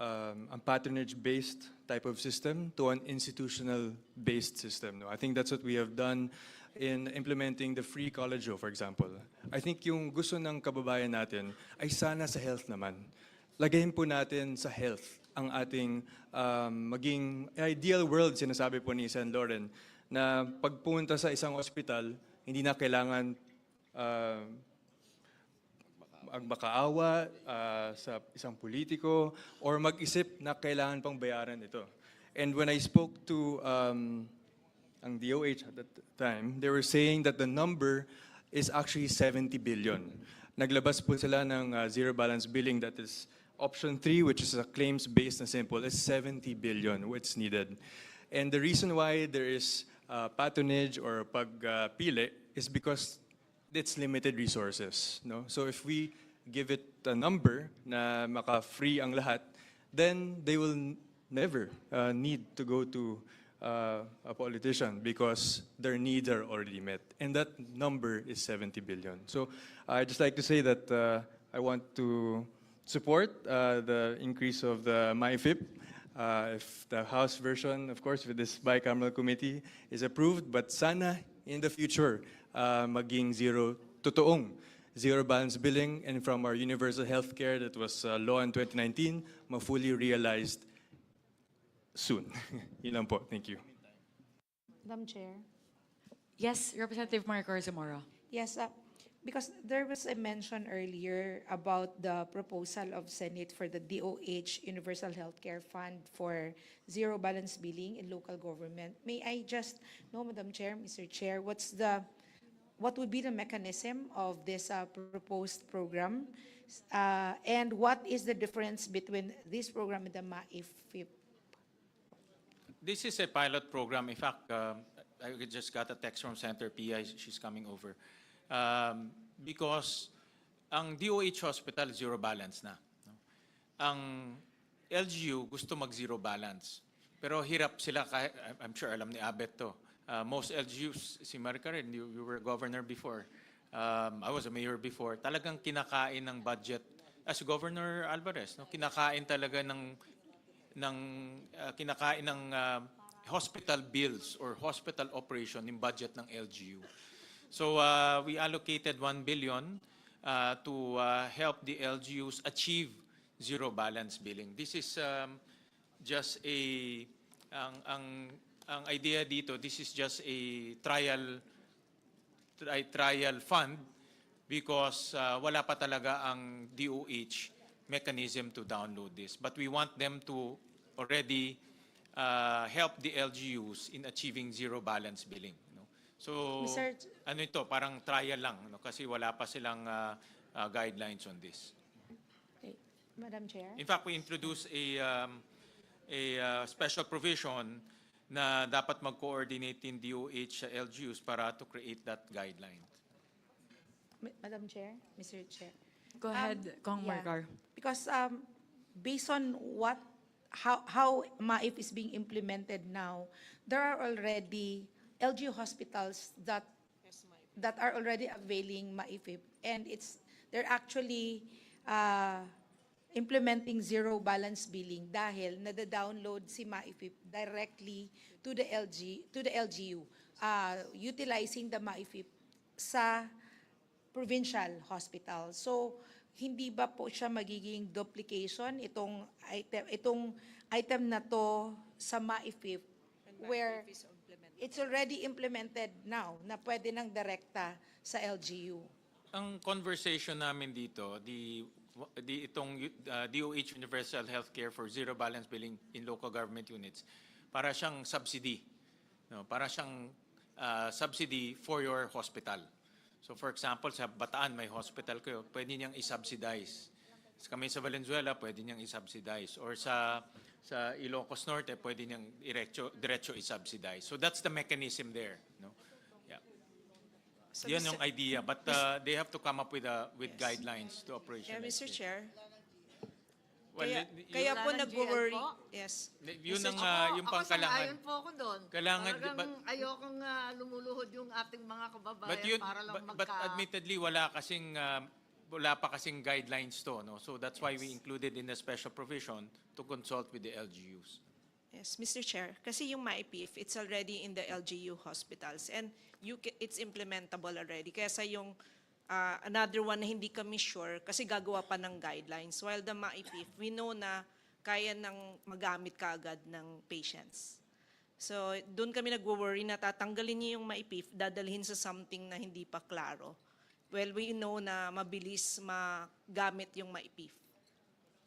a patronage-based type of system to an institutional-based system. No? I think that's what we have done in implementing the free college law, for example. I think yung gusto ng kababayan natin ay sana sa health naman. Lagayin po natin sa health ang ating maging ideal world, sinasabi po ni Sen. Lauren, na pagpunta sa isang ospital, hindi na kailangan magmakaawa sa isang politiko or mag-isip na kailangan pang bayaran ito. And when I spoke to ang DOH at that time, they were saying that the number is actually 70 billion. Naglabas po sila ng zero balance billing, that is option 3, which is a claims-based and simple, is 70 billion what's needed. And the reason why there is patronage or pagpili is because it's limited resources. No? So if we give it a number na maka-free ang lahat, then they will never need to go to a politician because their needs are already met. And that number is 70 billion. So I'd just like to say that I want to support the increase of the MyFIP. If the House version, of course, with this bicameral committee is approved, but sana in the future, maging totoong zero balance billing, and from our universal health care that was law in 2019, ma-fully realized soon. Yun lang po. Thank you. Madam Chair. Yes, Representative Maricor Zamora. Yes, because there was a mention earlier about the proposal of Senate for the DOH Universal Healthcare Fund for zero balance billing in local government. May I just know, Madam Chair, Mr. Chair, what would be the mechanism of this proposed program? And what is the difference between this program and the MAIFIP? This is a pilot program. In fact, I just got a text from Senator Pia. She's coming over. Because ang DOH hospital zero balance na. No? Ang LGU gusto mag-zero balance. Pero hirap sila, I'm sure alam ni Abet to. Most LGUs, si Maricar, you were governor before. I was a mayor before. Talagang kinakain ng budget. As Governor Alvarez, no? Kinakain talaga ng hospital bills or hospital operation yung budget ng LGU. So we allocated 1 billion to help the LGUs achieve zero balance billing. This is just ang idea dito, this is just a trial fund because wala pa talaga ang DOH mechanism to download this. But we want them to already help the LGUs in achieving zero balance billing. No? So, ano ito, parang trial lang, no? Kasi wala pa silang guidelines on this. Okay. Madam Chair. In fact, we introduced a special provision na dapat mag-coordinate in DOH sa LGUs para to create that guideline. Madam Chair, Mr. Chair. Go ahead, Kong Maricor. Because based on how MAIF is being implemented now, there are already LGU hospitals that are already availing MAIFIP, and they're actually implementing zero balance billing dahil nada-download si MAIFIP directly to the LGU, utilizing the MAIFIP sa provincial hospital. So, hindi ba po siya magiging duplication itong item na to sa MAIFIP where it's already implemented now na pwede nang direkta sa LGU? Ang conversation namin dito, itong DOH Universal Healthcare for Zero Balance Billing in Local Government Units, para siyang subsidy. No? Para siyang subsidy for your hospital. So for example, sa Bataan may hospital kayo, pwede niyang i-subsidize. Kami sa Valenzuela, pwede niyang i-subsidize. Or sa Ilocos Norte, pwede niyang diretso i-subsidize. So that's the mechanism there. No? Yeah. So, Yan yung idea. But they have to come up with guidelines to operationalize. Yeah, Mr. it. Chair. Well, Kaya po Wala ng nag-worry. GL po? Yes. Yun ang yung Ako pangkalangan. sang-ayon po ako doon. Kailangan- Talagang ayokong lumuluhod yung ating mga kababayan But yun, para lang but admittedly wala pa kasing guidelines to, no? So that's why we included in the special provision to consult with the LGUs. Yes, Mr. Chair. Kasi yung MAIPIF, it's already in the LGU hospitals and it's implementable already. Kaya sa yung another one na hindi kami sure kasi gagawa pa ng guidelines. While the MAIPIF, we know na kaya nang magamit kaagad ng patients. So, doon kami nagwo-worry na tatanggalin niyo yung MAIPIF, dadalhin sa something na hindi pa klaro. Well, we know na mabilis magamit yung MAIPIF.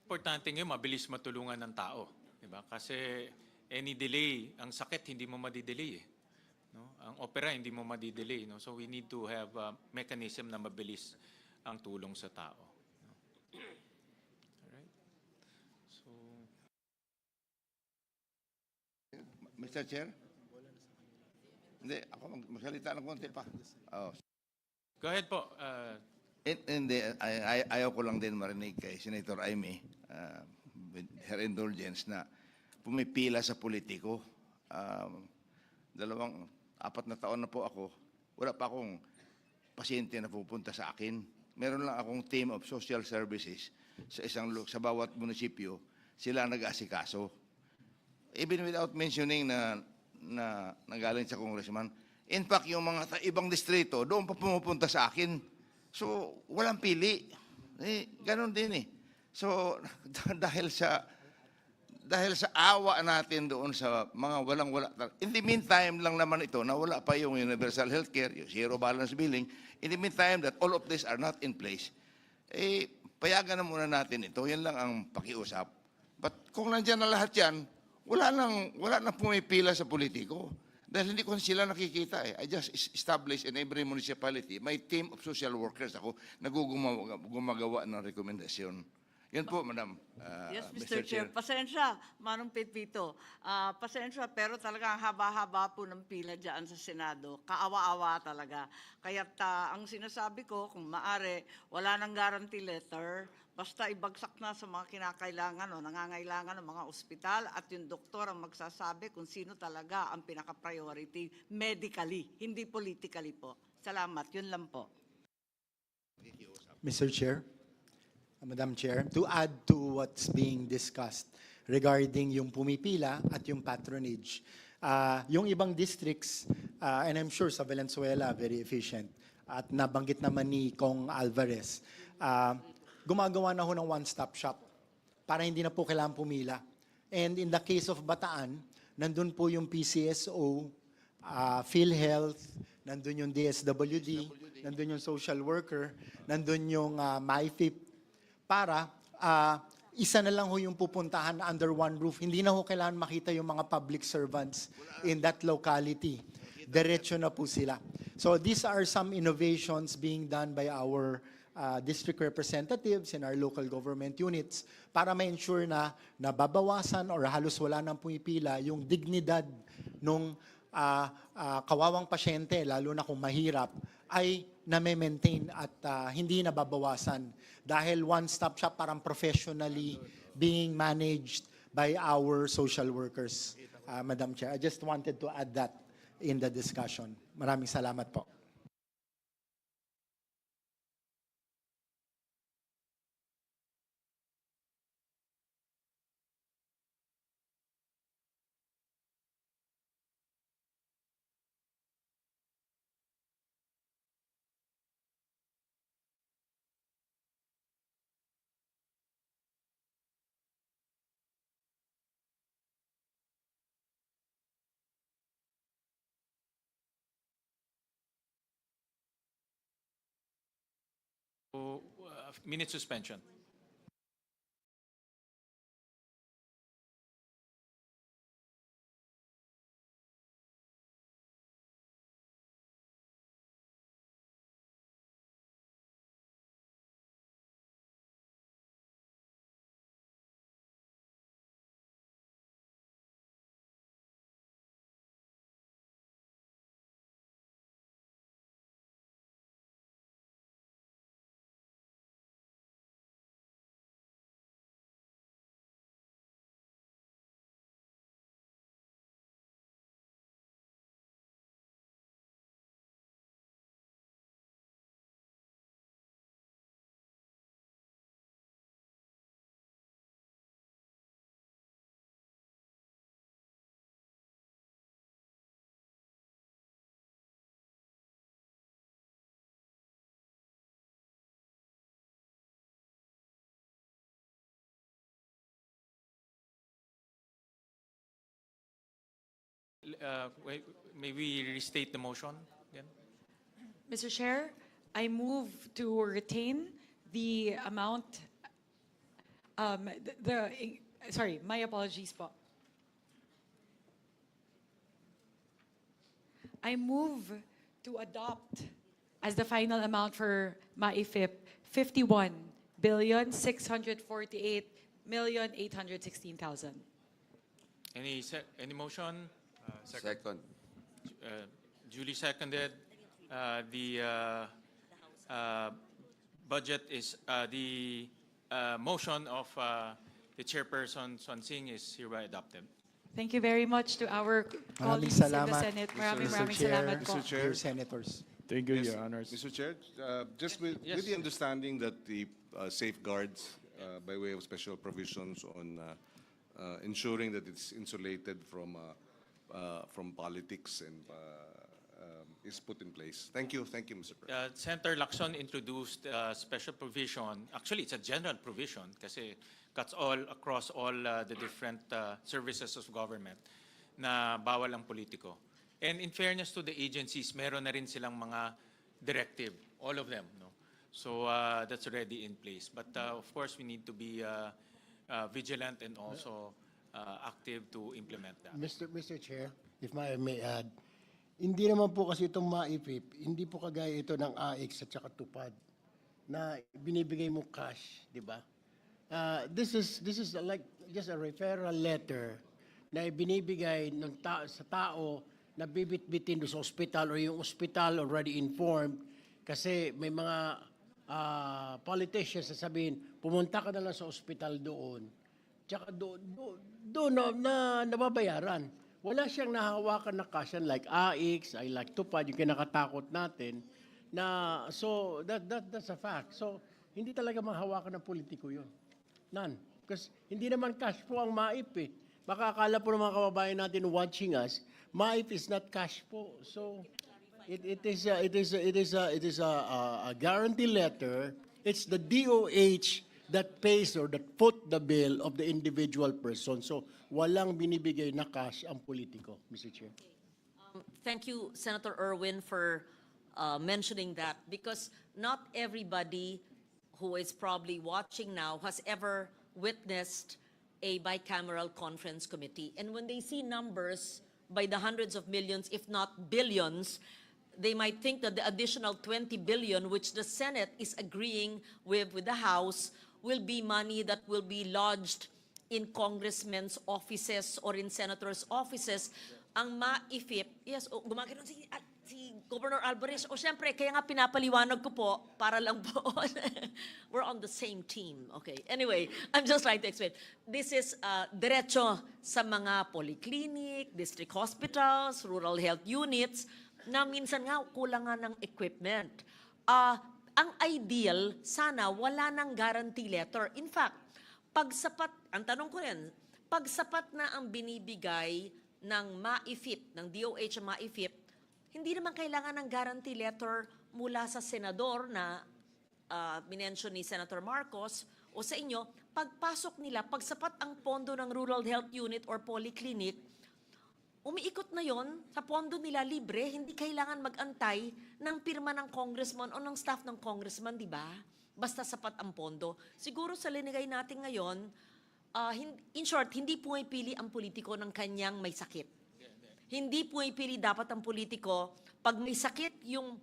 Importante ngayon, mabilis matulungan ng tao. Diba? Kasi any delay, ang sakit hindi mo madidelay eh. No? Ang opera hindi mo madidelay. No? So we need to have a mechanism na mabilis ang tulong sa tao. No? Alright? So, Mr. Chair? Hindi, ako magsalita ng konti pa. Oh. go ahead po. Hindi, ayaw ko lang din marinig kay Senator Aimee, with her indulgence, na pumipila sa politiko. 4 na taon na po ako, wala pa akong pasyente na pupunta sa akin. Meron lang akong team of social services sa bawat munisipyo, sila nag-aasikaso. Even without mentioning na nagaling sa congressman, in fact, yung mga ibang distrito, doon pa pumupunta sa akin. So, walang pili. Ganon din eh. So, dahil sa awa natin doon sa mga walang-wala. In the meantime lang naman ito, na wala pa yung universal healthcare, yung zero balance billing. In the meantime that all of this are not in place, payagan na muna natin ito. Yan lang ang pakiusap. But kung nandiyan na lahat yan, wala nang pumipila sa politiko. Dahil hindi ko sila nakikita eh. I just established in every municipality my team of social workers. Ako gumagawa ng rekomendasyon. Yan po, Madam. Yes, Mr. Chair. Pasensya, Manong Pepito. Pasensya, pero talaga ang haba-haba po ng pila dyan sa Senado. Kaawa-awa talaga. Kaya't ang sinasabi ko, kung maaari, wala nang guarantee letter, basta ibagsak na sa mga kinakailangan o nangangailangan ng mga ospital at yung doktor ang magsasabi kung sino talaga ang pinaka-priority medically, hindi politically po. Salamat. Yun lang po. Mr. Chair, Madam Chair, to add to what's being discussed regarding yung pumipila at yung patronage, yung ibang districts, and I'm sure sa Valenzuela, very efficient, at nabanggit naman ni Kong Alvarez, gumagawa na ho ng one-stop shop para hindi na po kailangan pumila. And in the case of Bataan, nandun po yung PCSO, PhilHealth, nandun yung DSWD, nandun yung social worker, nandun yung MyFIP, para isa na lang ho yung pupuntahan under one roof. Hindi na ho kailangan makita yung mga public servants in that locality. Diretso na po sila. So these are some innovations being done by our district representatives in our local government units para ma-ensure na nababawasan or halos wala nang pumipila yung dignidad ng kawawang pasyente, lalo na kung mahirap, ay na-maintain at hindi nababawasan dahil one-stop shop parang professionally being managed by our social workers, Madam Chair. I just wanted to add that in the discussion. Maraming salamat po. minute suspension. May we restate the motion again? Mr. Chair, I move to retain the amount, sorry, my apologies po. I move to adopt as the final amount for MAIFIP 51,648,816,000. Any motion? Second. Duly seconded. The budget is the motion of the chairperson Swan Singh is hereby adopted. Thank you very much to our Maraming colleagues in the salamat, Senate. Maraming Mr. maraming Chair, salamat po. Mr. Chair. dear senators. Thank you, Yes, Your Honors. Mr. Chair, just with Yes. the understanding that the safeguards by way of special provisions on ensuring that it's insulated from politics and is put in place. Thank you, Mr. President. Senator Lacson introduced a special provision. Actually, it's a general provision kasi cuts all across all the different services of government na bawal ang politiko. And in fairness to the agencies, meron na rin silang mga directive, all of them. No? So that's already in place. But of course, we need to be vigilant and also active to implement that. Mr. Chair, if I may add, hindi naman po kasi itong MAIFIP, hindi po kagaya ito ng AIX at saka tupad na binibigay mo cash, di ba? This is like just a referral letter na binibigay ng sa tao na bibit-bitin doon sa ospital or yung ospital already informed kasi may mga politicians na sabihin, pumunta ka na lang sa ospital doon. Tsaka doon na nababayaran. Wala siyang nahawakan na cash like AIX, I like tupad, yung kinakatakot natin. Na, so, that's a fact. So, hindi talaga mahawakan ng politiko yun. None. Because hindi naman cash po ang MAIP eh. Baka akala po ng mga kababayan natin watching us, MAIP is not cash po. So, it is a guarantee letter. It's the DOH that pays or that foot the bill of the individual person. So, walang binibigay na cash ang politiko, Mr. Chair. Thank you, Senator Erwin, for mentioning that, because not everybody who is probably watching now has ever witnessed a bicameral conference committee. And when they see numbers by the hundreds of millions, if not billions, they might think that the additional 20 billion, which the Senate is agreeing with the House, will be money that will be lodged in congressmen's offices or in senators' offices. Ang MAIFIP, yes, gumagano si Governor Alvarez. O syempre, kaya nga pinapaliwanag ko po, para lang po, we're on the same team. Okay, anyway, I'm just trying to explain. This is diretso sa mga polyclinic, district hospitals, rural health units, na minsan nga kulang nga ng equipment. Ang ideal, sana wala ng guarantee letter. In fact, pag sapat, ang tanong ko rin, pag sapat na ang binibigay ng MAIFIP, ng DOH ang MAIFIP, hindi naman kailangan ng guarantee letter mula sa senador na minention ni Senator Marcos o sa inyo. Pagpasok nila, pag sapat ang pondo ng rural health unit or polyclinic, umiikot na yon sa pondo nila libre, hindi kailangan mag-antay ng pirma ng congressman o ng staff ng congressman, di ba? Basta sapat ang pondo. Siguro sa linigay natin ngayon, in short, hindi pumipili ang politiko ng kanyang may sakit. Hindi pumipili dapat ang politiko pag may sakit yung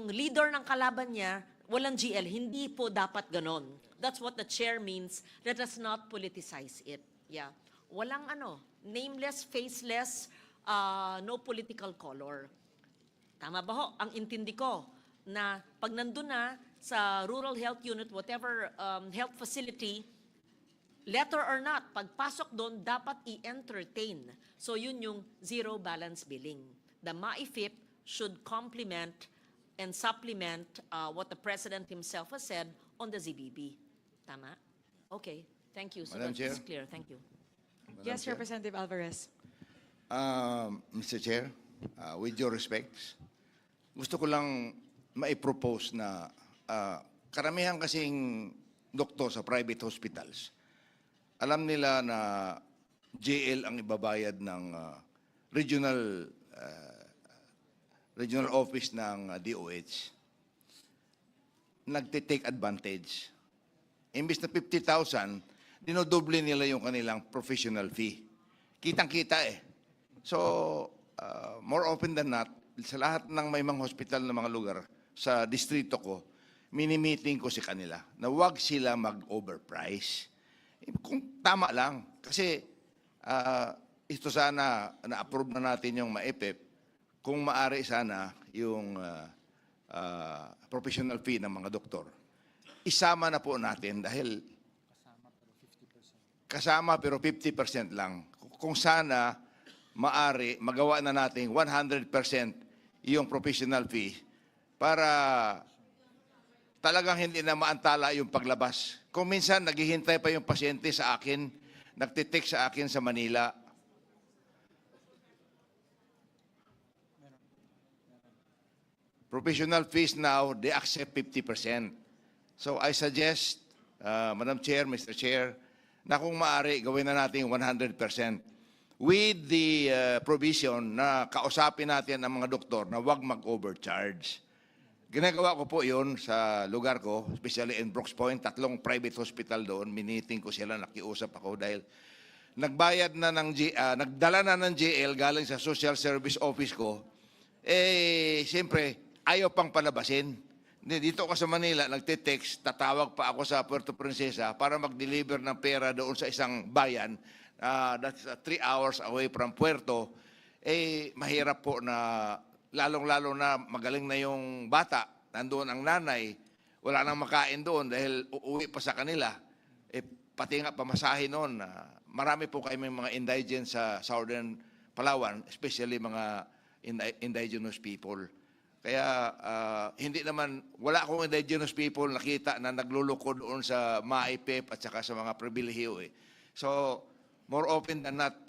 leader ng kalaban niya, walang GL. Hindi po dapat ganon. That's what the chair means. Let us not politicize it. Yeah. Walang nameless, faceless, no political color. Tama ba ho? Ang intindi ko na pag nandun na sa rural health unit, whatever health facility, letter or not, pagpasok doon, dapat i-entertain. So yun yung zero balance billing. The MAIFIP should complement and supplement what the President himself has said on the ZBB. Tama? Okay. Thank you. So Madam that is Chair. clear. Thank you. Yes, Representative Alvarez. Mr. Chair, with your respects, gusto ko lang maipropose na karamihan kasing doktor sa private hospitals, alam nila na JL ang ibabayad ng regional office ng DOH. Nagte-take advantage. Imbis na 50,000, dinodoble nila yung kanilang professional fee. Kitang-kita eh. So, more often than not, sa lahat ng may mga hospital na mga lugar sa distrito ko, mini-meeting ko si kanila na huwag sila mag-overprice. Kung tama lang. Kasi ito sana, na-approve na natin yung MAIPIP, kung maaari sana yung professional fee ng mga doktor. Isama na po natin dahil kasama pero 50% lang. Kung sana maari, magawa na natin 100% yung professional fee para talagang hindi na maantala yung paglabas. Kung minsan naghihintay pa yung pasyente sa akin, nagtitext sa akin sa Manila. Professional fees now, they accept 50%. So I suggest, Madam Chair, Mr. Chair, na kung maaari, gawin na natin 100%. With the provision na kausapin natin ang mga doktor na huwag mag-overcharge. Ginagawa ko po yun sa lugar ko, especially in Brooks Point, 3 private hospital doon, miniting ko sila, nakiusap ako dahil nagbayad na nagdala na ng GL galing sa social service office ko, siyempre, ayaw pang palabasin. Dito ako sa Manila, nagte-text, tatawag pa ako sa Puerto Princesa para mag-deliver ng pera doon sa isang bayan. That's 3 hours away from Puerto. Mahirap po na, lalong-lalo na magaling na yung bata, nandoon ang nanay, wala nang makain doon dahil uuwi pa sa kanila. Pati nga pamasahe noon, marami po kayo may mga indigents sa Southern Palawan, especially mga indigenous people. Kaya hindi naman, wala akong indigenous people nakita na nagluluko doon sa MAIPIP at saka sa mga pribilehiyo. So, more often than not,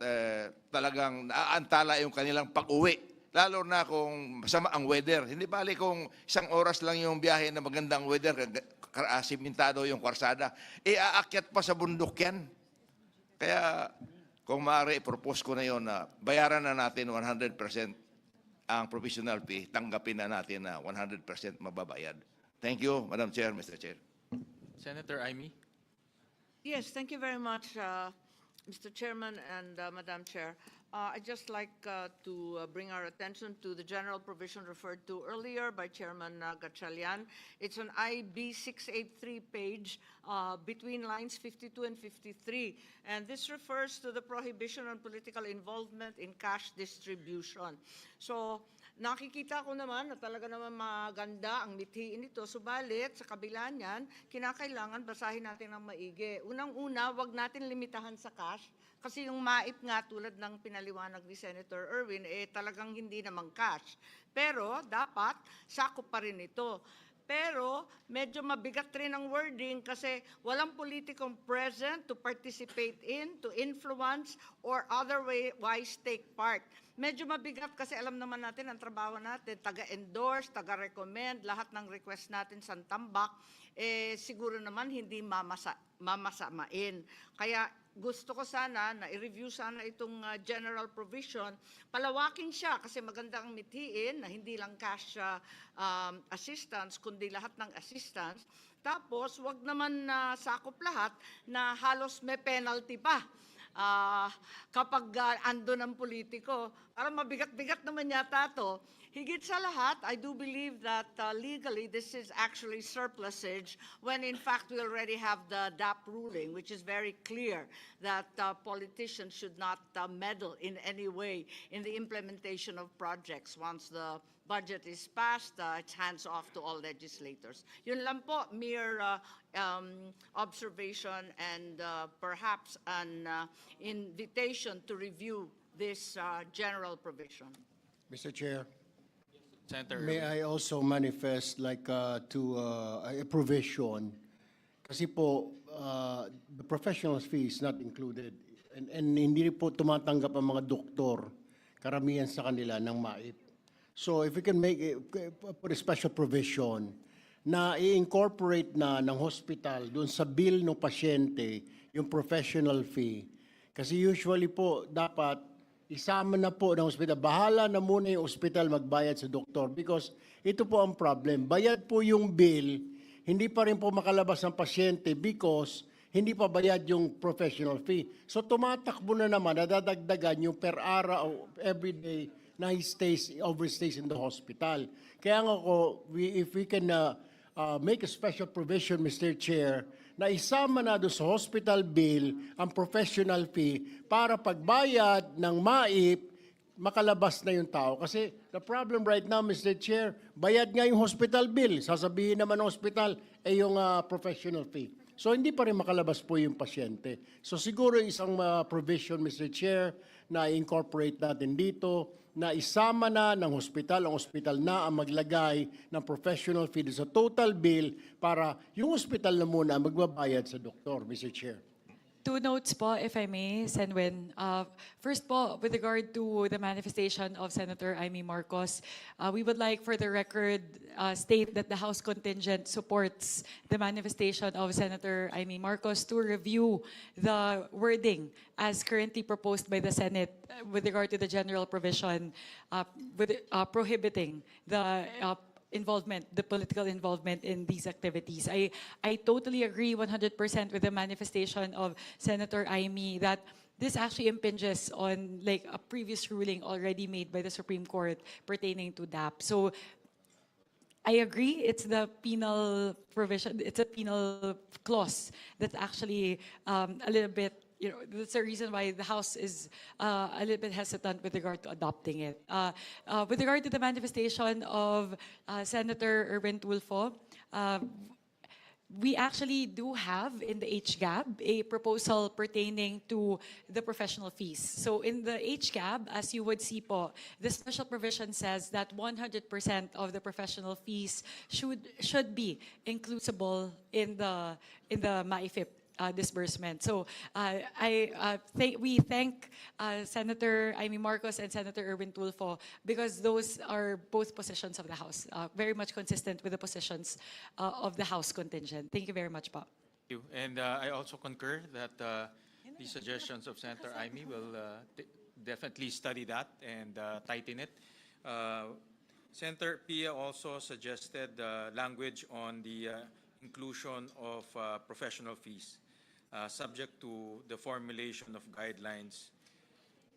talagang naaantala yung kanilang pag-uwi. Lalo na kung masama ang weather. Hindi bali kung 1 oras lang yung biyahe na magandang weather, simintado yung kwarsada. Aakyat pa sa bundok yan. Kaya, kung maaari, propose ko na yun na bayaran na natin 100% ang professional fee, tanggapin na natin na 100% mababayad. Thank you, Madam Chair, Mr. Chair. Senator Amy? Yes, thank you very much, Mr. Chairman and Madam Chair. I'd just like to bring our attention to the general provision referred to earlier by Chairman Gatchalian. It's on IB 683 page between lines 52 and 53. And this refers to the prohibition on political involvement in cash distribution. So, nakikita ko naman na talaga naman maganda ang mithiin nito. Subalit, sa kabila niyan, kinakailangan basahin natin ng maigi. Unang-una, wag natin limitahan sa cash. Kasi yung MAIP nga tulad ng pinaliwanag ni Senator Erwin, talagang hindi naman cash. Pero dapat sakop pa rin ito. Pero medyo mabigat rin ang wording kasi walang politikong present to participate in, to influence, or otherwise take part. Medyo mabigat kasi alam naman natin ang trabaho natin, taga-endorse, taga-recommend, lahat ng request natin sa tambak, siguro naman hindi mamasamain. Kaya gusto ko sana na i-review sana itong general provision, palawakin siya kasi magandang mithiin na hindi lang cash assistance kundi lahat ng assistance. Tapos wag naman sakop lahat na halos may penalty pa. Kapag ando ng politiko, parang mabigat-bigat naman yata to. Higit sa lahat, I do believe that legally this is actually surplusage when in fact we already have the DAP ruling, which is very clear that politicians should not meddle in any way in the implementation of projects. Once the budget is passed, it's hands off to all legislators. Yun lang po, mere observation and perhaps an invitation to review this general provision. Mr. Chair, Senator may Erwin. I also manifest to a provision kasi po the professional fee is not included and hindi po tumatanggap ang mga doktor karamihan sa kanila ng MAIP. So if we can put a special provision na i-incorporate na ng hospital doon sa bill ng pasyente yung professional fee. Kasi usually po dapat isama na po ng hospital. Bahala na muna yung hospital magbayad sa doktor because ito po ang problem. Bayad po yung bill, hindi pa rin po makalabas ang pasyente because hindi pa bayad yung professional fee. So tumatakbo na naman, nadadagdagan yung per araw, every day na he overstays in the hospital. Kaya nga ko, if we can make a special provision, Mr. Chair, na isama na doon sa hospital bill ang professional fee para pagbayad ng MAIP, makalabas na yung tao. Kasi the problem right now, Mr. Chair, bayad nga yung hospital bill. Sasabihin naman ng hospital, yung professional fee. So hindi pa rin makalabas po yung pasyente. So siguro isang provision, Mr. Chair, na incorporate natin dito, na isama na ng hospital, ang hospital na ang maglagay ng professional fee sa total bill para yung hospital na muna magbabayad sa doktor, Mr. Chair. Two notes po, if I may, Senwin. First po, with regard to the manifestation of Senator Amy Marcos, we would like for the record state that the House contingent supports the manifestation of Senator Amy Marcos to review the wording as currently proposed by the Senate with regard to the general provision prohibiting the the political involvement in these activities. I totally agree 100% with the manifestation of Senator Amy that this actually impinges on like a previous ruling already made by the Supreme Court pertaining to DAP. So I agree, it's the penal provision, it's a penal clause that's actually a little bit, that's the reason why the House is a little bit hesitant with regard to adopting it. With regard to the manifestation of Senator Erwin Tulfo, we actually do have in the HGAB a proposal pertaining to the professional fees. So in the HGAB, as you would see po, the special provision says that 100% of the professional fees should be inclusible in the MAIFIP disbursement. So we thank Senator Amy Marcos and Senator Erwin Tulfo because those are both positions of the House, very much consistent with the positions of the House contingent. Thank you very much, Pa. Thank you. And I also concur that the suggestions of Senator Amy will definitely study that and tighten it. Senator Pia also suggested language on the inclusion of professional fees, subject to the formulation of guidelines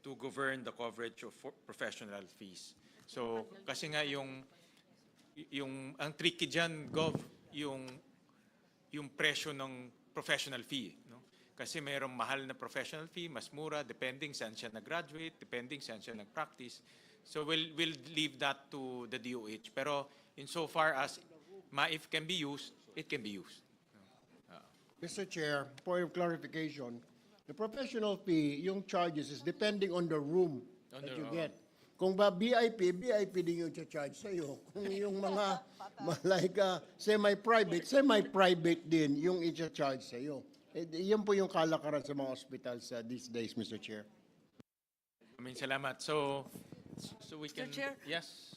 to govern the coverage of professional fees. So, kasi nga ang tricky dyan, Gov, yung presyo ng professional fee. No? Kasi mayroong mahal na professional fee, mas mura, depending saan siya nag-graduate, depending saan siya nag-practice. So we'll leave that to the DOH. Pero insofar as MAIF can be used, it can be used. Mr. Chair, point of clarification, the professional fee, yung charges is depending on the room that you get. Kung ba VIP din yung charge sa'yo. Kung yung mga like semi-private din yung i-charge sa'yo. Yan po yung kalakaran sa mga hospitals these days, Mr. Chair. Maraming salamat. So, So we Mr. can... Chair? Yes.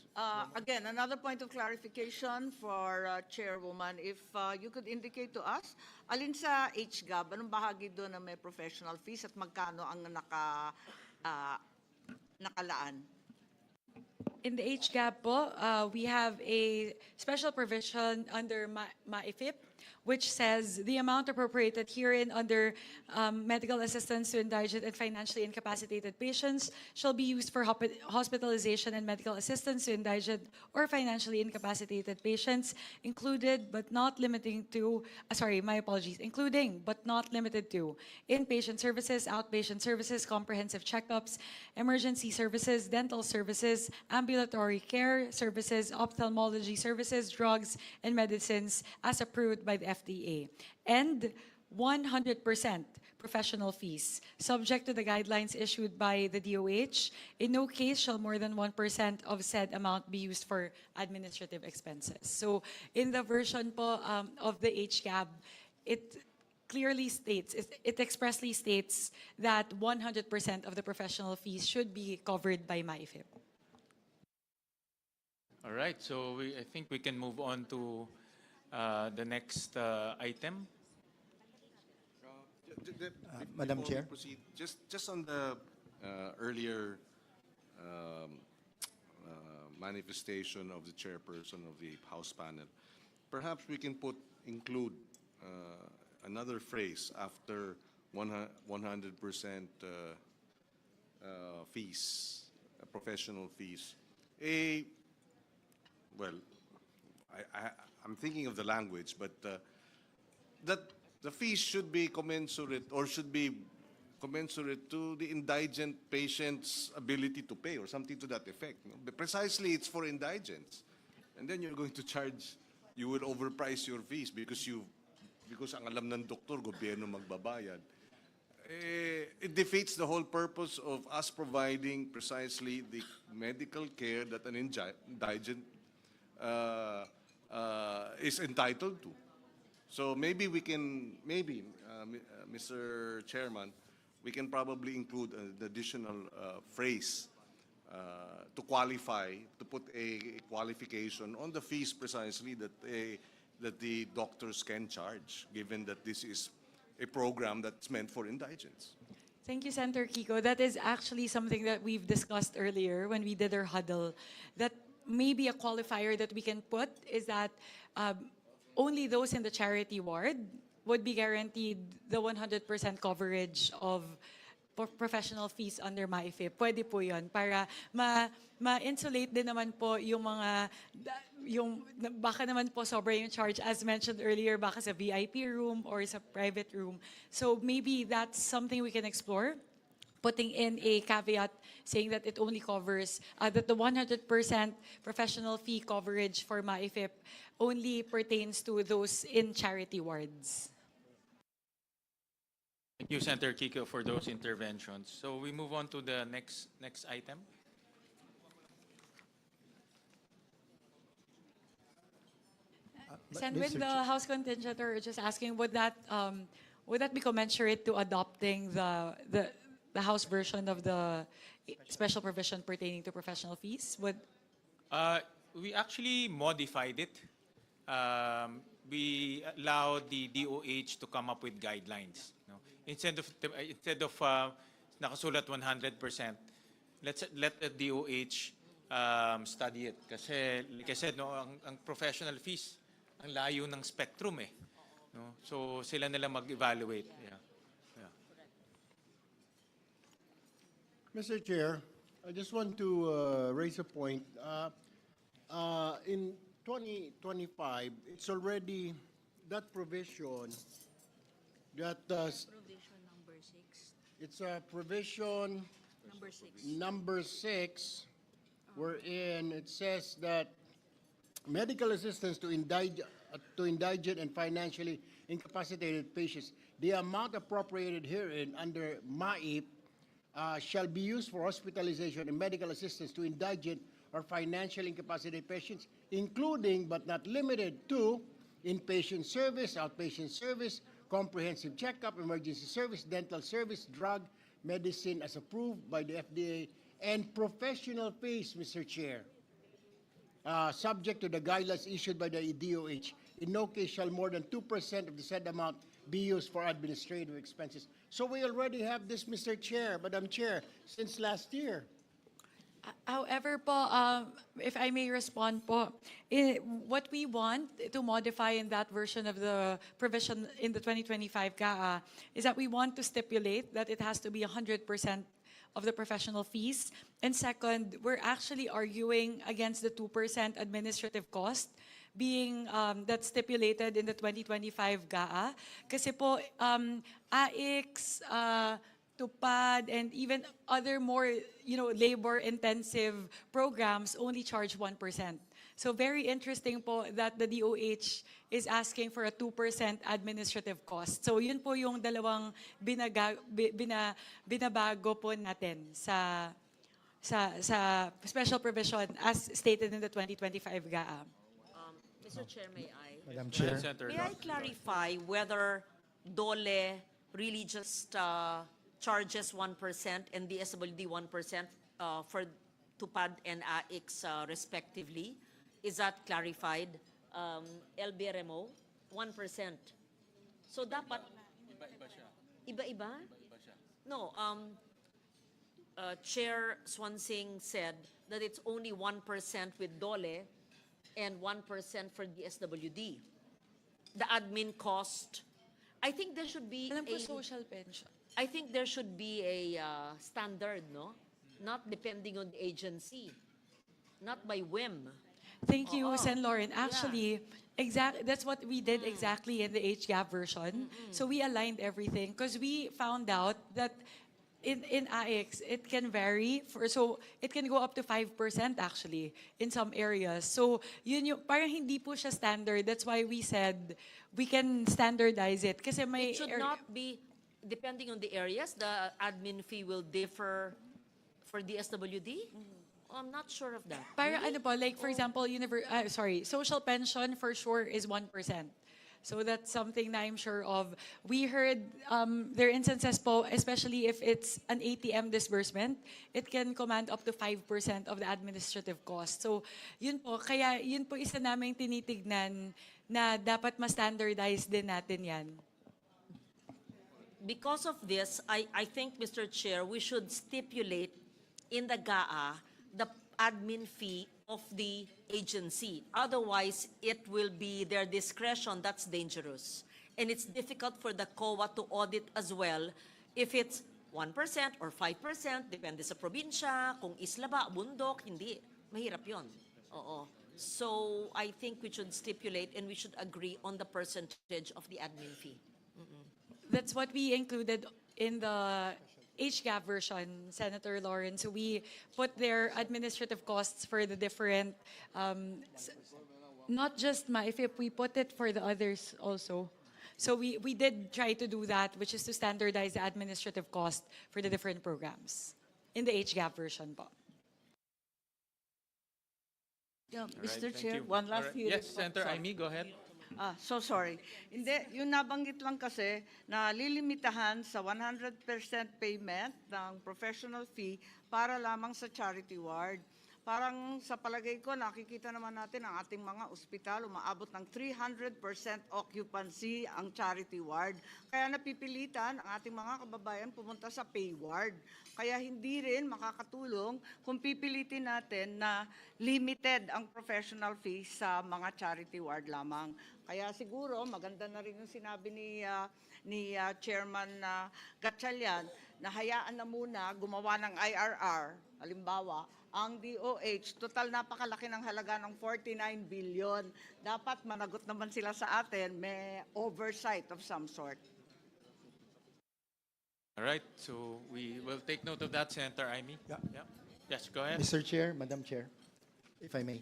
Again, another point of clarification for Chairwoman. If you could indicate to us, alin sa HGAB, anong bahagi doon na may professional fees at magkano ang nakalaan? In the HGAP po, we have a special provision under MAIFIP, which says the amount appropriated herein under medical assistance to indigent and financially incapacitated patients shall be used for hospitalization and medical assistance to indigent or financially incapacitated patients, included but not limiting to, including but not limited to inpatient services, outpatient services, comprehensive checkups, emergency services, dental services, ambulatory care services, ophthalmology services, drugs, and medicines as approved by the FDA. And 100% professional fees, subject to the guidelines issued by the DOH. In no case shall more than 1% of said amount be used for administrative expenses. So in the version po of the HCAB, it clearly states, it expressly states that 100% of the professional fees should be covered by MAIFIP. All right, so I think we can move on to the next item. Madam Before we Chair. proceed, just on the earlier manifestation of the chairperson of the House panel, perhaps we can include another phrase after 100% fees, professional fees. I'm thinking of the language, but that the fees should be commensurate or should be commensurate to the indigent patient's ability to pay or something to that effect. No? But precisely, it's for indigents. And then you're going to charge, you will overprice your fees because ang alam ng doktor, gobyerno magbabayad. It defeats the whole purpose of us providing precisely the medical care that an indigent is entitled to. So maybe we can, Mr. Chairman, we can probably include an additional phrase to qualify, to put a qualification on the fees precisely that the doctors can charge, given that this is a program that's meant for indigents. Thank you, Senator Kiko. That is actually something that we've discussed earlier when we did our huddle. That maybe a qualifier that we can put is that only those in the charity ward would be guaranteed the 100% coverage of professional fees under MAIFIP. Pwede po yun para ma-insulate din naman po yung mga, baka naman po sobra yung charge as mentioned earlier, baka sa VIP room or sa private room. So maybe that's something we can explore, putting in a caveat saying that it only covers, that the 100% professional fee coverage for MAIFIP only pertains to those in charity wards. Thank you, Senator Kiko, for those interventions. So we move on to the next item. Sen, with the House contingent, or just asking, would that be commensurate to adopting the House version of the special provision pertaining to professional fees? We actually modified it. We allowed the DOH to come up with guidelines. No? Instead of nakasulat 100%, let the DOH study it. Kasi, like I said, no, ang professional fees, ang layo ng spectrum eh. No? So sila nila mag-evaluate. Yeah. Mr. Chair, I just want to raise a point. In 2025, it's already that provision that Provision number 6. it's a provision Number 6. number 6, wherein it says that medical assistance to indigent and financially incapacitated patients, the amount appropriated herein under MAIP shall be used for hospitalization and medical assistance to indigent or financially incapacitated patients, including but not limited to inpatient service, outpatient service, comprehensive checkup, emergency service, dental service, drug, medicine as approved by the FDA and professional fees, Mr. Chair, subject to the guidelines issued by the DOH. In no case shall more than 2% of the said amount be used for administrative expenses. So we already have this, Mr. Chair, Madam Chair, since last year. However po, if I may respond po, what we want to modify in that version of the provision in the 2025 GAA is that we want to stipulate that it has to be 100% of the professional fees. And second, we're actually arguing against the 2% administrative cost being that's stipulated in the 2025 GAA. Kasi po, AIX, Tupad, and even other more, labor-intensive programs only charge 1%. So very interesting po that the DOH is asking for a 2% administrative cost. So yun po yung dalawang binabago po natin sa special provision as stated in the 2025 GAA. Mr. Chair, may I? Madam Chair. May I clarify whether DOLE really just charges 1% and DSWD 1% for Tupad and AIX respectively? Is that clarified? LBRMO, 1%. So dapat... Iba-iba? No, Chair Swansing said that it's only 1% with DOLE and 1% for DSWD. The admin cost, I think there should be Alam ko a... social pension. I think there should be a standard, no? Not depending on the agency, not by whim. Thank you, Oo. Sen. Lauren. Actually, that's what we did exactly in the HGAP version. So we aligned everything because we found out that in AIX, it can vary. So it can go up to 5% actually in some areas. So yun yung, parang hindi po siya standard. That's why we said we can standardize it. Kasi may It should not be, depending on the areas, the admin fee will differ for DSWD? I'm not sure of that. Parang ano po, like for example, social pension for sure is 1%. So that's something na I'm sure of. We heard there are instances po, especially if it's an ATM disbursement, it can command up to 5% of the administrative cost. So yun po, kaya yun po isa naming tinitignan na dapat ma-standardize din natin yan. Because of this, I think, Mr. Chair, we should stipulate in the GAA the admin fee of the agency. Otherwise, it will be their discretion. That's dangerous. And it's difficult for the COA to audit as well if it's 1% or 5%, depende sa probinsya, kung isla ba, bundok, hindi. Mahirap yun. Oo. So, I think we should stipulate and we should agree on the percentage of the admin fee. That's what we included in the HGAP version, Senator Lawrence. So we put their administrative costs for the different, not just MAIFIP, we put it for the others also. So we did try to do that, which is to standardize the administrative cost for the different programs in the HGAP version po. Yeah, All right, Mr. thank Chair, you. one All last right. hearing. Yes, Senator Amy, go ahead. So sorry. Hindi, yung nabanggit lang kasi na lilimitahan sa 100% payment ng professional fee para lamang sa charity ward. Parang sa palagay ko, nakikita naman natin ang ating mga ospital, umaabot ng 300% occupancy ang charity ward. Kaya napipilitan ang ating mga kababayan pumunta sa pay ward. Kaya hindi rin makakatulong kung pipilitin natin na limited ang professional fee sa mga charity ward lamang. Kaya siguro maganda na rin yung sinabi ni Chairman Gatchalian na hayaan na muna gumawa ng IRR, halimbawa, ang DOH, total napakalaki ng halaga ng 49 billion. Dapat managot naman sila sa atin, may oversight of some sort. All right, so we will take note of that, Senator Amy. Yeah. Yes, go ahead. Mr. Chair, Madam Chair, if I may.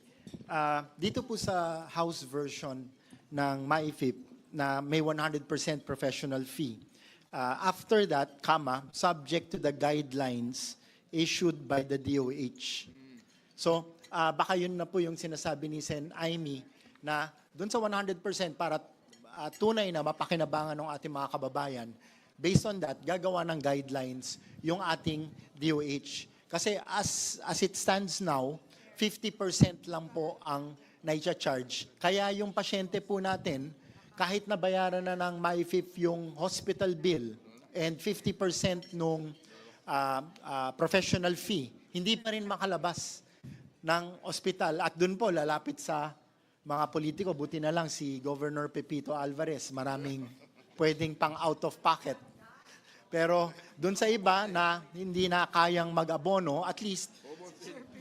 Dito po sa House version ng MAIFIP na may 100% professional fee. After that, subject to the guidelines issued by the DOH. So, baka yun na po yung sinasabi ni Sen. Amy na dun sa 100% para tunay na mapakinabangan ng ating mga kababayan, based on that, gagawa ng guidelines yung ating DOH. Kasi as it stands now, 50% lang po ang naitcha-charge. Kaya yung pasyente po natin, kahit nabayaran na ng MyFIF yung hospital bill and 50% nung professional fee, hindi pa rin makalabas ng ospital. At dun po, lalapit sa mga politiko, buti na lang si Governor Pepito Alvarez, maraming pwedeng pang out of pocket. Pero dun sa iba na hindi na kayang mag-abono, at least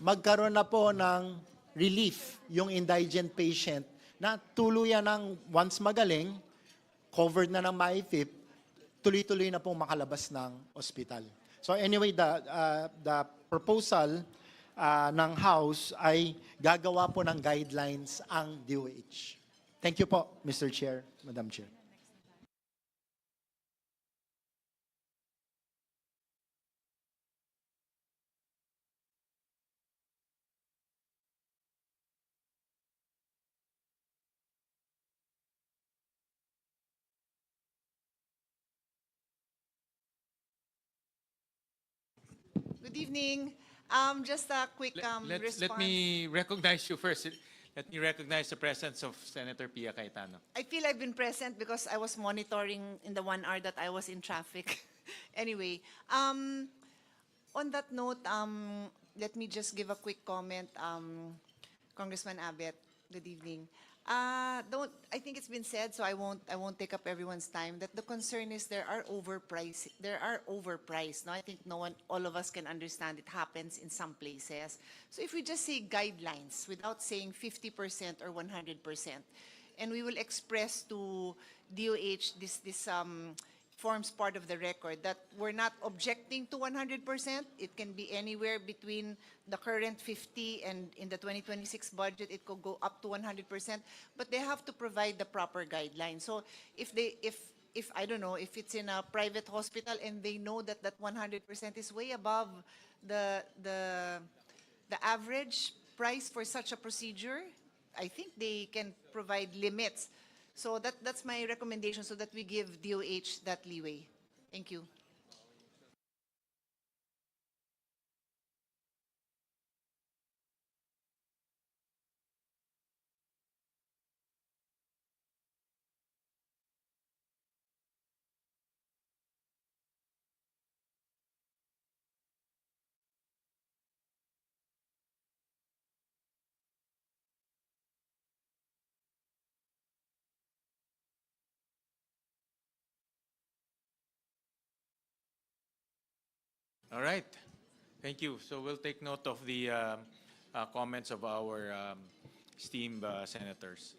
magkaroon na po ng relief yung indigent patient na tuluyan ng once magaling, covered na ng MyFIP, tuloy-tuloy na pong makalabas ng ospital. So anyway, the proposal ng House ay gagawa po ng guidelines ang DOH. Thank you po, Mr. Chair, Madam Chair. Good evening. Just a quick response. Let me recognize you first. Let me recognize the presence of Senator Pia Cayetano. I feel I've been present because I was monitoring in the 1 hour that I was in traffic. Anyway, on that note, let me just give a quick comment. Congressman Abet, good evening. I think it's been said, so I won't take up everyone's time, that the concern is there are overpriced. No, I think all of us can understand it happens in some places. So if we just say guidelines without saying 50% or 100%, and we will express to DOH this forms part of the record that we're not objecting to 100%. It can be anywhere between the current 50 and in the 2026 budget, it could go up to 100%, but they have to provide the proper guidelines. So if I don't know, if it's in a private hospital and they know that 100% is way above the average price for such a procedure, I think they can provide limits. So that's my recommendation, so that we give DOH that leeway. Thank you. All right. Thank you. So we'll take note of the comments of our esteemed senators.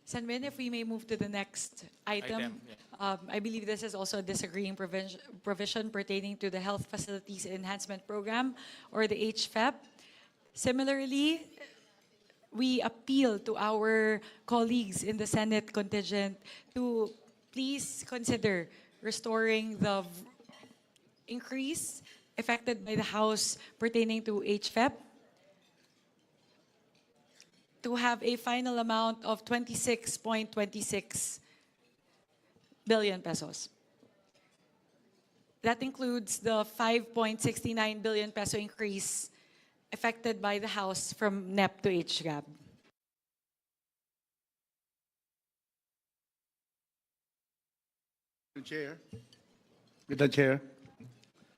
Senmin, if we may move to the next item. I believe this is also a disagreeing provision pertaining to the Health Facilities Enhancement Program, or the HFEP. Similarly, we appeal to our colleagues in the Senate contingent to please consider restoring the increase effected by the House pertaining to HFEP to have a final amount of 26.26 billion pesos. That includes the 5.69 billion peso increase effected by the House from NEP to HGAB. Chair. Madam Chair.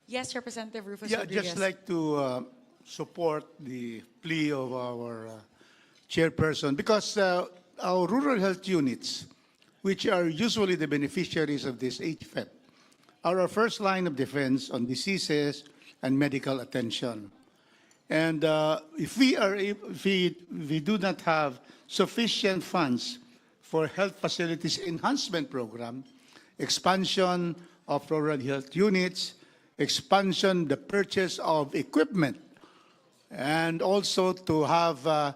Yes, Representative Rufus Yeah, Rodriguez. just like to support the plea of our chairperson, because our rural health units, which are usually the beneficiaries of this HFEP, are our first line of defense on diseases and medical attention. And if we do not have sufficient funds for health facilities enhancement program, expansion of rural health units, expansion, the purchase of equipment, and also to have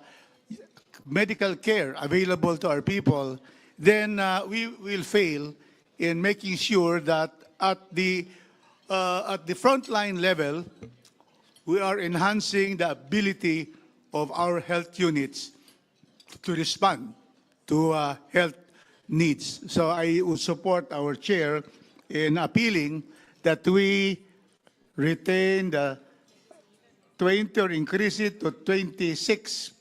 medical care available to our people, then we will fail in making sure that at the frontline level, we are enhancing the ability of our health units to respond to health needs. So I would support our chair in appealing that we retain the 20 or increase it to 26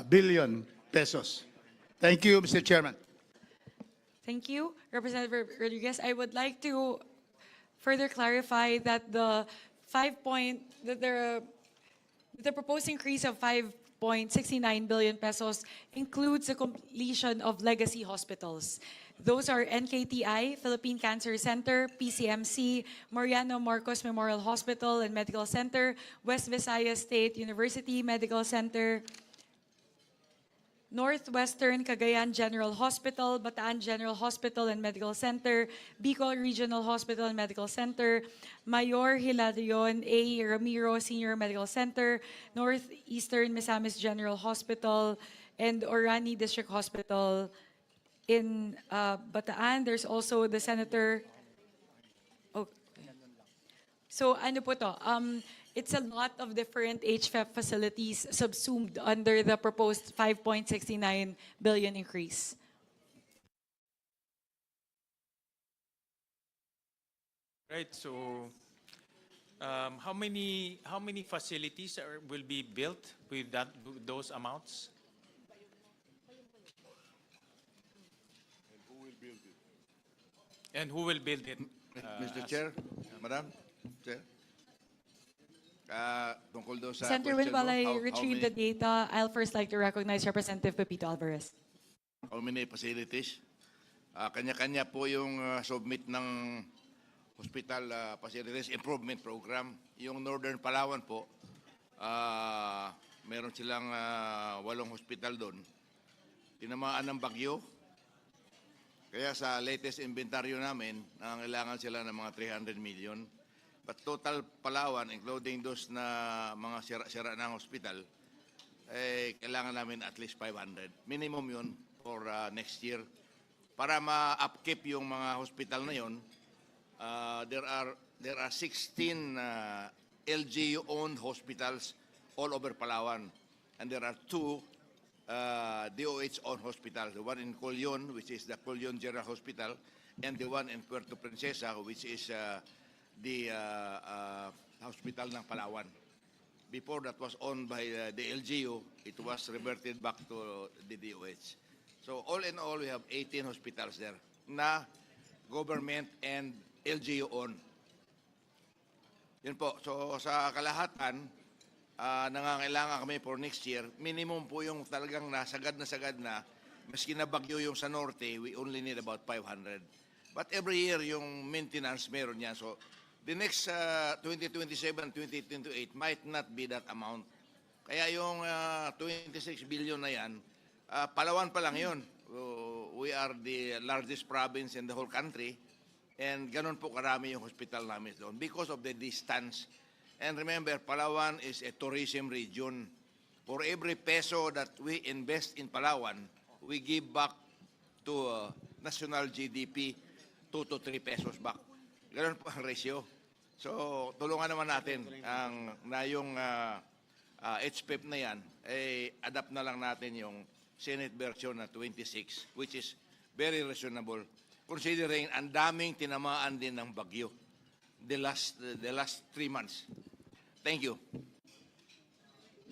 billion pesos. Thank you, Mr. Chairman. Thank you, Representative Rodriguez. I would like to further clarify that the proposed increase of 5.69 billion pesos includes the completion of legacy hospitals. Those are NKTI, Philippine Cancer Center, PCMC, Mariano Marcos Memorial Hospital and Medical Center, West Visayas State University Medical Center, Northwestern Cagayan General Hospital, Bataan General Hospital and Medical Center, Bicol Regional Hospital and Medical Center, Mayor Hilarion A. Ramiro Senior Medical Center, Northeastern Misamis General Hospital, and Orani District Hospital. In Bataan, there's also the Senator... Oh. So ano po to? It's a lot of different HFEP facilities subsumed under the proposed 5.69 billion increase. Right, so how many facilities will be built with those amounts? And who will build it? Mr. Chair, Madam Chair. Tungkol doon sa Senator question Win, while mo, I how retrieve many- the data, I'll first like to recognize Representative Pepito Alvarez. How many facilities? Kanya-kanya po yung submit ng hospital facilities improvement program. Yung Northern Palawan po, meron silang 8 hospital doon. Tinamaan ng bagyo. Kaya sa latest inventaryo namin, nangangailangan sila ng mga 300 million. But total Palawan, including those na mga sira-sira ng hospital, kailangan namin at least 500. Minimum yun for next year. Para ma-upkeep yung mga hospital na yun, there are 16 LGU-owned hospitals all over Palawan. And there are 2 DOH-owned hospitals. The one in Colyon, which is the Colyon General Hospital, and the one in Puerto Princesa, which is the hospital ng Palawan. Before that was owned by the LGU, it was reverted back to the DOH. So all in all, we have 18 hospitals there na government and LGU owned. Yun po. So sa kalahatan, nangangailangan kami for next year. Minimum po yung talagang nasagad na. Maski na bagyo yung sa norte, we only need about 500. But every year, yung maintenance meron yan. So the next 2027, 2028 might not be that amount. Kaya yung 26 billion na yan, Palawan pa lang yun. We are the largest province in the whole country. And ganun po karami yung hospital namin doon because of the distance. And remember, Palawan is a tourism region. For every peso that we invest in Palawan, we give back to national GDP 2 to 3 pesos back. Ganun po ang ratio. So, tulungan naman natin yung HPEP na yan, adapt na lang natin yung Senate version na 26, which is very reasonable. Considering ang daming tinamaan din ng bagyo the last 3 months. Thank you.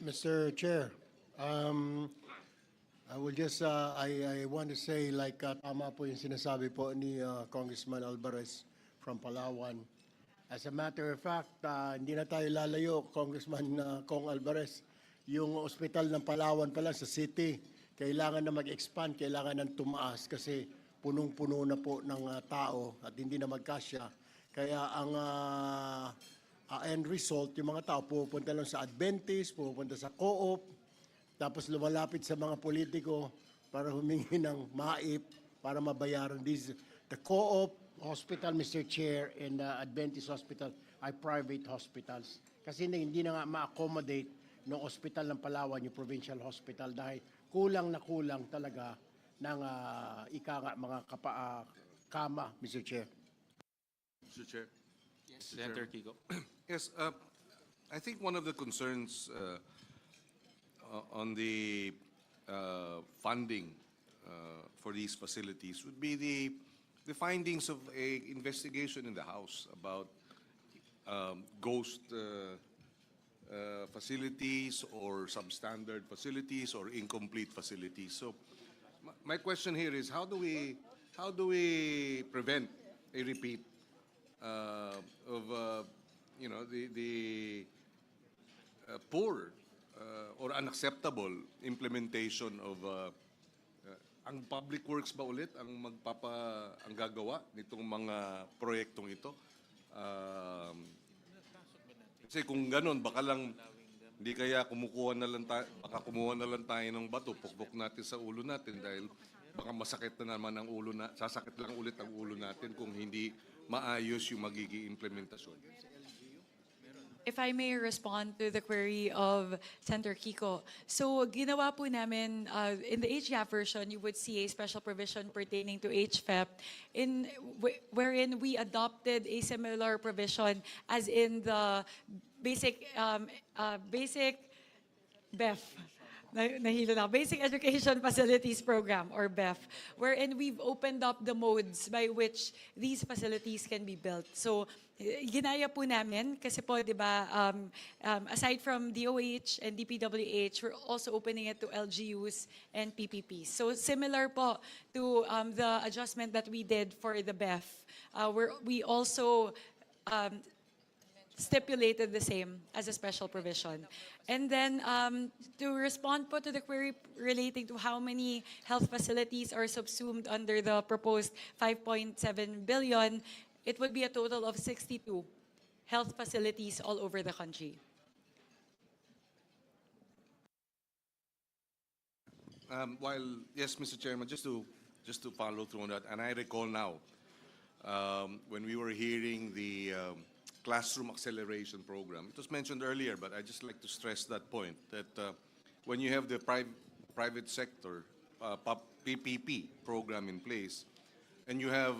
Mr. Chair, I will just, I want to say like tama po yung sinasabi po ni Congressman Alvarez from Palawan. As a matter of fact, hindi na tayo lalayo, Congressman Kong Alvarez. Yung ospital ng Palawan pala sa city, kailangan na mag-expand, kailangan ng tumaas kasi punong-puno na po ng tao at hindi na magkasya. Kaya ang end result, yung mga tao pupunta lang sa Adventist, pupunta sa Co-op, tapos lumalapit sa mga politiko para humingi ng maip para mabayaran. The Co-op Hospital, Mr. Chair, and the Adventist Hospital ay private hospitals. Kasi hindi na nga ma-accommodate ng hospital ng Palawan, yung provincial hospital, dahil kulang na kulang talaga ng mga kama, Mr. Chair. Mr. Chair. Senator Kiko. Yes, I think one of the concerns on the funding for these facilities would be the the findings of a investigation in the House about ghost facilities or substandard facilities or incomplete facilities. So my question here is how do we prevent a repeat of the poor or unacceptable implementation of ang public works ba ulit ang ang gagawa nitong mga proyektong ito? Kasi kung ganun, baka lang hindi kaya kumukuha na lang baka kumuha na lang tayo ng bato, pukpok natin sa ulo natin dahil baka masakit na naman ang ulo sasakit lang ulit ang ulo natin kung hindi maayos yung magiging implementasyon. If I may respond to the query of Senator Kiko. So, ginawa po namin, in the HGAP version, you would see a special provision pertaining to HFEP wherein we adopted a similar provision as in the basic BEF. Nahilo na. Basic Education Facilities Program, or BEF, wherein we've opened up the modes by which these facilities can be built. So, ginaya po namin kasi po, di ba, aside from DOH and DPWH, we're also opening it to LGUs and PPPs. So, similar po to the adjustment that we did for the BEF, we also stipulated the same as a special provision. And then to respond po to the query relating to how many health facilities are subsumed under the proposed 5.7 billion, it would be a total of 62 health facilities all over the country. Yes, Mr. Chairman, just to follow through on that, and I recall now when we were hearing the classroom acceleration program. It was mentioned earlier, but I just like to stress that point, that when you have the private sector PPP program in place, and you have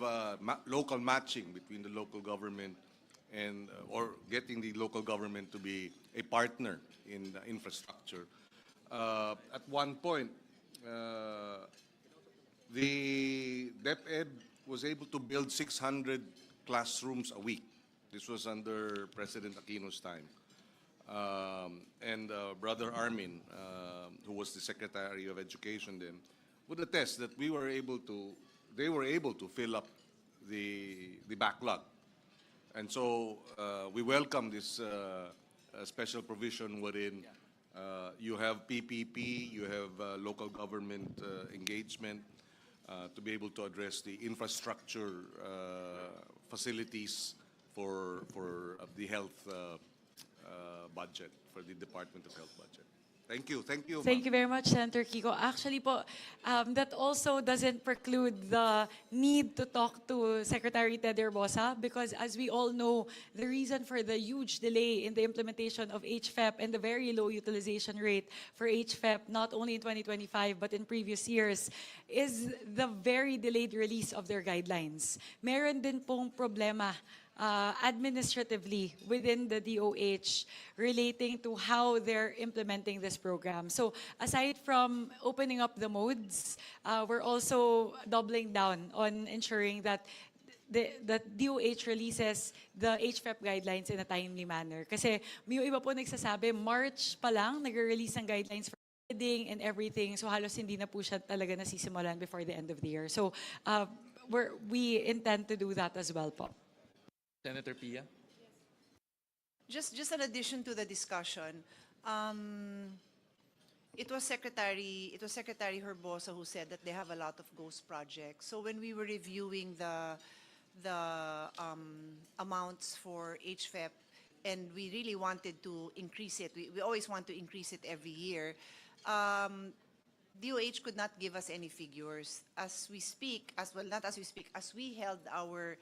local matching between the local government and or getting the local government to be a partner in the infrastructure, at one point, the DepEd was able to build 600 classrooms a week. This was under President Aquino's time. And Brother Armin, who was the Secretary of Education then, would attest that they were able to fill up the backlog. And so we welcome this special provision wherein you have PPP, you have local government engagement to be able to address the infrastructure facilities for the health budget, for the Department of Health budget. Thank you. Thank you. Thank you very much, Senator Kiko. Actually po, that also doesn't preclude the need to talk to Secretary Ted Herbosa because as we all know, the reason for the huge delay in the implementation of HFEP and the very low utilization rate for HFEP, not only in 2025 but in previous years, is the very delayed release of their guidelines. Meron din pong problema administratively within the DOH relating to how they're implementing this program. So aside from opening up the modes, we're also doubling down on ensuring that the DOH releases the HFEP guidelines in a timely manner. Kasi may iba po nagsasabi, March pa lang nag-release ng guidelines for bidding and everything. So halos hindi na po siya talaga nasisimulan before the end of the year. So we intend to do that as well po. Senator Pia? Just an addition to the discussion, it was Secretary Herbosa who said that they have a lot of ghost projects. So when we were reviewing the amounts for HFEP, and we really wanted to increase it, we always want to increase it every year. DOH could not give us any figures. As we speak, as we held our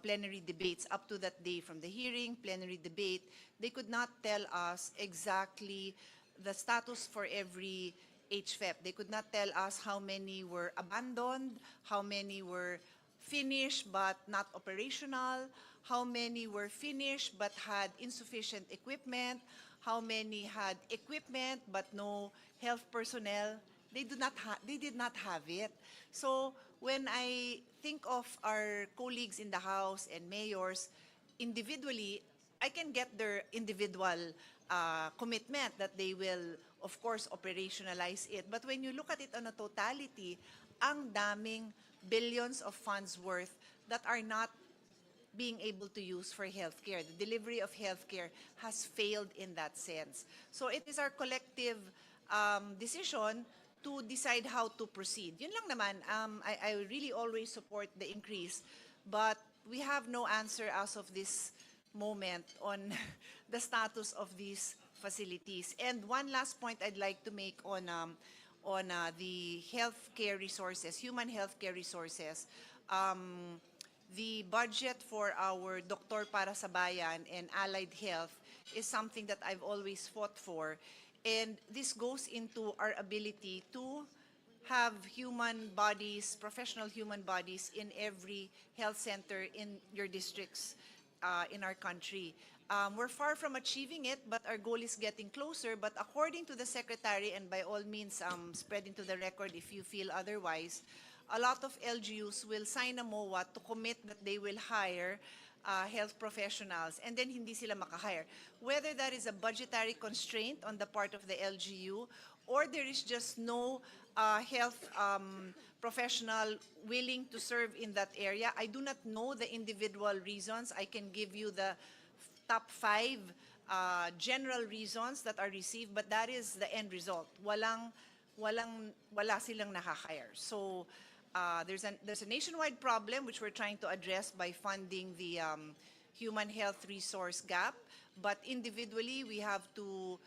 plenary debates up to that day from the hearing, plenary debate, they could not tell us exactly the status for every HFEP. They could not tell us how many were abandoned, how many were finished but not operational, how many were finished but had insufficient equipment, how many had equipment but no health personnel they did not have it. So when I think of our colleagues in the House and mayors individually, I can get their individual commitment that they will, of course, operationalize it. But when you look at it on a totality, ang daming billions of funds worth that are not being able to use for healthcare. The delivery of healthcare has failed in that sense. So it is our collective decision to decide how to proceed. Yun lang naman, I really always support the increase, but we have no answer as of this moment on the status of these facilities. And one last point I'd like to make on the healthcare resources, human healthcare resources. The budget for our Doktor para sa Bayan and allied health is something that I've always fought for. And this goes into our ability to have human bodies, professional human bodies in every health center in your districts in our country. We're far from achieving it, but our goal is getting closer. But according to the Secretary, and by all means spread into the record if you feel otherwise, a lot of LGUs will sign a MOA to commit that they will hire health professionals, and then hindi sila makahire. Whether that is a budgetary constraint on the part of the LGU, or there is just no health professional willing to serve in that area, I do not know the individual reasons. I can give you the top 5 general reasons that are received, but that is the end result. Wala silang nakahire. So there's a nationwide problem which we're trying to address by funding the human health resource gap, but individually we have to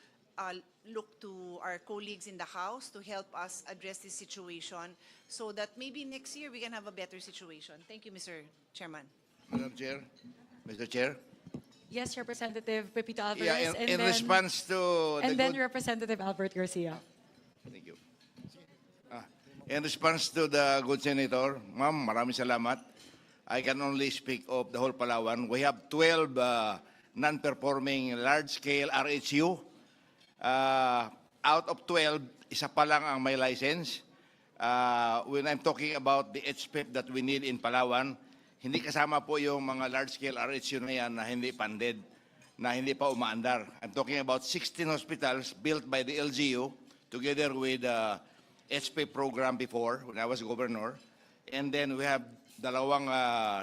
look to our colleagues in the House to help us address this situation so that maybe next year we can have a better situation. Thank you, Mr. Chairman. Madam Chair, Mr. Chair. Yes, Representative Pepito Alvarez. Yeah, and in then, response to and the then good- Representative Albert Garcia. Thank you. In response to the good senator, ma'am, maraming salamat. I can only speak of the whole Palawan. We have 12 non-performing large-scale RHU. Out of 12, isa pa lang ang may license. When I'm talking about the HPEP that we need in Palawan, hindi kasama po yung mga large-scale RHU na yan na hindi funded, na hindi pa umaandar. I'm talking about 16 hospitals built by the LGU together with HP program before when I was governor. And then we have dalawang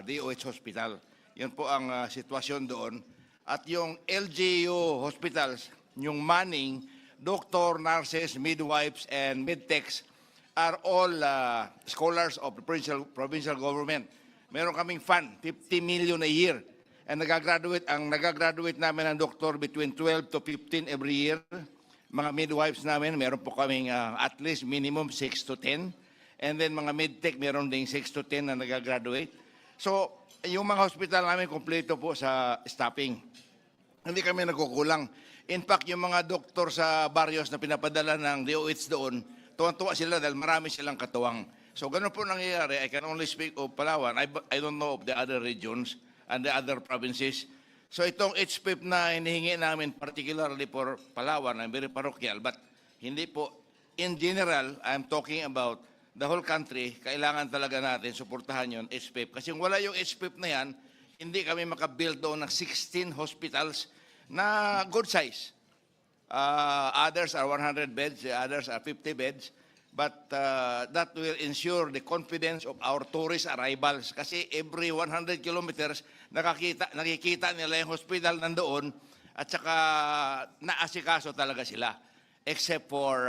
DOH hospital. Yun po ang sitwasyon doon. At yung LGU hospitals, yung manning, doctor, nurses, midwives, and medtechs are all scholars of the provincial government. Meron kaming fund, 50 million a year. And nagagraduate namin ng doctor between 12 to 15 every year. Mga midwives namin, meron po kaming at least minimum 6 to 10. And then mga medtech, meron ding 6 to 10 na nagagraduate. So, yung mga hospital namin, kompleto po sa staffing. Hindi kami nagkukulang. In fact, yung mga doktor sa barrios na pinapadala ng DOH doon, tuwan-tuwa sila dahil marami silang katuwang. So, ganun po nangyayari. I can only speak of Palawan. I don't know of the other regions and the other provinces. So itong HPEP na hinihingi namin, particularly for Palawan, I'm very parochial, but hindi po, in general, I'm talking about the whole country, kailangan talaga natin suportahan yung HPEP. Kasi kung wala yung HPEP na yan, hindi kami makabuild doon ng 16 hospitals na good size. Others are 100 beds, others are 50 beds. But that will ensure the confidence of our tourist arrivals. Kasi every 100 kilometers, nakikita nila yung hospital nandoon at saka naasikaso talaga sila. Except for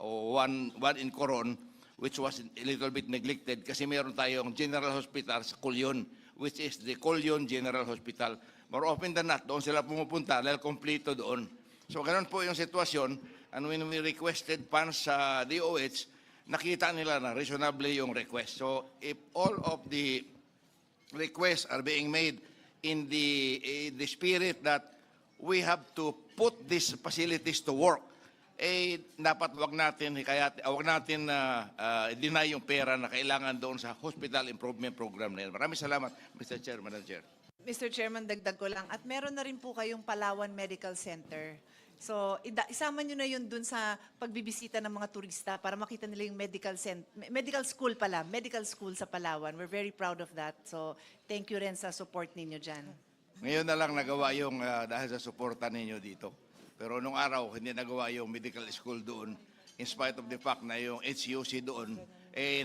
one in Coron, which was a little bit neglected kasi meron tayong General Hospital sa Colyon, which is the Colyon General Hospital. More often than not, doon sila pumupunta dahil kompleto doon. So ganun po yung sitwasyon. And when we requested funds sa DOH, nakita nila na reasonably yung request. So if all of the requests are being made in the spirit that we have to put these facilities to work, dapat wag natin deny yung pera na kailangan doon sa Hospital Improvement Program na yan. Maraming salamat, Mr. Chair, Madam Chair. Mr. Chairman, dagdag ko lang. At meron na rin po kayong Palawan Medical Center. So, isama nyo na yun dun sa pagbibisita ng mga turista para makita nila yung medical school pala, medical school sa Palawan. We're very proud of that. So, thank you rin sa support ninyo dyan. Ngayon na lang nagawa yung dahil sa suporta ninyo dito. Pero nung araw, hindi nagawa yung medical school doon. In spite of the fact na yung HUC doon,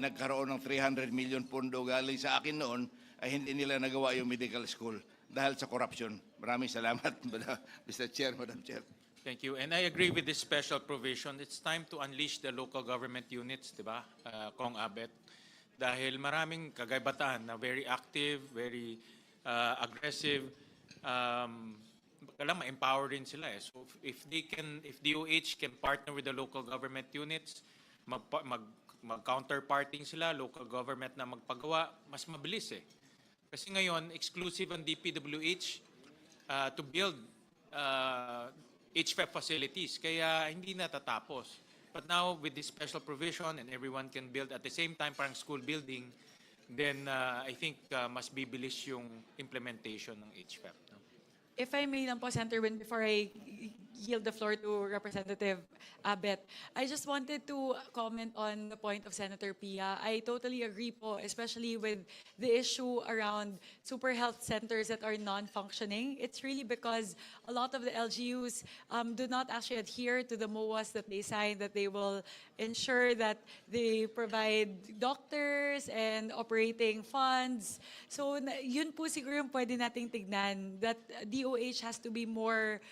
nagkaroon ng 300 million pondo galing sa akin noon, ay hindi nila nagawa yung medical school dahil sa corruption. Maraming salamat, Mr. Chair, Madam Chair. Thank you. And I agree with this special provision. It's time to unleash the local government units, di ba, Kong Abet? Dahil maraming kagaybatan na very active, very aggressive. Kailangan ma-empower din sila eh. So if DOH can partner with the local government units, mag-counterparting sila, local government na magpagawa, mas mabilis eh. Kasi ngayon, exclusive ang DPWH to build HFEP facilities, kaya hindi natatapos. But now, with this special provision and everyone can build at the same time parang school building, then I think mas bibilis yung implementation ng HFEP. No? If I may lang po, Senator Win, before I yield the floor to Representative Abet, I just wanted to comment on the point of Senator Pia. I totally agree po, especially with the issue around super health centers that are non-functioning. It's really because a lot of the LGUs do not actually adhere to the MOAs that they sign, that they will ensure that they provide doctors and operating funds. So yun po siguro yung pwede nating tignan, that DOH has to be more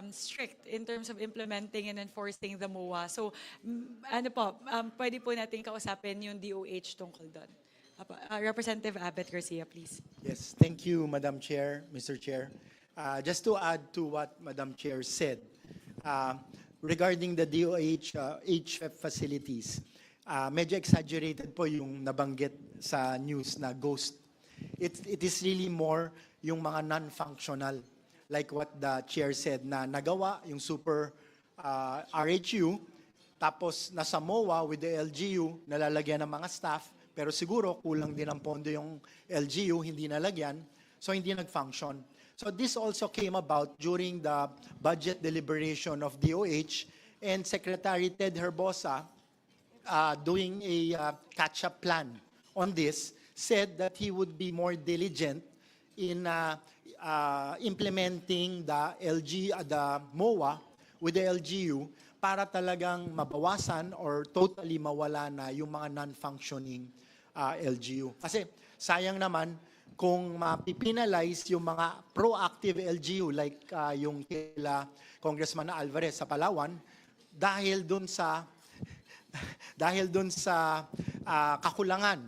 strict in terms of implementing and enforcing the MOA. So, ano po, pwede po natin kausapin yung DOH tungkol doon. Representative Abet Garcia, please. Yes, thank you, Madam Chair, Mr. Chair. Just to add to what Madam Chair said, regarding the DOH HFEP facilities, medyo exaggerated po yung nabanggit sa news na ghost. It is really more yung mga non-functional, like what the chair said, na nagawa yung super RHU, tapos nasa MOA with the LGU, nalalagyan ng mga staff, pero siguro kulang din ang pondo yung LGU, hindi nalagyan, so hindi nag-function. So this also came about during the budget deliberation of DOH, and Secretary Ted Herbosa, doing a catch-up plan on this, said that he would be more diligent in implementing the MOA with the LGU para talagang mabawasan or totally mawala na yung mga non-functioning LGU. Kasi sayang naman kung mapipinalize yung mga proactive LGU like yung kila Congressman Alvarez sa Palawan dahil dun sa kakulangan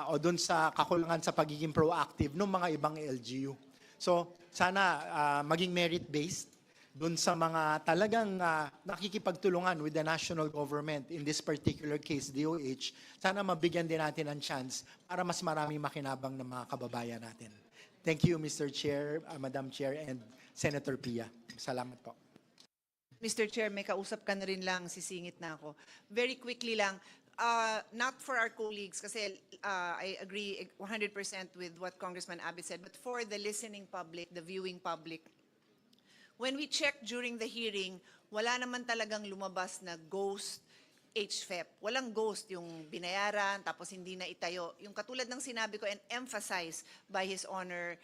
o doon sa kakulangan sa pagiging proactive ng mga ibang LGU. So, sana maging merit-based doon sa mga talagang nakikipagtulungan with the national government, in this particular case, DOH, sana mabigyan din natin ng chance para mas maraming makinabang ng mga kababayan natin. Thank you, Mr. Chair, Madam Chair, and Senator Pia. Salamat po. Mr. Chair, may kausap ka na rin lang, sisingit na ako. Very quickly lang, not for our colleagues, kasi I agree 100% with what Congressman Abet said, but for the listening public, the viewing public, when we checked during the hearing, wala naman talagang lumabas na ghost HFEP. Walang ghost, yung binayaran, tapos hindi na itayo. Yung katulad ng sinabi ko and emphasized by His Honor,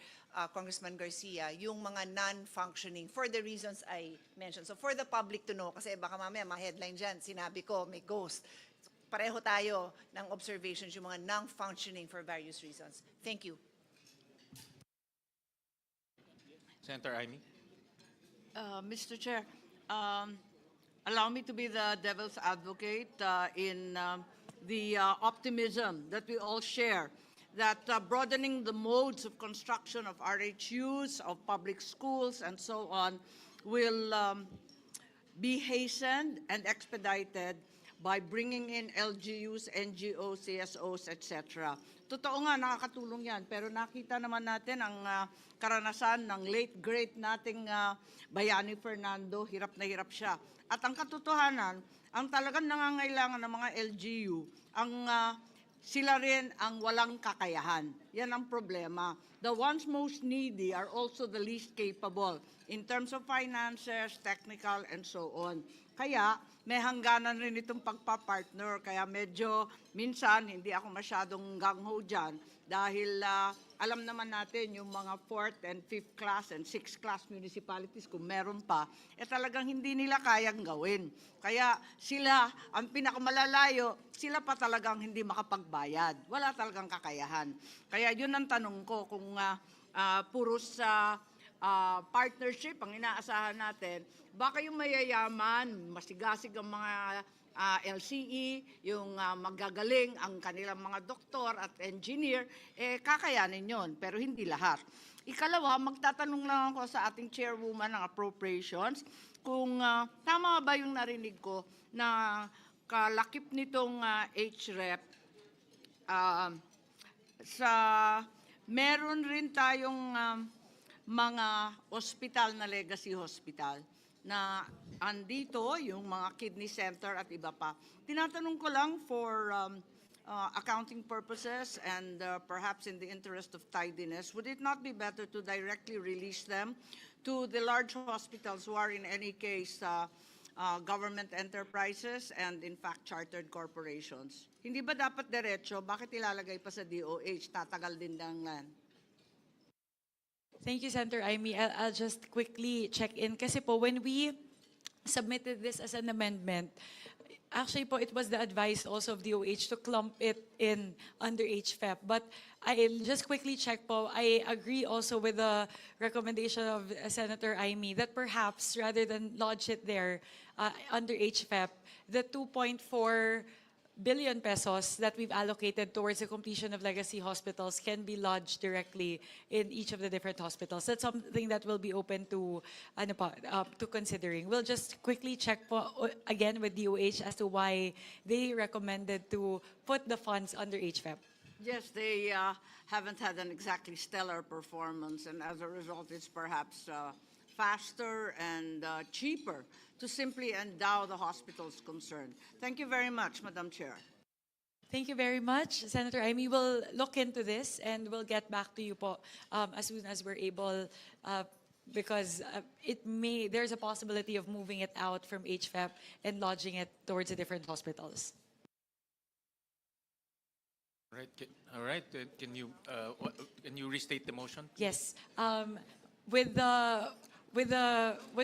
Congressman Garcia, yung mga non-functioning for the reasons I mentioned. So for the public to know, kasi baka mamaya ma-headline dyan, sinabi ko may ghost. Pareho tayo ng observations, yung mga non-functioning for various reasons. Thank you. Senator Amy. Mr. Chair, allow me to be the devil's advocate in the optimism that we all share, that broadening the modes of construction of RHUs, of public schools, and so on, will be hastened and expedited by bringing in LGUs, NGOs, CSOs, etc. Totoo nga, nakakatulong yan. Pero nakita naman natin ang karanasan ng late great nating Bayani Fernando, hirap na hirap siya. At ang katotohanan, ang talagang nangangailangan ng mga LGU, ang sila rin ang walang kakayahan. Yan ang problema. The ones most needy are also the least capable in terms of finances, technical, and so on. Kaya may hangganan rin itong pagpapartner. Kaya medyo minsan hindi ako masyadong gung-ho dyan dahil alam naman natin yung mga 4th and 5th class and 6th class municipalities kung meron pa, talagang hindi nila kayang gawin. Kaya sila, ang pinakamalalayo, sila pa talagang hindi makapagbayad. Wala talagang kakayahan. Kaya yun ang tanong ko kung puros partnership ang inaasahan natin, baka yung mayayaman, masigasig ang mga LCE, yung magagaling ang kanilang mga doktor at engineer, kakayanin yon, pero hindi lahat. Ikalawa, magtatanong lang ako sa ating chairwoman ng appropriations kung tama ba yung narinig ko na kalakip nitong HREP sa meron rin tayong mga ospital na legacy hospital na andito yung mga kidney center at iba pa. Tinatanong ko lang for accounting purposes and perhaps in the interest of tidiness, would it not be better to directly release them to the large hospitals who are in any case government enterprises and in fact chartered corporations? Hindi ba dapat diretso? Bakit ilalagay pa sa DOH? Tatagal din lang. Thank you, Senator Amy. I'll just quickly check in. Kasi po, when we submitted this as an amendment, actually po, it was the advice also of DOH to clump it in under HFEP. But I'll just quickly check po, I agree also with the recommendation of Senator Amy that perhaps rather than lodge it there under HFEP, the 2.4 billion pesos that we've allocated towards the completion of legacy hospitals can be lodged directly in each of the different hospitals. That's something that will be open to to considering. We'll just quickly check po, again with DOH as to why they recommended to put the funds under HFEP. Yes, they haven't had an exactly stellar performance, and as a result, it's perhaps faster and cheaper to simply endow the hospitals concerned. Thank you very much, Madam Chair. Thank you very much, Senator Amy. We'll look into this and we'll get back to you po as soon as we're able, because there's a possibility of moving it out from HFEP and lodging it towards the different hospitals. All right. Can you restate the motion? Yes. With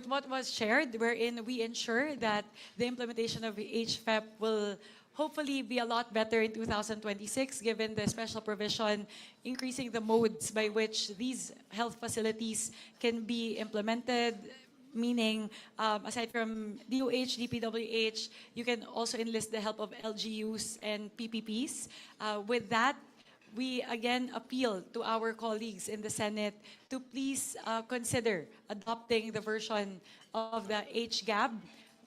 what was shared, wherein we ensure that the implementation of HFEP will hopefully be a lot better in 2026, given the special provision increasing the modes by which these health facilities can be implemented, meaning aside from DOH, DPWH, you can also enlist the help of LGUs and PPPs. With that, we again appeal to our colleagues in the Senate to please consider adopting the version of the HGAB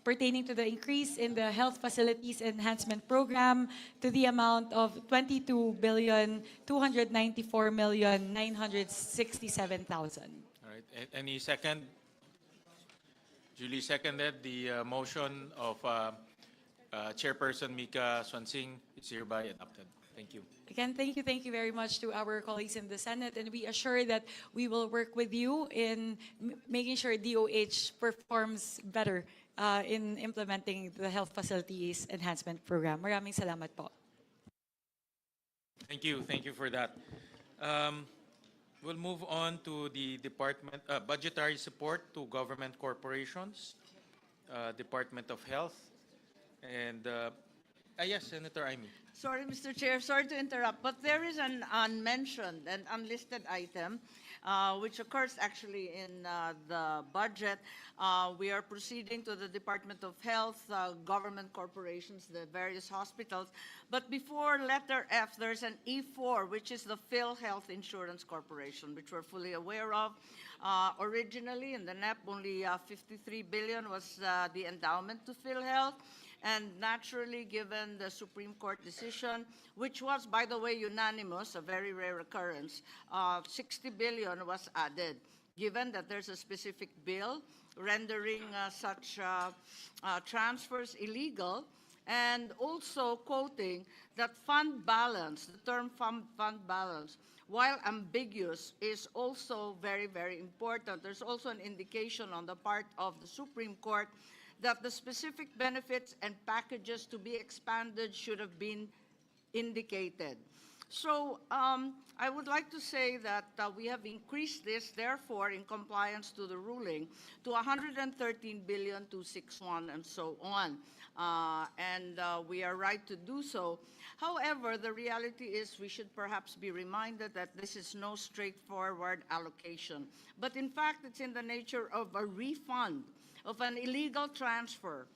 pertaining to the increase in the Health Facilities Enhancement Program to the amount of 22,294,967,000. All right. Any second? Julie seconded the motion of Chairperson Mika Swansing. It's hereby adopted. Thank you. Again, thank you very much to our colleagues in the Senate, and we assure that we will work with you in making sure DOH performs better in implementing the Health Facilities Enhancement Program. Maraming salamat po. Thank you for that. We'll move on to the department budgetary support to government corporations, Department of Health, and yes, Senator Amy. Sorry, Mr. Chair, sorry to interrupt, but there is an unmentioned and unlisted item which occurs actually in the budget. We are proceeding to the Department of Health, government corporations, the various hospitals. But before letter F, there's an E4, which is the PhilHealth Insurance Corporation, which we're fully aware of. Originally, in the NEP, only 53 billion was the endowment to PhilHealth. And naturally, given the Supreme Court decision, which was, by the way, unanimous, a very rare occurrence, 60 billion was added. Given that there's a specific bill rendering such transfers illegal, and also quoting that fund balance, the term fund balance, while ambiguous, is also very, very important. There's also an indication on the part of the Supreme Court that the specific benefits and packages to be expanded should have been indicated. So I would like to say that we have increased this, therefore, in compliance to the ruling, to 113 billion to 61 and so on. We are right to do so. However, the reality is we should perhaps be reminded that this is no straightforward allocation. But in fact, it's in the nature of a refund of an illegal transfer.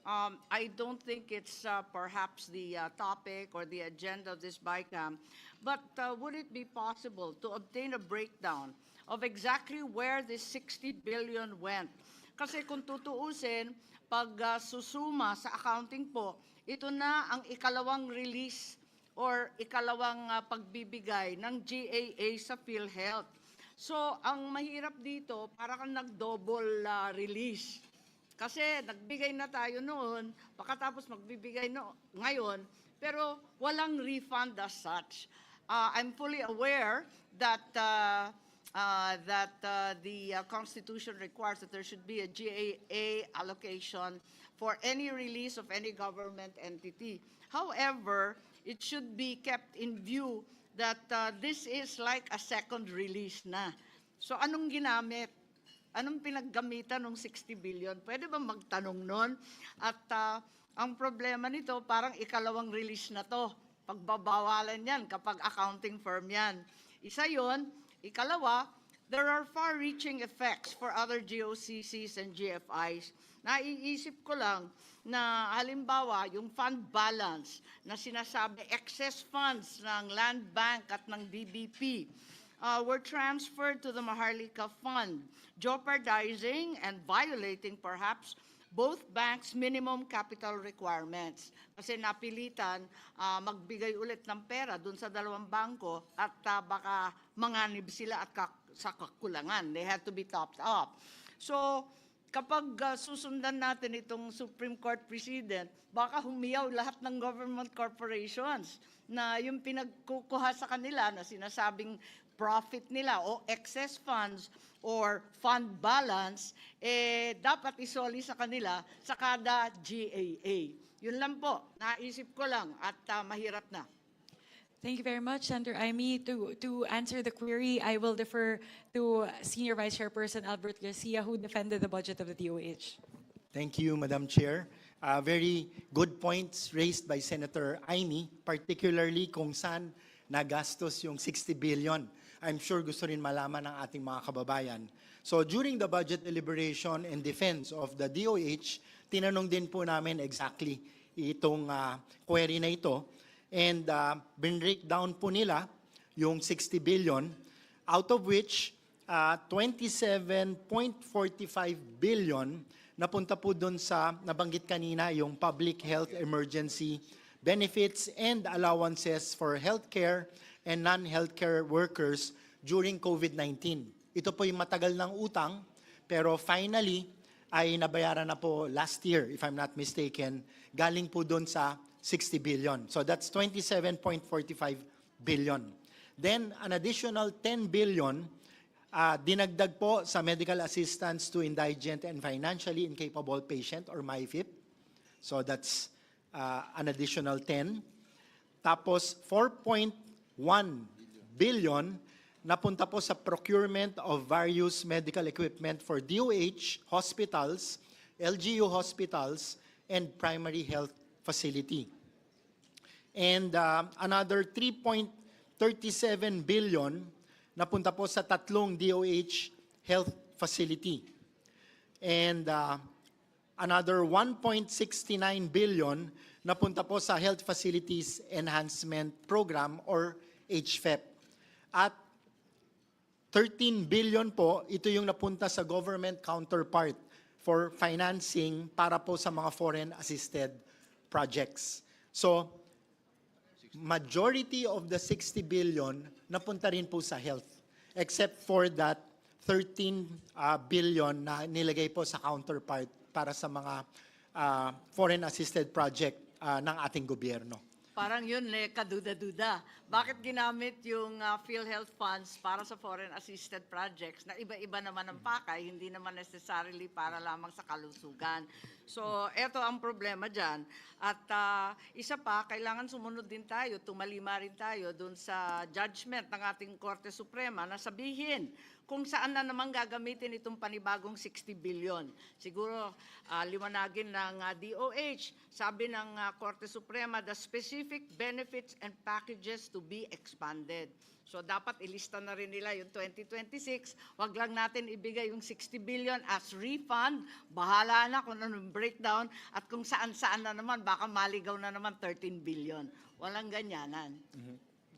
I don't think it's perhaps the topic or the agenda of this BICAM, but would it be possible to obtain a breakdown of exactly where this 60 billion went? Kasi kung tutuusin, pag susuma sa accounting po, ito na ang ikalawang release or ikalawang pagbibigay ng GAA sa PhilHealth. So, ang mahirap dito, para kang nag-double release. Kasi nagbigay na tayo noon, pagkatapos magbibigay ngayon, pero walang refund as such. I'm fully aware that the Constitution requires that there should be a GAA allocation for any release of any government entity. However, it should be kept in view that this is like a second release na. So anong ginamit? Anong pinaggamitan ng 60 billion? Pwede ba magtanong nun? At ang problema nito, parang ikalawang release na to. Pagbabawalan yan kapag accounting firm yan. Isa yon. Ikalawa, there are far-reaching effects for other GOCCs and GFIs. Naiisip ko lang na halimbawa yung fund balance na sinasabi excess funds ng Land Bank at ng DBP were transferred to the Maharlika Fund, jeopardizing and violating perhaps both banks' minimum capital requirements. Kasi napilitan magbigay ulit ng pera dun sa dalawang bangko at baka manganib sila at sa kakulangan. They had to be topped up. So, kapag susundan natin itong Supreme Court Precedent, baka humiyaw lahat ng government corporations na yung pinagkukuha sa kanila na sinasabing profit nila o excess funds or fund balance, dapat isoli sa kanila sa kada GAA. Yun lang po, naisip ko lang at mahirap na. Thank you very much, Senator Amy. To answer the query, I will defer to Senior Vice Chairperson Albert Garcia, who defended the budget of the DOH. Thank you, Madam Chair. Very good points raised by Senator Amy, particularly kung saan nagastos yung 60 billion. I'm sure gusto rin malaman ng ating mga kababayan. So during the budget deliberation and defense of the DOH, tinanong din po namin exactly itong query na ito. And break down po nila yung 60 billion, out of which 27.45 billion napunta po doon sa nabanggit kanina yung public health emergency benefits and allowances for healthcare and non-healthcare workers during COVID-19. Ito po yung matagal ng utang, pero finally ay nabayaran na po last year, if I'm not mistaken, galing po doon sa 60 billion. So that's 27.45 billion. Then an additional 10 billion dinagdag po sa medical assistance to indigent and financially incapable patient or MIFIP. So that's an additional 10. Tapos 4.1 billion napunta po sa procurement of various medical equipment for DOH hospitals, LGU hospitals, and primary health facility. And another 3.37 billion napunta po sa tatlong DOH health facility. And another 1.69 billion napunta po sa Health Facilities Enhancement Program or HFEP. At 13 billion po, ito yung napunta sa government counterpart for financing para po sa mga foreign assisted projects. So, majority of the 60 billion napunta rin po sa health, except for that 13 billion na nilagay po sa counterpart para sa mga foreign assisted project ng ating gobyerno. Parang yun, kaduda-duda. Bakit ginamit yung PhilHealth funds para sa foreign assisted projects na iba-iba naman ang pakay, hindi naman necessarily para lamang sa kalusugan. So, eto ang problema dyan. At isa pa, kailangan sumunod din tayo, tumalima rin tayo dun sa judgment ng ating Korte Suprema na sabihin kung saan na naman gagamitin itong panibagong 60 billion. Siguro, liwanagin ng DOH, sabi ng Korte Suprema, the specific benefits and packages to be expanded. So dapat ilista na rin nila yung 2026, wag lang natin ibigay yung 60 billion as refund, bahala na kung anong breakdown at kung saan-saan na naman, baka maligaw na naman 13 billion. Walang ganyanan.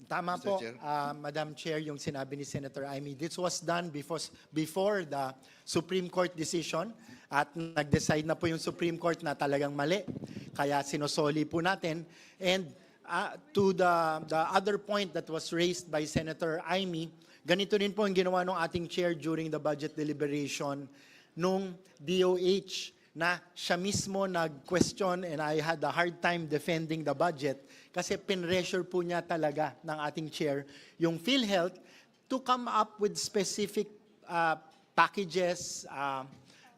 Tama Mr. po, Chair. Madam Chair, yung sinabi ni Senator Amy. This was done before the Supreme Court decision at nag-decide na po yung Supreme Court na talagang mali. Kaya sinosoli po natin. And to the other point that was raised by Senator Amy, ganito rin po ang ginawa ng ating chair during the budget deliberation nung DOH na siya mismo nag-question and I had a hard time defending the budget kasi pinressure po niya talaga ng ating chair yung PhilHealth to come up with specific packages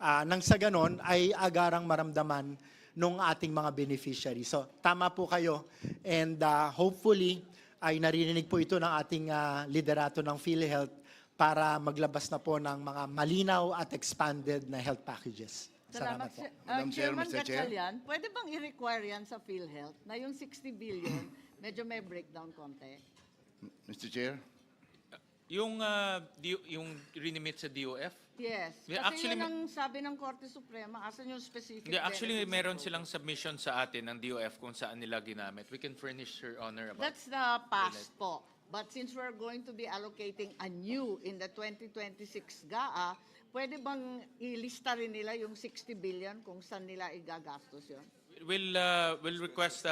nang sa ganon ay agarang maramdaman ng ating mga beneficiaries. So tama po kayo and hopefully ay naririnig po ito ng ating liderato ng PhilHealth para maglabas na po ng mga malinaw at expanded na health packages. Salamat. po. Madam Chair, Chairman Mr. Chair. Gatchalian, pwede bang i-require yan sa PhilHealth na yung 60 billion, medyo may breakdown konti? Mr. Chair. Yung rinimit sa DOF? Yes. Yeah, Kasi actually, yun ang sabi ng Korte Suprema, asan yung specific Yeah, actually, benefits meron and silang submission sa atin ng DOF kung saan nila ginamit. We can furnish, Your Honor, about That's the past po. But since we're going to be allocating anew in the 2026 GAA, pwede bang ilista rin nila yung 60 billion kung saan nila igagastos yun? We'll request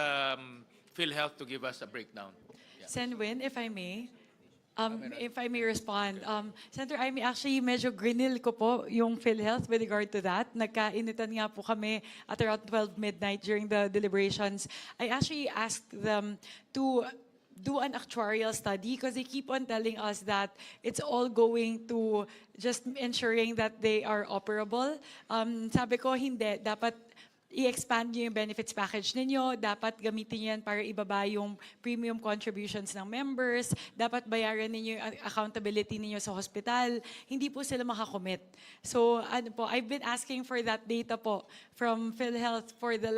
PhilHealth to give us a breakdown. Sen Win, if I may. If I may respond, Senator Amy, actually medyo grinil ko po yung PhilHealth with regard to that. Nagkainitan nga po kami at around 12 midnight during the deliberations. I actually asked them to do an actuarial study because they keep on telling us that it's all going to just ensuring that they are operable. Sabi ko, hindi. Dapat i-expand nyo yung benefits package ninyo, dapat gamitin nyo yan para ibaba yung premium contributions ng members, dapat bayaran ninyo yung accountability ninyo sa hospital, hindi po sila makakommit. So, ano po, I've been asking for that data po from PhilHealth for the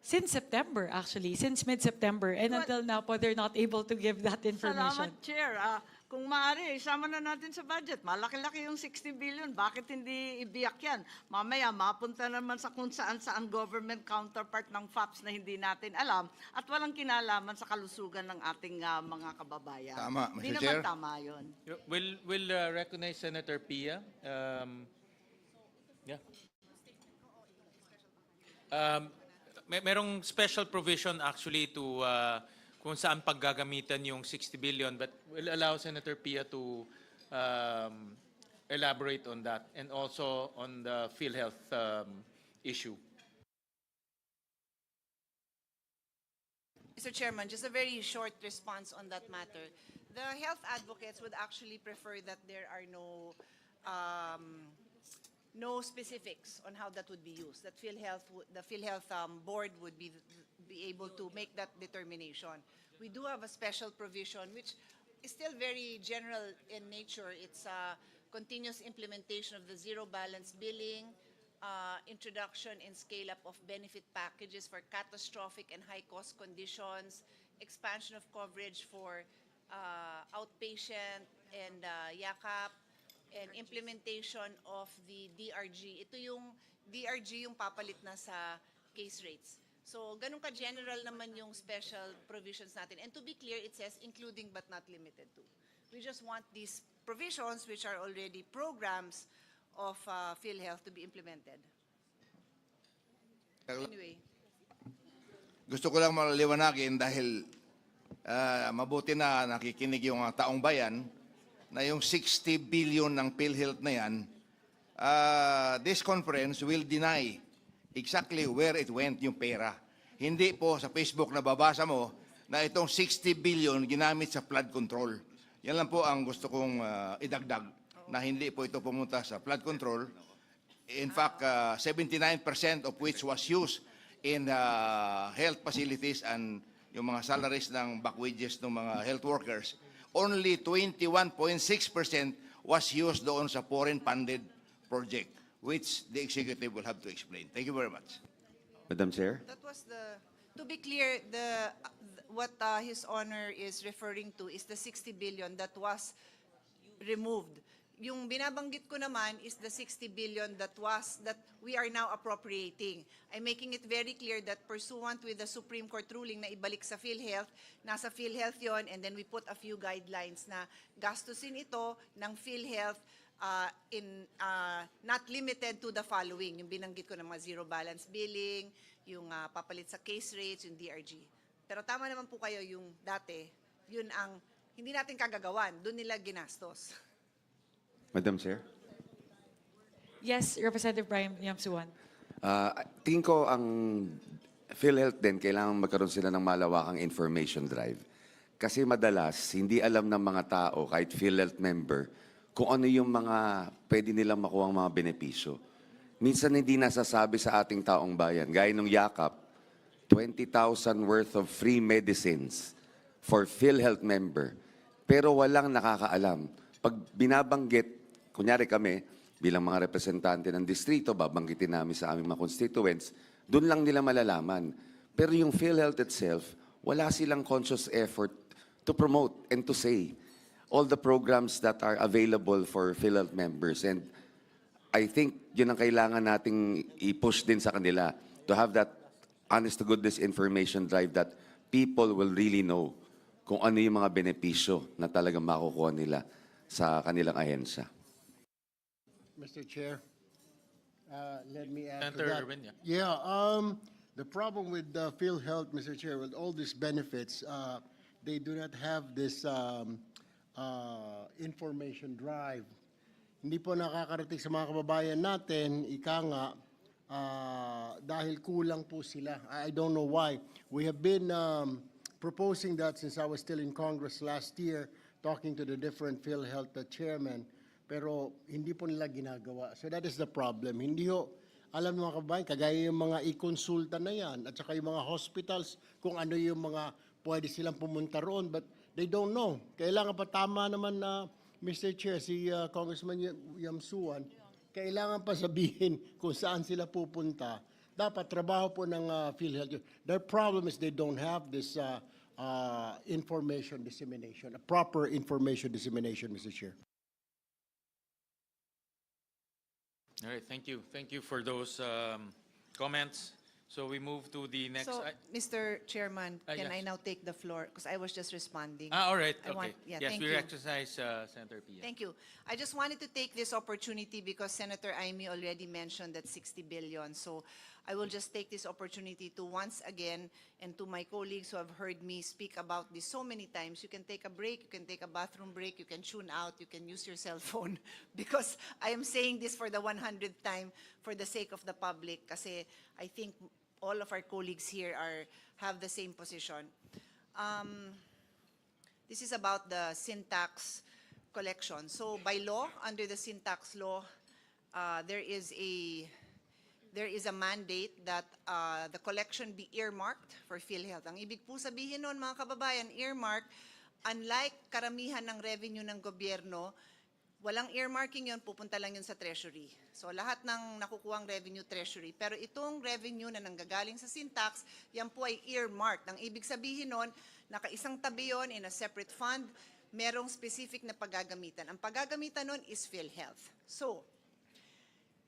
since September actually, since mid-September, and until now po, they're not able to give that information. Salamat, Chair. Kung maaari, isama na natin sa budget. Malaki-laki yung 60 billion. Bakit hindi ibiyak yan? Mamaya, mapunta naman sa kung saan-saan government counterpart ng FAPS na hindi natin alam at walang kinalaman sa kalusugan ng ating mga kababayan. Tama, Mr. Hindi Chair. naman tama yun. We'll recognize Senator Pia. Yeah. Merong special provision actually to kung saan paggagamitan yung 60 billion, but we'll allow Senator Pia to elaborate on that and also on the PhilHealth issue. Mr. Chairman, just a very short response on that matter. The health advocates would actually prefer that there are no specifics on how that would be used. That the PhilHealth board would be able to make that determination. We do have a special provision which is still very general in nature. It's a continuous implementation of the zero balance billing, introduction and scale-up of benefit packages for catastrophic and high-cost conditions, expansion of coverage for outpatient and YACAP, and implementation of the DRG. Ito yung DRG yung papalit na sa case rates. So, ganun ka-general naman yung special provisions natin. And to be clear, it says including but not limited to. We just want these provisions, which are already programs of PhilHealth, to be implemented. Anyway. Gusto ko lang maliwanagin dahil mabuti na nakikinig yung taong bayan na yung 60 billion ng PhilHealth na yan, this conference will deny exactly where it went yung pera. hindi po sa Facebook na babasa mo na itong 60 billion ginamit sa flood control. Yan lang po ang gusto kong idagdag, na hindi po ito pumunta sa flood control. In fact, 79% of which was used in health facilities and yung mga salaries ng back wages ng mga health workers. Only 21.6% was used doon sa foreign funded project, which the executive will have to explain. Thank you very much. Madam Chair? That was to be clear, what His Honor is referring to is the 60 billion that was removed. Yung binabanggit ko naman is the 60 billion that we are now appropriating. I'm making it very clear that pursuant with the Supreme Court ruling na ibalik sa PhilHealth, nasa PhilHealth yon, and then we put a few guidelines na gastusin ito ng PhilHealth not limited to the following. Yung binanggit ko ng mga zero balance billing, yung papalit sa case rates, yung DRG. Pero tama naman po kayo, yung dati, yun ang hindi natin kagagawan, doon nila ginastos. Madam Chair? Yes, Representative Brian Yamsuan. Tingin ko ang PhilHealth din, kailangan magkaroon sila ng malawakang information drive. Kasi madalas, hindi alam ng mga tao, kahit PhilHealth member, kung ano yung mga pwede nilang makuha ang mga benepisyo. Minsan hindi nasasabi sa ating taong bayan. Gaya nung yakap, 20,000 worth of free medicines for PhilHealth member. Pero walang nakakaalam. Pag binabanggit, kunyari kami, bilang mga representante ng distrito, babanggitin namin sa aming mga constituents, doon lang nila malalaman. Pero yung PhilHealth itself, wala silang conscious effort to promote and to say all the programs that are available for PhilHealth members. And I think yun ang kailangan nating i-push din sa kanila, to have that honest-to-goodness information drive that people will really know kung ano yung mga benepisyo na talagang makukuha nila sa kanilang ahensya. Mr. Chair, let me add Senator to that. Erwin, yeah. Yeah, the problem with PhilHealth, Mr. Chair, with all these benefits, they do not have this information drive. Hindi po nakakarating sa mga kababayan natin, ika nga, dahil kulang po sila. I don't know why. We have been proposing that since I was still in Congress last year, talking to the different PhilHealth chairmen, pero hindi po nila ginagawa. So that is the problem. Hindi ho, alam ng mga kababayan, kagaya yung mga i-consulta na yan, at saka yung mga hospitals, kung ano yung mga pwede silang pumunta roon, but they don't know. Kailangan pa, tama naman na, Mr. Chair, si Congressman Yamsuan, kailangan pa sabihin kung saan sila pupunta. Dapat trabaho po ng PhilHealth. Their problem is they don't have this information dissemination, a proper information dissemination, Mr. Chair. All right, thank you. Thank you for those comments. So we move to the next. So, Mr. Chairman, can I yes. now take the floor? Because I was just responding. All right, I okay. yes, Yes, thank we you. exercise Senator Pia. Thank you. I just wanted to take this opportunity because Senator Aimee already mentioned that 60 billion. So I will just take this opportunity to once again, and to my colleagues who have heard me speak about this so many times, you can take a break, you can take a bathroom break, you can tune out, you can use your cell phone, because I am saying this for the 100th time for the sake of the public, kasi I think all of our colleagues here have the same position. This is about the sin tax collection. So by law, under the sin tax law, there is a mandate that the collection be earmarked for PhilHealth. Ang ibig po sabihin nun, mga kababayan, earmark, unlike karamihan ng revenue ng gobyerno, walang earmarking yun, pupunta lang yun sa treasury. So lahat ng nakukuhang revenue, treasury. Pero itong revenue na nanggagaling sa sin tax, yan po ay earmarked. Ang ibig sabihin nun, nakaisang tabi yun in a separate fund, merong specific na paggagamitan. Ang paggagamitan nun is PhilHealth. So,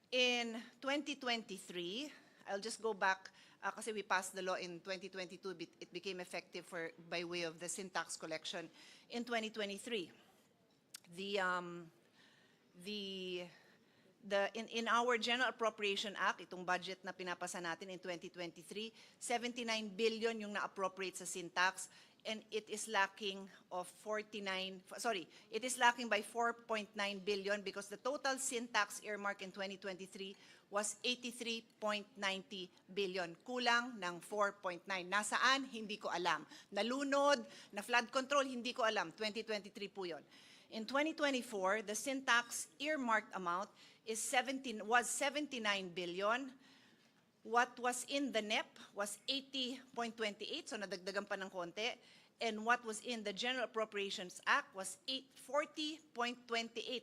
in 2023, I'll just go back, kasi we passed the law in 2022, it became effective by way of the sin tax collection in 2023. In our General Appropriation Act, itong budget na pinapasa natin in 2023, 79 billion yung na-appropriate sa sin tax, and it is lacking by 4.9 billion because the total sin tax earmark in 2023 was 83.90 billion, kulang ng 4.9. Nasaan? Hindi ko alam. Nalunod, na flood control, hindi ko alam. 2023 po yun. In 2024, the syntax earmarked amount was 79 billion. What was in the NEP was 80.28, so nadagdagan pa ng konti. And what was in the General Appropriations Act was 40.28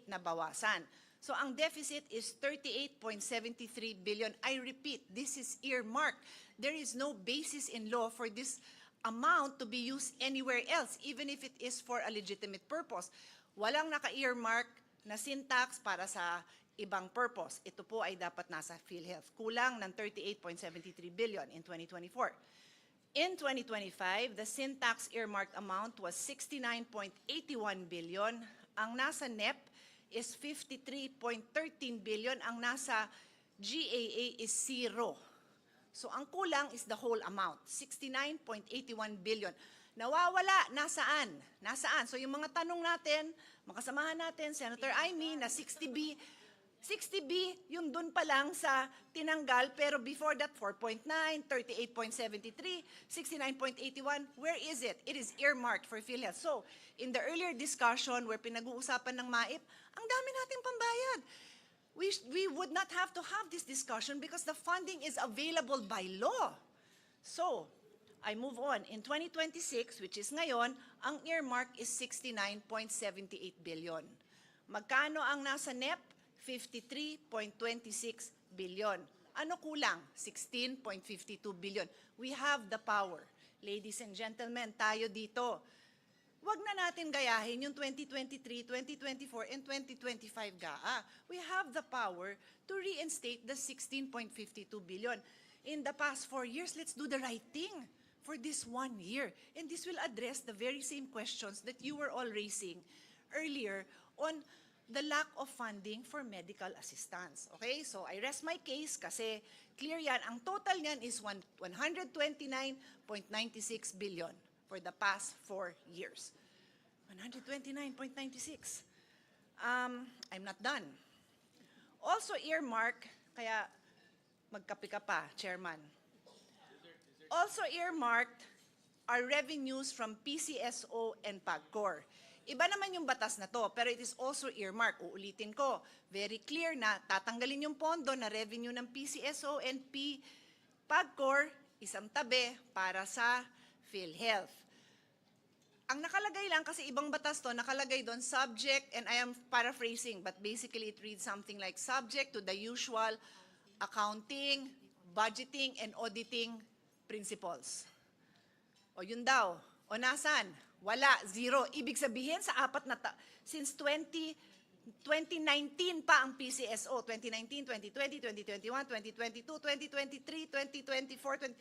na bawasan. So ang deficit is 38.73 billion. I repeat, this is earmarked. There is no basis in law for this amount to be used anywhere else, even if it is for a legitimate purpose. Walang naka-earmark na syntax para sa ibang purpose. Ito po ay dapat nasa PhilHealth. Kulang ng 38.73 billion in 2024. In 2025, the syntax earmarked amount was 69.81 billion. Ang nasa NEP is 53.13 billion. Ang nasa GAA is 0. So ang kulang is the whole amount, 69.81 billion. Nawawala, nasaan? Nasaan? So yung mga tanong natin, makasamahan natin, Senator Amy, na 60B, yung dun pa lang sa tinanggal, pero before that, 4.9, 38.73, 69.81, where is it? It is earmarked for PhilHealth. So, in the earlier discussion where pinag-uusapan ng MAIP, ang dami nating pambayad. We would not have to have this discussion because the funding is available by law. So, I move on. In 2026, which is ngayon, ang earmark is 69.78 billion. Magkano ang nasa NEP? 53.26 billion. Ano kulang? 16.52 billion. We have the power. Ladies and gentlemen, tayo dito. Huwag na natin gayahin yung 2023, 2024, and 2025 GAA. We have the power to reinstate the 16.52 billion. In the past 4 years, let's do the right thing for this 1 year. And this will address the very same questions that you were all raising earlier on the lack of funding for medical assistance. Okay? So I rest my case kasi clear yan. Ang total niyan is 129.96 billion for the past 4 years. 129.96. I'm not done. Also earmark, kaya magkape ka pa, Chairman. Also earmarked are revenues from PCSO and PAGCOR. Iba naman yung batas na to, pero it is also earmarked. Uulitin ko, very clear na tatanggalin yung pondo na revenue ng PCSO and PAGCOR, isang tabi para sa PhilHealth. Ang nakalagay lang, kasi ibang batas to, nakalagay doon subject, and I am paraphrasing, but basically it reads something like subject to the usual accounting, budgeting, and auditing principles. O yun daw. O nasan? Wala, zero. Ibig sabihin sa apat na since 2019 pa ang PCSO, 2019, 2020, 2021, 2022, 2023, 2024,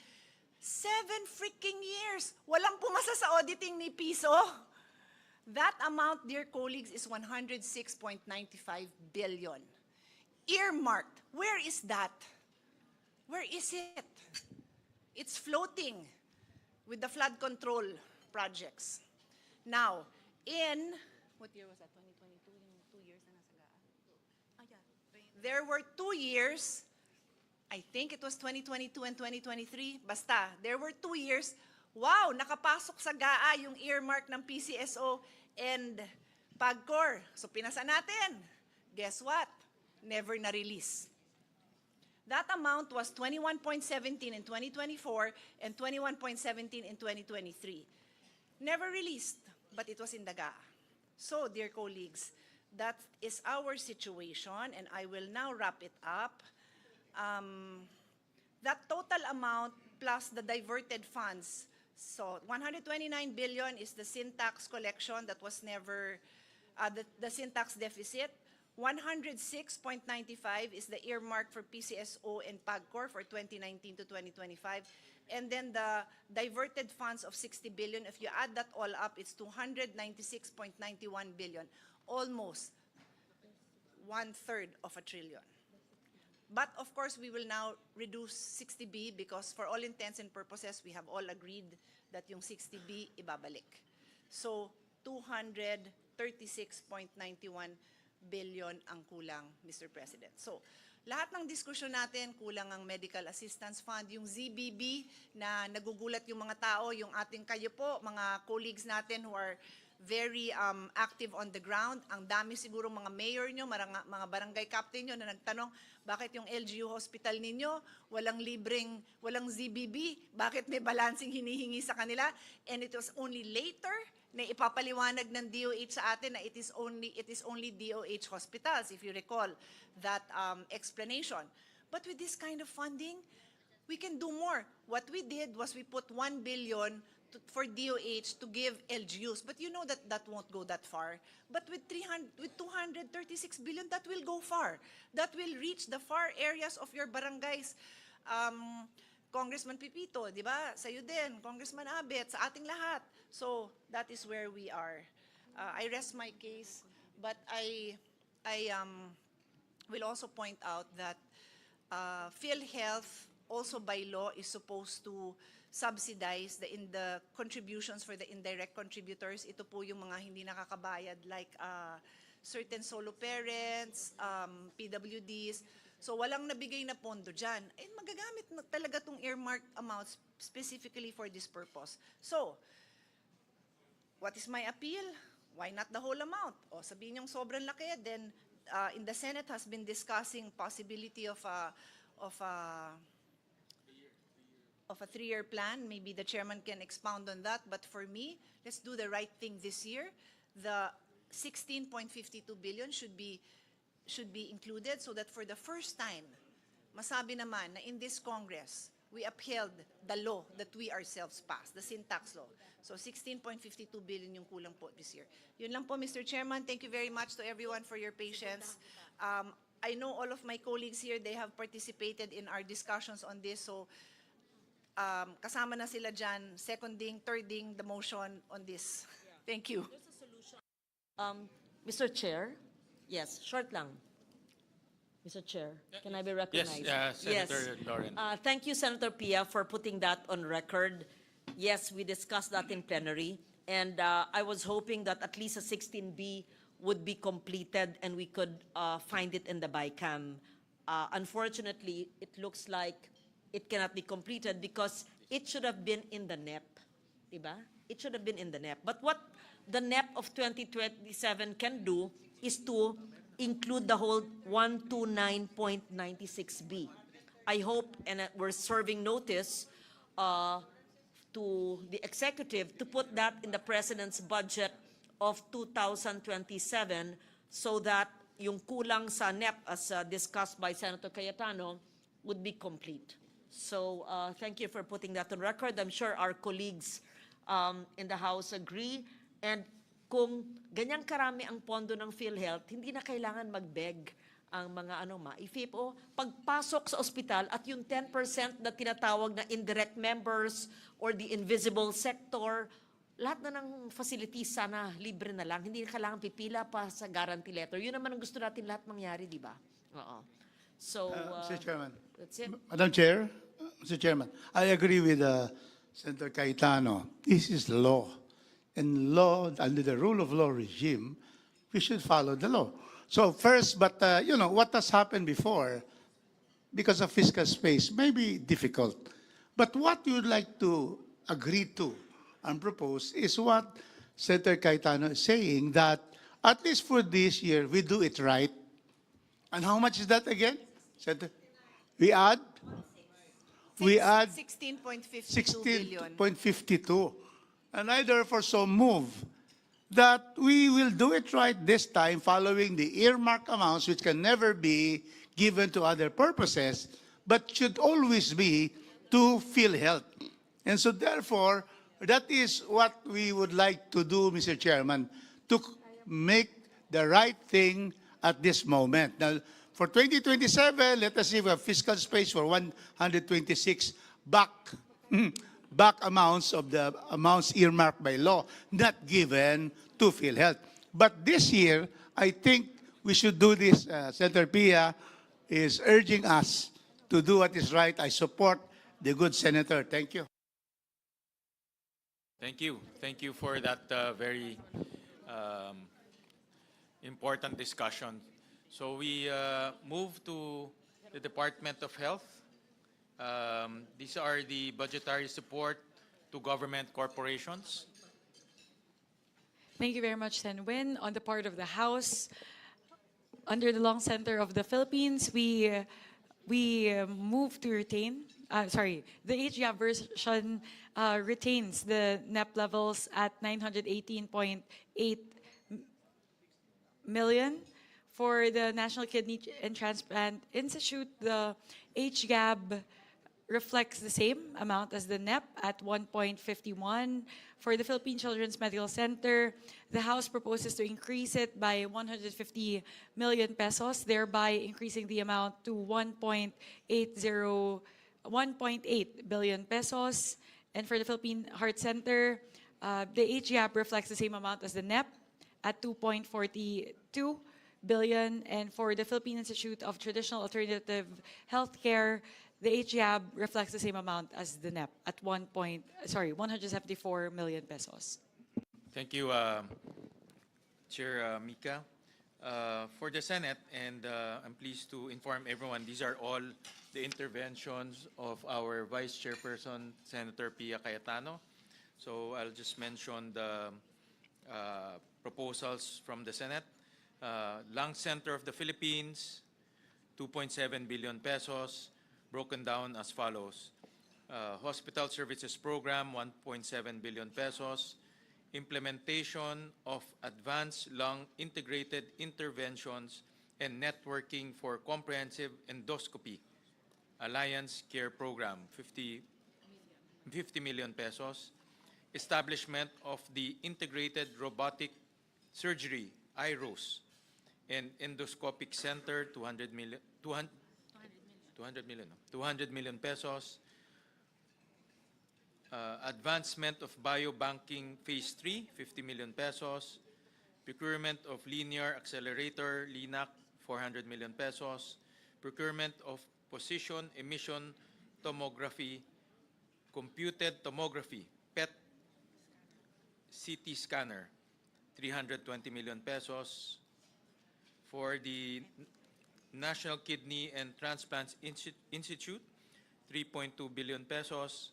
7 freaking years. Walang pumasa sa auditing ni piso. That amount, dear colleagues, is 106.95 billion. Earmarked. Where is that? Where is it? It's floating with the flood control projects. Now, what year was that? 2022? Yung 2 years na nasa GAA? There were 2 years, I think it was 2022 and 2023, basta, there were 2 years, wow, nakapasok sa GAA yung earmark ng PCSO and PAGCOR. So pinasa natin. Guess what? Never na-release. That amount was 21.17 in 2024 and 21.17 in 2023. Never released, but it was in the GAA. So, dear colleagues, that is our situation, and I will now wrap it up. That total amount plus the diverted funds, so 129 billion is the syntax collection that was never, the syntax deficit. 106.95 is the earmark for PCSO and PAGCOR for 2019 to 2025. And then the diverted funds of 60 billion, if you add that all up, it's 296.91 billion, almost 1/3 of a trillion. But of course, we will now reduce 60B because for all intents and purposes, we have all agreed that yung 60B ibabalik. So 236.91 billion ang kulang, Mr. President. So lahat ng diskusyon natin, kulang ang medical assistance fund, yung ZBB na nagugulat yung mga tao, yung ating kayo po, mga colleagues natin who are very active on the ground. Ang dami siguro mga mayor nyo, mga barangay captain nyo na nagtanong, bakit yung LGU hospital ninyo, walang ZBB, bakit may balancing hinihingi sa kanila? And it was only later na ipapaliwanag ng DOH sa atin na it is only DOH hospitals, if you recall that explanation. But with this kind of funding, we can do more. What we did was we put 1 billion for DOH to give LGUs, but you know that that won't go that far. But with 236 billion, that will go far. That will reach the far areas of your barangays. Congressman Pipito, di ba? Sa'yo din, Congressman Abet, sa ating lahat. So that is where we are. I rest my case, but I will also point out that PhilHealth also by law is supposed to subsidize the contributions for the indirect contributors. Ito po yung mga hindi nakakabayad like certain solo parents, PWDs. So walang nabigay na pondo dyan. Eh magagamit na talaga tong earmarked amounts specifically for this purpose. So, what is my appeal? Why not the whole amount? O sabihin yung sobrang laki, then in the Senate has been discussing possibility of a 3-year plan. Maybe the chairman can expound on that. But for me, let's do the right thing this year. The 16.52 billion should be included so that for the first time, masabi naman na in this Congress, we upheld the law that we ourselves passed, the sin tax law. So 16.52 billion yung kulang po this year. Yun lang po, Mr. Chairman. Thank you very much to everyone for your patience. I know all of my colleagues here, they have participated in our discussions on this. So kasama na sila dyan, seconding, thirding the motion on this. Thank you. Mr. Chair, yes, short lang. Mr. Chair, can I be recognized? Yes, Senator Lauren. Thank you, Senator Pia, for putting that on record. Yes, we discussed that in plenary, and I was hoping that at least a 16B would be completed and we could find it in the BICAM. Unfortunately, it looks like it cannot be completed because it should have been in the NEP, diba? It should have been in the NEP. But what the NEP of 2027 can do is to include the whole 129.96B. I hope, and we're serving notice to the executive to put that in the President's budget of 2027 so that yung kulang sa NEP as discussed by Senator Cayetano would be complete. So thank you for putting that on record. I'm sure our colleagues in the House agree. And kung ganyang karami ang pondo ng PhilHealth, hindi na kailangan mag-beg ang mga ma-IFIP o pagpasok sa ospital at yung 10% na tinatawag na indirect members or the invisible sector, lahat na ng facilities sana libre na lang. Hindi na kailangan pipila pa sa guarantee letter. Yun naman ang gusto natin lahat mangyari, di ba? Oo. So, Mr. Chairman. That's it. Madam Chair, Mr. Chairman, I agree with Senator Cayetano. This is law. And law, under the rule of law regime, we should follow the law. So first, but you know, what has happened before, because of fiscal space, may be difficult. But what you would like to agree to and propose is what Senator Cayetano is saying, that at least for this year, we do it right. And how much is that again? Senator? We add 16.52 billion. 16.52. And I therefore so move that we will do it right this time following the earmark amounts which can never be given to other purposes, but should always be to PhilHealth. And so therefore, that is what we would like to do, Mr. Chairman, to make the right thing at this moment. Now, for 2027, let us see if we have fiscal space for 126 back amounts of the amounts earmarked by law, not given to PhilHealth. But this year, I think we should do this. Senator Pia is urging us to do what is right. I support the good senator. Thank you. Thank you. Thank you for that very important discussion. So we move to the Department of Health. These are the budgetary support to government corporations. Thank you very much, Sen Win. On the part of the House, under the Long Center of the Philippines, we move to retain, the HGAB version retains the NEP levels at 918.8 million. For the National Kidney and Transplant Institute, the HGAB reflects the same amount as the NEP at 1.51. For the Philippine Children's Medical Center, the House proposes to increase it by 150 million pesos, thereby increasing the amount to 1.8 billion pesos. And for the Philippine Heart Center, the HGAB reflects the same amount as the NEP at 2.42 billion. And for the Philippine Institute of Traditional Alternative Healthcare, the HGAB reflects the same amount as the NEP at 174 million pesos. Thank you, Chair Mika. For the Senate, and I'm pleased to inform everyone, these are all the interventions of our Vice Chairperson, Senator Pia Cayetano. So I'll just mention the proposals from the Senate. Lung Center of the Philippines, 2.7 billion pesos, broken down as follows. Hospital Services Program, 1.7 billion pesos. Implementation of advanced lung integrated interventions and networking for comprehensive endoscopy. Alliance Care Program, 50 million pesos. Establishment of the Integrated Robotic Surgery, IROS, and Endoscopic Center, 200 million pesos. Advancement of Biobanking Phase 3, 50 million pesos. Procurement of Linear Accelerator, LINAC, 400 million pesos. Procurement of Position Emission Tomography, Computed Tomography, PET CT Scanner, 320 million pesos. For the National Kidney and Transplant Institute, 3.2 billion pesos,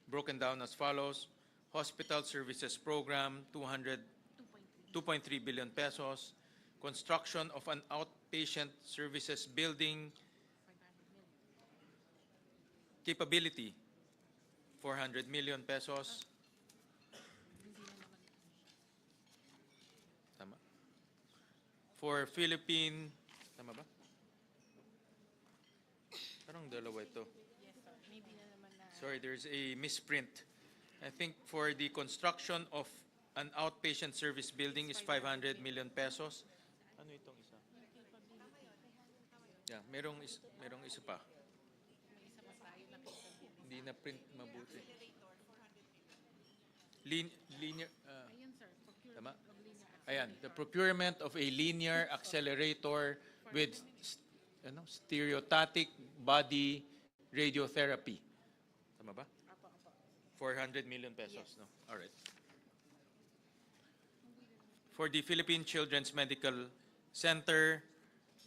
broken down as follows. Hospital Services Program, 2.3 billion pesos. Construction of an outpatient services building capability, 400 million pesos. Tama. For Philippine, tama ba? Parang dalawa ito. Sorry, there's a misprint. I think for the construction of an outpatient service building is 500 million pesos. Ano itong isa? Yeah, merong isa pa. Hindi na print mabuti. Linear, tama? Ayan, the procurement of a linear accelerator with stereotatic body radiotherapy. Tama ba? 400 million pesos, no? All right. For the Philippine Children's Medical Center,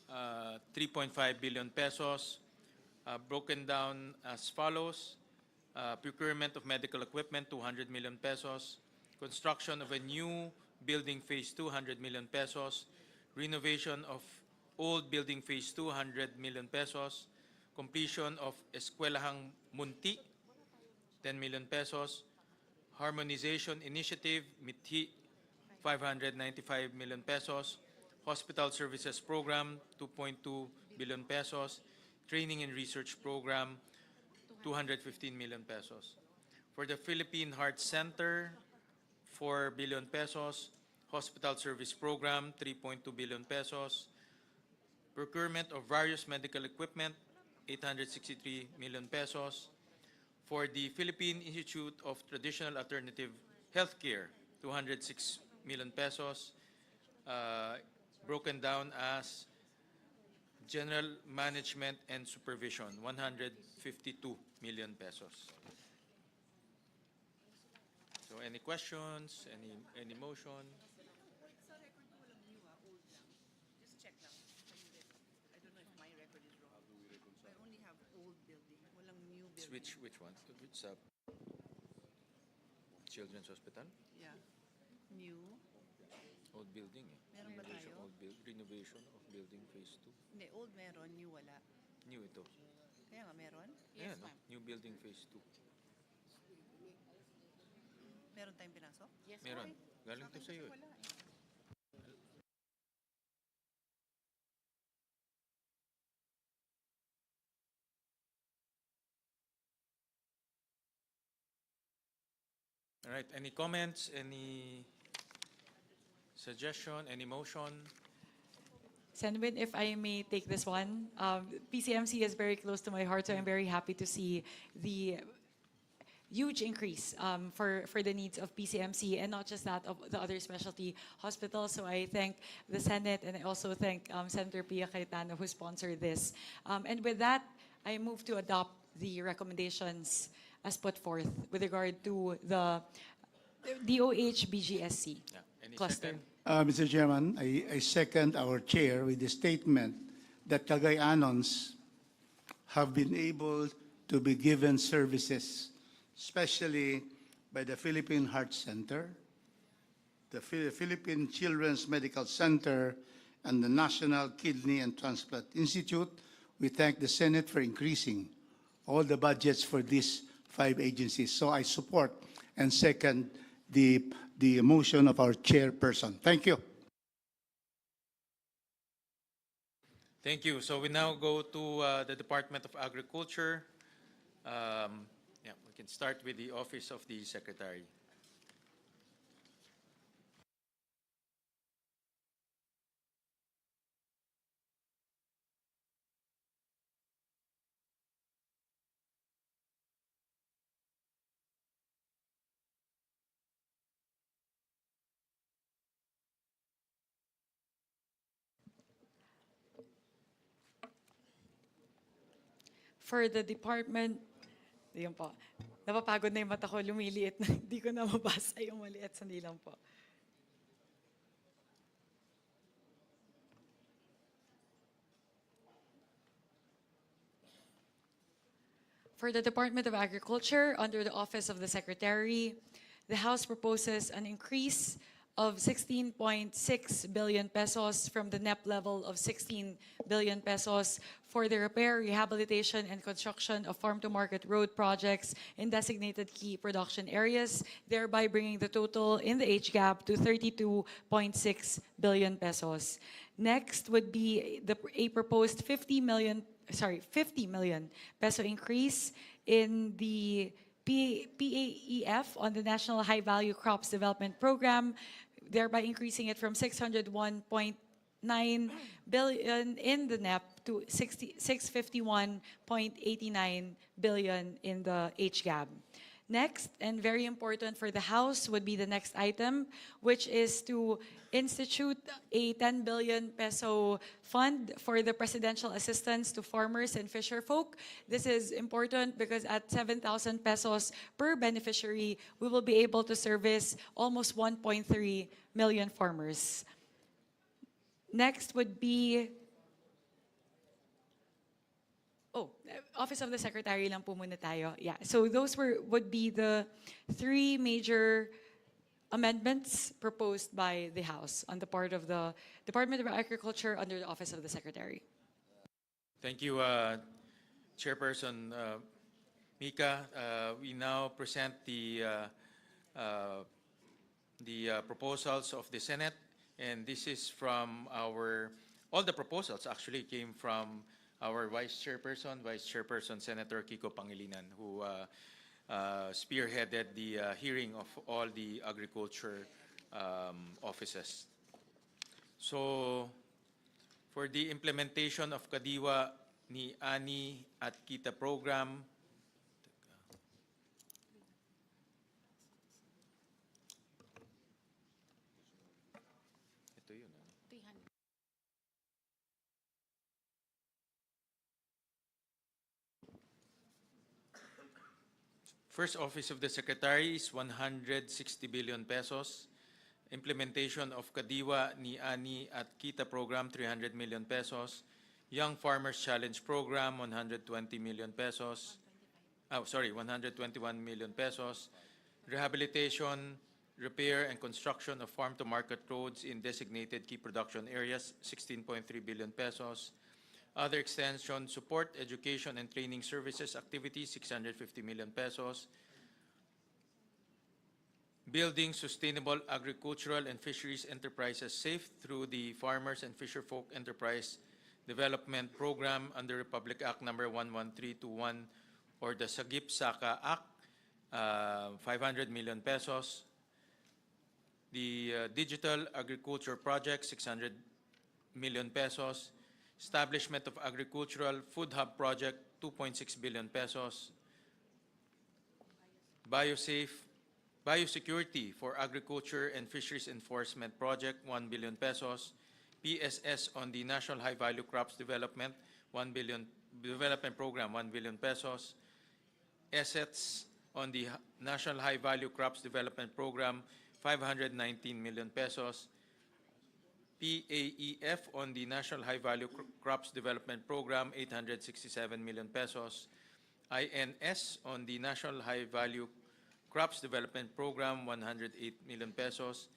3.5 billion pesos, broken down as follows. Procurement of medical equipment, 200 million pesos. Construction of a new building phase 200 million pesos. Renovation of old building phase 200 million pesos. Completion of Eskwelahang Munti, 10 million pesos. Harmonization Initiative, MITHI, 595 million pesos. Hospital Services Program, 2.2 billion pesos. Training and Research Program, 215 million pesos. For the Philippine Heart Center, 4 billion pesos. Hospital Service Program, 3.2 billion pesos. Procurement of various medical equipment, 863 million pesos. For the Philippine Institute of Traditional Alternative Healthcare, 206 million pesos. Broken down as General Management and Supervision, 152 million pesos. So any questions, any motion? Which one? Which Children's Hospital? Yeah. New. Old building eh. Meron ba tayo? Renovation of building phase 2. Hindi, old meron, new wala. New ito. Kaya nga meron? Ayan, no? New building phase 2. Meron tayong pinasok? Meron. Galing to sa'yo eh. All right, any comments, any suggestion, any motion? Senator, if I may take this one, PCMC is very close to my heart, so I'm very happy to see the huge increase for the needs of PCMC, and not just that, of the other specialty hospitals. So I thank the Senate, and I also thank Senator Pia Cayetano, who sponsored this. And with that, I move to adopt the recommendations as put forth with regard to the DOH BGSC Yeah. Any cluster. second? Mr. Chairman, I second our chair with the statement that Cagayanons have been able to be given services, especially by the Philippine Heart Center, the Philippine Children's Medical Center, and the National Kidney and Transplant Institute. We thank the Senate for increasing all the budgets for these 5 agencies. So I support and second the motion of our chairperson. Thank you. Thank you. So we now go to the Department of Agriculture. Yeah, we can start with the Office of the Secretary. For the department, yun po, napapagod na yung mata ko, lumiliit na, hindi ko na mabasa yung maliit, sandali lang po. For the Department of Agriculture, under the Office of the Secretary, the House proposes an increase of 16.6 billion pesos from the NEP level of 16 billion pesos for the repair, rehabilitation, and construction of farm-to-market road projects in designated key production areas, thereby bringing the total in the age gap to 32.6 billion pesos. Next would be a proposed 50 million peso increase in the PAEF on the National High Value Crops Development Program, thereby increasing it from 601.9 billion in the NEP to 651.89 billion in the HGAB. Next, and very important for the House, would be the next item, which is to institute a 10 billion peso fund for the presidential assistance to farmers and fisherfolk. This is important because at 7,000 pesos per beneficiary, we will be able to service almost 1.3 million farmers. Next would be Office of the Secretary lang po muna tayo. Yeah. So those would be the 3 major amendments proposed by the House on the part of the Department of Agriculture under the Office of the Secretary. Thank you, Chairperson Mika. We now present the proposals of the Senate, and this is from all the proposals actually came from our Vice Chairperson Senator Kiko Pangilinan, who spearheaded the hearing of all the agriculture offices. So, for the implementation of Kadiwa ni Ani at Kita program, ito yun. First Office of the Secretary is 160 billion pesos. Implementation of Kadiwa ni Ani at Kita program, 300 million pesos. Young Farmers Challenge program, 120 million pesos. 121 million pesos. Rehabilitation, repair, and construction of farm-to-market roads in designated key production areas, 16.3 billion pesos. Other extension, support, education, and training services activities, 650 million pesos. Building sustainable agricultural and fisheries enterprises safe through the Farmers and Fisherfolk Enterprise Development Program under Republic Act number 11321 or the Sagip-Saka Act, 500 million pesos. The Digital Agriculture Project, 600 million pesos. Establishment of Agricultural Food Hub Project, 2.6 billion pesos. Biosecurity for Agriculture and Fisheries Enforcement Project, 1 billion pesos. PSS on the National High Value Crops Development, 1 billion Development Program, 1 billion pesos. Assets on the National High Value Crops Development Program, 519 million pesos. PAEF on the National High Value Crops Development Program, 867 million pesos. INS on the National High Value Crops Development Program, 108 million pesos.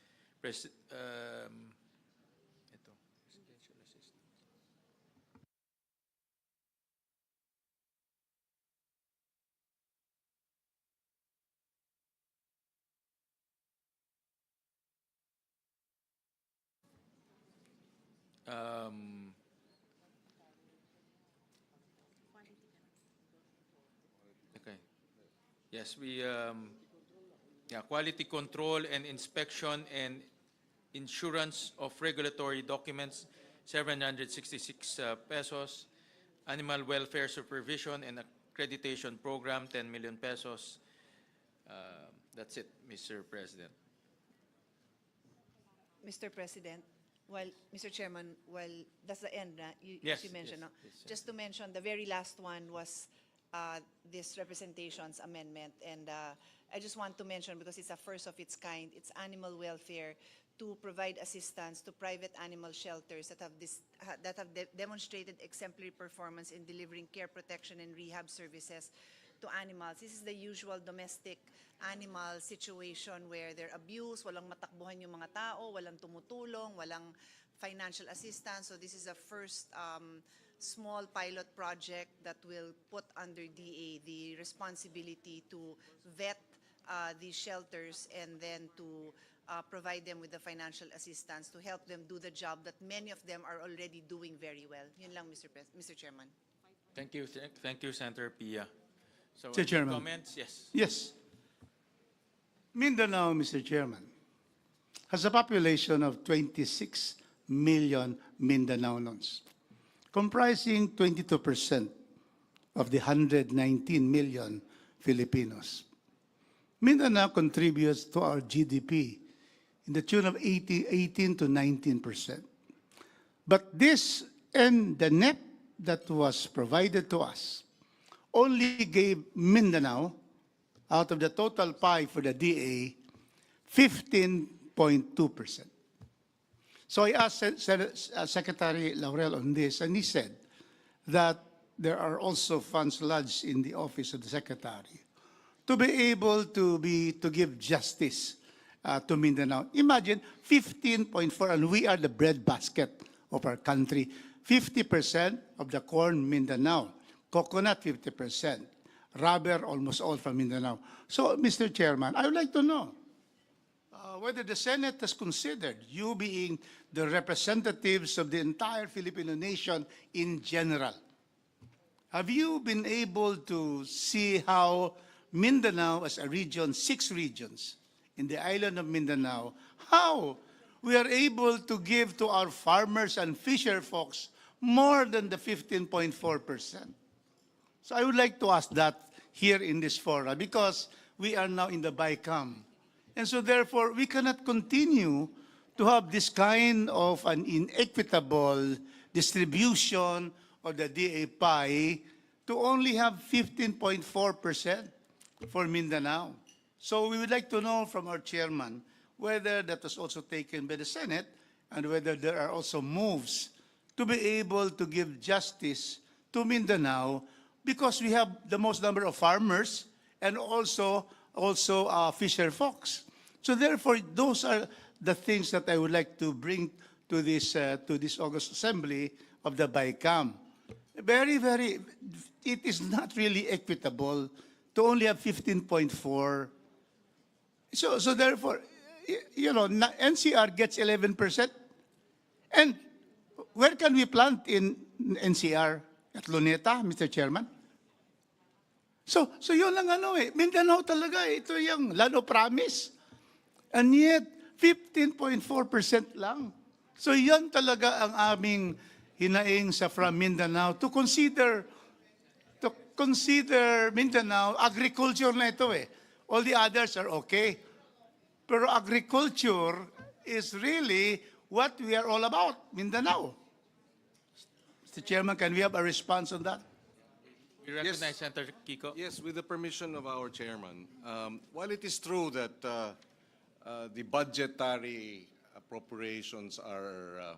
Okay. Yes, quality control and inspection and insurance of regulatory documents, 766 pesos. Animal welfare supervision and accreditation program, 10 million pesos. That's it, Mr. President. Mr. President, well, Mr. Chairman, well, that's the end, Yes, as you mentioned. yes, No? yes, Just to mention, the very last one was this representations amendment. And I just want to mention, because it's a first of its kind, it's animal welfare to provide assistance to private animal shelters that have demonstrated exemplary performance in delivering care, protection, and rehab services to animals. This is the usual domestic animal situation where they're abused, walang matakbuhan yung mga tao, walang tumutulong, walang financial assistance. So this is a first small pilot project that will put under DA the responsibility to vet these shelters and then to provide them with the financial assistance to help them do the job that many of them are already doing very well. Yun lang, Mr. Chairman. Thank you. Thank you, Senator Pia. So, Mr. any Chairman. comments? Yes. Yes. Mindanao, Mr. Chairman, has a population of 26 million Mindanaonons, comprising 22% of the 119 million Filipinos. Mindanao contributes to our GDP in the tune of 18 to 19%. But this and the net that was provided to us only gave Mindanao, out of the total pie for the DA, 15.2%. So I asked Secretary Laurel on this, and he said that there are also funds lodged in the office of the Secretary to be able to give justice to Mindanao. Imagine 15.4, and we are the breadbasket of our country. 50% of the corn, Mindanao. Coconut, 50%. Rubber, almost all from Mindanao. So, Mr. Chairman, I would like to know whether the Senate has considered you being the representatives of the entire Filipino nation in general. Have you been able to see how Mindanao as a region, 6 regions in the island of Mindanao, how we are able to give to our farmers and fisher folks more than the 15.4%? So I would like to ask that here in this forum, because we are now in the BICAM. And so therefore, we cannot continue to have this kind of an inequitable distribution of the DA pie to only have 15.4% for Mindanao. So we would like to know from our chairman whether that was also taken by the Senate and whether there are also moves to be able to give justice to Mindanao because we have the most number of farmers and also fisher folks. So therefore, those are the things that I would like to bring to this August Assembly of the BICAM. It is not really equitable to only have 15.4. So therefore, NCR gets 11%. And where can we plant in NCR? At Luneta, Mr. Chairman? So yun lang Mindanao talaga, ito yung land of promise. And yet, 15.4% lang. So yan talaga ang aming hinaing sa from Mindanao to consider Mindanao, agriculture na ito All the others are okay. Pero agriculture is really what we are all about, Mindanao. Mr. Chairman, can we have a response on that? We recognize Senator Kiko. Yes, with the permission of our chairman. While it is true that the budgetary appropriations are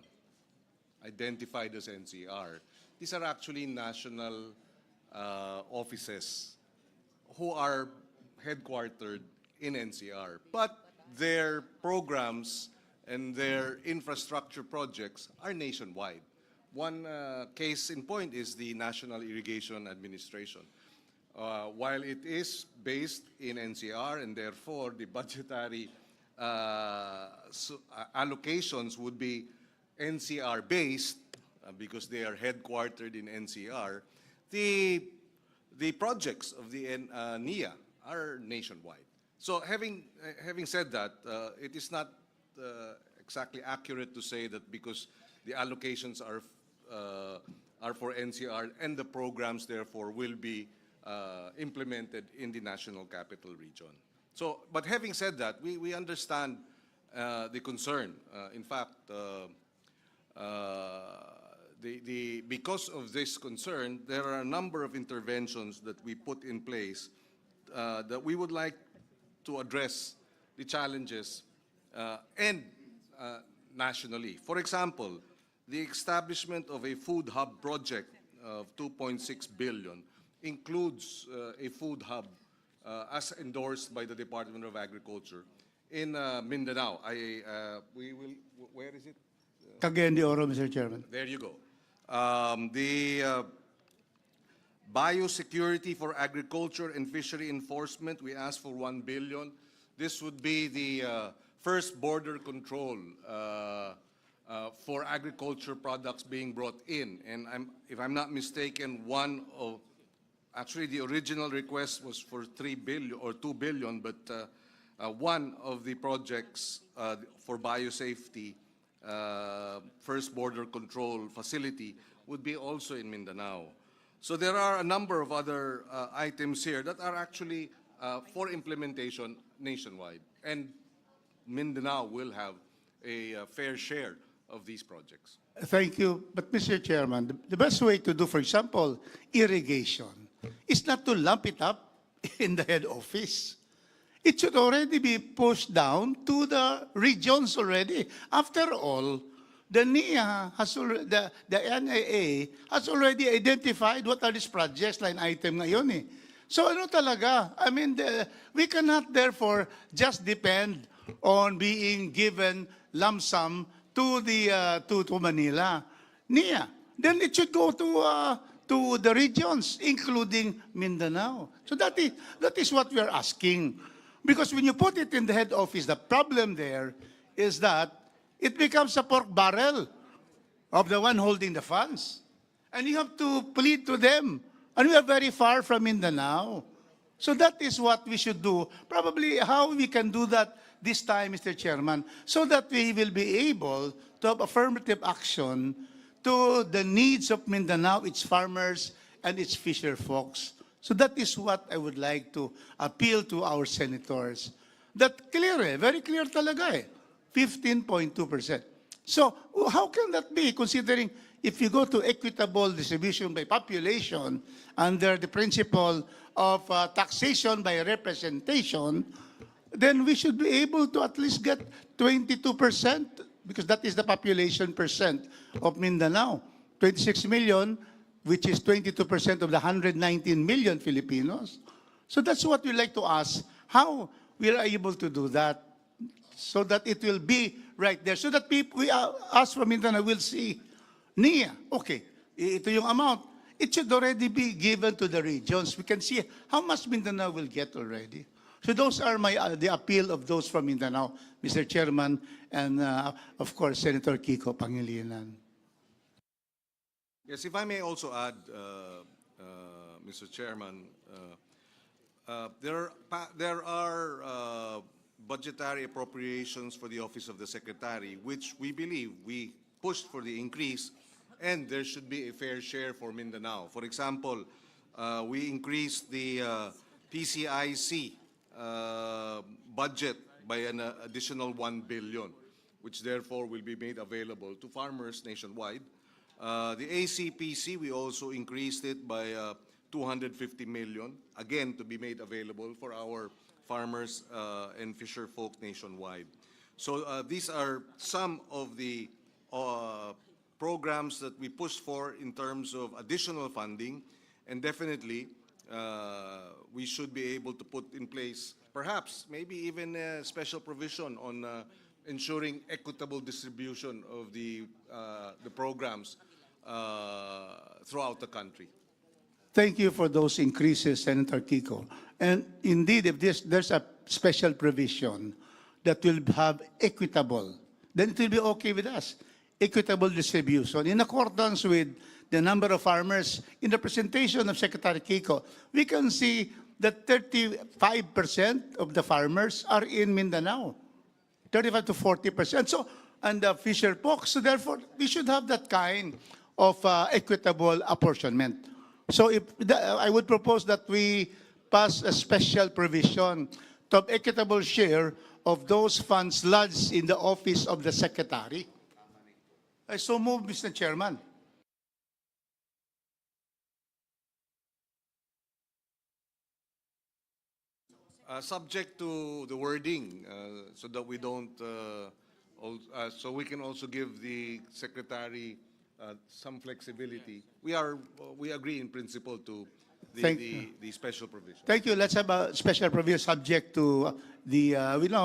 identified as NCR, these are actually national offices who are headquartered in NCR. But their programs and their infrastructure projects are nationwide. One case in point is the National Irrigation Administration. While it is based in NCR and therefore the budgetary allocations would be NCR-based because they are headquartered in NCR, the projects of the NIA are nationwide. So having said that, it is not exactly accurate to say that because the allocations are for NCR and the programs therefore will be implemented in the National Capital Region. So, but having said that, we understand the concern. In fact, because of this concern, there are a number of interventions that we put in place that we would like to address the challenges and nationally. For example, the establishment of a food hub project of 2.6 billion includes a food hub as endorsed by the Department of Agriculture in Mindanao. Where is it? Cagayan de Oro, Mr. Chairman. There you go. The biosecurity for agriculture and fishery enforcement, we asked for 1 billion. This would be the first border control for agriculture products being brought in. And if I'm not mistaken, actually the original request was for 3 billion or 2 billion, but one of the projects for biosafety, first border control facility, would be also in Mindanao. So there are a number of other items here that are actually for implementation nationwide. And Mindanao will have a fair share of these projects. Thank you. But Mr. Chairman, the best way to do, for example, irrigation, is not to lump it up in the head office. It should already be pushed down to the regions already. After all, the NIA the NIA has already identified what are these projects, line item ngayon So ano talaga? I mean, we cannot therefore just depend on being given lump sum to Manila. NIA. Then it should go to the regions, including Mindanao. So that is what we are asking. Because when you put it in the head office, the problem there is that it becomes a pork barrel of the one holding the funds. And you have to plead to them. And we are very far from Mindanao. So that is what we should do. Probably how we can do that this time, Mr. Chairman, so that we will be able to have affirmative action to the needs of Mindanao, its farmers, and its fisher folks. So that is what I would like to appeal to our senators. That clear very clear talaga 15.2%. So how can that be, considering if you go to equitable distribution by population under the principle of taxation by representation, then we should be able to at least get 22%, because that is the population percent of Mindanao. 26 million which is 22% of the 119 million Filipinos. So that's what we like to ask, how we are able to do that so that it will be right there, so that people, us from Mindanao will see, Nia, okay, ito yung amount. It should already be given to the regions. We can see how much Mindanao will get already. So those are the appeal of those from Mindanao, Mr. Chairman, and of course, Senator Kiko Pangilinan. Yes, if I may also add, Mr. Chairman, there are budgetary appropriations for the Office of the Secretary, which we believe we pushed for the increase, and there should be a fair share for Mindanao. For example, we increased the PCIC budget by an additional 1 billion, which therefore will be made available to farmers nationwide. The ACPC, we also increased it by 250 million, again to be made available for our farmers and fisher folk nationwide. So these are some of the programs that we pushed for in terms of additional funding, and definitely we should be able to put in place perhaps maybe even a special provision on ensuring equitable distribution of the programs throughout the country. Thank you for those increases, Senator Kiko. And indeed, if there's a special provision that will have equitable, then it will be okay with us. Equitable distribution in accordance with the number of farmers. In the presentation of Secretary Kiko, we can see that 35% of the farmers are in Mindanao, 35 to 40%. So, and the fisher folk. So therefore, we should have that kind of equitable apportionment. So I would propose that we pass a special provision to have equitable share of those funds lodged in the office of the Secretary. I so move, Mr. Chairman. Subject to the wording, so that we don't, so we can also give the Secretary some flexibility. We agree in principle to the special provision. Thank you. Let's have a special provision subject to the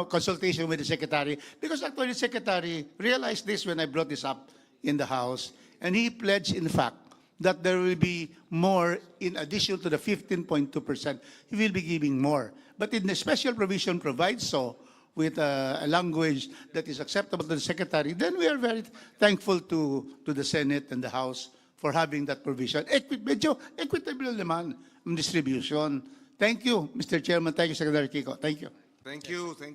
consultation with the Secretary. Because actually the Secretary realized this when I brought this up in the House, and he pledged, in fact, that there will be more in addition to the 15.2%. He will be giving more. But in the special provision provides so with a language that is acceptable to the Secretary, then we are very thankful to the Senate and the House for having that provision. Medyo equitable naman ang distribution. Thank you, Mr. Chairman. Thank you, Secretary Kiko. Thank you. Thank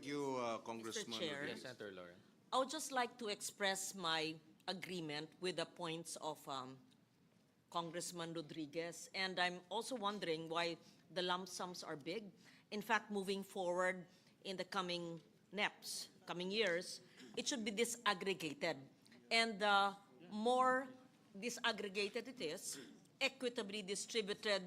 you, Congressman. Mr. Chair, Rodriguez. Senator Lauren. I would just like to express my agreement with the points of Congressman Rodriguez. And I'm also wondering why the lump sums are big. In fact, moving forward in the coming NEPs, coming years, it should be disaggregated. And the more disaggregated it is, equitably distributed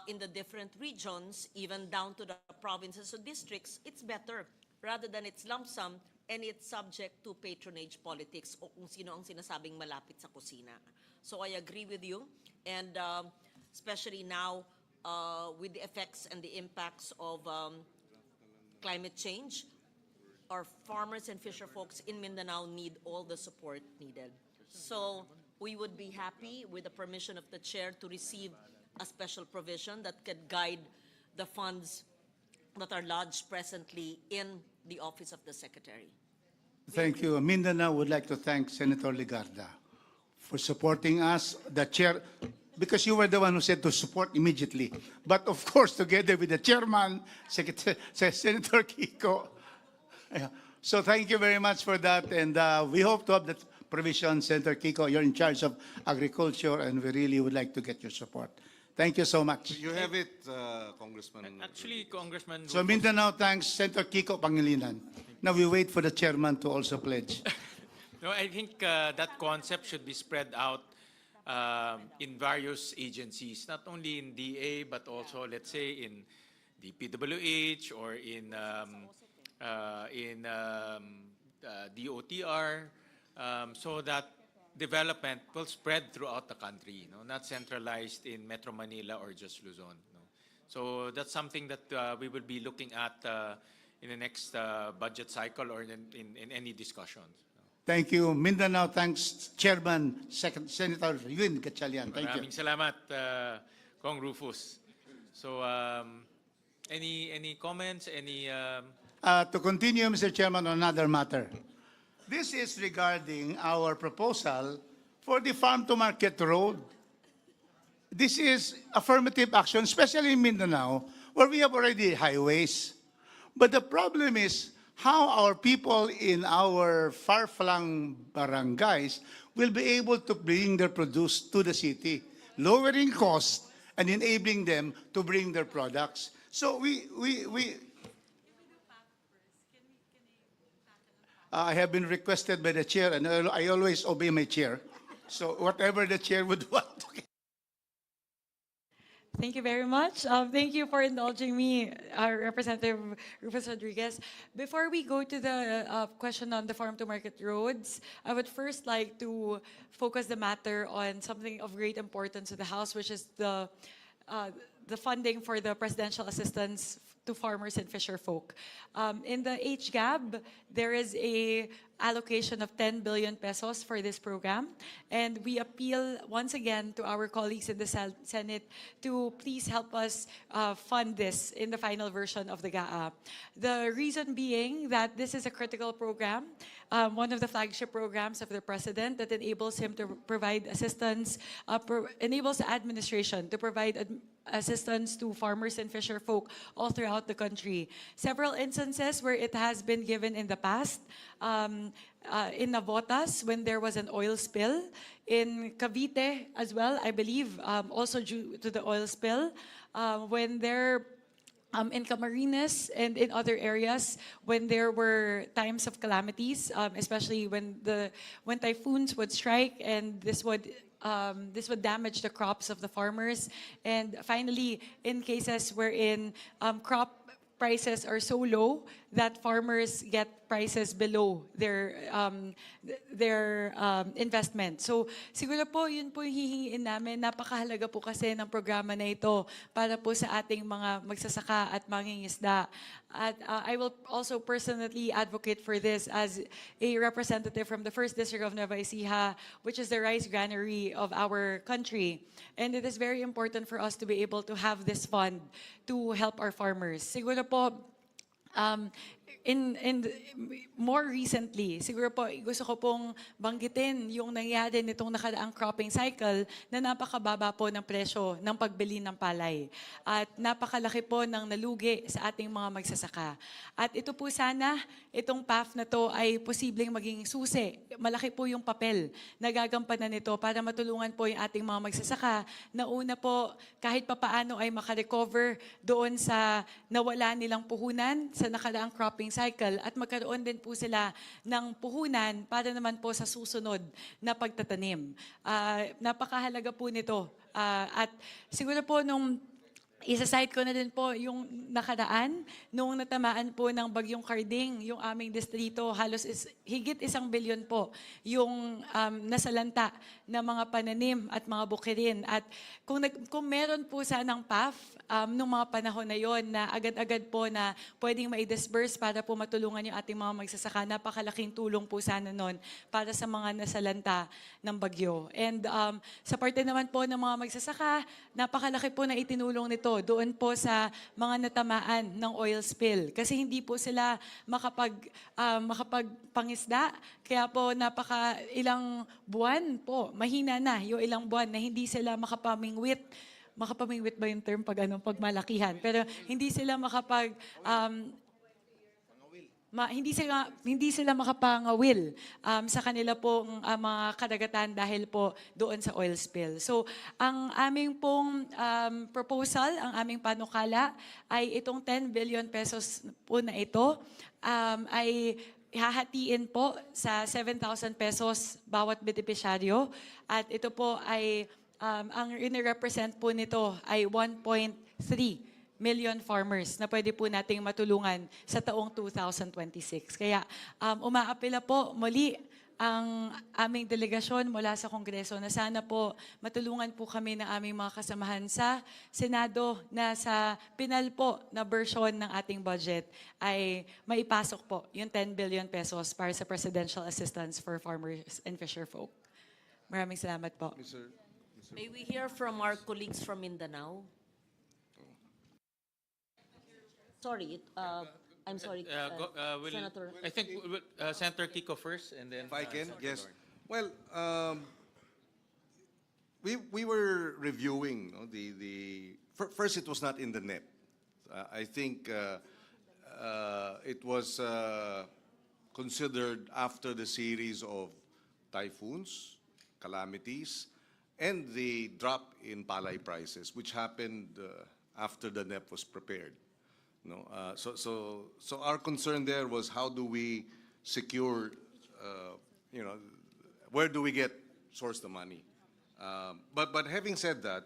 in the different regions, even down to the provinces or districts, it's better rather than it's lump sum and it's subject to patronage politics o kung sino ang sinasabing malapit sa kusina. So I agree with you, and especially now with the effects and the impacts of climate change, our farmers and fisher folks in Mindanao need all the support needed. So we would be happy with the permission of the chair to receive a special provision that could guide the funds that are lodged presently in the office of the Secretary. Thank you. Mindanao would like to thank Senator Ligarda for supporting us, the chair, because you were the one who said to support immediately. But of course, together with the chairman, Senator Kiko. Yeah. So thank you very much for that. And we hope to have that provision. Senator Kiko, you're in charge of agriculture, and we really would like to get your support. Thank you so much. You have it, Congressman. Actually, Congressman. So Mindanao thanks Senator Kiko Pangilinan. Now we wait for the chairman to also pledge. No, I think that concept should be spread out in various agencies, not only in DA, but also, let's say, in the PWH or in DOTR, so that development will spread throughout the country, not centralized in Metro Manila or just Luzon. So that's something that we will be looking at in the next budget cycle or in any discussions. Thank you. Mindanao, thanks, Chairman, Senator Yun Gatchalian. Thank you. Maraming salamat, Kong Rufus. So, any comments? To continue, Mr. Chairman, on another matter. This is regarding our proposal for the farm-to-market road. This is affirmative action, especially in Mindanao, where we have already highways. But the problem is how our people in our far-flung barangays will be able to bring their produce to the city, lowering costs and enabling them to bring their products. So I have been requested by the chair, and I always obey my chair. So whatever the chair would want. Thank you very much. Thank you for indulging me, Representative Rufus Rodriguez. Before we go to the question on the farm-to-market roads, I would first like to focus the matter on something of great importance to the House, which is the funding for the presidential assistance to farmers and fisher folk. In the HGAB, there is a allocation of 10 billion pesos for this program, and we appeal once again to our colleagues in the Senate to please help us fund this in the final version of the GAA. The reason being that this is a critical program, one of the flagship programs of the President that enables him to provide assistance, enables the administration to provide assistance to farmers and fisher folk all throughout the country. Several instances where it has been given in the past, in Navotas when there was an oil spill, in Cavite as well, I believe, also due to the oil spill, when there in Camarines and in other areas when there were times of calamities, especially when typhoons would strike, and this would damage the crops of the farmers. And finally, in cases wherein crop prices are so low that farmers get prices below their investment. So siguro po yun po yung hihingiin namin. Napakahalaga po kasi ng programa na ito para po sa ating mga magsasaka at mangingisda. At I will also personally advocate for this as a representative from the 1st District of Nueva Ecija, which is the rice granary of our country. And it is very important for us to be able to have this fund to help our farmers. Siguro po, more recently, siguro po gusto ko pong banggitin yung nangyari nitong nakaraang cropping cycle na napakababa po ng presyo ng pagbili ng palay. At napakalaki po ng nalugi sa ating mga magsasaka. At ito po sana, itong PAF na to ay posibleng maging susi. Malaki po yung papel na gagampanan nito para matulungan po yung ating mga magsasaka na una po kahit papaano ay makarecover doon sa nawala nilang puhunan sa nakaraang cropping cycle at magkaroon din po sila ng puhunan para naman po sa susunod na pagtatanim. Napakahalaga po nito. At siguro po nung isa-cite ko na din po yung nakaraan, nung natamaan po ng Bagyong Carding, yung aming distrito, halos higit 1 bilyon po yung nasalanta na mga pananim at mga bukirin. At kung meron po sanang PAF, nung mga panahon na yon na agad-agad po na pwedeng mai-disburse para po matulungan yung ating mga magsasaka, napakalaking tulong po sana nun para sa mga nasalanta ng bagyo. And sa parte naman po ng mga magsasaka, napakalaki po na itinulong nito doon po sa mga natamaan ng oil spill. Kasi hindi po sila makapagpangisda. Kaya po ilang buwan po, mahina na yung ilang buwan na hindi sila makapamingwit. Makapamingwit ba yung term pag malakihan? Pero hindi sila hindi sila makapangawil sa kanila pong mga kadagatan dahil po doon sa oil spill. So, ang aming pong proposal, ang aming panukala ay itong 10 billion pesos po na ito ay hahatiin po sa 7,000 pesos bawat benepisyaryo. At ito po ay, ang inirepresent po nito ay 1.3 million farmers na pwede po nating matulungan sa taong 2026. Kaya umaapela po muli ang aming delegasyon mula sa Kongreso na sana po matulungan po kami ng aming mga kasamahan sa Senado na sa pinal po na version ng ating budget ay maipasok po yung 10 billion pesos para sa presidential assistance for farmers and fisher folk. Maraming salamat po. May we hear from our colleagues from Mindanao? Sorry, I'm sorry, Senator. I think Senator Kiko first, and then. If I can, yes. Well, we were reviewing first it was not in the NEP. I think it was considered after the series of typhoons, calamities, and the drop in palay prices, which happened after the NEP was prepared. No, so our concern there was how do we secure, where do we source the money? But having said that,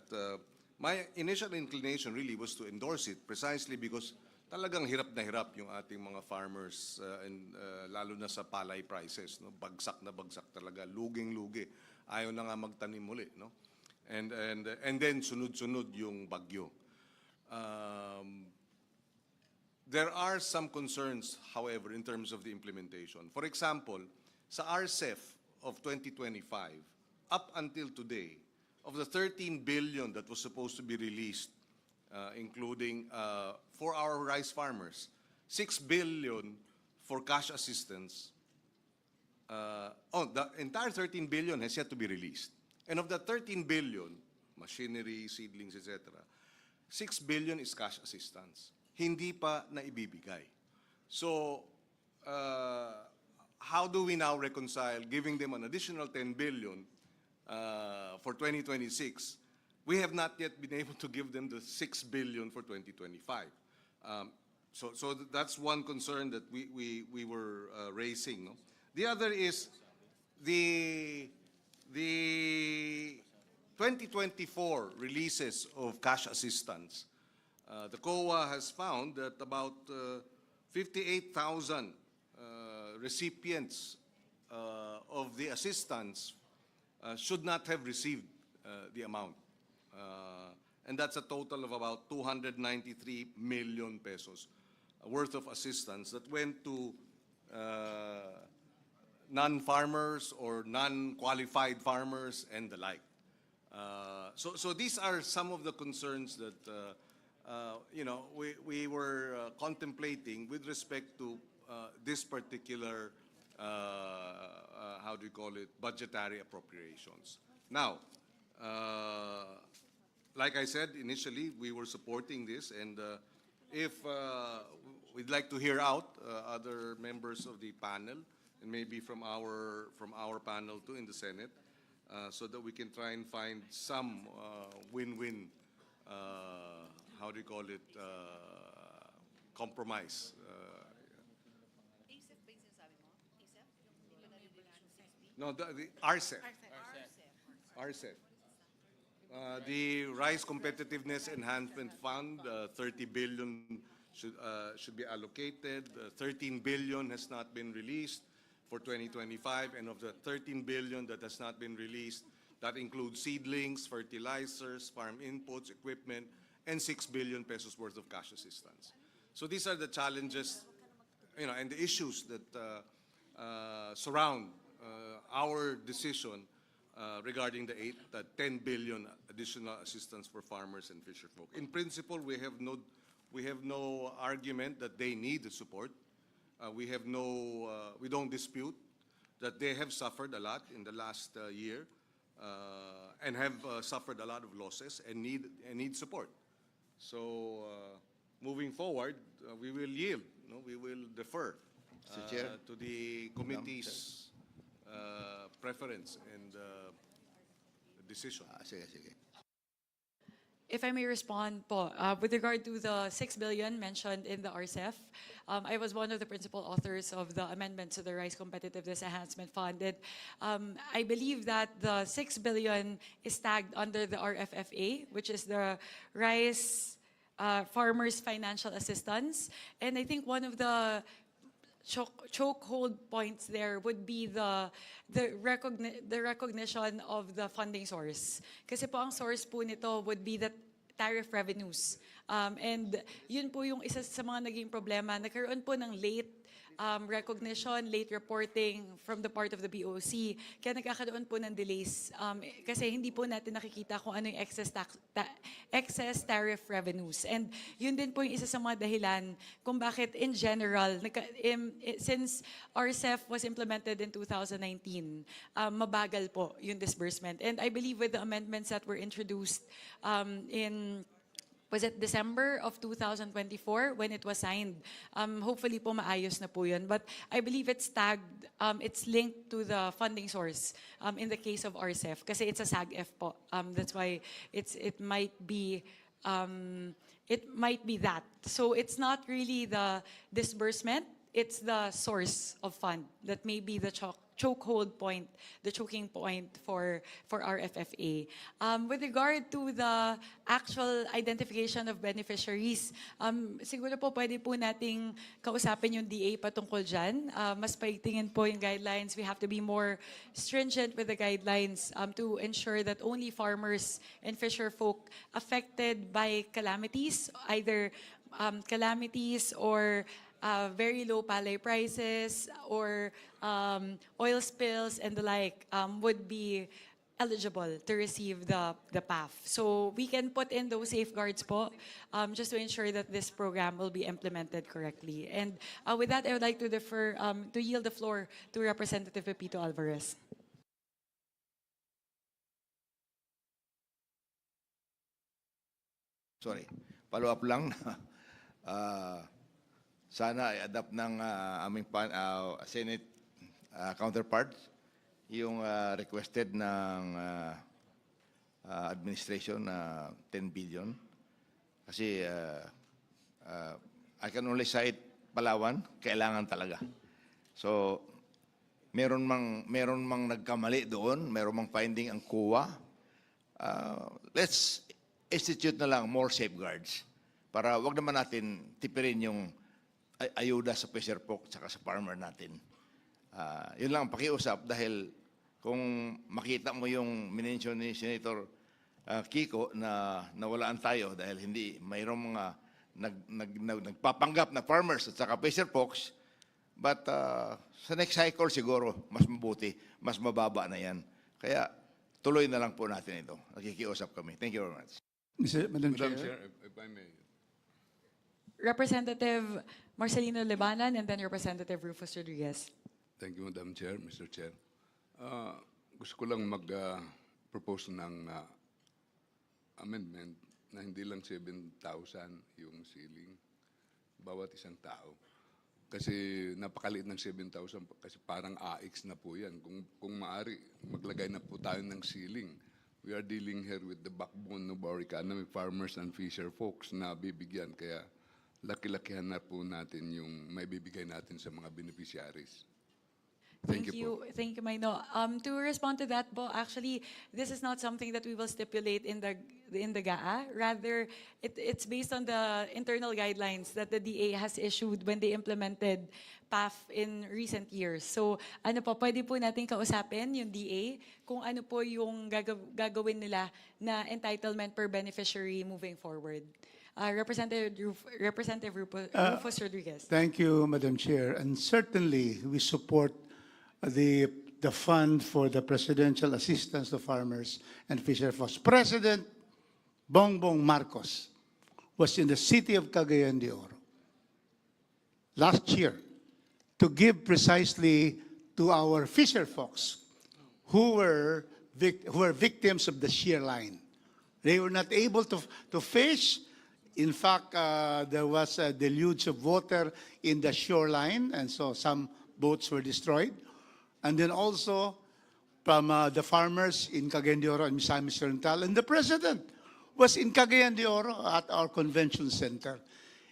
my initial inclination really was to endorse it precisely because talagang hirap na hirap yung ating mga farmers and lalo na sa palay prices, no? Bagsak na bagsak talaga, luging-lugi. Ayaw na nga magtanim muli, no? And then sunod-sunod yung bagyo. There are some concerns, however, in terms of the implementation. For example, sa RCEF of 2025, up until today, of the 13 billion that was supposed to be released, including for our rice farmers, 6 billion for cash assistance. The entire 13 billion has yet to be released. And of the 13 billion, machinery, seedlings, etc., 6 billion is cash assistance. Hindi pa na ibibigay. So, how do we now reconcile giving them an additional 10 billion for 2026? We have not yet been able to give them the 6 billion for 2025. So that's one concern that we were raising. No? The other is the 2024 releases of cash assistance. The COA has found that about 58,000 recipients of the assistance should not have received the amount. And that's a total of about 293 million pesos worth of assistance that went to non-farmers or non-qualified farmers and the like. So these are some of the concerns that we were contemplating with respect to this particular, how do you call it, budgetary appropriations. Now, like I said initially, we were supporting this, and if we'd like to hear out other members of the panel, and maybe from our panel too in the Senate, so that we can try and find some win-win, how do you call it, compromise. No, the RCEF. RCEF. The Rice Competitiveness Enhancement Fund, 30 billion should be allocated. 13 billion has not been released for 2025, and of the 13 billion that has not been released, that includes seedlings, fertilizers, farm inputs, equipment, and 6 billion pesos worth of cash assistance. So these are the challenges, and the issues that surround our decision regarding the 10 billion additional assistance for farmers and fisherfolk. In principle, we have no argument that they need the support. We don't dispute that they have suffered a lot in the last year and have suffered a lot of losses and need support. So moving forward, we will yield. We will defer to the committee's preference and decision. If I may respond po, with regard to the 6 billion mentioned in the RCEF, I was one of the principal authors of the amendment to the Rice Competitiveness Enhancement Fund. And, I believe that the 6 billion is tagged under the RFFA, which is the Rice Farmers Financial Assistance. And I think one of the chokehold points there would be the recognition of the funding source. Kasi po ang source po nito would be the tariff revenues. And yun po yung isa sa mga naging problema. Nagkaroon po ng late recognition, late reporting from the part of the BOC. Kaya nagkakaroon po ng delays kasi hindi po natin nakikita kung ano yung excess tariff revenues. And yun din po yung isa sa mga dahilan kung bakit in general, since RCEF was implemented in 2019, mabagal po yung disbursement. And I believe with the amendments that were introduced was it December of 2024 when it was signed? Hopefully po maayos na po yun. But I believe it's tagged, it's linked to the funding source in the case of RCEF kasi it's a SAG-F po. That's why it might be that. So it's not really the disbursement, it's the source of fund that may be the chokehold point, the choking point for our FFA. With regard to the actual identification of beneficiaries, siguro po pwede po nating kausapin yung DA patungkol dyan. Mas paigtingin po yung guidelines. We have to be more stringent with the guidelines to ensure that only farmers and fisher folk affected by calamities, either calamities or very low palay prices or oil spills and the like would be eligible to receive the PAF. So we can put in those safeguards po just to ensure that this program will be implemented correctly. And with that, I would like to to yield the floor to Representative Pepito Alvarez. Sorry, follow-up lang. Sana i-adapt ng aming Senate counterparts yung requested ng administration na 10 billion. Kasi I can only cite Palawan, kailangan talaga. So, meron mang nagkamali doon, meron mang finding ang COA. Let's institute na lang more safeguards para wag naman natin tipirin yung ayuda sa fisher folk at sa farmer natin. Yun lang pakiusap dahil kung makita mo yung minention ni Senator Kiko na nawalaan tayo dahil hindi mayroong mga nagpapanggap na farmers at saka fisher folks, but sa next cycle siguro mas mabuti, mas mababa na yan. Kaya tuloy na lang po natin ito. Nakikiusap kami. Thank you very much. Madam Madam Chair. Chair, if I may. Representative Marcelino Libanan and then Representative Rufus Rodriguez. Thank you, Madam Chair, Mr. Chair. Gusto ko lang mag-propose ng amendment na hindi lang 7,000 yung ceiling bawat isang tao. Kasi napakaliit ng 7,000 kasi parang AX na po yan. Kung maaari, maglagay na po tayo ng ceiling. We are dealing here with the backbone of our economy, farmers and fisher folks na bibigyan. Kaya laki-lakihan na po natin yung may bibigay natin sa mga beneficiaries. Thank you. Thank you, Maino. To respond to that, Bo, actually, this is not something that we will stipulate in the GAA. Rather, it's based on the internal guidelines that the DA has issued when they implemented PAF in recent years. So, ano po, pwede po natin kausapin yung DA kung ano po yung gagawin nila na entitlement per beneficiary moving forward. Representative Rufus Rodriguez. Thank you, Madam Chair. And certainly, we support the fund for the presidential assistance to farmers and fisher folks. President Bongbong Marcos was in the city of Cagayan de Oro last year to give precisely to our fisher folks who were victims of the shear line. They were not able to fish. In fact, there was a deluge of water in the shoreline, and so some boats were destroyed. And then also from the farmers in Cagayan de Oro and Misamis Oriental. And the president was in Cagayan de Oro at our convention center.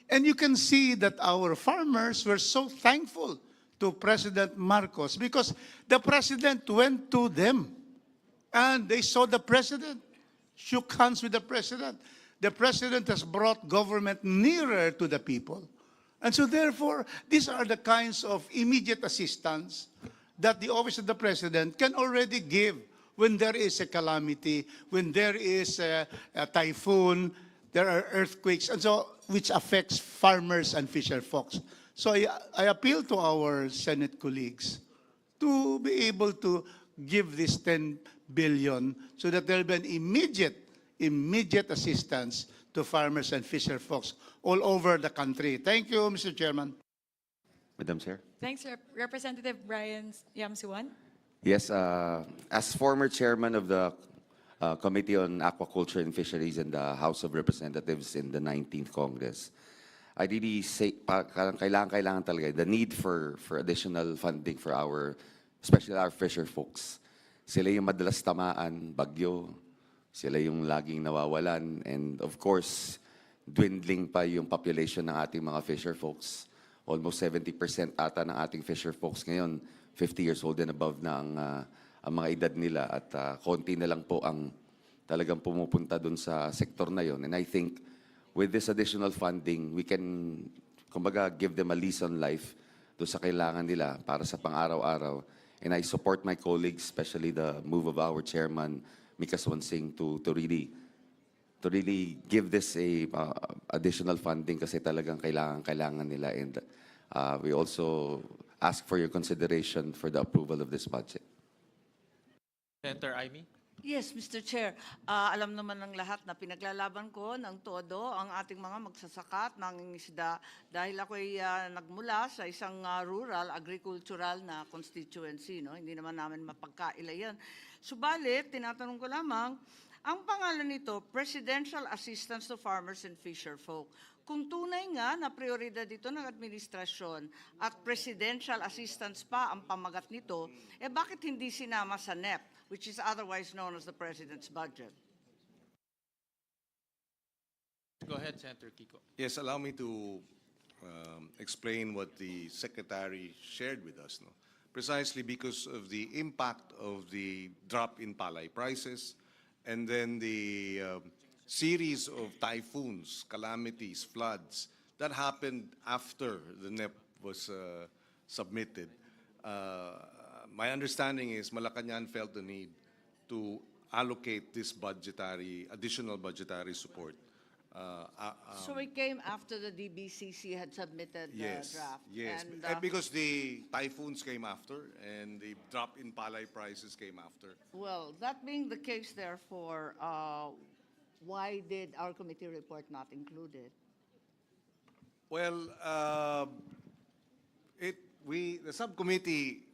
And you can see that our farmers were so thankful to President Marcos because the president went to them and they saw the president, shook hands with the president. The president has brought government nearer to the people. And so therefore, these are the kinds of immediate assistance that the Office of the President can already give when there is a calamity, when there is a typhoon, there are earthquakes, and so which affects farmers and fisher folks. So I appeal to our Senate colleagues to be able to give this 10 billion so that there will be an immediate assistance to farmers and fisher folks all over the country. Thank you, Mr. Chairman. Madam Chair. Thanks, Representative Brian Yamsuan. Yes, as former chairman of the Committee on Aquaculture and Fisheries in the House of Representatives in the 19th Congress, I really say, kailangan talaga, the need for additional funding for especially our fisher folks. Sila yung madalas tamaan, bagyo, sila yung laging nawawalan, and of course, dwindling pa yung population ng ating mga fisher folks. Almost 70% ata ng ating fisher folks ngayon, 50 years old and above na ang mga edad nila, at konti na lang po ang talagang pumupunta dun sa sektor na yon. And I think with this additional funding, we can, kumbaga, give them a lease on life doon sa kailangan nila para sa pang-araw-araw. And I support my colleagues, especially the move of our chairman, Mika Swansing, to really give this a additional funding kasi talagang kailangan nila. And we also ask for your consideration for the approval of this budget. Senator Amy? Yes, Mr. Chair. Alam naman ng lahat na pinaglalaban ko ng todo ang ating mga magsasaka at mangingisda dahil ako'y nagmula sa isang rural, agricultural na constituency. No? Hindi naman namin mapagkaila yan. Subalit, tinatanong ko lamang, ang pangalan nito, Presidential Assistance to Farmers and Fisher Folk. Kung tunay nga na prioridad ito ng administrasyon at presidential assistance pa ang pamagat nito, bakit hindi sinama sa NEP, which is otherwise known as the President's budget? Go ahead, Senator Kiko. Yes, allow me to explain what the Secretary shared with us. No? Precisely because of the impact of the drop in palay prices and then the series of typhoons, calamities, floods that happened after the NEP was submitted. My understanding is Malacanang felt the need to allocate this additional budgetary support. So it came after the DBCC had submitted the draft? Yes, And, because the typhoons came after and the drop in palay prices came after. well, that being the case, therefore, why did our committee report not include it? Well, the subcommittee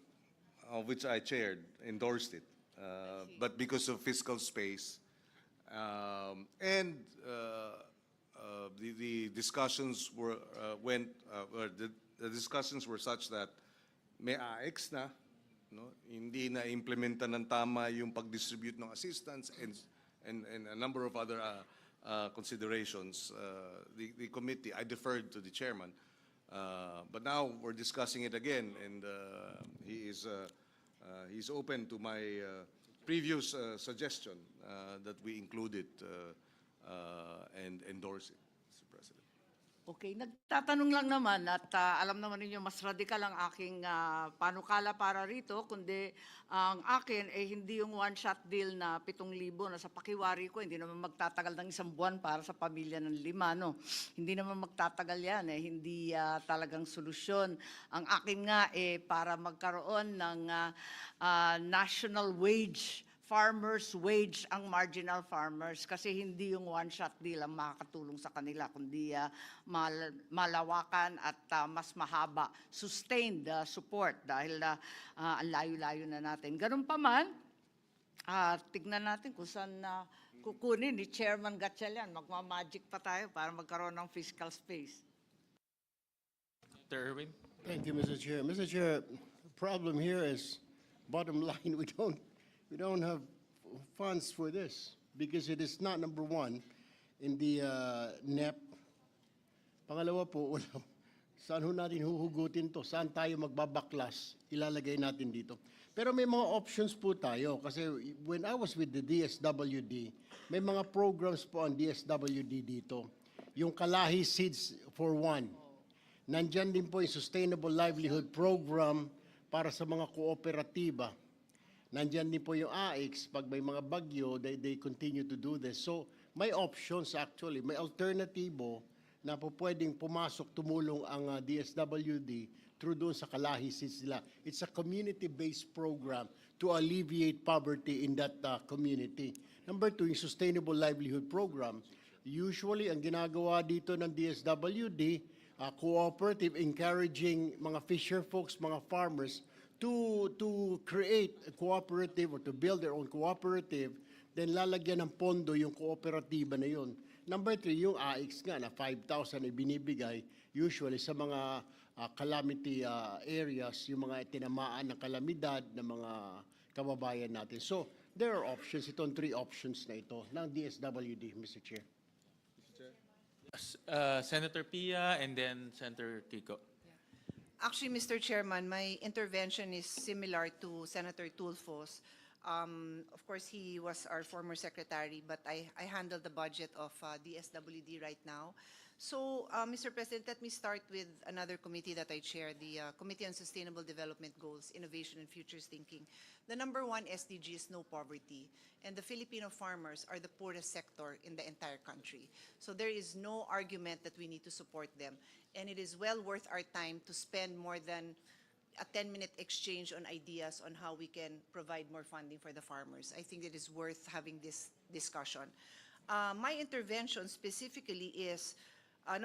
of which I chaired endorsed it, but because of fiscal space, and the discussions were the discussions were such that may AX na, no, hindi na implementa ng tama yung pag-distribute ng assistance and a number of other considerations. The committee, I deferred to the chairman, but now we're discussing it again, and he's open to my previous suggestion that we include it and endorse it, Mr. President. Okay, nagtatanong lang naman at alam naman ninyo mas radikal ang aking panukala para rito, kundi ang akin hindi yung one-shot deal na 7,000 na sa pakiwari ko, hindi naman magtatagal ng 1 buwan para sa pamilya ng 5, no? Hindi naman magtatagal yan, hindi talagang solusyon. Ang akin nga para magkaroon ng national wage, farmers' wage ang marginal farmers kasi hindi yung one-shot deal ang makakatulong sa kanila, kundi malawakan at mas mahaba, sustained support dahil ang layo-layo na natin. Ganun pa man, tignan natin kung saan kukunin ni Chairman Gatchalian. Magmamagic pa tayo para magkaroon ng fiscal space. Senator Erwin? Thank you, Mr. Chair. Mr. Chair, the problem here is, bottom line, we don't have funds for this because it is not number one in the NEP. Pangalawa po, saan ho natin huhugutin to? Saan tayo magbabaklas? Ilalagay natin dito. Pero may mga options po tayo kasi when I was with the DSWD, may mga programs po ang DSWD dito. Yung Kalahi Seeds for One. Nandyan din po yung Sustainable Livelihood Program para sa mga kooperatiba. Nandyan din po yung AICS, pag may mga bagyo, they continue to do this. So may options actually, may alternatibo na po pwedeng pumasok, tumulong ang DSWD through doon sa kalahisin sila. It's a community-based program to alleviate poverty in that community. Number two, yung Sustainable Livelihood Program. Usually, ang ginagawa dito ng DSWD, cooperative, encouraging mga fisher folks, mga farmers, to create a cooperative or to build their own cooperative, then lalagyan ng pondo yung kooperatiba na yun. Number three, yung AICS nga na 5,000 ay binibigay usually sa mga calamity areas, yung mga tinamaan ng kalamidad ng mga kababayan natin. So, there are options. Itong 3 options na ito ng DSWD, Mr. Chair. Senator Pia and then Senator Kiko. Actually, Mr. Chairman, my intervention is similar to Senator Tulfo's. Of course, he was our former secretary, but I handle the budget of DSWD right now. So, Mr. President, let me start with another committee that I chair, the Committee on Sustainable Development Goals, Innovation and Futures Thinking. The number 1 SDG is no poverty, and the Filipino farmers are the poorest sector in the entire country. So there is no argument that we need to support them, and it is well worth our time to spend more than a 10-minute exchange on ideas on how we can provide more funding for the farmers. I think it is worth having this discussion. My intervention specifically is,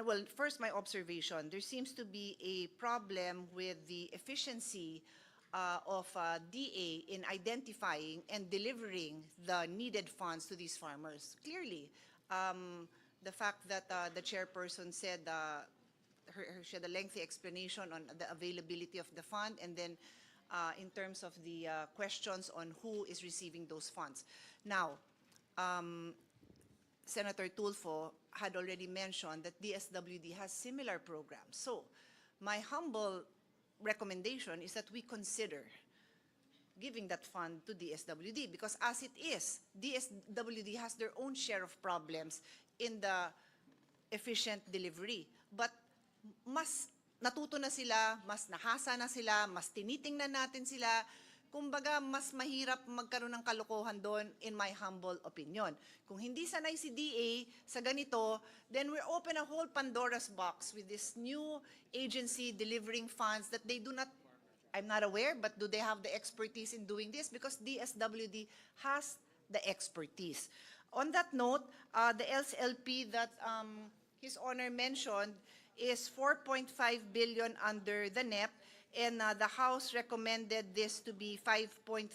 well, first my observation, there seems to be a problem with the efficiency of DA in identifying and delivering the needed funds to these farmers. Clearly, the fact that the chairperson said she had a lengthy explanation on the availability of the fund, and then in terms of the questions on who is receiving those funds. Now, Senator Tulfo had already mentioned that DSWD has similar programs. So, my humble recommendation is that we consider giving that fund to DSWD, because as it is, DSWD has their own share of problems in the efficient delivery. But mas natuto na sila, mas nahasa na sila, mas tinitingnan natin sila. Kumbaga, mas mahirap magkaroon ng kalokohan doon, in my humble opinion. Kung hindi sanay si DA sa ganito, then we're open a whole Pandora's box with this new agency delivering funds that they do not, I'm not aware, but do they have the expertise in doing this? Because DSWD has the expertise. On that note, the LSLP that His Honor mentioned is 4.5 billion under the NEP, and the House recommended this to be 5.13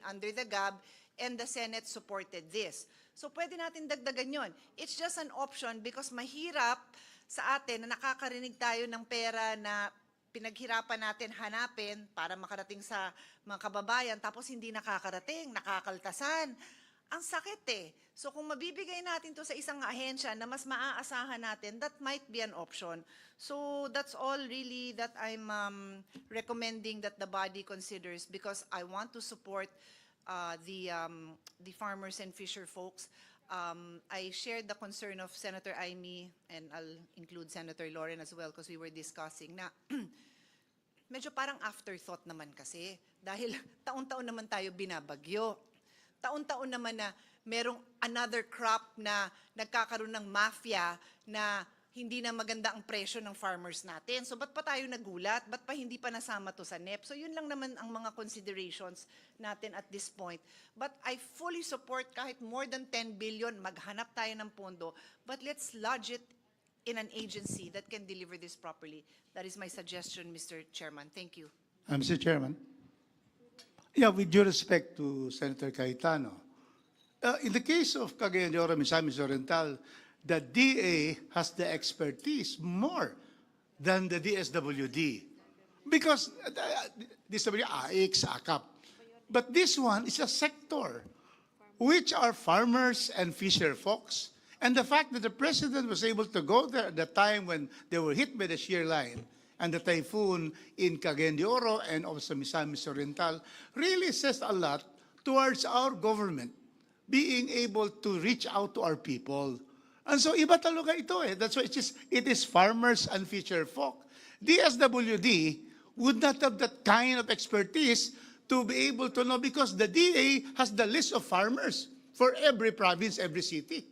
under the GAB, and the Senate supported this. So pwede natin dagdagan yon. It's just an option because mahirap sa atin na nakakarinig tayo ng pera na pinaghirapan natin hanapin para makarating sa mga kababayan, tapos hindi nakakarating, nakakaltasan. Ang sakit eh. So kung mabibigay natin to sa isang ahensya na mas maaasahan natin, that might be an option. So that's all really that I'm recommending that the body considers, because I want to support the farmers and fisher folks. I shared the concern of Senator Aimee, and I'll include Senator Lauren as well, because we were discussing na medyo parang afterthought naman kasi, dahil taon-taon naman tayo binabagyo. Taon-taon naman na merong another crop na nagkakaroon ng mafia na hindi na maganda ang presyo ng farmers natin. So ba't pa tayo nagulat? Ba't pa hindi pa nasama to sa NEP? So yun lang naman ang mga considerations natin at this point. But I fully support kahit more than 10 billion, maghanap tayo ng pondo, but let's lodge it in an agency that can deliver this properly. That is my suggestion, Mr. Chairman. Thank you. Mr. Chairman. Yeah, with due respect to Senator Cayetano, in the case of Cagayan de Oro, Misamis Oriental, the DA has the expertise more than the DSWD. Because DSWD, AICS, ACAP. But this one is a sector, which are farmers and fisher folks. And the fact that the President was able to go there at the time when they were hit by the shear line and the typhoon in Cagayan de Oro and also Misamis Oriental really says a lot towards our government being able to reach out to our people. And so iba talaga ito eh. That's why it is farmers and fisher folk. DSWD would not have that kind of expertise to be able to know, because the DA has the list of farmers for every province, every city.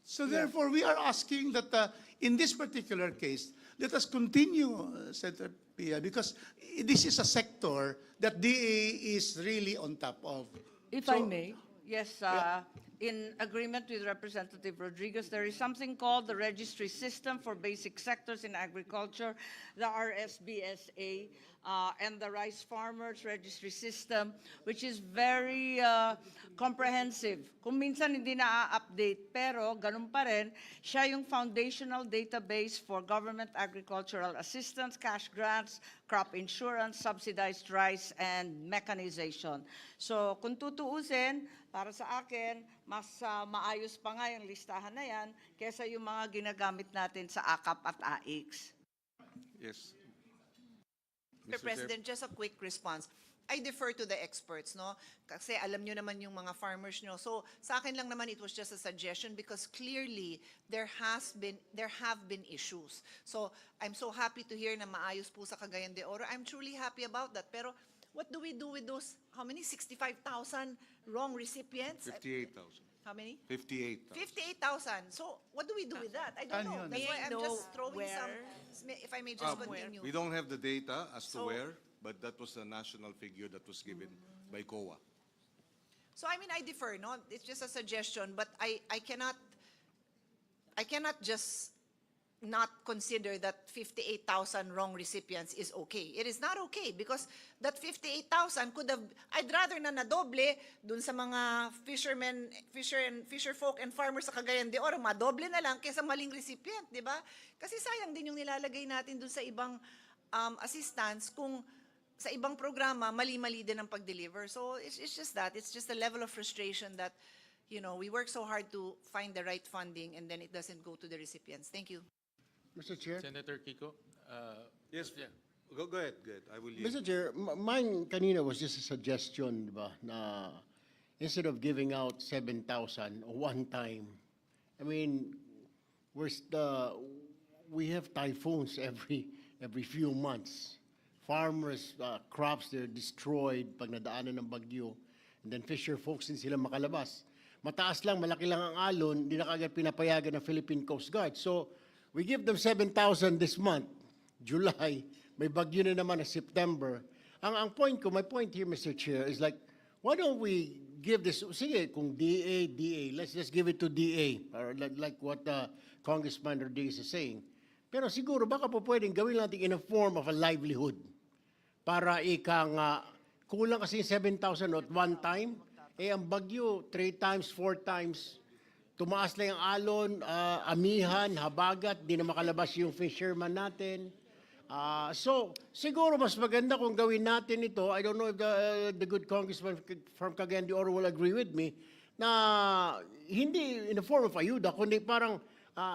So therefore, we are asking that in this particular case, let us continue, Senator Pia, because this is a sector that DA is really on top of. If So- I may, yes, in agreement with Representative Rodriguez, there is something called the Registry System for Basic Sectors in Agriculture, the RSBSA, and the Rice Farmers Registry System, which is very comprehensive. Kung minsan hindi na-update, pero ganun pa rin, siya yung foundational database for government agricultural assistance, cash grants, crop insurance, subsidized rice, and mechanization. So kung tutuusin, para sa akin, mas maayos pa nga yung listahan na yan kesa yung mga ginagamit natin sa AKAP at AIX. Yes. Mr. President, just a quick response. I defer to the experts, no? Kasi alam nyo naman yung mga farmers nyo. So sa akin lang naman, it was just a suggestion because clearly there have been issues. So I'm so happy to hear na maayos po sa Cagayan de Oro. I'm truly happy about that. Pero what do we do with those, how many? 65,000 wrong recipients? 58,000. How many? 58,000. 58,000. So what do we do with that? I don't know. That's why I'm just throwing some, if I may just continue. We don't have the data as to So- where, but that was the national figure that was given by COA. So I mean, I defer, no? It's just a suggestion, but I cannot just not consider that 58,000 wrong recipients is okay. It is not okay because that 58,000 could have, I'd rather na nadoble dun sa mga fisher folk and farmers sa Cagayan de Oro, madoble na lang kaysa maling recipient, di ba? Kasi sayang din yung nilalagay natin dun sa ibang assistance kung sa ibang programa, mali-mali din ang pag-deliver. So it's just that. It's just a level of frustration that, you know, we work so hard to find the right funding and then it doesn't go to the recipients. Thank you. Mr. Chair? Senator Kiko? Yes, Yeah. go ahead. I will yield. Mr. Chair, mine kanina was just a suggestion, di ba, na instead of giving out 7,000 one time, I mean, we have typhoons every few months. Farmers, crops, they're destroyed pag nadaanan ng bagyo. And then fisher folks din sila makalabas. Mataas lang, malaki lang ang alon, hindi na kagad pinapayagan ng Philippine Coast Guard. So, we give them 7,000 this month, July, may bagyo na naman na September. My point here, Mr. Chair, is like, why don't we give this, sige, kung DA, let's just give it to DA, or like what Congressman Rodriguez is saying. Pero siguro, baka po pwedeng gawin natin in a form of a livelihood. Para kulang kasi 7,000 at one time, ang bagyo, 3 times, 4 times, tumaas lang yung alon, amihan, habagat, di na makalabas yung fisherman natin. So, siguro mas maganda kung gawin natin ito. I don't know if the good congressman from Cagayan de Oro will agree with me, na hindi in the form of ayuda, kundi parang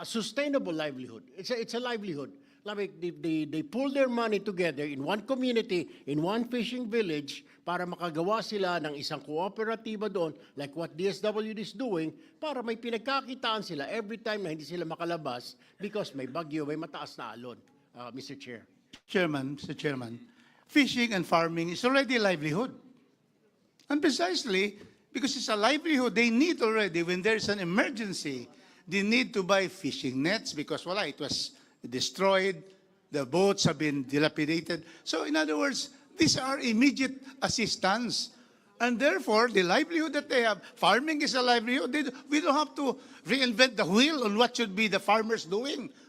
sustainable livelihood. It's a livelihood. Like they pull their money together in one community, in one fishing village, para makagawa sila ng isang kooperatiba doon, like what DSWD is doing, para may pinagkakitaan sila every time na hindi sila makalabas because may bagyo, may mataas na alon. Mr. Chair. Mr. Chairman, fishing and farming is already a livelihood. And precisely because it's a livelihood, they need already, when there's an emergency, they need to buy fishing nets because, it was destroyed, the boats have been dilapidated. So in other words, these are immediate assistance. And therefore, the livelihood that they have, farming is a livelihood. We don't have to reinvent the wheel on what should be the farmers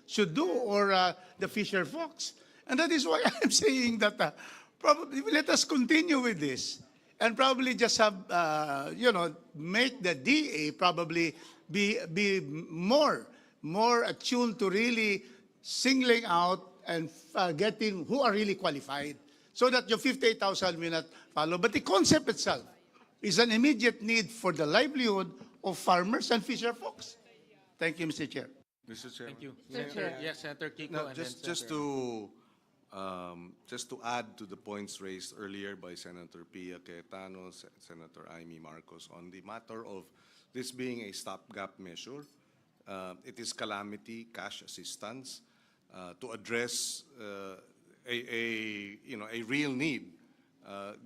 should do, or the fisher folks. And that is why I'm saying that probably let us continue with this and probably just have, make the DA probably be more attuned to really singling out and getting who are really qualified, so that your 58,000 will not follow. But the concept itself is an immediate need for the livelihood of farmers and fisher folks. Thank you, Mr. Chair. Mr. Chairman. Thank you. Mr. Chair. Yes, Senator Kiko. No, and then just to add to the points raised earlier by Senator Pia Cayetano, Senator Amy Marcos, on the matter of this being a stopgap measure, it is calamity cash assistance. to address a real need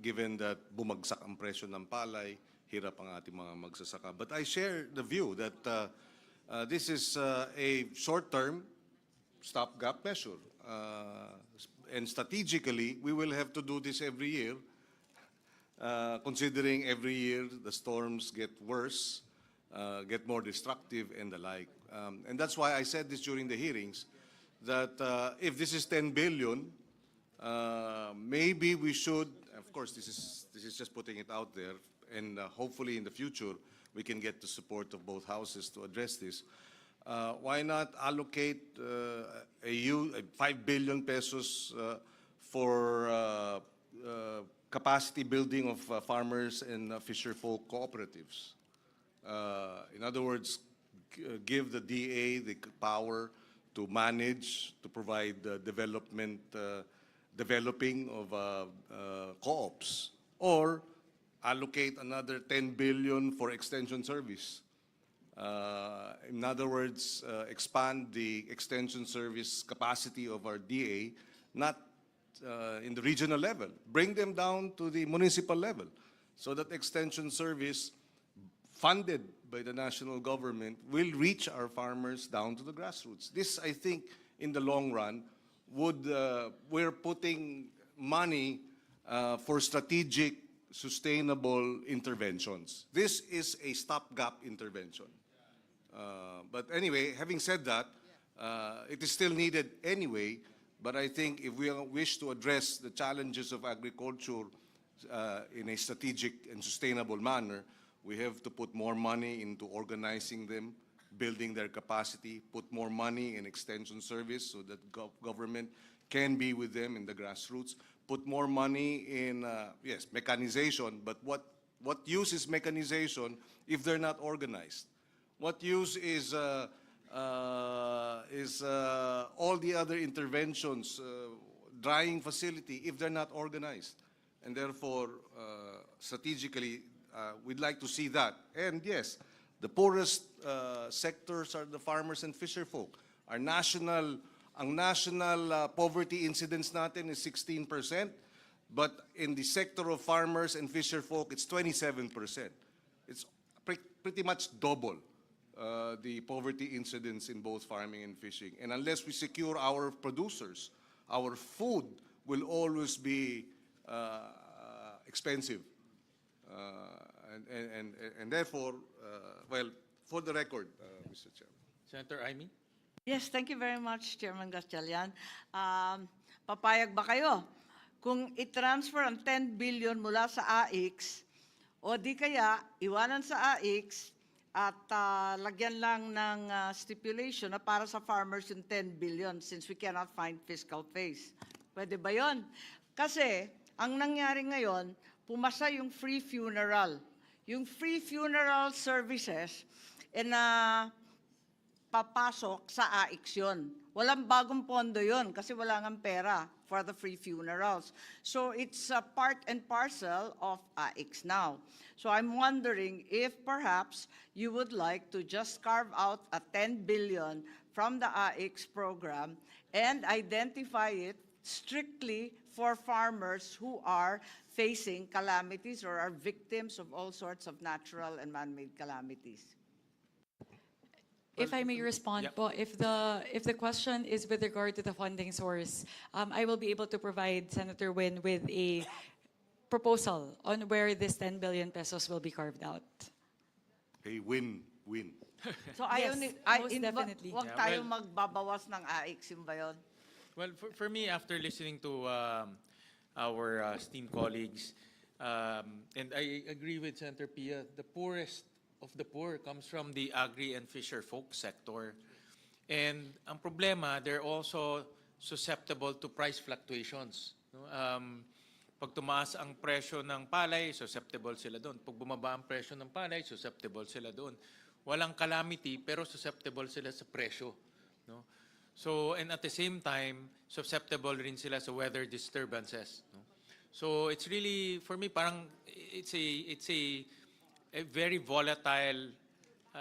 given that bumagsak ang presyo ng palay, hirap ang ating mga magsasaka. But I share the view that this is a short-term stopgap measure. And strategically, we will have to do this every year, considering every year the storms get worse, get more destructive, and the like. And that's why I said this during the hearings, that if this is 10 billion, maybe we should, of course, this is just putting it out there, and hopefully in the future we can get the support of both houses to address this. Why not allocate 5 billion pesos for capacity building of farmers and fisherfolk cooperatives? In other words, give the DA the power to manage, to provide developing of co-ops, or allocate another 10 billion for extension service. In other words, expand the extension service capacity of our DA, not in the regional level. Bring them down to the municipal level so that extension service funded by the national government will reach our farmers down to the grassroots. This, I think, in the long run, we're putting money for strategic, sustainable interventions. This is a stopgap intervention. But anyway, having said that, it is still needed anyway, but I think if we wish to address the challenges of agriculture in a strategic and sustainable manner, we have to put more money into organizing them, building their capacity, put more money in extension service so that government can be with them in the grassroots, put more money in, yes, mechanization, but what use is mechanization if they're not organized? What use is all the other interventions, drying facility, if they're not organized? And therefore, strategically, we'd like to see that. And yes, the poorest sectors are the farmers and fisherfolk. Ang national poverty incidence natin is 16%, but in the sector of farmers and fisherfolk, it's 27%. It's pretty much double the poverty incidence in both farming and fishing. And unless we secure our producers, our food will always be expensive. And therefore, well, for the record, Mr. Chairman. Senator Amy? Yes, thank you very much, Chairman Gatchalian. Papayag ba kayo kung i-transfer ang 10 billion mula sa AIX o di kaya iwanan sa AIX at lagyan lang ng stipulation na para sa farmers yung 10 billion since we cannot find fiscal face? Pwede ba yun? Kasi ang nangyari ngayon, pumasa yung free funeral. Yung free funeral services na papasok sa AIX yun. Walang bagong pondo yun kasi wala ngang pera for the free funerals. So it's a part and parcel of AIX now. So I'm wondering if perhaps you would like to just carve out a 10 billion from the AIX program and identify it strictly for farmers who are facing calamities or are victims of all sorts of natural and man-made calamities. If I may respond po, if the question is with regard to the funding source, I will be able to provide Senator Win with a proposal on where this 10 billion pesos will be carved out. A win-win. So Yes, most definitely. Huwag tayo magbabawas ng AIX, yun ba yun? Well, for me, after listening to our esteemed colleagues, and I agree with Senator Pia, the poorest of the poor comes from the agri and fisher folk sector. And ang problema, they're also susceptible to price fluctuations. No? Pag tumaas ang presyo ng palay, susceptible sila doon. Pag bumaba ang presyo ng palay, susceptible sila doon. Walang calamity, pero susceptible sila sa presyo. No? So, and at the same time, susceptible rin sila sa weather disturbances. No? So, it's really, for me, parang, it's a very volatile,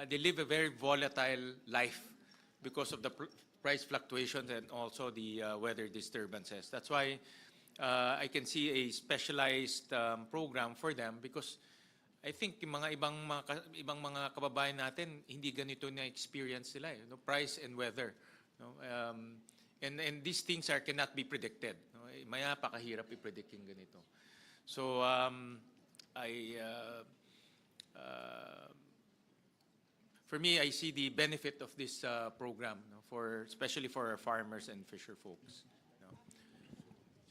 they live a very volatile life because of the price fluctuations and also the weather disturbances. That's why I can see a specialized program for them because I think yung mga ibang mga kababayan natin hindi ganito na experience nila, price and weather, and these things cannot be predicted, maya pakahirap i-predict yung ganito. So for me, I see the benefit of this program, especially for our farmers and fisher folks.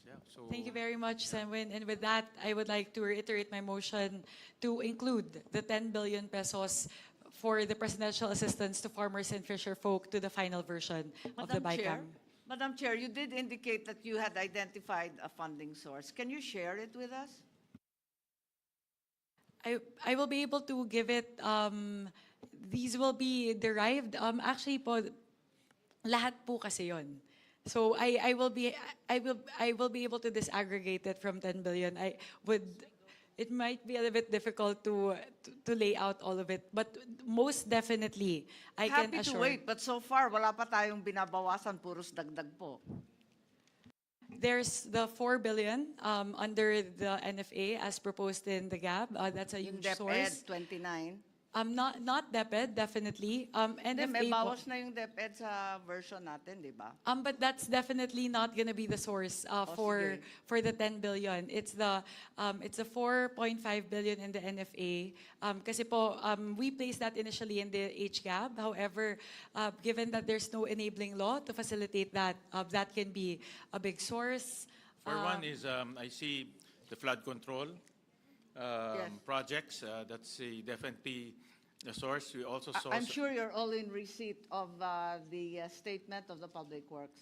Yeah, so Thank you very much, Senwin. And with that, I would like to reiterate my motion to include the 10 billion pesos for the presidential assistance to farmers and fisher folk to the final version of the BICAM. Madam Chair, you did indicate that you had identified a funding source. Can you share it with us? I will be able to give it, these will be derived, actually po, lahat po kasi yon. So I will be able to disaggregate it from 10 billion. It might be a little bit difficult to lay out all of it, but most definitely I can Happy assure. to wait, but so far wala pa tayong binabawasan, puros dagdag po. There's the 4 billion under the NFA as proposed in the GAB. That's a Yung huge DepEd source. 29. Not DepEd, definitely. Hindi, may NFA po. bawas na yung DepEd sa version natin, di ba? But that's definitely not going to be the source for the 10 billion. It's the 4.5 billion in the NFA. Kasi po we placed that initially in the HGAB. However, given that there's no enabling law to facilitate that, that can be a big source. for one is I see the flood control projects. That's definitely the source. We also saw. I'm sure you're all in receipt of the statement of the Public Works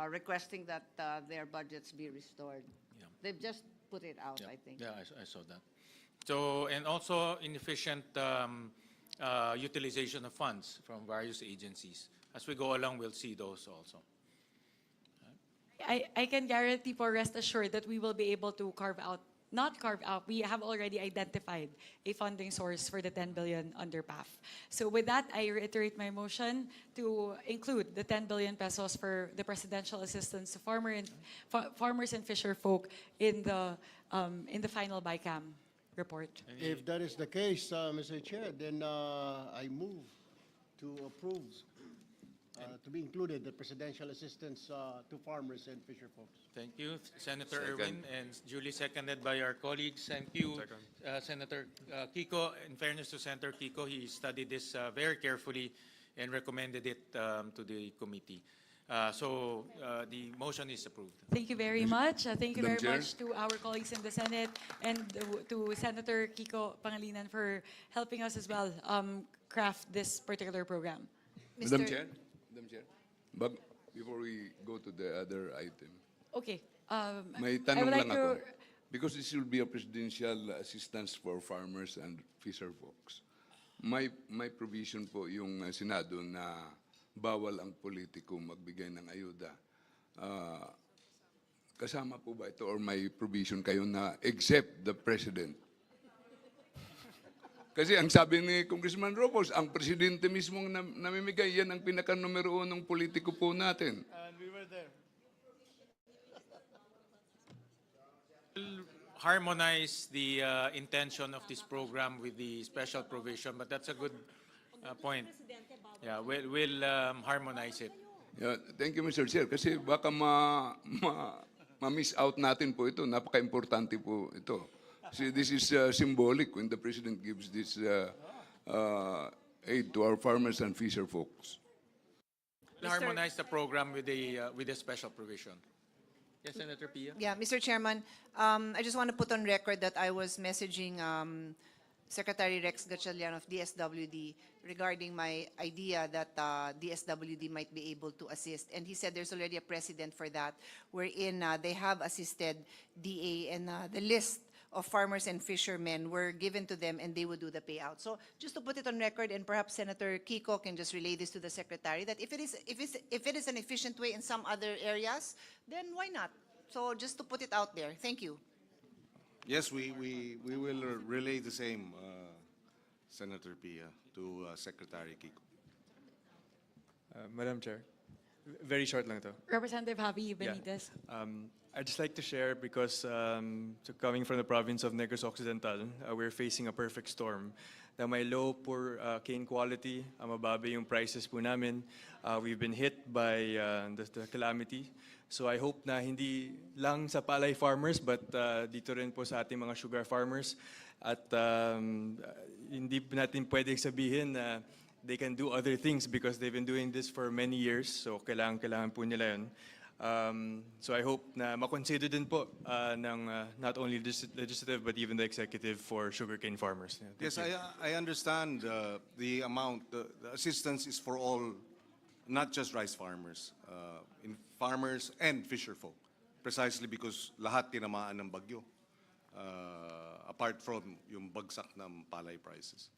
requesting that their budgets be restored. Yeah. They've just put it out, Yeah, I think. yeah, I saw that. So, and also inefficient utilization of funds from various agencies. As we go along, we'll see those also. I can guarantee for rest assured that we will be able to not carve out, we have already identified a funding source for the 10 billion under PAF. So with that, I reiterate my motion to include the 10 billion pesos for the presidential assistance to farmers and fisher folk in the final BICAM report. If that is the case, Mr. Chair, then I move to approve to be included the presidential assistance to farmers and fisher folks. Thank you, Senator Erwin, and duly seconded by our colleagues. Thank you, Senator Kiko. In fairness to Senator Kiko, he studied this very carefully and recommended it to the committee. So the motion is approved. Thank you very much. Thank you Madam very Chair. much to our colleagues in the Senate and to Senator Kiko Pangilinan for helping us as well craft this particular program. Madam Chair, but before we go to the other item, Okay. may I tanong would like lang ako. to Because this will be a presidential assistance for farmers and fisher folks. May provision po yung Senado na bawal ang politiko magbigay ng ayuda. Kasama po ba ito or may provision kayo na except the president? Kasi ang sabi ni Congressman Ropos, ang presidente mismong namimigay, yan ang pinaka-numero unong politiko po natin. And we were there. Harmonize the intention of this program with the special provision, but that's a good point. Yeah, we'll harmonize it. Yeah, thank you, Mr. Chair. Kasi baka ma-miss out natin po ito. Napaka-importante po ito. See, this is symbolic when the President gives this aid to our farmers and fisher folks. We'll harmonize the program with the special provision. Yes, Senator Pia? Yeah, Mr. Chairman, I just want to put on record that I was messaging Secretary Rex Gatchalian of DSWD regarding my idea that DSWD might be able to assist. And he said there's already a precedent for that, wherein they have assisted DA, and the list of farmers and fishermen were given to them and they would do the payout. So just to put it on record, and perhaps Senator Kiko can just relay this to the Secretary, that if it is an efficient way in some other areas, then why not? So just to put it out there. Thank you. Yes, we will relay the same, Senator Pia, to Secretary Kiko. Madam Chair. Very short lang to. Representative Javi Benitez. I'd just like to share because so coming from the province of Negros Occidental, we're facing a perfect storm. Na may low, poor cane quality, mababa yung prices po namin. We've been hit by the calamity. So I hope na hindi lang sa palay farmers but dito rin po sa ating mga sugar farmers. At hindi natin pwedeng sabihin na they can do other things because they've been doing this for many years. So kailangan po nila yun. So I hope na makonsider din po ng not only legislative but even the executive for sugarcane farmers. Yeah, Yes, thank you. I understand the amount, the assistance is for all, not just rice farmers, in farmers and fisher folk, precisely because lahat tinamaan ng bagyo, apart from yung bagsak ng palay prices.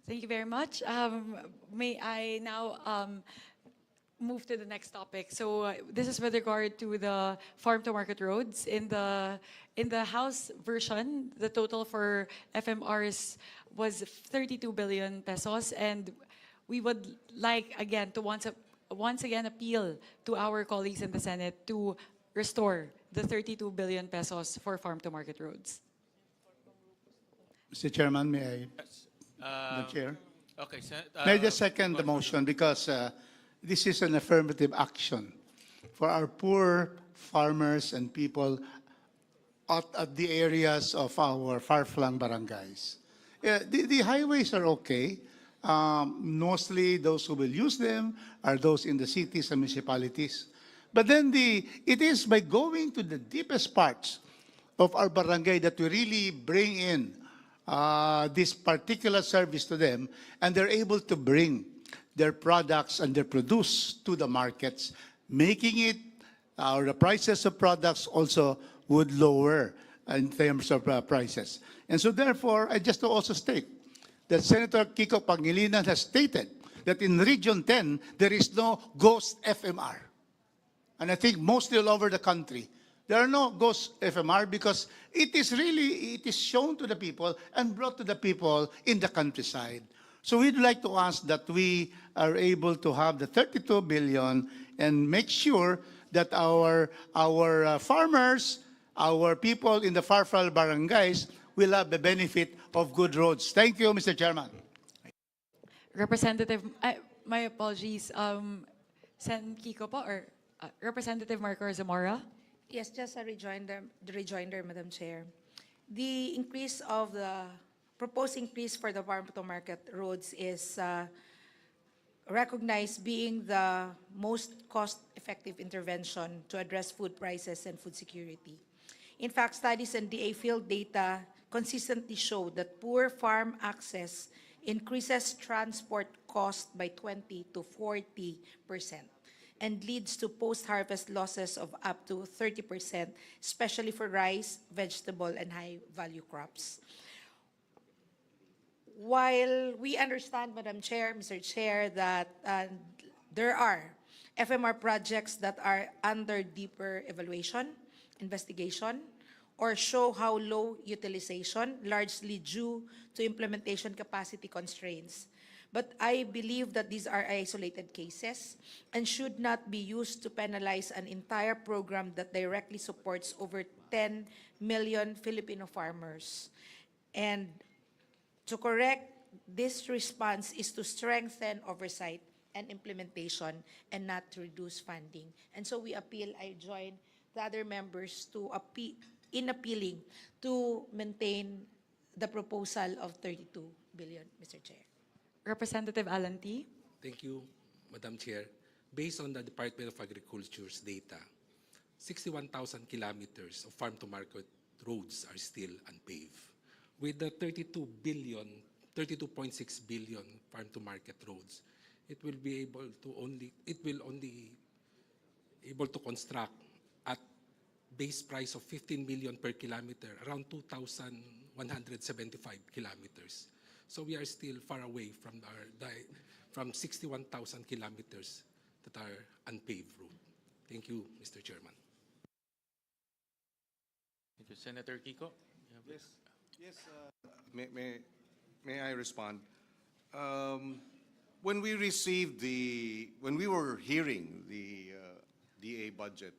Thank you very much. May I now move to the next topic? So this is with regard to the farm to market roads. In the House version, the total for FMRs was 32 billion pesos, and we would like again to once again appeal to our colleagues in the Senate to restore the 32 billion pesos for farm to market roads. Mr. Chairman, may I? The Chair. Okay, May I just second the motion because this is an affirmative action for our poor farmers and people at the areas of our far-flung barangays. The highways are okay. Mostly those who will use them are those in the cities and municipalities. But then it is by going to the deepest parts of our barangay that we really bring in this particular service to them, and they're able to bring their products and their produce to the markets, making it, the prices of products also would lower in terms of prices. And so therefore, I just also state that Senator Kiko Pangilinan has stated that in Region 10, there is no ghost FMR. And I think mostly all over the country, there are no ghost FMR because it is shown to the people and brought to the people in the countryside. So we'd like to ask that we are able to have the 32 billion and make sure that our farmers, our people in the far-flung barangays will have the benefit of good roads. Thank you, Mr. Chairman. Representative, my apologies, Sen Kiko po, or Representative Marco Zamora? Yes, just a rejoinder, Madam Chair. The increase of the proposed increase for the farm to market roads is recognized being the most cost-effective intervention to address food prices and food security. In fact, studies and DA field data consistently show that poor farm access increases transport cost by 20 to 40% and leads to post-harvest losses of up to 30%, especially for rice, vegetable, and high-value crops. While we understand, Madam Chair, Mr. Chair, that there are FMR projects that are under deeper evaluation, investigation, or show how low utilization, largely due to implementation capacity constraints. But I believe that these are isolated cases and should not be used to penalize an entire program that directly supports over 10 million Filipino farmers. And to correct this response is to strengthen oversight and implementation and not to reduce funding. And so we appeal, I join the other members in appealing to maintain the proposal of 32 billion, Mr. Chair. Representative Alan T. Thank you, Madam Chair. Based on the Department of Agriculture's data, 61,000 kilometers of farm-to-market roads are still unpaved. With the 32.6 billion farm-to-market roads, it will only able to construct at base price of 15 million per kilometer, around 2,175 kilometers. So we are still far away from 61,000 kilometers that are unpaved road. Thank you, Mr. Chairman. Thank you. Senator Kiko? Yes. May I respond? when we received when we were hearing the DA budget,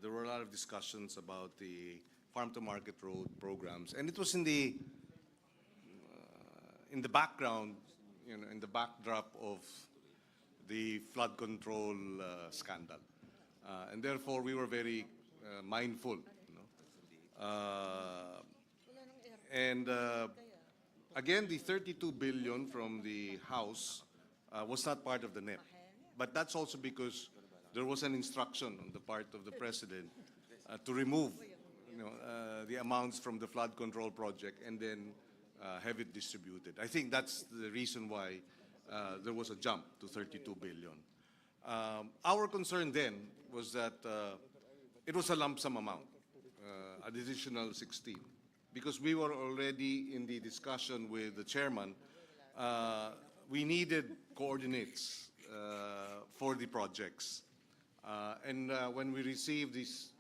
there were a lot of discussions about the farm to market road programs, and it was in the background, in the backdrop of the flood control scandal, and therefore we were very mindful. And again, the 32 billion from the House was not part of the NEP. But that's also because there was an instruction on the part of the President to remove the amounts from the flood control project and then have it distributed. I think that's the reason why there was a jump to 32 billion. Our concern then was that it was a lump sum amount, an additional 16. Because we were already in the discussion with the chairman, we needed coordinates for the projects. And when we received this,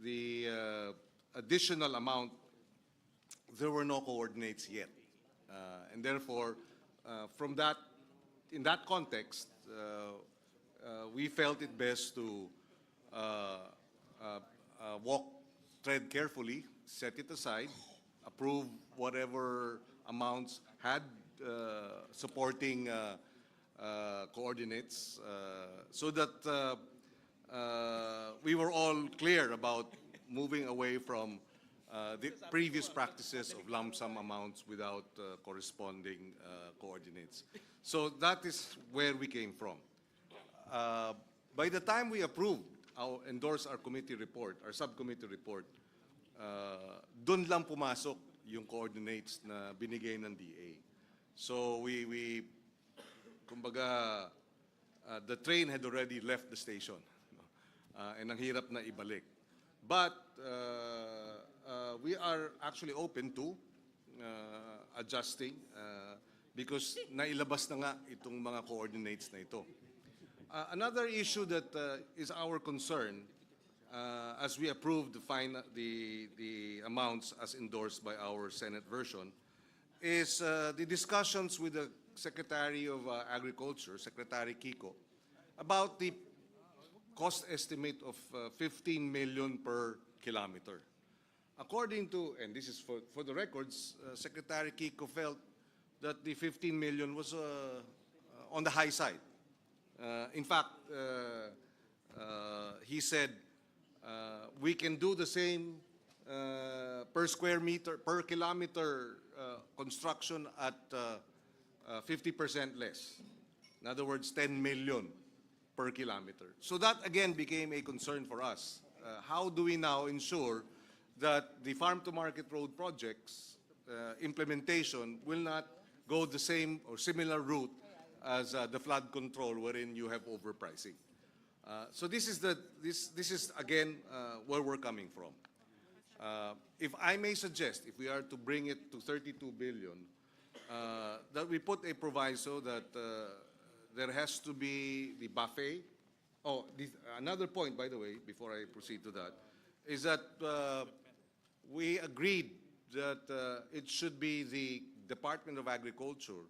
the additional amount, there were no coordinates yet. And therefore, in that context, we felt it best to tread carefully, set it aside, approve whatever amounts had supporting coordinates, so that we were all clear about moving away from the previous practices of lump sum amounts without corresponding coordinates. So that is where we came from. By the time we endorsed our committee report, our subcommittee report, dun lang pumasok yung coordinates na binigay ng DA. So kumbaga, the train had already left the station, and ang hirap na ibalik. But we are actually open to adjusting because nailabas na nga itong mga coordinates na ito. Another issue that is our concern as we approve the amounts as endorsed by our Senate version is the discussions with the Secretary of Agriculture, Secretary Kiko, about the cost estimate of 15 million per kilometer. According to, and this is for the records, Secretary Kiko felt that the 15 million was on the high side. In fact, he said, we can do the same per square meter, per kilometer construction at 50% less. In other words, 10 million per kilometer. So that again became a concern for us. How do we now ensure that the farm-to-market road projects implementation will not go the same or similar route as the flood control, wherein you have overpricing? So this is again where we're coming from. If I may suggest, if we are to bring it to 32 billion, that we put a proviso that there has to be the buffet. Oh, another point, by the way, before I proceed to that, is that we agreed that it should be the Department of Agriculture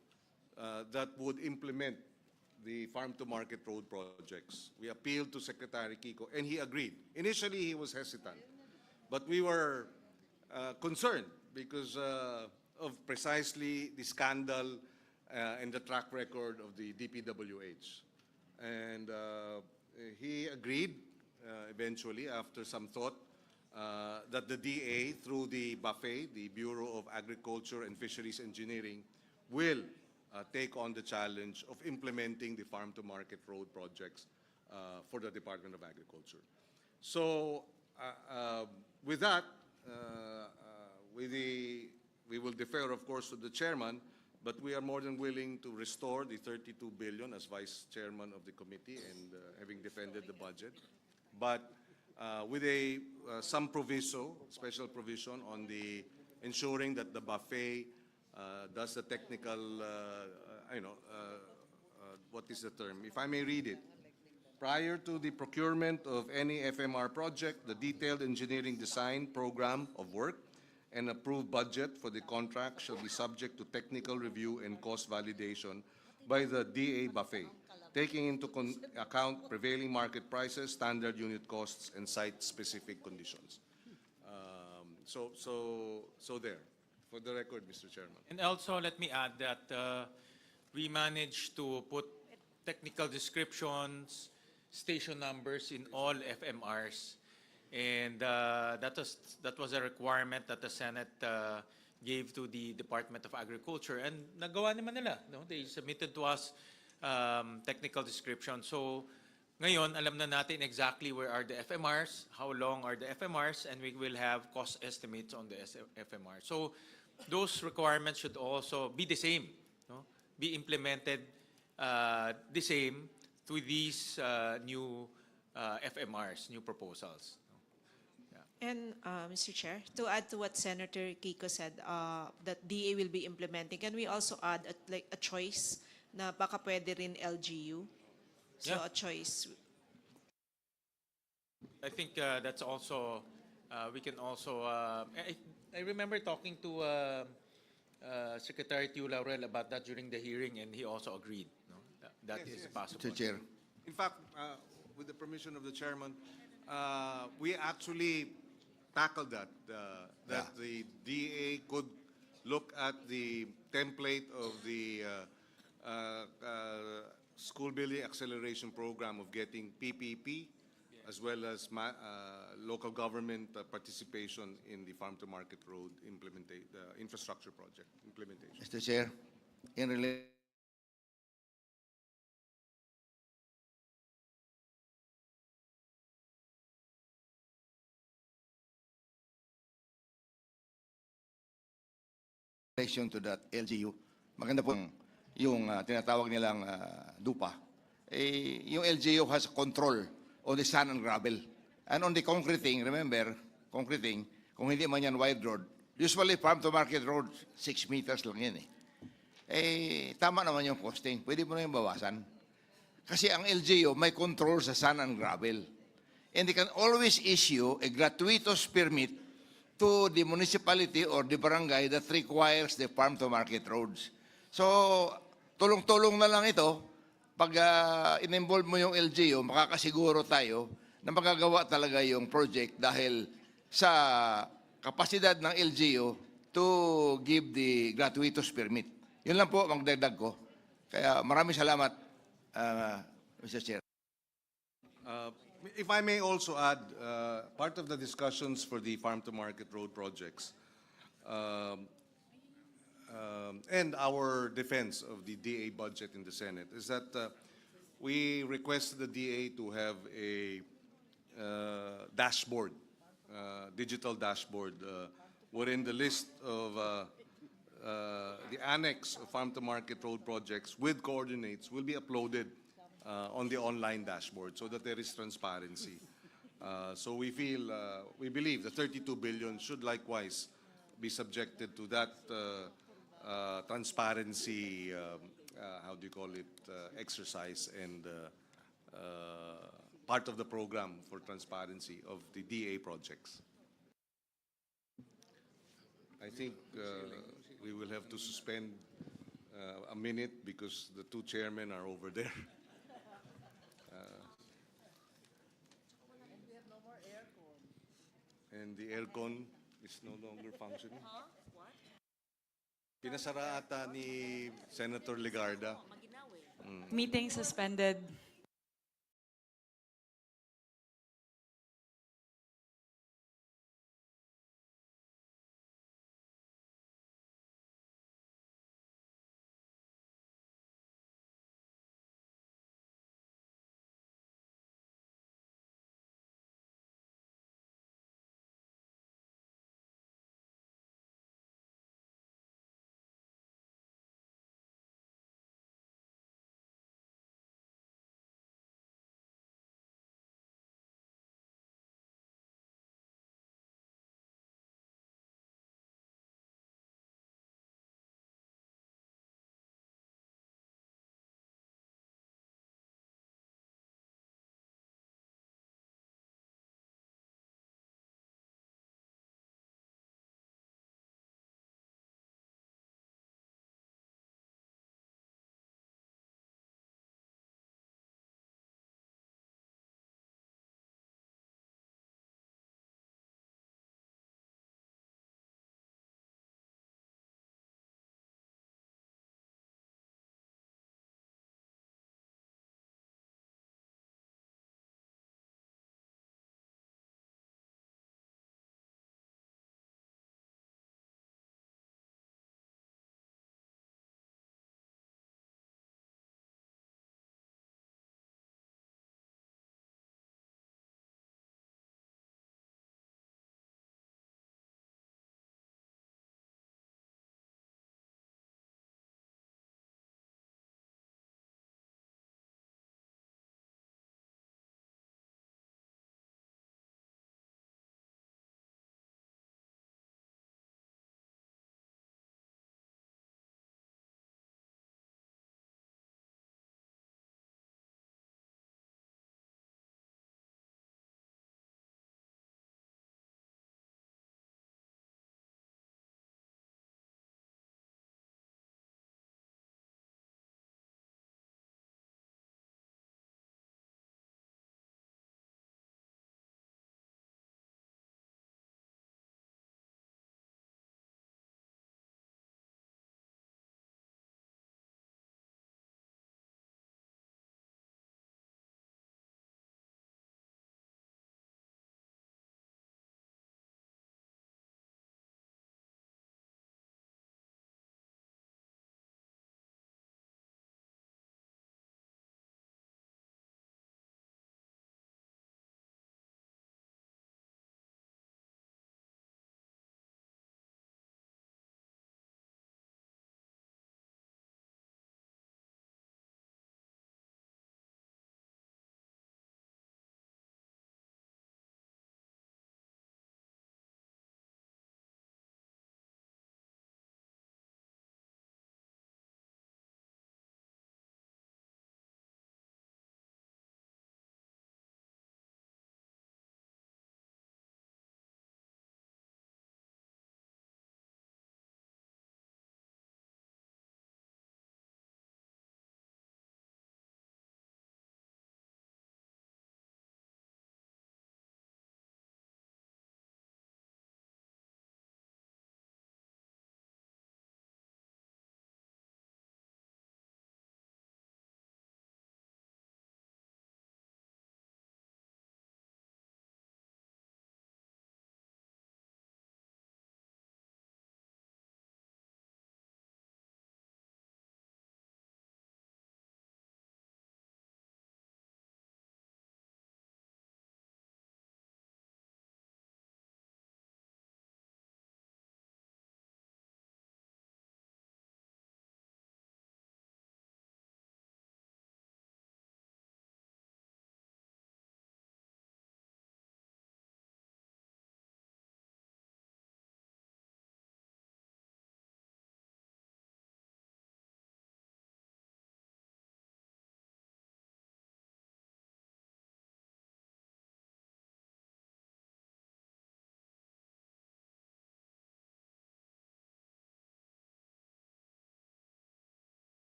that would implement the farm-to-market road projects. We appealed to Secretary Kiko, and he agreed. Initially, he was hesitant, but we were concerned because of precisely the scandal and the track record of the DPWH. And he agreed eventually, after some thought, that the DA, through the buffet, the Bureau of Agriculture and Fisheries Engineering, will take on the challenge of implementing the farm-to-market road projects for the Department of Agriculture. So with that, we will defer, of course, to the chairman, but we are more than willing to restore the 32 billion as vice chairman of the committee and having defended the budget. But with some proviso, special provision on the ensuring that the buffet does the technical, what is the term? If I may read it. Prior to the procurement of any FMR project, the detailed engineering design program of work and approved budget for the contract shall be subject to technical review and cost validation by the DA buffet, taking into account prevailing market prices, standard unit costs, and site-specific conditions. So there, for the record, Mr. Chairman. And also, let me add that we managed to put technical descriptions, station numbers in all FMRs. And that was a requirement that the Senate gave to the Department of Agriculture. And nagawa naman nila. No? They submitted to us technical descriptions. So ngayon, alam na natin exactly where are the FMRs, how long are the FMRs, and we will have cost estimates on the FMR. So those requirements should also be the same, no? Be implemented the same to these new FMRs, new proposals. And Mr. Chair, to add to what Senator Kiko said, that DA will be implementing, can we also add a choice na baka pwede rin LGU? So Yeah. a choice. I think that's also, we can also, I remember talking to Secretary Tiu Laurel about that during the hearing, and he also agreed. No? That is possible. Mr. Chair. In fact, with the permission of the chairman, we actually tackled that, that the DA could look at the template of the school building acceleration program of getting PPP, as well as local government participation in the farm to market road infrastructure project implementation. Mr. Chair, in relation to that LGU, maganda po yung tinatawag nilang DUPA. Yung LGU has control on the sand and gravel. And on the concreting, remember, concreting, kung hindi man yan wide road, usually farm to market road, 6 meters lang yan tama naman yung costing. Pwede mo na yung bawasan. Kasi ang LGU may control sa sand and gravel. And they can always issue a gratuitous permit to the municipality or the barangay that requires the farm to market roads. So, tulong-tulong na lang ito. Pag in-involve mo yung LGU, makakasiguro tayo na magagawa talaga yung project dahil sa kapasidad ng LGU to give the gratuitous permit. Yun lang po, magdagdag ko. Kaya maraming salamat, Mr. Chair. If I may also add, part of the discussions for the farm-to-market road projects and our defense of the DA budget in the Senate is that we requested the DA to have a dashboard, digital dashboard, wherein the list of the annex of farm-to-market road projects with coordinates will be uploaded on the online dashboard so that there is transparency. So we believe the 32 billion should likewise be subjected to that transparency, how do you call it, exercise and part of the program for transparency of the DA projects. I think we will have to suspend a minute because the two chairmen are over there. And the aircon is no longer functioning. Pinasara ata ni Senator Legarda. Meeting suspended.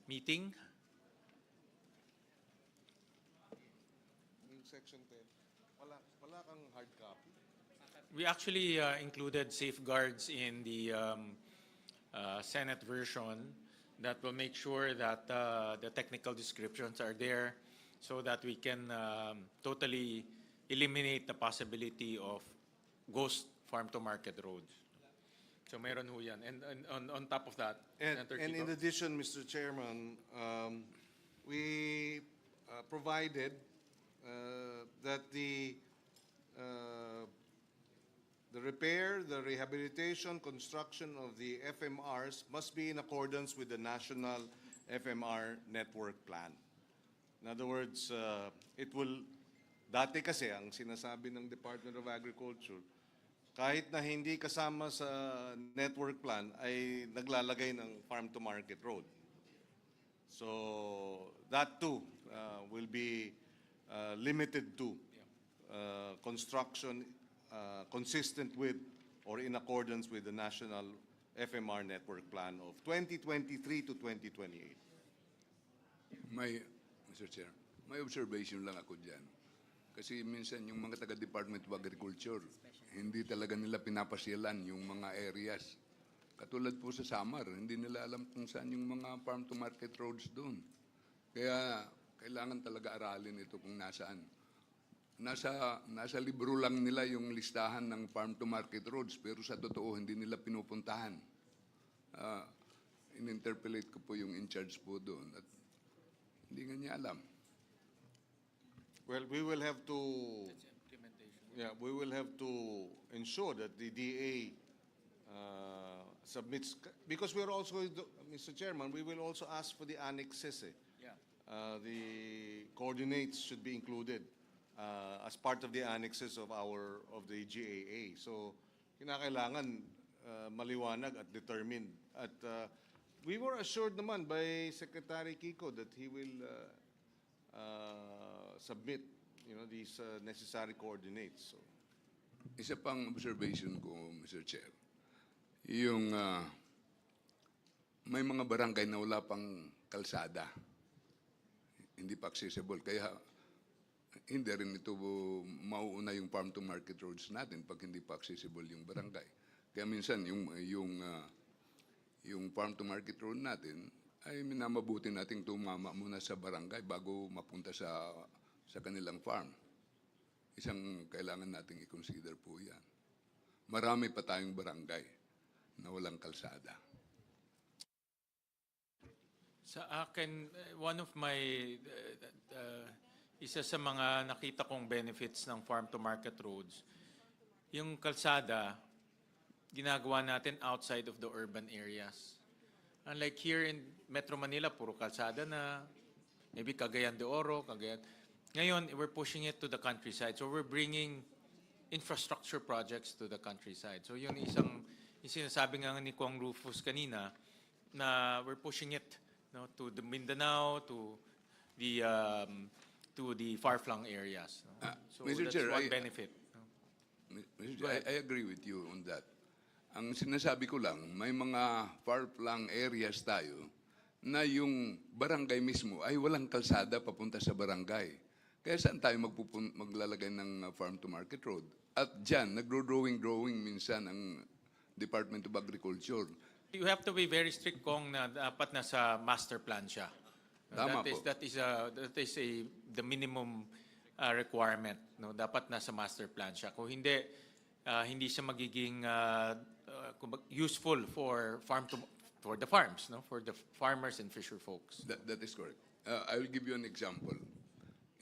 Meeting. Yung Section 10, wala kang hard copy. We actually included safeguards in the Senate version that will make sure that the technical descriptions are there so that we can totally eliminate the possibility of ghost farm-to-market roads. So meron ho yan. And on top of that, Senator And in Kiko? addition, Mr. Chairman, we provided that the repair, the rehabilitation, construction of the FMRs must be in accordance with the National FMR Network Plan. In other words, dati kasi ang sinasabi ng Department of Agriculture, kahit na hindi kasama sa network plan, ay naglalagay ng farm-to-market road. So that too will be limited to construction consistent with or in accordance with the National FMR Network Plan of 2023 to 2028. Mr. Chair, may observation lang ako dyan. Kasi minsan yung mga taga-Department of Agriculture, hindi talaga nila pinapasyalan yung mga areas. Katulad po sa Samar, hindi nila alam kung saan yung mga farm-to-market roads doon. Kaya kailangan talaga aralin ito kung nasaan. Nasa libro lang nila yung listahan ng farm-to-market roads, pero sa totoo hindi nila pinupuntahan. In-interpolate ko po yung in-charge po doon at hindi nga niya alam. Well, we will have to ensure that the DA submits, because we're also, Mr. Chairman, we will also ask for the annexes. The coordinates should be included as part of the annexes of the GAA. So, kinakailangan maliwanag at determined. At we were assured naman by Secretary Kiko that he will submit, these necessary coordinates. So. Isa pang observation ko, Mr. Chair, yung may mga barangay na wala pang kalsada, hindi pa accessible. Kaya hindi rin ito mauuna yung farm-to-market roads natin pag hindi pa accessible yung barangay. Kaya minsan yung farm-to-market road natin ay minamabuti nating tumama muna sa barangay bago mapunta sa kanilang farm. Isang kailangan nating i-consider po yan. Marami pa tayong barangay na walang kalsada. Sa akin, one of my, isa sa mga nakita kong benefits ng farm-to-market roads, yung kalsada, ginagawa natin outside of the urban areas. Unlike here in Metro Manila, puro kalsada na, maybe Cagayan de Oro, Cagayan. Ngayon, we're pushing it to the countryside. So we're bringing infrastructure projects to the countryside. So yun yung sinasabi nga ni Kong Rufus kanina, na we're pushing it to the Mindanao, to the far-flung areas. So Mr. that's Chair, one benefit. Mr. Chair, I agree with you on that. Ang sinasabi ko lang, may mga far-flung areas tayo na yung barangay mismo ay walang kalsada papunta sa barangay. Kaya saan tayo maglalagay ng farm-to-market road? At dyan, nagdo-drawing minsan ang Department of Agriculture. You have to be very strict kung na dapat nasa master plan siya. Tama po. That is the minimum requirement. No? Dapat nasa master plan siya. Kung hindi, hindi siya magiging useful for the farms, no? For the farmers and fisher folks. That is correct. I will give you an example.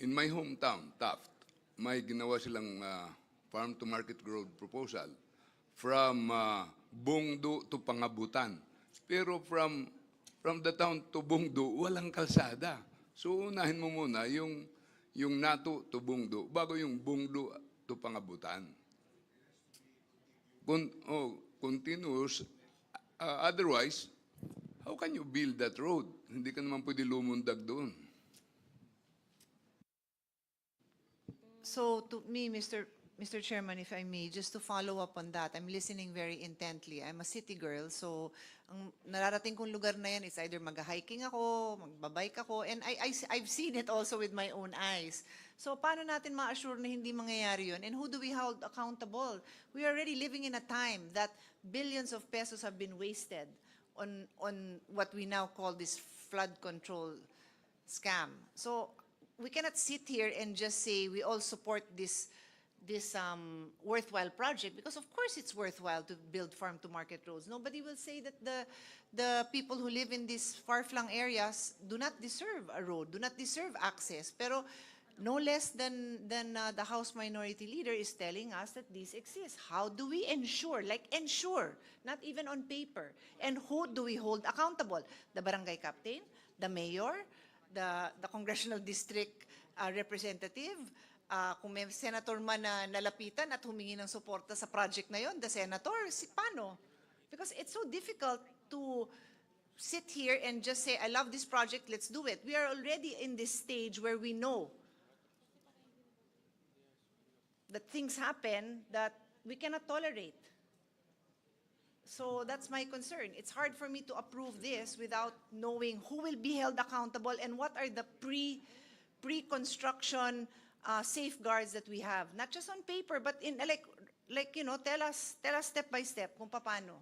In my hometown, Taft, may ginawa silang farm-to-market road proposal from Bungdo to Pangabutan. Pero from the town to Bungdo, walang kalsada. So unahin mo muna yung Nato to Bungdo bago yung Bungdo to Pangabutan. Continuous. Otherwise, how can you build that road? Hindi ka naman pwede lumundag doon. So to me, Mr. Mr. Chairman, if I may, just to follow up on that, I'm listening very intently. I'm a city girl, so ang nararating kong lugar na yan is either mag-hiking ako, magbabike ako, and I've seen it also with my own eyes. So paano natin ma-assure na hindi mangyayari yun? And who do we hold accountable? We are already living in a time that billions of pesos have been wasted on what we now call this flood control scam. So we cannot sit here and just say we all support this worthwhile project, because of course it's worthwhile to build farm-to-market roads. Nobody will say that the people who live in these far-flung areas do not deserve a road, do not deserve access. Pero no less than the House Minority Leader is telling us that this exists. How do we ensure, not even on paper, and who do we hold accountable? The barangay captain, the mayor, the congressional district representative, kung may senator man na nalapitan at humingi ng suporta sa project na yon, the senator, paano? Because it's so difficult to sit here and just say, I love this project, let's do it. We are already in this stage where we know that things happen that we cannot tolerate. So that's my concern. It's hard for me to approve this without knowing who will be held accountable and what are the pre-construction safeguards that we have, not just on paper, but in tell us step by step kung paano.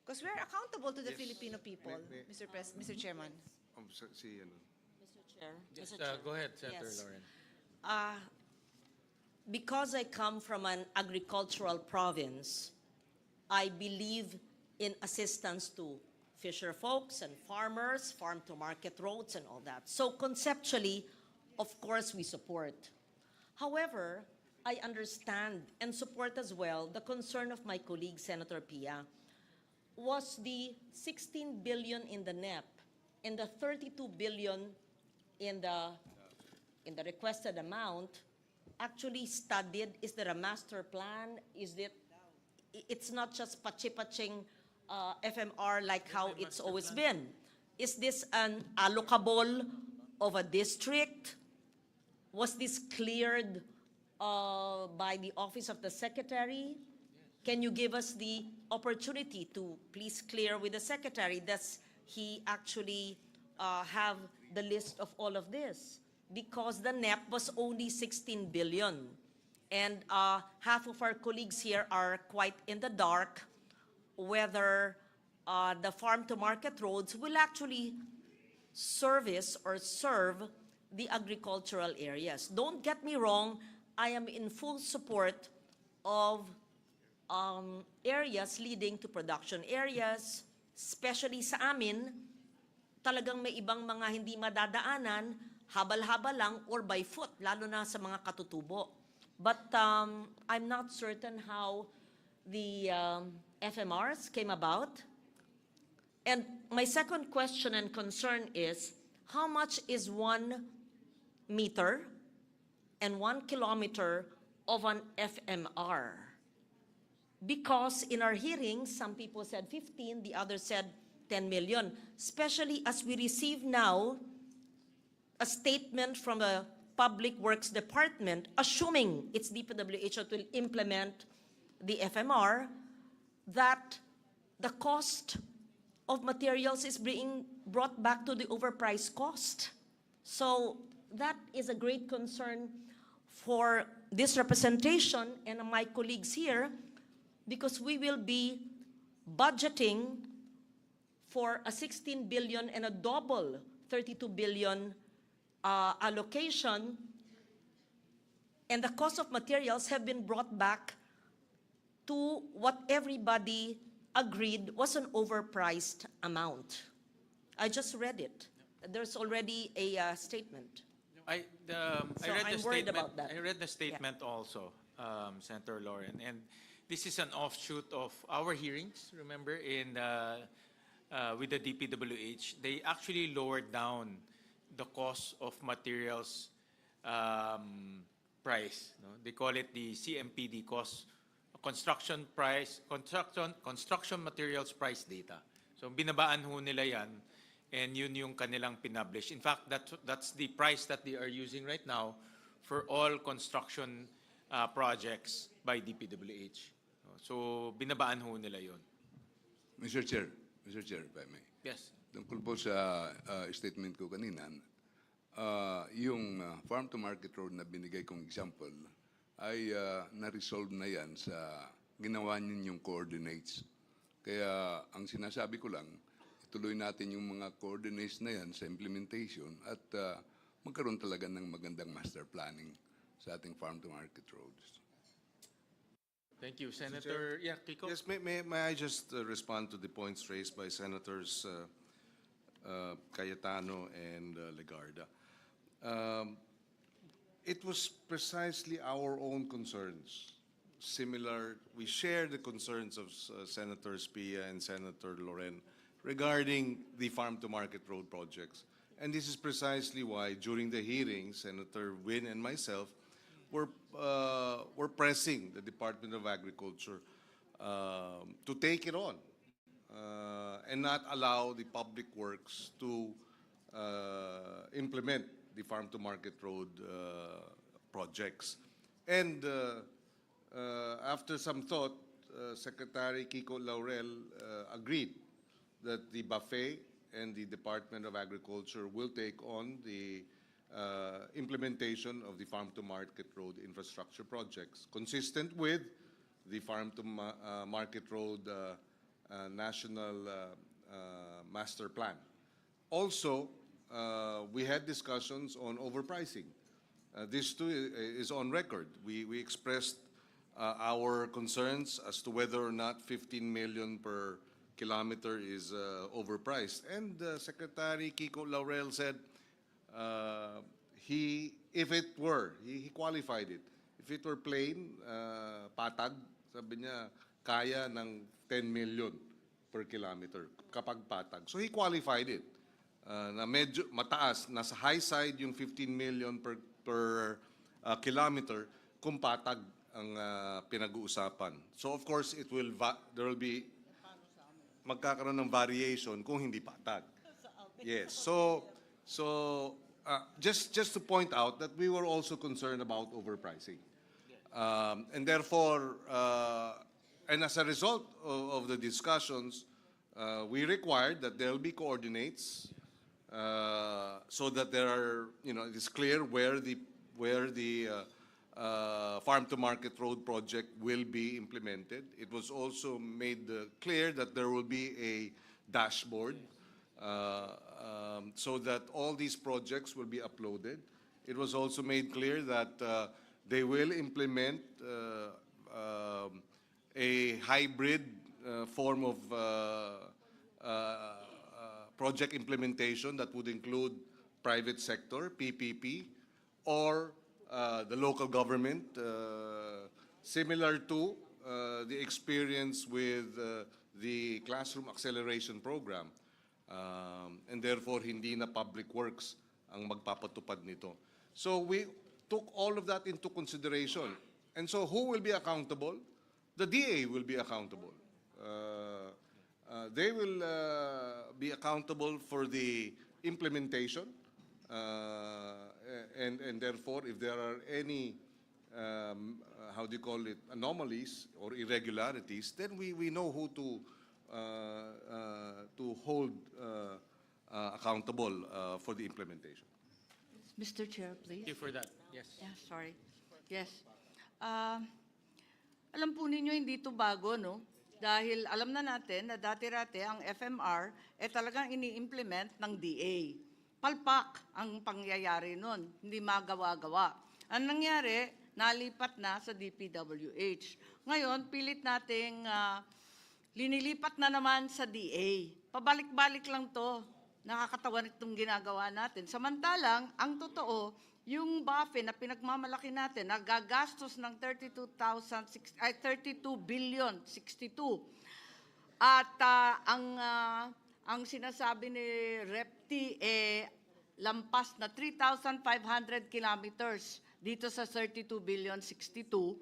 Because we are accountable to the Filipino people, Mr. Chairman. Mr. Chair. Yes, Mr. Chair. go ahead, Senator Yes. Lauren. Because I come from an agricultural province, I believe in assistance to fisher folks and farmers, farm-to-market roads and all that. So conceptually, of course, we support. However, I understand and support as well the concern of my colleague, Senator Pia, was the 16 billion in the NEP and the 32 billion in the requested amount actually studied? Is there a master plan? It's not just pachi-paching FMR like how it's always been. Is this an allocable of a district? Was this cleared by the Office of the Secretary? Can you give us the opportunity to please clear with the Secretary? Does he actually have the list of all of this? Because the NEP was only 16 billion. And half of our colleagues here are quite in the dark whether the farm-to-market roads will actually service or serve the agricultural areas. Don't get me wrong, I am in full support of areas leading to production areas, especially sa amin, talagang may ibang mga hindi madadaanan, habal-habal lang or by foot, lalo na sa mga katutubo. But I'm not certain how the FMRs came about. And my second question and concern is, how much is 1 meter and 1 kilometer of an FMR? Because in our hearings, some people said 15, the others said 10 million. Especially as we receive now a statement from the Public Works Department, assuming it's DPWH that will implement the FMR, that the cost of materials is being brought back to the overpriced cost. So that is a great concern for this representation and my colleagues here, because we will be budgeting for a 16 billion and a double 32 billion allocation, and the cost of materials have been brought back to what everybody agreed was an overpriced amount. I just read it. There's already a statement. I So read I'm the worried statement. about that. I read the statement also, Senator Lauren, and this is an offshoot of our hearings. Remember, with the DPWH, they actually lowered down the cost of materials price. No? They call it the CMPD cost, construction materials price data. So binabaan ho nila yan, and yun yung kanilang pinablish. In fact, that's the price that they are using right now for all construction projects by DPWH. So binabaan ho nila yon. Mr. Chair, if I may. Yes. Tungkol po sa statement ko kanina, yung farm to market road na binigay kong example ay na-resolve na yan sa ginawa ninyong coordinates. Kaya ang sinasabi ko lang, ituloy natin yung mga coordinates na yan sa implementation at magkaroon talaga ng magandang master planning sa ating farm to market roads. Thank you, Senator. Yeah, Kiko. Yes, may I just respond to the points raised by Senators Cayetano and Legarda. It was precisely our own concerns. Similar, we share the concerns of Senators Pia and Senator Loren regarding the farm-to-market road projects. And this is precisely why, during the hearings, Senator Win and myself were pressing the Department of Agriculture to take it on and not allow the public works to implement the farm-to-market road projects. And after some thought, Secretary Kiko Laurel agreed that the buffet and the Department of Agriculture will take on the implementation of the farm-to-market road infrastructure projects, consistent with the farm-to-market road national master plan. Also, we had discussions on overpricing. This too is on record. We expressed our concerns as to whether or not 15 million per kilometer is overpriced. And Secretary Kiko Laurel said he qualified it. If it were plain, patag, sabi niya, kaya ng 10 million per kilometer kapag patag. So he qualified it. Na medyo mataas, nasa high side yung 15 million per kilometer kung patag ang pinag-uusapan. So of course, there will be magkakaroon ng variation kung hindi patag. Yes. So just to point out that we were also concerned about overpricing. And therefore, and as a result of the discussions, we required that there will be coordinates so that there are, it is clear where the farm-to-market road project will be implemented. It was also made clear that there will be a dashboard so that all these projects will be uploaded. It was also made clear that they will implement a hybrid form of project implementation that would include private sector, PPP, or the local government, similar to the experience with the classroom acceleration program. And therefore, hindi na public works ang magpapatupad nito. So we took all of that into consideration. And so who will be accountable? The DA will be accountable. They will be accountable for the implementation. And therefore, if there are any, anomalies or irregularities, then we know who to hold accountable for the implementation. Mr. Chair, please. Thank you for that. Yes. Yeah, sorry. Yes. Alam po ninyo, hindi ito bago, no? Dahil alam na natin na dati-rati ang FMR talagang ini-implement ng DA. Palpak ang pangyayari nun, hindi magawa-gawa. Ang nangyari, nalipat na sa DPWH. Ngayon, pilit nating linilipat na naman sa DA. Pabalik-balik lang to. Nakakatawa itong ginagawa natin. Samantalang, ang totoo, yung BAFE na pinagmamalaki natin, nagagastos ng 32 billion, 62. At ang sinasabi ni Repti, lampas na 3,500 kilometers dito sa 32 billion, 62.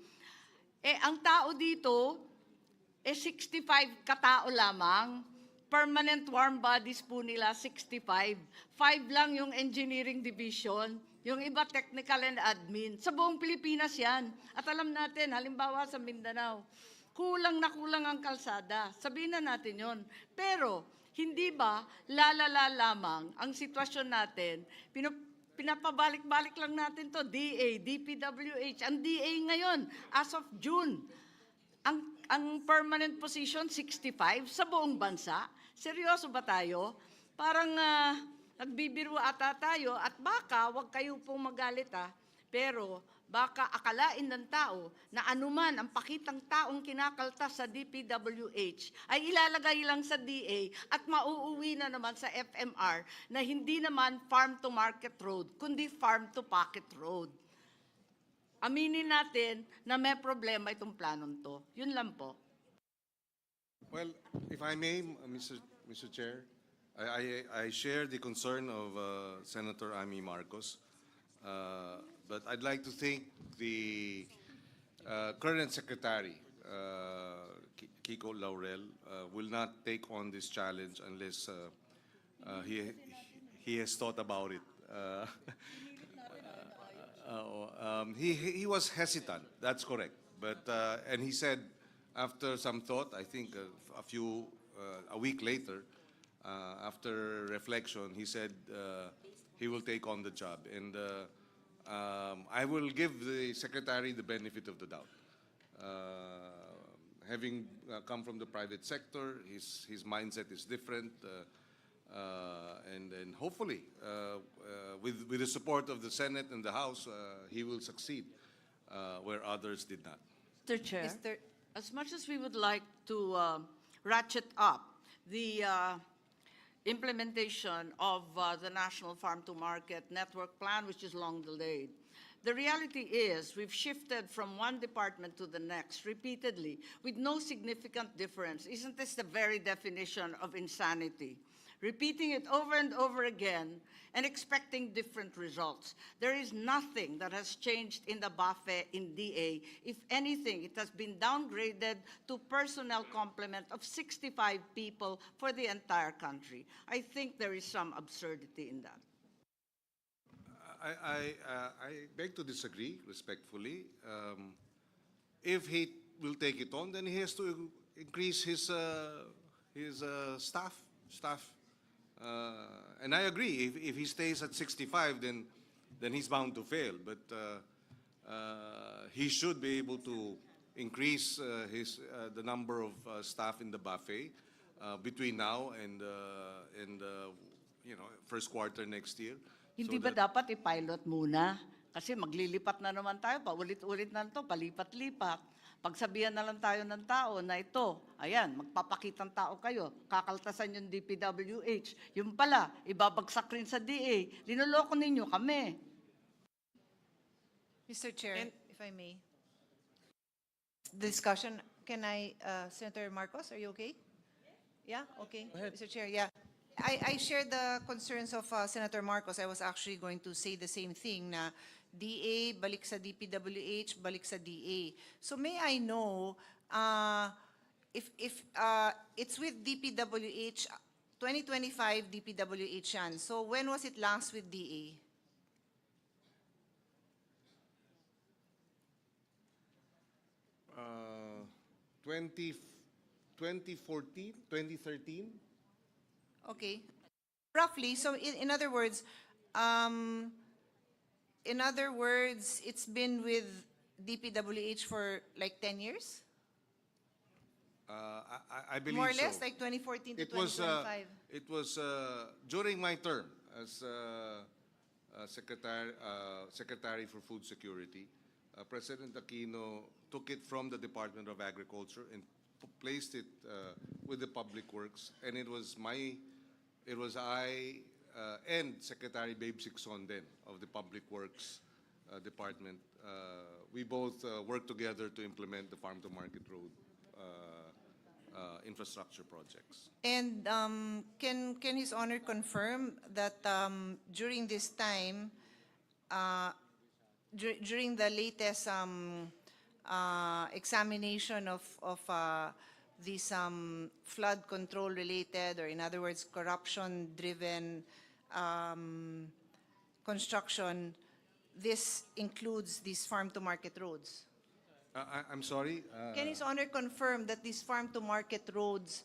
Ang tao dito, 65 katao lamang. permanent warm bodies po nila, 65. 5 lang yung engineering division. Yung iba, technical and admin. Sa buong Pilipinas yan. At alam natin, halimbawa sa Mindanao, kulang na kulang ang kalsada. Sabihin na natin yon. Pero, hindi ba lalala lamang ang sitwasyon natin? Pinapabalik-balik lang natin to, DA, DPWH. Ang DA ngayon, as of June, ang permanent position, 65 sa buong bansa. Seryoso ba tayo? Parang nagbibiro ata tayo at baka, wag kayo pong magalit pero baka akalain ng tao na anuman ang pakitang taong kinakaltas sa DPWH ay ilalagay lang sa DA at mauuwi na naman sa FMR na hindi naman farm to market road, kundi farm to pocket road. Aminin natin na may problema itong planong to. Yun lang po. Well, if I may, Mr. Chair, I share the concern of Senator Amy Marcos, but I'd like to think the current Secretary, Kiko Laurel, will not take on this challenge unless he has thought about it. He was hesitant, that's correct. But, and he said, after some thought, I think a week later, after reflection, he said he will take on the job. And I will give the Secretary the benefit of the doubt. Having come from the private sector, his mindset is different. And hopefully, with the support of the Senate and the House, he will succeed where others did not. Mr. Chair, as much as we would like to ratchet up the implementation of the National Farm to Market Network Plan, which is long delayed, the reality is we've shifted from one department to the next repeatedly with no significant difference. Isn't this the very definition of insanity? Repeating it over and over again and expecting different results. There is nothing that has changed in the BAFE in DA. If anything, it has been downgraded to personnel complement of 65 people for the entire country. I think there is some absurdity in that. I beg to disagree respectfully. If he will take it on, then he has to increase his staff. And I agree. If he stays at 65, then he's bound to fail. But he should be able to increase the number of staff in the buffet between now and first quarter next year. Hindi ba dapat i-pilot muna? Kasi maglilipat na naman tayo, paulit-ulit na ito, palipat-lipat. Pagsabihan na lang tayo ng tao na ito, ayan, magpapakitang tao kayo, kakaltasan yung DPWH. Yung pala, ibabagsak rin sa DA. Linuloko ninyo kami. Mr. Chair, if I may. Discussion, can I, Senator Marcos, are you okay? Yeah, okay. Mr. Chair, yeah. I share the concerns of Senator Marcos. I was actually going to say the same thing na DA, balik sa DPWH, balik sa DA. So may I know if it's with DPWH, 2025 DPWH yan. So when was it last with DA? Uh, 2014, 2013? Okay. Roughly, so in other words, it's been with DPWH for like 10 years? I believe More or less, so. like 2014 to It was 2025. it was during my term as Secretary for Food Security. President Aquino took it from the Department of Agriculture and placed it with the Public Works, and it was I and Secretary Babe Sixon then of the Public Works Department. We both worked together to implement the Farm to Market Road infrastructure projects. And can His Honor confirm that during this time, during the latest examination of this flood control related, or in other words, corruption driven construction, this includes these farm to market roads? I'm sorry? Can His Honor confirm that these farm to market roads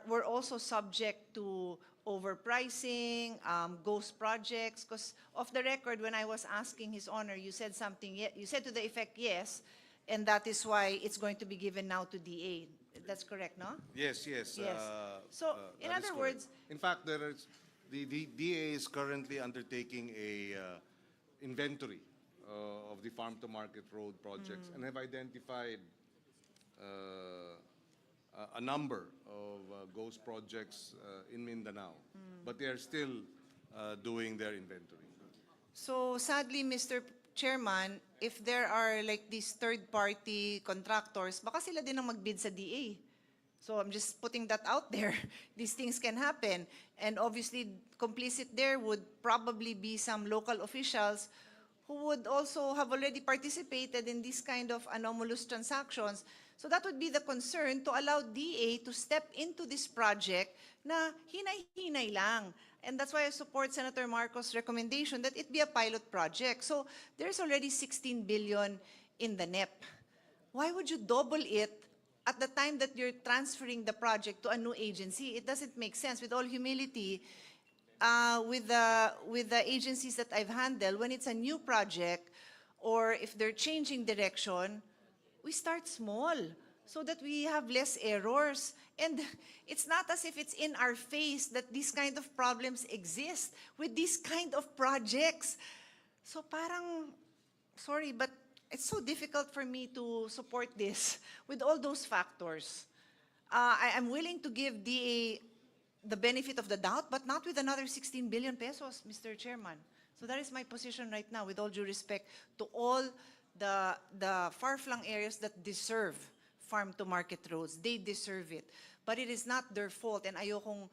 were also subject to overpricing, ghost projects? Because off the record, when I was asking His Honor, you said something, you said to the effect yes, and that is why it's going to be given now to DA. That's correct, no? Yes, yes. Yes. So, in that is other correct. words, in fact, the DA is currently undertaking a inventory of the farm-to-market road projects and have identified a number of ghost projects in Mindanao, but they are still doing their inventory. so sadly, Mr. Chairman, if there are like these third-party contractors, baka sila din ang magbid sa DA. So I'm just putting that out there. These things can happen. And obviously, complicit there would probably be some local officials who would also have already participated in this kind of anomalous transactions. So that would be the concern, to allow DA to step into this project na hinay-hinay lang. And that's why I support Senator Marcos' recommendation that it be a pilot project. So there's already 16 billion in the NEP. Why would you double it at the time that you're transferring the project to a new agency? It doesn't make sense. With all humility, with the agencies that I've handled, when it's a new project or if they're changing direction, we start small so that we have less errors. And it's not as if it's in our face that these kind of problems exist with these kind of projects. So parang, sorry, but it's so difficult for me to support this with all those factors. I'm willing to give DA the benefit of the doubt, but not with another 16 billion pesos, Mr. Chairman. So that is my position right now, with all due respect to all the far-flung areas that deserve farm-to-market roads. They deserve it. But it is not their fault. And ayokong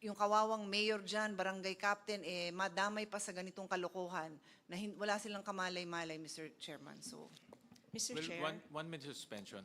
yung kawawang mayor dyan, barangay captain, madamay pa sa ganitong kalokohan na wala silang kamalay-malay, Mr. Chairman. So, Mr. Well, Chair. one minute suspension.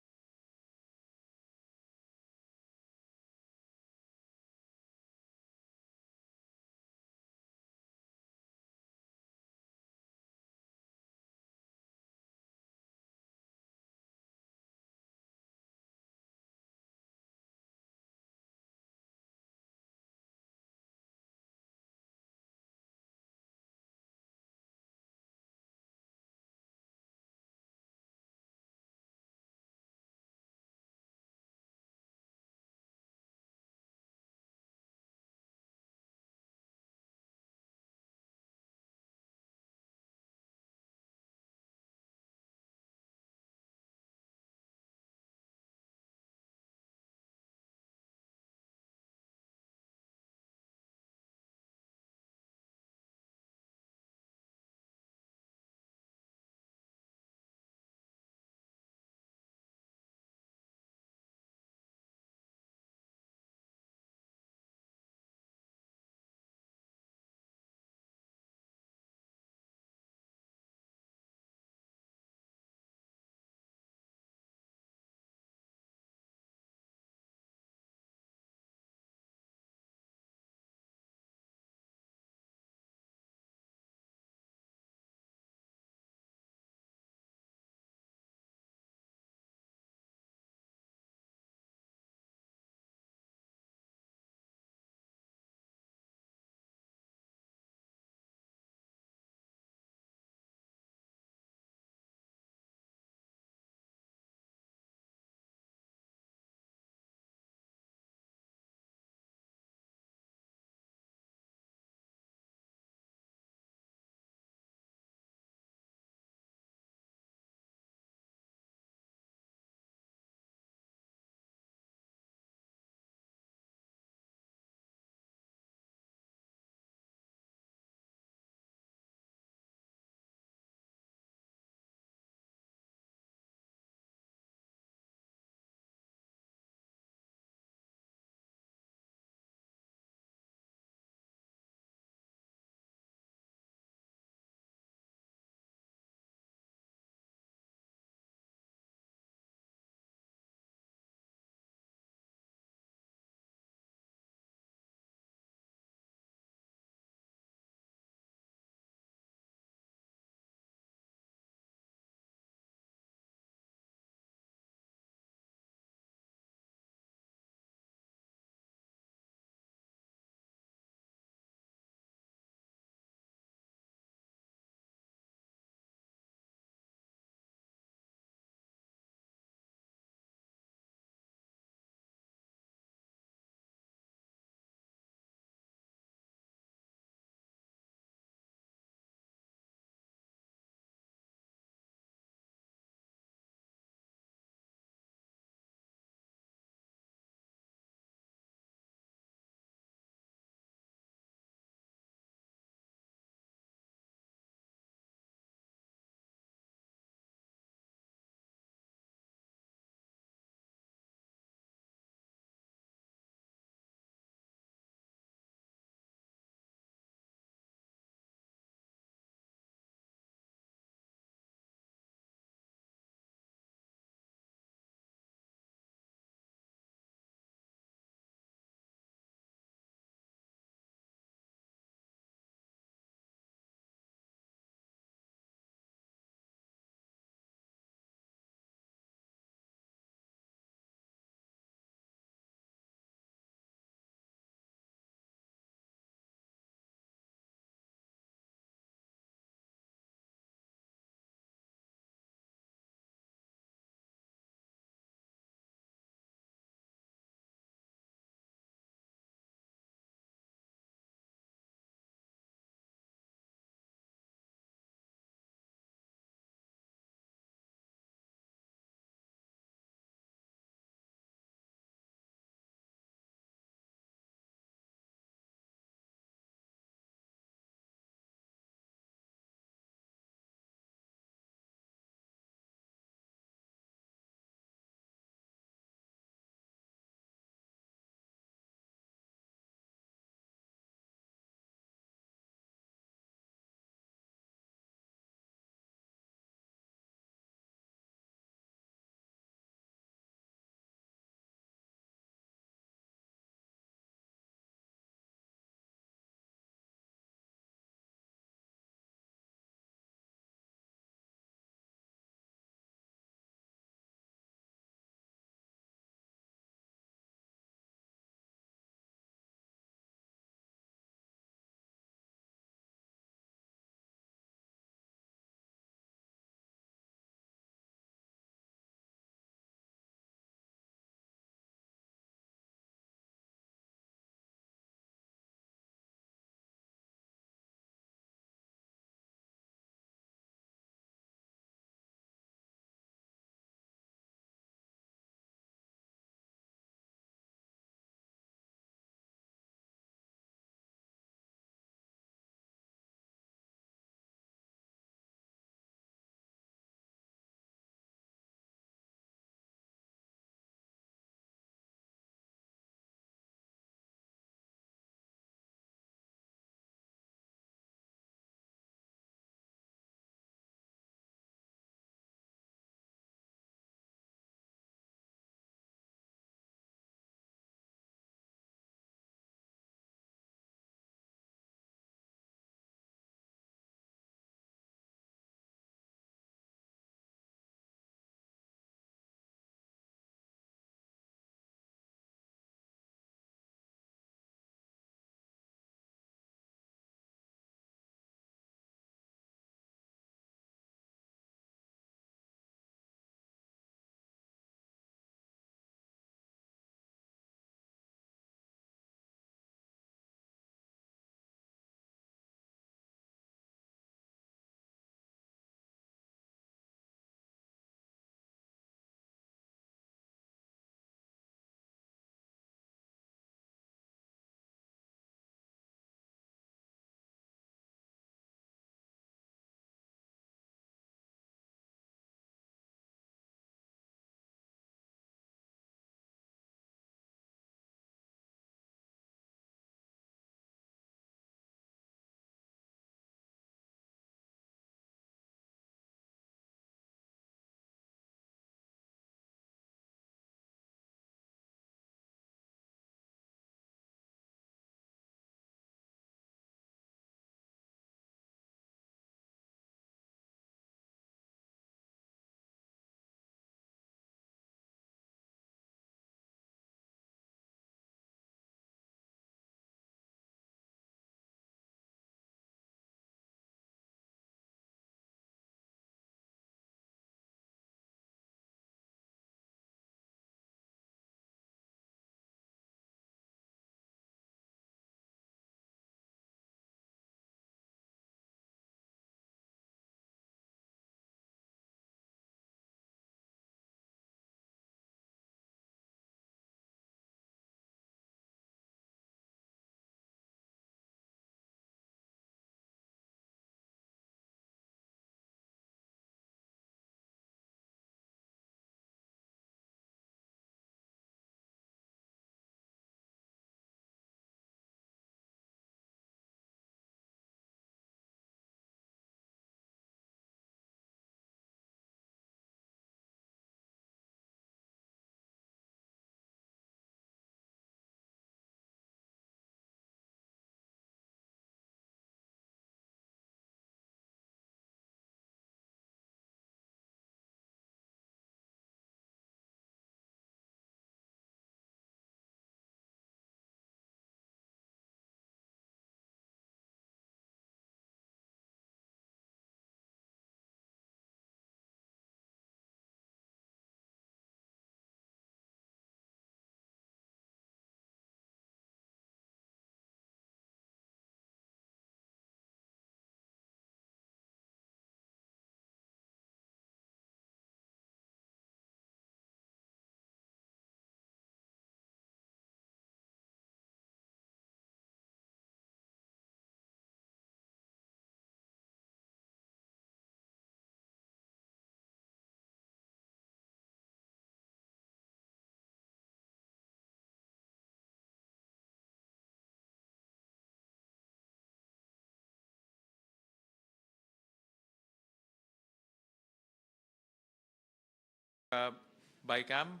Bicam.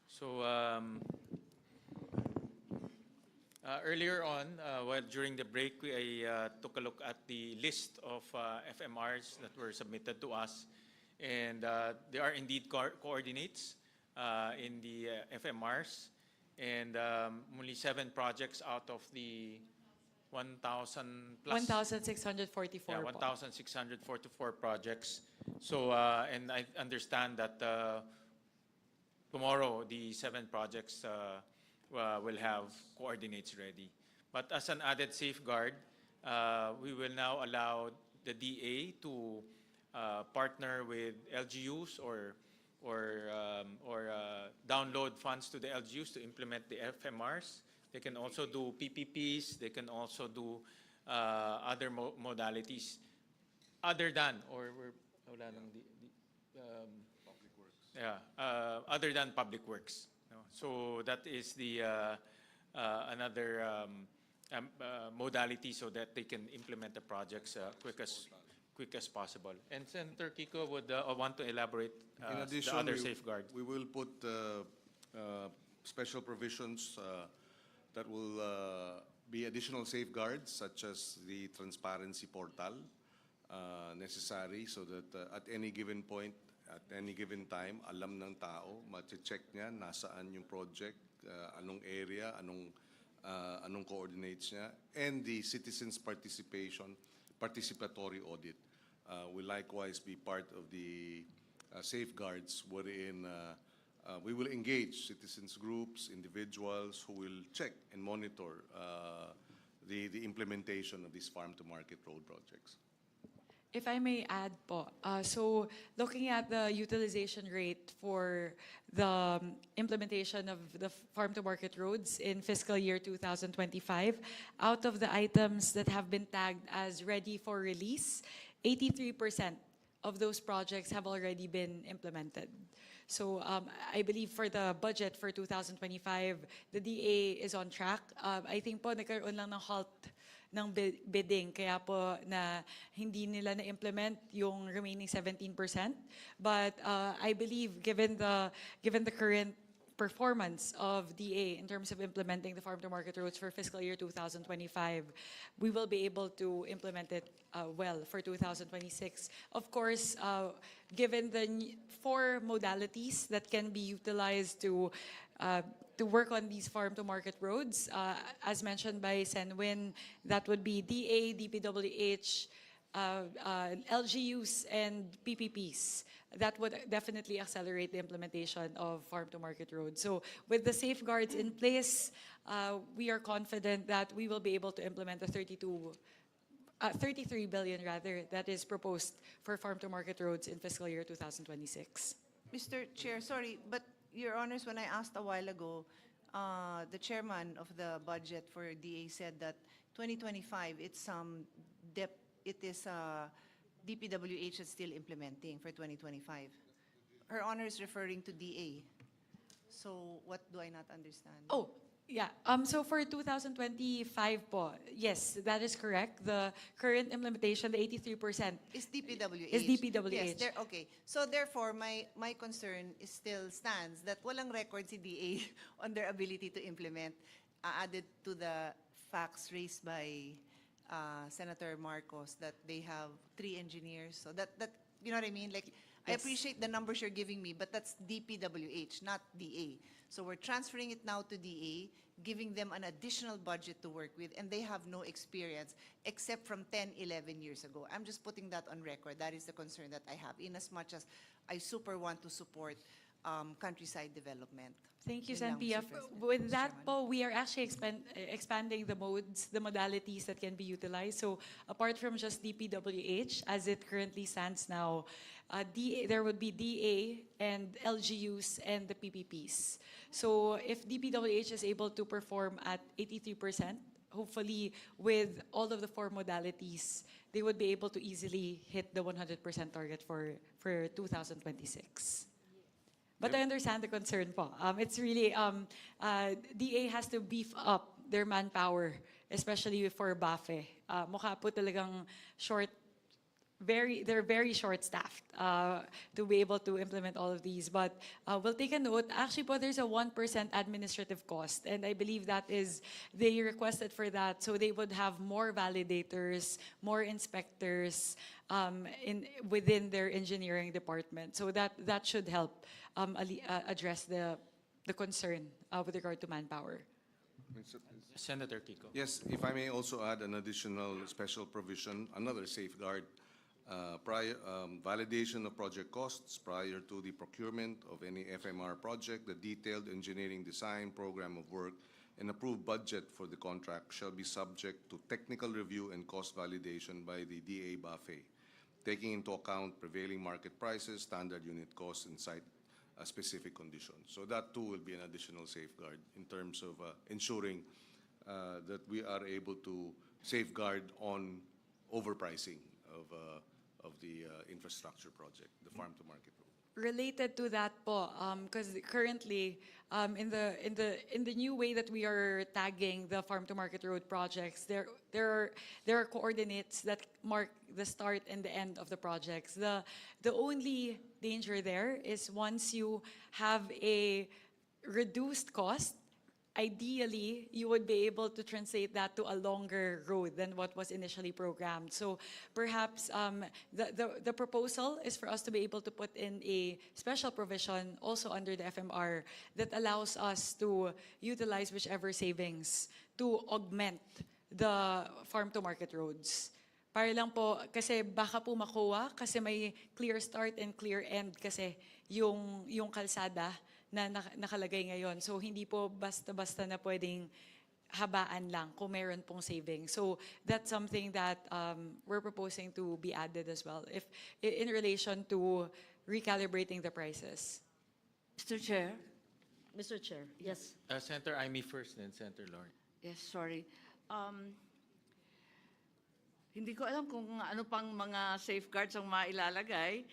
So earlier on, during the break, I took a look at the list of FMRs that were submitted to us, and there are indeed coordinates in the FMRs, and only 7 projects out of the 1,000 plus. 1,644 Yeah, po. 1,644 projects. So, and I understand that tomorrow the 7 projects will have coordinates ready. But as an added safeguard, we will now allow the DA to partner with LGUs or download funds to the LGUs to implement the FMRs. They can also do PPPs. They can also do other modalities other than other than public works. No? So that is the another modality so that they can implement the projects quick as possible. And Senator Kiko would want to elaborate In addition, the other safeguard. we will put special provisions that will be additional safeguards, such as the transparency portal necessary so that at any given point, at any given time, alam ng tao, ma-check niya nasaan yung project, anong area, anong coordinates niya, and the citizens' participatory audit will likewise be part of the safeguards wherein we will engage citizens groups, individuals who will check and monitor the implementation of these farm-to-market road projects. If I may add po, so looking at the utilization rate for the implementation of the farm-to-market roads in fiscal year 2025, out of the items that have been tagged as ready for release, 83% of those projects have already been implemented. So I believe for the budget for 2025, the DA is on track. I think po nagkaroon lang ng halt ng bidding, kaya po na hindi nila na-implement yung remaining 17%. But I believe given the current performance of DA in terms of implementing the farm-to-market roads for fiscal year 2025, we will be able to implement it well for 2026. Of course, given the 4 modalities that can be utilized to work on these farm-to-market roads, as mentioned by Senwin, that would be DA, DPWH, LGUs, and PPPs. That would definitely accelerate the implementation of farm-to-market roads. So with the safeguards in place, we are confident that we will be able to implement the 33 billion rather that is proposed for farm-to-market roads in fiscal year 2026. Mr. Chair, sorry, but Your Honors, when I asked a while ago, the chairman of the budget for DA said that 2025, it is DPWH that's still implementing for 2025. Her Honor is referring to DA. So what do I not understand? Oh, yeah. So for 2025 po, yes, that is correct. The current implementation, the 83%, Is DPWH. is DPWH. Yes, okay. So therefore, my concern is still stands that walang record si DA on their ability to implement, added to the facts raised by Senator Marcos that they have 3 engineers. So that you know what I mean? Like, I Yes. appreciate the numbers you're giving me, but that's DPWH, not DA. So we're transferring it now to DA, giving them an additional budget to work with, and they have no experience except from 10, 11 years ago. I'm just putting that on record. That is the concern that I have, in as much as I super want to support countryside development. Thank you, Yun lang, Sen. Mr. Pia. President. With Mr. that Chairman. po, we are actually expanding the modes, the modalities that can be utilized. So apart from just DPWH, as it currently stands now, there would be DA and LGUs and the PPPs. So if DPWH is able to perform at 83%, hopefully with all of the 4 modalities, they would be able to easily hit the 100% target for 2026. But I understand the concern po. It's really, DA has to beef up their manpower, especially for BAFE. Mukha po talagang short they're very short-staffed to be able to implement all of these. But we'll take a note. Actually, po, there's a 1% administrative cost, and I believe that is, they requested for that, so they would have more validators, more inspectors within their engineering department. So that should help address the concern with regard to manpower. Senator Kiko. Yes, if I may also add an additional special provision, another safeguard, validation of project costs prior to the procurement of any FMR project, the detailed engineering design, program of work, and approved budget for the contract shall be subject to technical review and cost validation by the DA-BAFE, taking into account prevailing market prices, standard unit costs, and site-specific conditions. So that too will be an additional safeguard in terms of ensuring that we are able to safeguard on overpricing of the infrastructure project, the farm-to-market road. Related to that po, because currently, in the new way that we are tagging the farm-to-market road projects, there are coordinates that mark the start and the end of the projects. The only danger there is once you have a reduced cost, ideally, you would be able to translate that to a longer road than what was initially programmed. So perhaps the proposal is for us to be able to put in a special provision also under the FMR that allows us to utilize whichever savings to augment the farm-to-market roads. Para lang po, kasi baka po makuha, kasi may clear start and clear end kasi yung kalsada na nakalagay ngayon. So hindi po basta-basta na pwedeng habaan lang kung meron pong savings. So that's something that we're proposing to be added as well, if in relation to recalibrating the prices. Mr. Chair? Mr. Chair, yes. Senator Amy first, then Senator Lauren. Yes, sorry. Hindi ko alam kung ano pang mga safeguards ang mailalagay.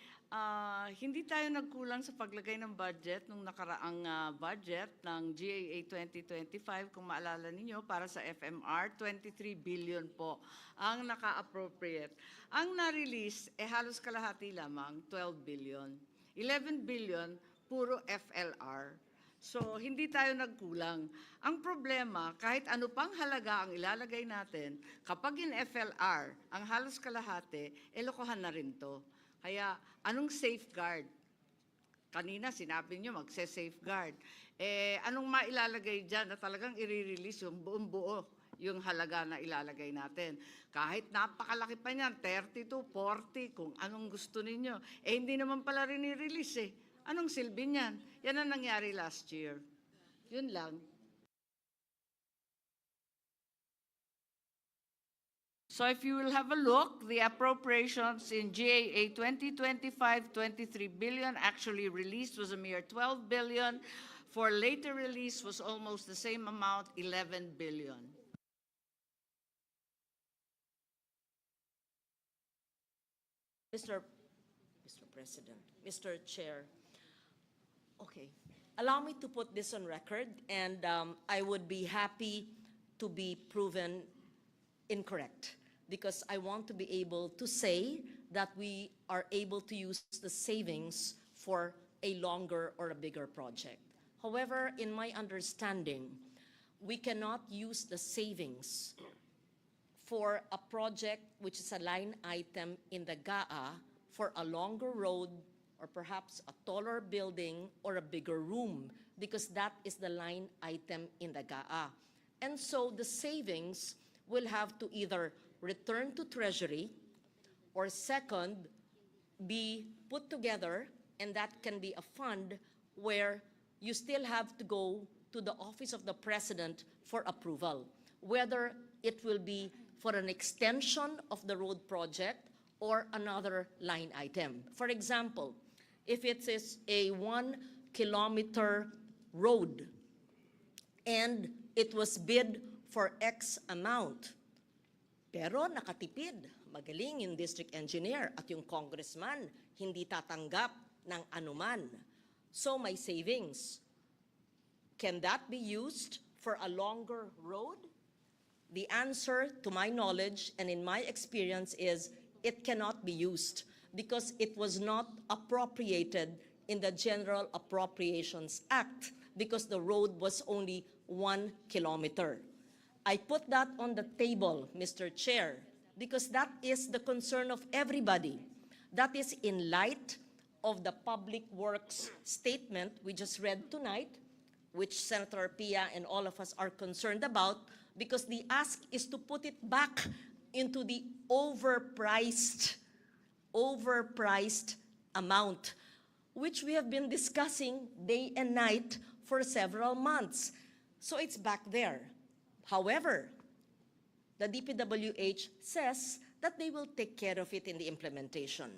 Hindi tayo nagkulang sa paglagay ng budget nung nakaraang budget ng GAA 2025, kung maalala ninyo, para sa FMR, 23 billion po ang naka-appropriate. Ang na-release, halos kalahati lamang, 12 billion. 11 billion, puro FLR. So, hindi tayo nagkulang. Ang problema, kahit ano pang halaga ang ilalagay natin, kapag in FLR, ang halos kalahati, lokohan na rin to. Kaya, anong safeguard? Kanina, sinabi nyo, magse-safeguard. Anong mailalagay dyan na talagang i-release yung buong buo yung halaga na ilalagay natin? Kahit napakalaki pa niyan, 30 to 40, kung anong gusto ninyo. Hindi naman pala rin i-release Anong silbi niyan? Yan ang nangyari last year. Yun lang. So if you will have a look, the appropriations in GAA 2025, 23 billion, actually released was a mere 12 billion. For later release was almost the same amount, 11 billion. Mr. President, Mr. Chair, okay, allow me to put this on record, and I would be happy to be proven incorrect, because I want to be able to say that we are able to use the savings for a longer or a bigger project. However, in my understanding, we cannot use the savings for a project which is a line item in the GAA for a longer road or perhaps a taller building or a bigger room, because that is the line item in the GAA. And so the savings will have to either return to Treasury or second, be put together, and that can be a fund where you still have to go to the Office of the President for approval, whether it will be for an extension of the road project or another line item. For example, if it is a 1 kilometer road and it was bid for X amount, pero nakatipid, magaling yung district engineer at yung congressman hindi tatanggap ng anuman. So may savings. Can that be used for a longer road? The answer, to my knowledge and in my experience, is it cannot be used because it was not appropriated in the General Appropriations Act because the road was only 1 kilometer. I put that on the table, Mr. Chair, because that is the concern of everybody. That is in light of the Public Works statement we just read tonight, which Senator Pia and all of us are concerned about, because the ask is to put it back into the overpriced amount, which we have been discussing day and night for several months. So it's back there. However, the DPWH says that they will take care of it in the implementation.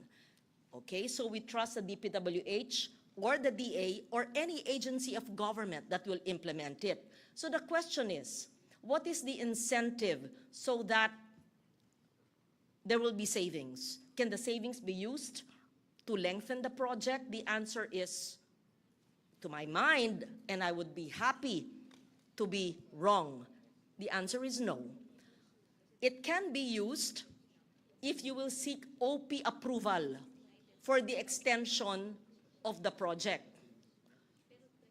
Okay, so we trust the DPWH or the DA or any agency of government that will implement it. So the question is, what is the incentive so that there will be savings? Can the savings be used to lengthen the project? The answer is, to my mind, and I would be happy to be wrong, the answer is no. It can be used if you will seek OP approval for the extension of the project.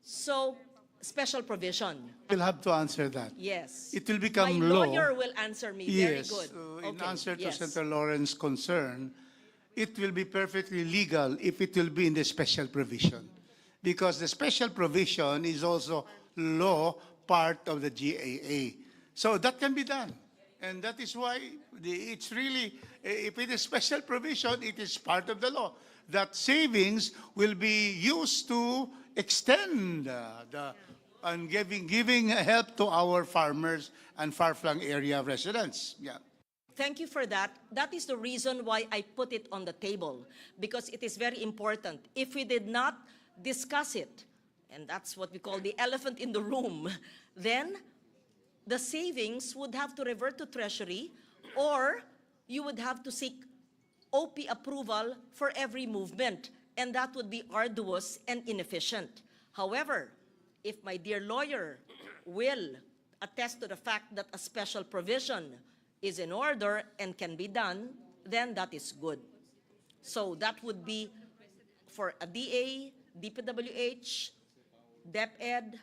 So, special provision. We'll have to answer that. Yes. It will become My law. lawyer will answer me. Yes. Very good. In Okay, answer to yes. Senator Lawrence's concern, it will be perfectly legal if it will be in the special provision. Because the special provision is also law part of the GAA. So that can be done. And that is why it's really, if it is special provision, it is part of the law. That savings will be used to extend and giving help to our farmers and far-flung area residents. Yeah. Thank you for that. That is the reason why I put it on the table, because it is very important. If we did not discuss it, and that's what we call the elephant in the room, then the savings would have to revert to Treasury, or you would have to seek OP approval for every movement, and that would be arduous and inefficient. However, if my dear lawyer will attest to the fact that a special provision is in order and can be done, then that is good. So that would be for a DA, DPWH, DepEd,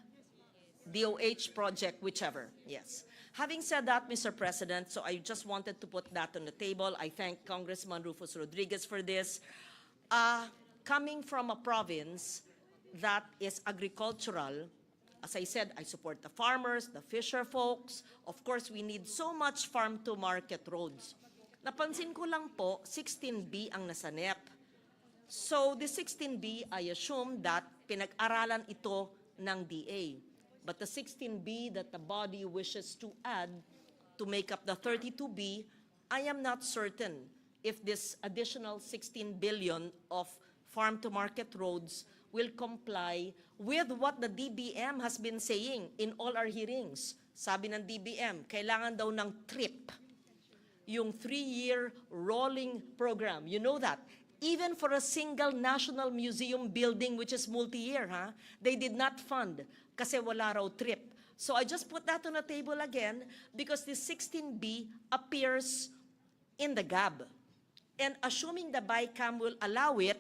DOH project, whichever, yes. Having said that, Mr. President, so I just wanted to put that on the table. I thank Congressman Rufus Rodriguez for this. Coming from a province that is agricultural, as I said, I support the farmers, the fisher folks. Of course, we need so much farm-to-market roads. Napansin ko lang po, 16B ang nasa NEP. So the 16B, I assume that pinag-aralan ito ng DA. But the 16B that the body wishes to add to make up the 32B, I am not certain if this additional 16 billion of farm-to-market roads will comply with what the DBM has been saying in all our hearings. Sabi ng DBM, kailangan daw ng TRIP, yung 3-year rolling program. You know that. Even for a single National Museum building, which is multi-year, they did not fund kasi wala raw TRIP. So I just put that on the table again because the 16B appears in the GAB. And assuming the BICAM will allow it,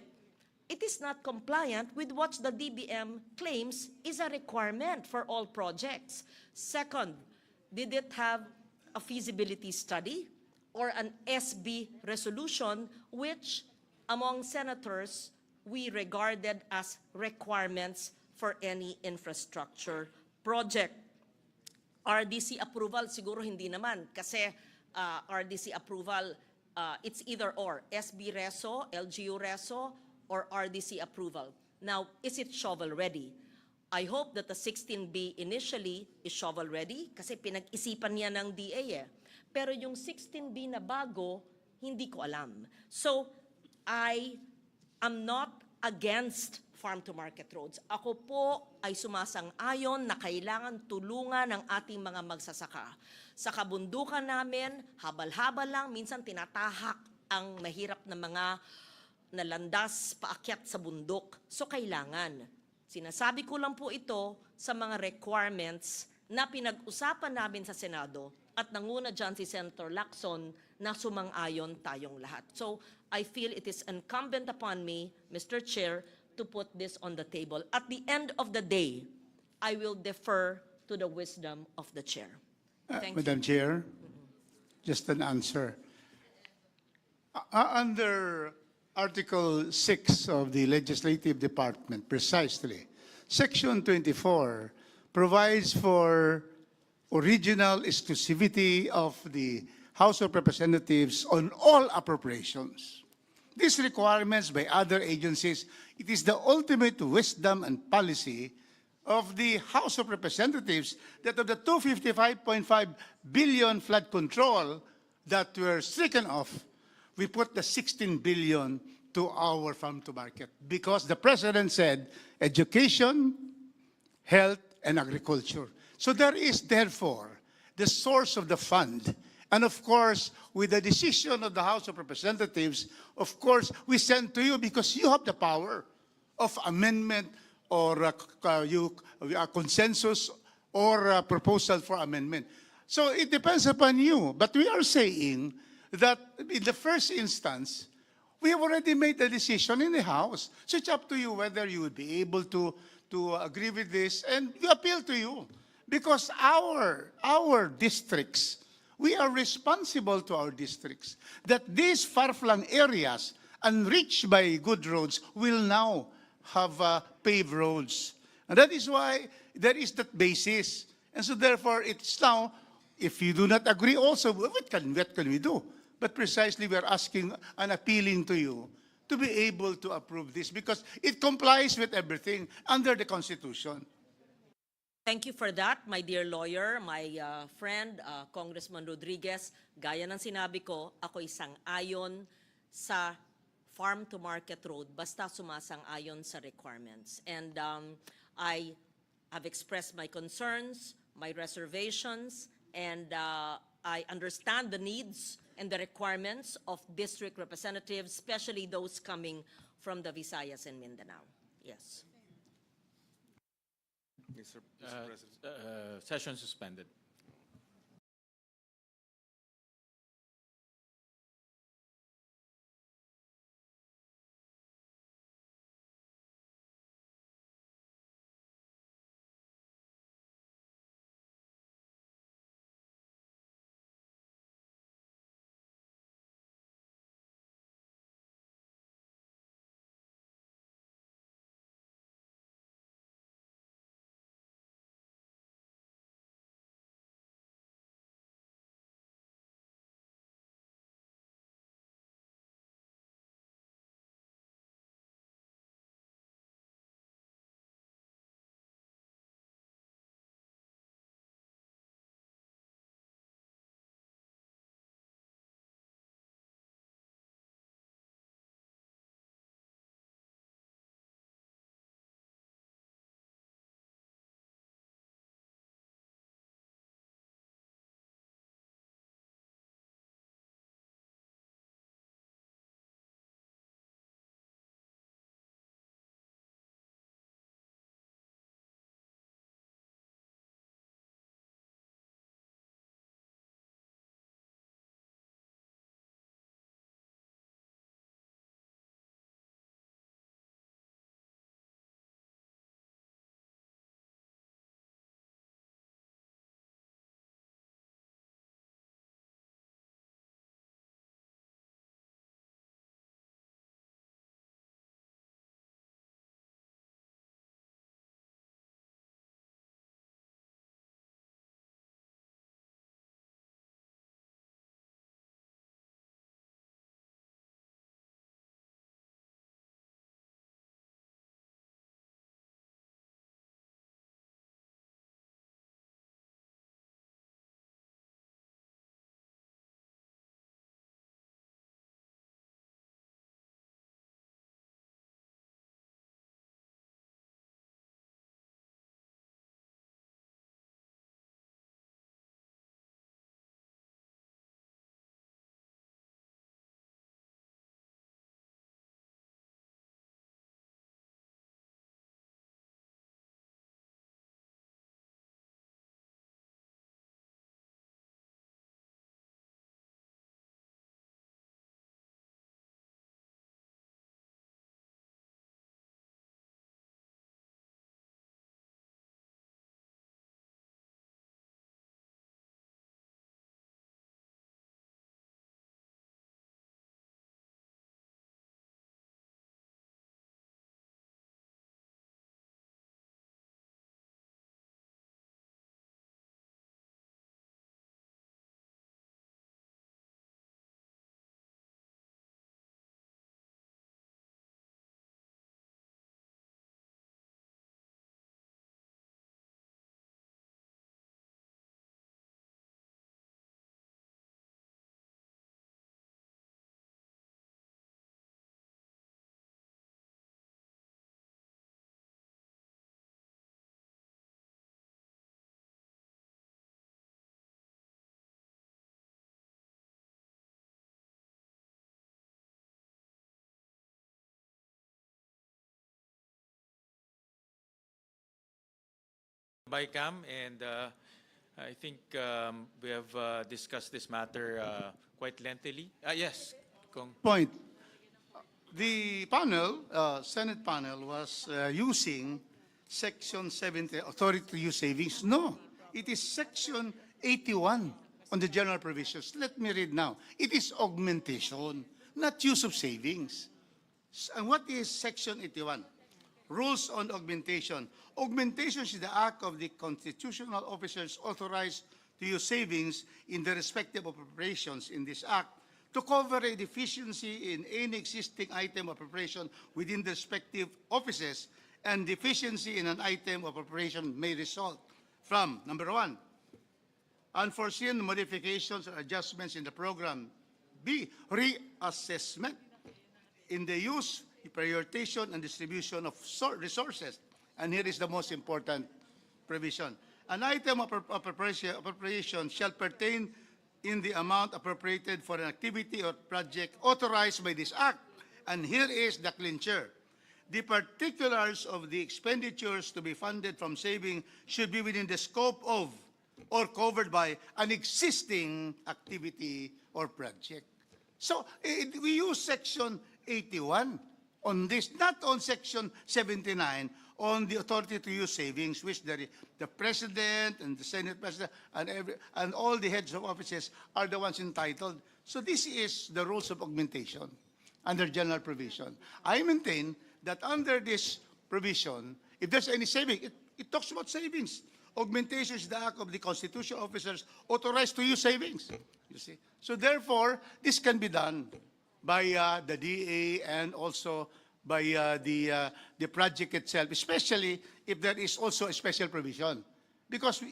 it is not compliant with what the DBM claims is a requirement for all projects. Second, did it have a feasibility study or an SB resolution, which among senators we regarded as requirements for any infrastructure project? RDC approval, siguro hindi naman kasi RDC approval, it's either or, SB Reso, LGU Reso, or RDC approval. Now, is it shovel-ready? I hope that the 16B initially is shovel-ready kasi pinag-isipan niya ng DA eh. Pero yung 16B na bago, hindi ko alam. So, I am not against farm-to-market roads. Ako po ay sumasang-ayon na kailangan tulungan ng ating mga magsasaka. Sa kabundukan namin, habal-habal lang, minsan tinatahak ang mahirap na mga nalandas paakyat sa bundok. So kailangan. Sinasabi ko lang po ito sa mga requirements na pinag-usapan namin sa Senado at nanguna dyan si Senator Lacson na sumang-ayon tayong lahat. So I feel it is incumbent upon me, Mr. Chair, to put this on the table. At the end of the day, I will defer to the wisdom of the chair. Thank Madam you. Chair, just an answer. Under Article 6 of the Legislative Department, precisely, Section 24 provides for original exclusivity of the House of Representatives on all appropriations. These requirements by other agencies, it is the ultimate wisdom and policy of the House of Representatives that of the 255.5 billion flood control that were stricken off, we put the 16 billion to our farm to market because the President said education, health, and agriculture. So there is therefore the source of the fund. And of course, with the decision of the House of Representatives, of course, we send to you because you have the power of amendment or a consensus or a proposal for amendment. So it depends upon you. But we are saying that in the first instance, we have already made the decision in the House. So it's up to you whether you would be able to agree with this, and we appeal to you. Because our districts, we are responsible to our districts that these far-flung areas unreached by good roads will now have paved roads. And that is why there is that basis. And so therefore, it's now, if you do not agree also, what can we do? But precisely we are asking and appealing to you to be able to approve this because it complies with everything under the Constitution. Thank you for that, my dear lawyer, my friend, Congressman Rodriguez. Gaya ng sinabi ko, ako sang-ayon sa farm-to-market road, basta sumasang-ayon sa requirements. And I have expressed my concerns, my reservations, and I understand the needs and the requirements of district representatives, especially those coming from the Visayas and Mindanao. Yes. Mr. President. Session suspended. BICAM, and I think we have discussed this matter quite lengthily. Yes, Kong. Point. The panel, Senate panel, was using Section 70, authority to use savings. No, it is Section 81 on the general provisions. Let me read now. It is augmentation, not use of savings. And what is Section 81? Rules on augmentation. Augmentation is the act of the constitutional officers authorized to use savings in the respective appropriations in this act to cover a deficiency in any existing item of appropriation within the respective offices, and deficiency in an item of appropriation may result from, number one, unforeseen modifications or adjustments in the program. B, reassessment in the use, prioritization, and distribution of resources. And here is the most important provision. An item of appropriation shall pertain in the amount appropriated for an activity or project authorized by this act. And here is the clincher. The particulars of the expenditures to be funded from saving should be within the scope of or covered by an existing activity or project. So we use Section 81 on this, not on Section 79 on the authority to use savings, which the President and the Senate President and all the heads of offices are the ones entitled. So this is the rules of augmentation under general provision. I maintain that under this provision, if there's any saving, it talks about savings. Augmentation is the act of the constitutional officers authorized to use savings. You see? So therefore, this can be done by the DA and also by the project itself, especially if there is also a special provision.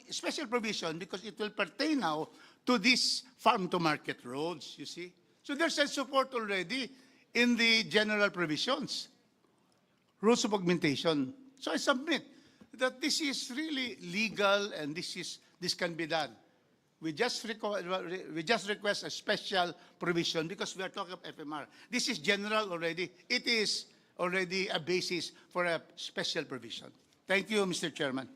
Special provision, because it will pertain now to these farm-to-market roads, you see. So there's a support already in the general provisions, rules of augmentation. So I submit that this is really legal and this can be done. We just request a special provision because we are talking of FMR. This is general already. It is already a basis for a special provision. Thank you, Mr. Chairman.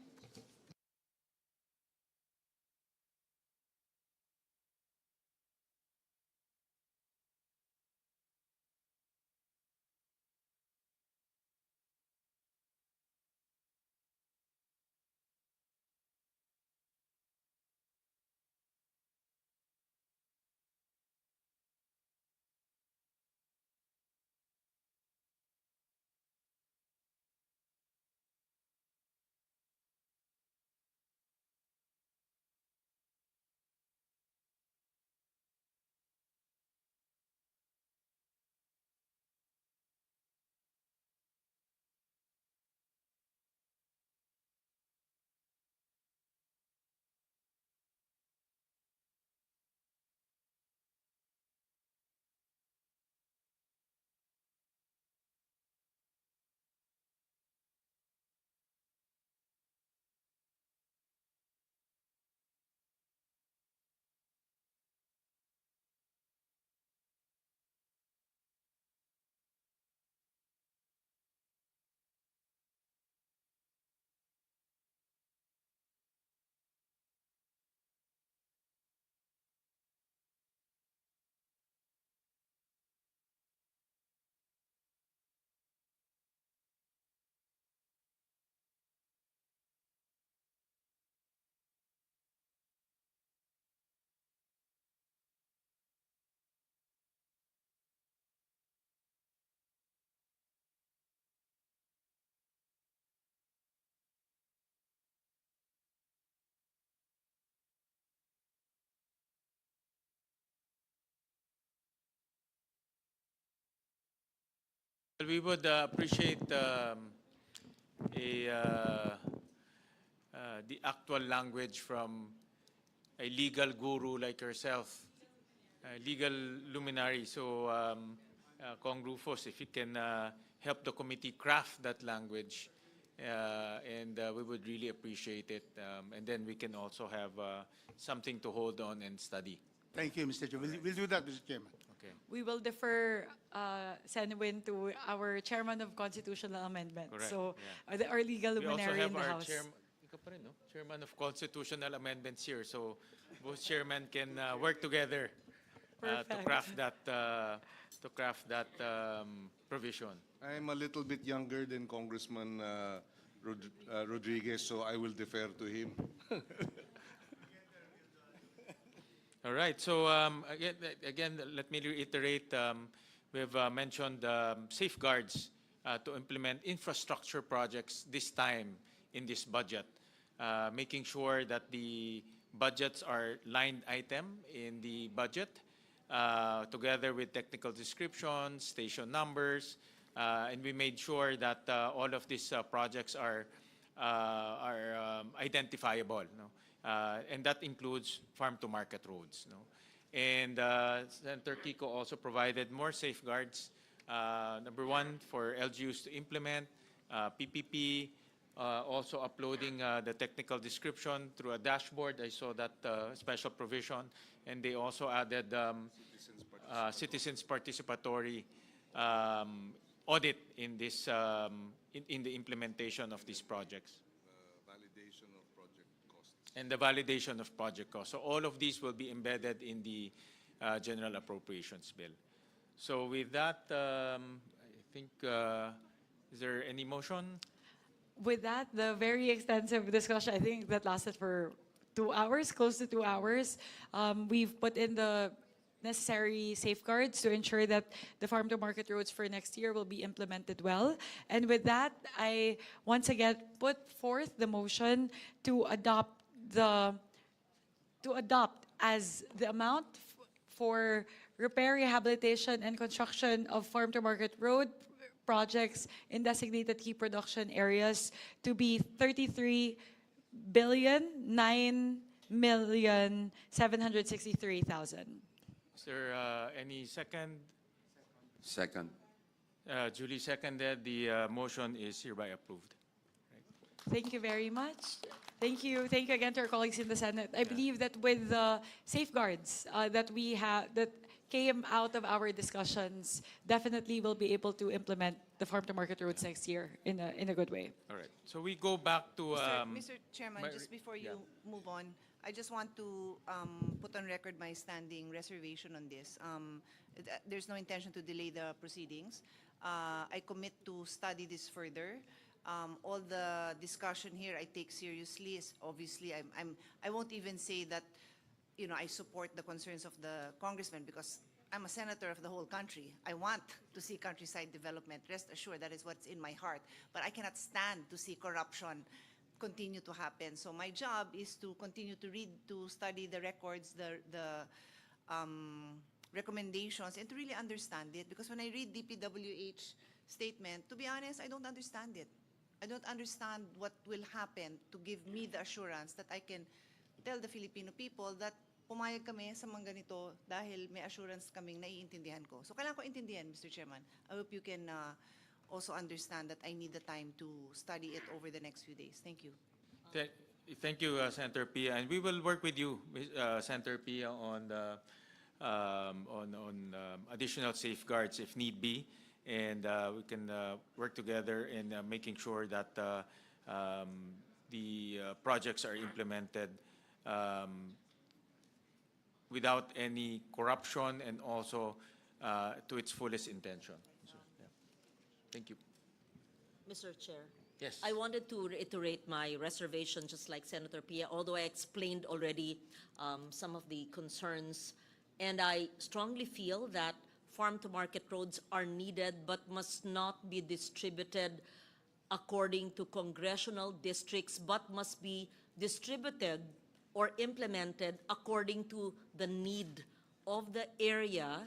We would appreciate the actual language from a legal guru like yourself, a legal luminary. So, Kong Rufus, if you can help the committee craft that language, and we would really appreciate it. And then we can also have something to hold on and study. Thank you, Mr. Chairman. We'll do that, Mr. Chairman. Okay. We will defer, Senwin, to our Chairman of Constitutional Amendment. Correct, So, yeah. our legal We also luminary have in the our House. chairman. ka pa rin, no? Chairman of Constitutional Amendments here, so both chairmen can work together to Perfect. craft that provision. I'm a little bit younger than Congressman Rodriguez, so I will defer to him. All right. So again, let me reiterate. We've mentioned safeguards to implement infrastructure projects this time in this budget, making sure that the budgets are line item in the budget, together with technical descriptions, station numbers, and we made sure that all of these projects are identifiable. No? And that includes farm-to-market roads. No? And Senator Kiko also provided more safeguards. Number one, for LGUs to implement PPP, also uploading the technical description through a dashboard. I saw that special provision. And they also added citizens participatory audit in this in the implementation of these projects. Validation of project costs. And the validation of project costs. So all of these will be embedded in the General Appropriations Bill. So with that, I think, is there any motion? With that, the very extensive discussion, I think that lasted for 2 hours, close to 2 hours. We've put in the necessary safeguards to ensure that the farm-to-market roads for next year will be implemented well. And with that, I once again put forth the motion to adopt as the amount for repair, rehabilitation, and construction of farm-to-market road projects in designated key production areas to be 33,009,763,000. Is there any second? Second. Julie seconded. The motion is hereby approved. Thank you very much. Thank you. Thank you again to our colleagues in the Senate. I believe that with the safeguards that we have, that came out of our discussions, definitely we'll be able to implement the farm-to-market roads next year in a good way. All right. So we go back to... Mr. Chairman, just before you move on, I just want to put on record my standing reservation on this. There's no intention to delay the proceedings. I commit to study this further. All the discussion here I take seriously. Obviously, I won't even say that, you know, I support the concerns of the congressman because I'm a senator of the whole country. I want to see countryside development. Rest assured, that is what's in my heart. But I cannot stand to see corruption continue to happen. So my job is to continue to read, to study the records, the recommendations, and to really understand it. Because when I read DPWH statement, to be honest, I don't understand it. I don't understand what will happen to give me the assurance that I can tell the Filipino people that pumayag kami sa mga ganito dahil may assurance kaming naiintindihan ko. So kailangan ko intindihan, Mr. Chairman. I hope you can also understand that I need the time to study it over the next few days. Thank you. Thank you, Senator Pia. And we will work with you, Senator Pia, on the additional safeguards if need be. And we can work together in making sure that the projects are implemented without any corruption and also to its fullest intention. So, yeah. Thank you. Mr. Chair. Yes. I wanted to reiterate my reservation, just like Senator Pia, although I explained already some of the concerns. And I strongly feel that farm-to-market roads are needed but must not be distributed according to congressional districts, but must be distributed or implemented according to the need of the area,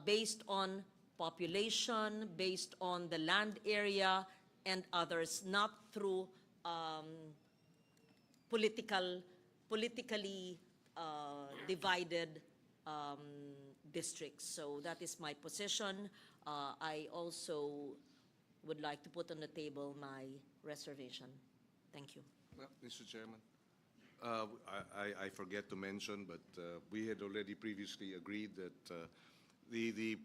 based on population, based on the land area, and others, not through politically divided districts. So that is my position. I also would like to put on the table my reservation. Thank you. Well, Mr. Chairman, I forget to mention, but we had already previously agreed that the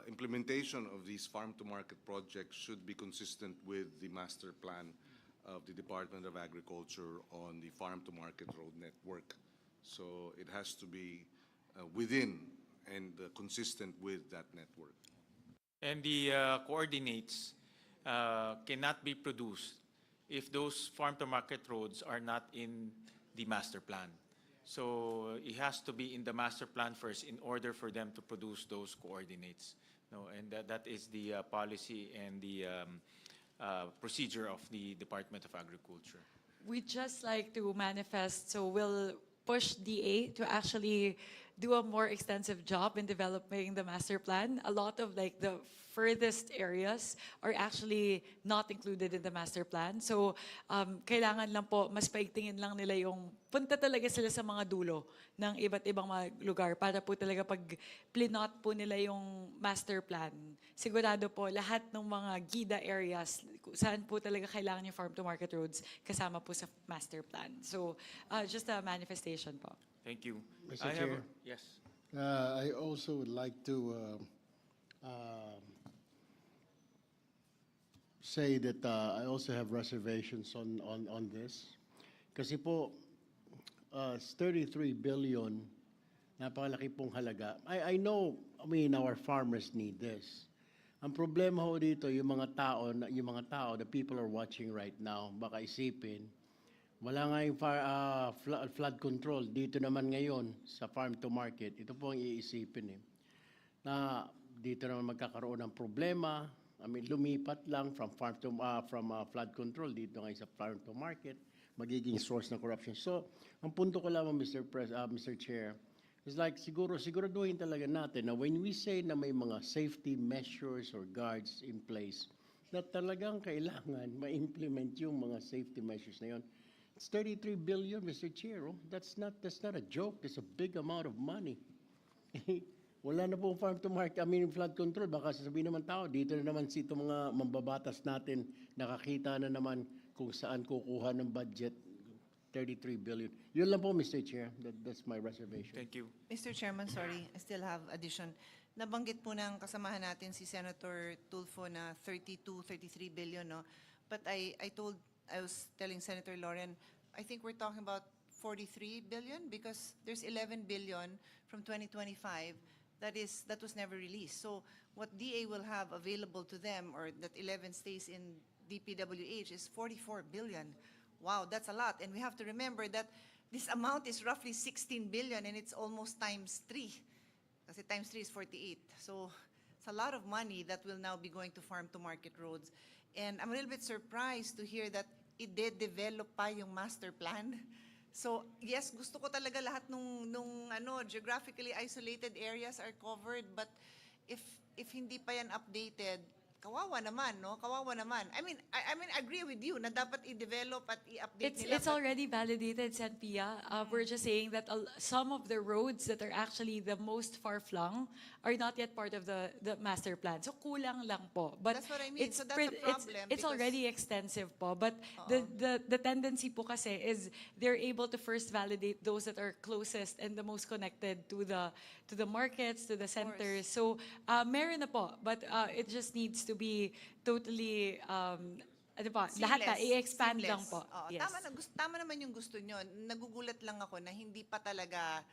implementation of these farm-to-market projects should be consistent with the master plan of the Department of Agriculture on the farm-to-market road network. So it has to be within and consistent with that network. And the coordinates cannot be produced if those farm-to-market roads are not in the master plan. So it has to be in the master plan first in order for them to produce those coordinates. No, and that is the policy and the procedure of the Department of Agriculture. We'd just like to manifest, so we'll push DA to actually do a more extensive job in developing the master plan. A lot of like the furthest areas are actually not included in the master plan. So kailangan lang po, mas paigtingin lang nila yung punta talaga sila sa mga dulo ng iba't ibang mga lugar para po talaga pag plinot po nila yung master plan, sigurado po lahat ng mga gida areas saan po talaga kailangan yung farm to market roads kasama po sa master plan. So just a manifestation po. Thank you. Mr. Chair. Yes. I also would like to say that I also have reservations on this. Kasi po, 33 billion, napakalaki pong halaga. I know, I mean, our farmers need this. Ang problema ho dito, yung mga tao, the people are watching right now, baka isipin, wala nga yung flood control dito naman ngayon sa farm to market. Ito po ang iisipin na dito naman magkakaroon ng problema. I mean, lumipat lang from flood control dito ngayon sa farm to market, magiging source ng corruption. So, ang punto ko lamang, Mr. Chair, is like siguraduhin talaga natin na when we say na may mga safety measures or guards in place, na talagang kailangan ma-implement yung mga safety measures na yun. It's 33 billion, Mr. Chair. Oh. That's not a joke. That's a big amount of money. Wala na pong farm to market, flood control. Baka sasabihin naman tao, dito na naman sito mga mambabatas natin, nakakita na naman kung saan kukuha ng budget, 33 billion. Yun lang po, Mr. Chair. That's my reservation. Thank you. Mr. Chairman, sorry, I still have addition. Nabanggit po ng kasamahan natin si Senator Tulfo na 33 billion, no? But I was telling Senator Lauren, I think we're talking about 43 billion because there's 11 billion from 2025 that was never released. So what DA will have available to them, or that 11 stays in DPWH, is 44 billion. Wow, that's a lot. And we have to remember that this amount is roughly 16 billion and it's almost times 3. Kasi times 3 is 48. So it's a lot of money that will now be going to farm to market roads. And I'm a little bit surprised to hear that it did develop pa yung master plan. So yes, gusto ko talaga lahat nung geographically isolated areas are covered, but if hindi pa yan updated, kawawa naman, no? Kawawa naman. I mean, I agree with you na dapat i-develop at i-update nila. It's already validated, Sen. Pia. We're just saying that some of the roads that are actually the most far-flung are not yet part of the master plan. So kulang lang po. But that's what I mean. it's So that's a problem. It's already extensive po. But the tendency po kasi is they're able to first validate those that are closest and the most connected to the markets, to the centers. So meron na po. But it just needs to be totally lahat na i-expand lang po. Yes. Tama naman yung gusto nyo. Nagugulat lang ako na hindi pa talaga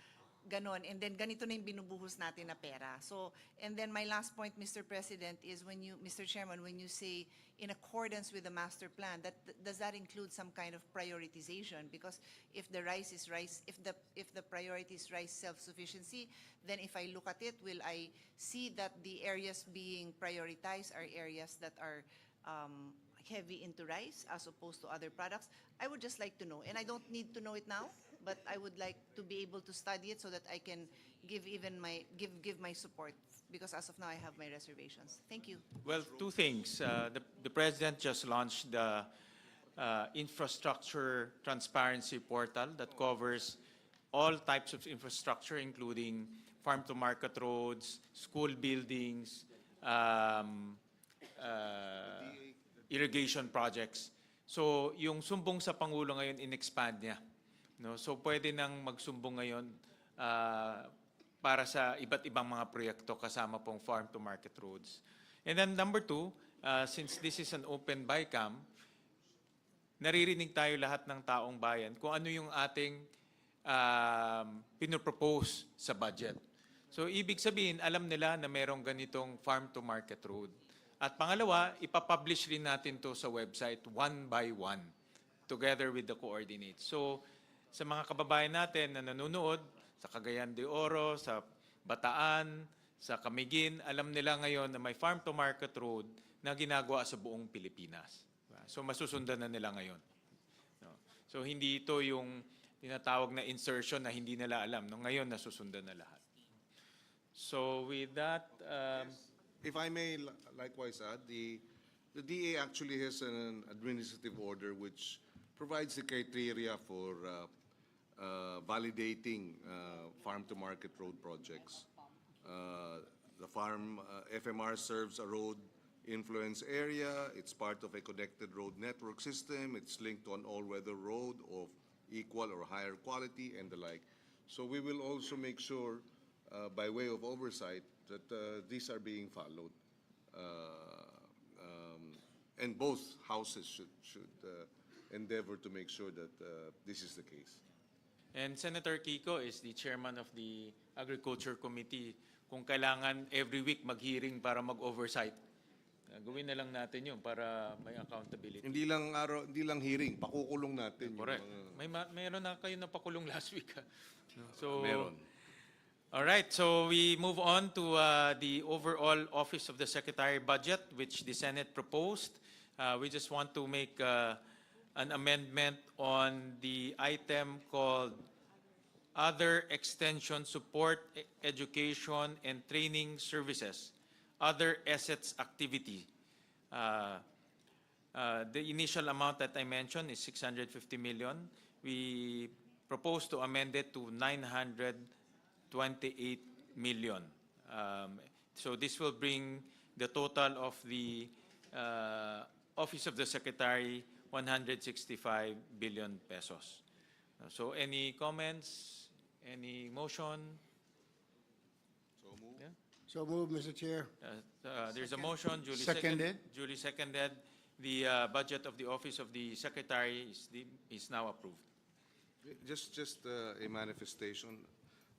ganon. And then ganito na yung binubuhos natin na pera. So, and then my last point, Mr. President, is Mr. Chairman, when you say in accordance with the master plan, does that include some kind of prioritization? Because if the if the priority is rice self-sufficiency, then if I look at it, will I see that the areas being prioritized are areas that are heavy into rice as opposed to other products? I would just like to know, and I don't need to know it now, but I would like to be able to study it so that I can give my support, because as of now I have my reservations. Thank you. Well, two things. The President just launched the infrastructure transparency portal that covers all types of infrastructure, including farm-to-market roads, school buildings, irrigation projects. So, yung sumbong sa Pangulo ngayon, in-expand niya. No? So, pwede nang magsumbong ngayon para sa iba't ibang mga proyekto kasama pong farm-to-market roads. And then number two, since this is an open BICAM, naririnig tayo lahat ng taong bayan kung ano yung ating pinopropose sa budget. So, ibig sabihin, alam nila na merong ganitong farm-to-market road. At pangalawa, ipapublish rin natin to sa website one by one, together with the coordinates. So, sa mga kababayan natin na nanonood, sa Cagayan de Oro, sa Bataan, sa Camiguin, alam nila ngayon na may farm-to-market road na ginagawa sa buong Pilipinas. So, masusundan na nila ngayon. No? So, hindi ito yung tinatawag na insertion na hindi nila alam. No? Ngayon, nasusundan na lahat. So, with that... If I may likewise add, the DA actually has an administrative order which provides the criteria for validating farm-to-market road projects. The FMR serves a road influence area. It's part of a connected road network system. It's linked to an all-weather road of equal or higher quality and the like. So we will also make sure, by way of oversight, that these are being followed. And both houses should endeavor to make sure that this is the case. And Senator Kiko is the chairman of the Agriculture Committee. Kung kailangan every week mag-hearing para mag-oversight, gawin na lang natin yun para may accountability. Hindi lang hearing, pakukulong natin. Correct. Yung Meron na kayo na pakulong last week. So, meron. All right, so we move on to the overall Office of the Secretary budget, which the Senate proposed. We just want to make an amendment on the item called Other Extension Support, Education, and Training Services, Other Assets Activity. The initial amount that I mentioned is 650 million. We propose to amend it to 928 million. So this will bring the total of the Office of the Secretary 165 billion pesos. So any comments? Any motion? So move. Yeah. So moved, Mr. Chair. There's a motion, duly Seconded. Duly seconded. The budget of the Office of the Secretary is now approved. Just a manifestation.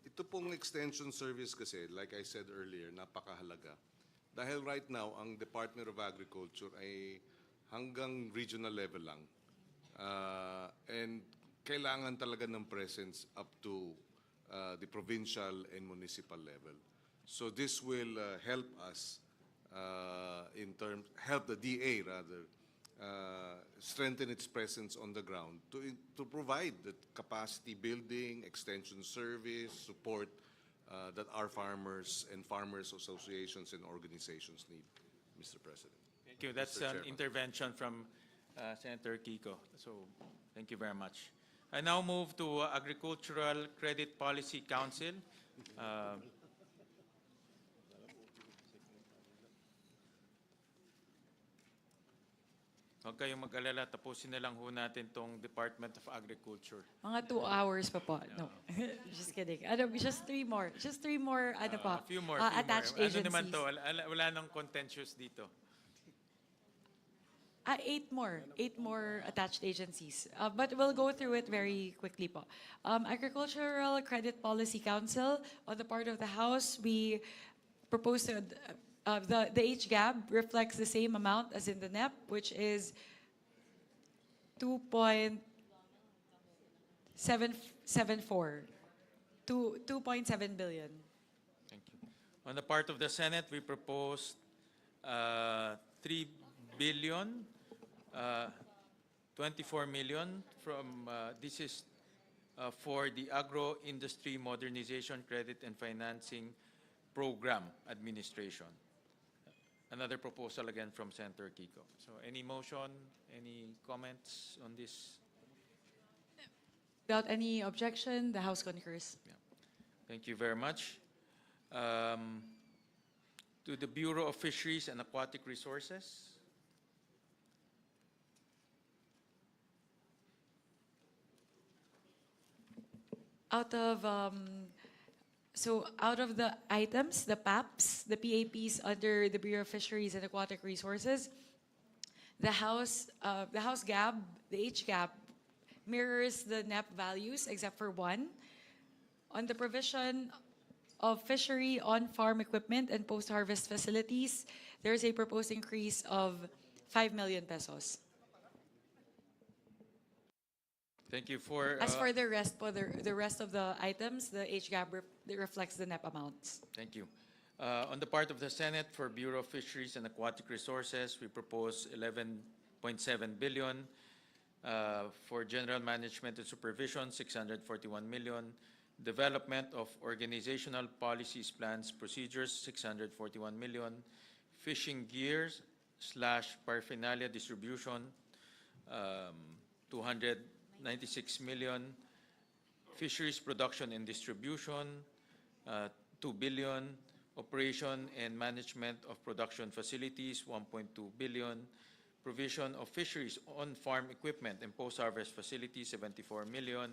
Ito pong extension service kasi, like I said earlier, napakahalaga. Dahil right now, ang Department of Agriculture ay hanggang regional level lang. And kailangan talaga ng presence up to the provincial and municipal level. So this will help us help the DA rather, strengthen its presence on the ground to provide the capacity building, extension service, support that our farmers and farmers associations and organizations need, Mr. President. Thank you. That's Mr. an Chairman. intervention from Senator Kiko. So thank you very much. I now move to Agricultural Credit Policy Council. Huwag kayong mag-alala, tapusin na lang ho natin tong Department of Agriculture. Mga 2 hours pa po. No, just kidding. Just 3 more. Just 3 more, A few more. attached Ano agencies. naman to? Wala nang contentious dito. 8 more. 8 more attached agencies. But we'll go through it very quickly po. Agricultural Credit Policy Council, on the part of the House, we propose to, the HGAB reflects the same amount as in the NEP, which is 2.7 billion. Thank you. On the part of the Senate, we proposed 3 billion, 24 million from, this is for the Agro-Industry Modernization Credit and Financing Program Administration. Another proposal again from Senator Kiko. So any motion, any comments on this? Without any objection, the House concurs. Yeah. Thank you very much. To the Bureau of Fisheries and Aquatic Resources. Out of the items, the PAPs, the PAPs under the Bureau of Fisheries and Aquatic Resources, The House GAB, the H gap, mirrors the NEP values except for one. On the provision of fishery on-farm equipment and post-harvest facilities, there is a proposed increase of 5 million pesos. Thank you for. As for the rest, the rest of the items, the H gap reflects the NEP amounts. Thank you. On the part of the Senate, for Bureau of Fisheries and Aquatic Resources, we propose 11.7 billion. For General Management and Supervision, 641 million. Development of Organizational Policies, Plans, Procedures, 641 million. Fishing gears / paraphernalia distribution, 296 million. Fisheries production and distribution, 2 billion. Operation and management of production facilities, 1.2 billion. Provision of fisheries on-farm equipment and post-harvest facilities, 74 million.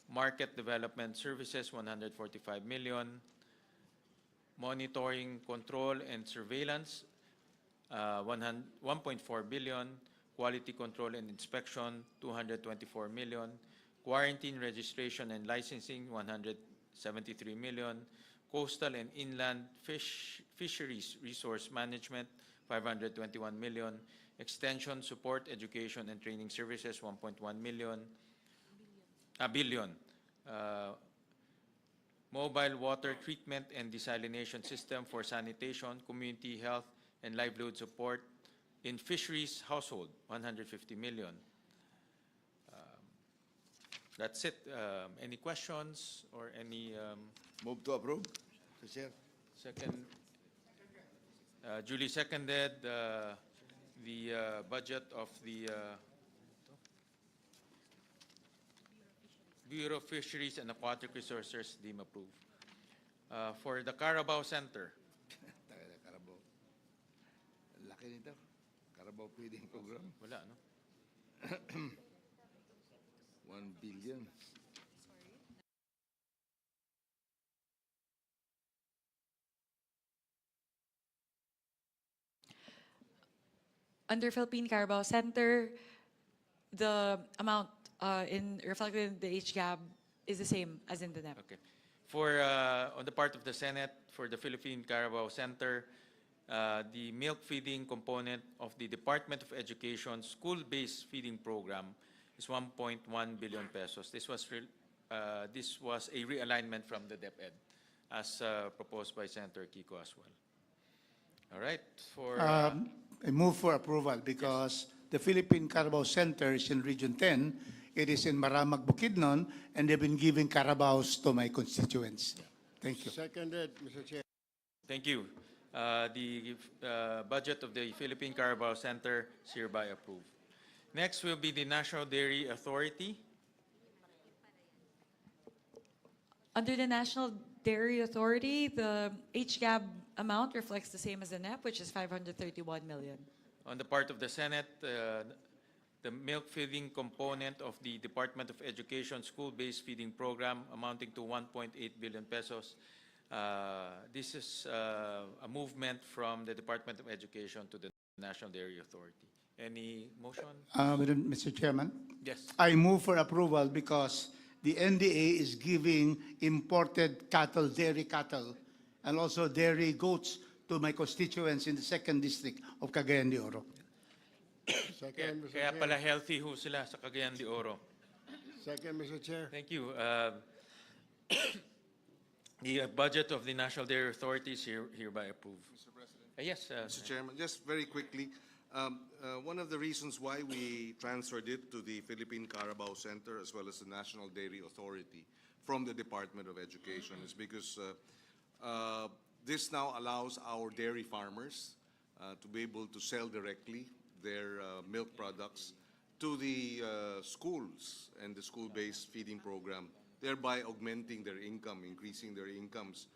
Market development services, 145 million. Monitoring, control, and surveillance, 1.4 billion. Quality control and inspection, 224 million. Quarantine, registration, and licensing, 173 million. Coastal and inland fisheries resource management, 521 million. Extension, support, education, and training services, 1.1 billion. Mobile water treatment and desalination system for sanitation, community health, and livelihood support. In fisheries household, 150 million. That's it. Any questions or any? Move to approve, Mr. Chair. Second. Duly seconded. The budget of the Bureau of Fisheries and Aquatic Resources deemed approved. For the Carabao Center. Carabao. Laki nito. Carabao feeding program. Wala, no? 1 billion. Under Philippine Carabao Center, the amount reflected in the HGAB is the same as in the NEP. Okay. For on the part of the Senate, for the Philippine Carabao Center, the milk feeding component of the Department of Education school-based feeding program is 1.1 billion pesos. This was a realignment from the DepEd, as proposed by Senator Kiko as well. All right. For I move for approval because the Philippine Carabao Center is in Region 10. It is in Maramag, Bukidnon, and they've been giving Carabaos to my constituents. Thank you. Seconded, Mr. Chair. Thank you. The budget of the Philippine Carabao Center is hereby approved. Next will be the National Dairy Authority. Under the National Dairy Authority, the HGAB amount reflects the same as the NEP, which is 531 million. On the part of the Senate, the milk feeding component of the Department of Education school-based feeding program amounting to 1.8 billion pesos. This is a movement from the Department of Education to the National Dairy Authority. Any motion? Mr. Chairman? Yes. I move for approval because the NDA is giving imported cattle, dairy cattle, and also dairy goats to my constituents in the 2nd District of Cagayan de Oro. Second, Mr. Kaya Chair. pala healthy ho sila sa Cagayan de Oro. Second, Mr. Chair. Thank you. The budget of the National Dairy Authority is hereby approved. Mr. President. Yes, Mr. Chairman, just very quickly, one of the reasons why we transferred it to the Philippine Carabao Center as well as the National Dairy Authority from the Department of Education is because this now allows our dairy farmers to be able to sell directly their milk products to the schools and the school-based feeding program, thereby augmenting their income, increasing their incomes,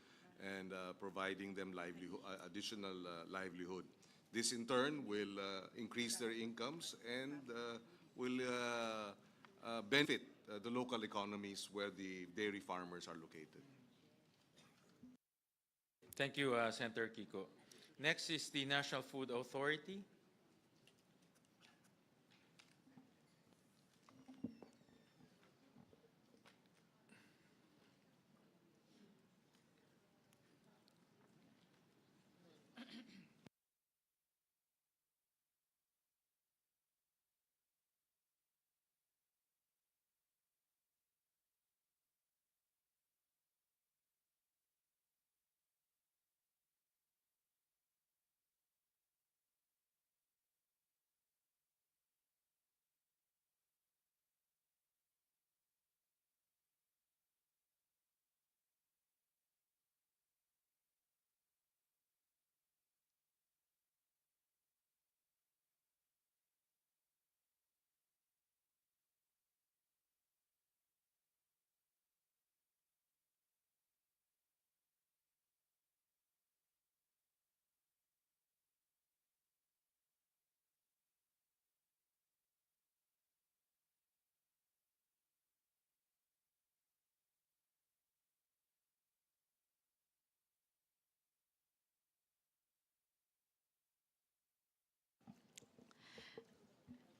and providing them additional livelihood. This in turn will increase their incomes and will benefit the local economies where the dairy farmers are located. Thank you, Senator Kiko. Next is the National Food Authority.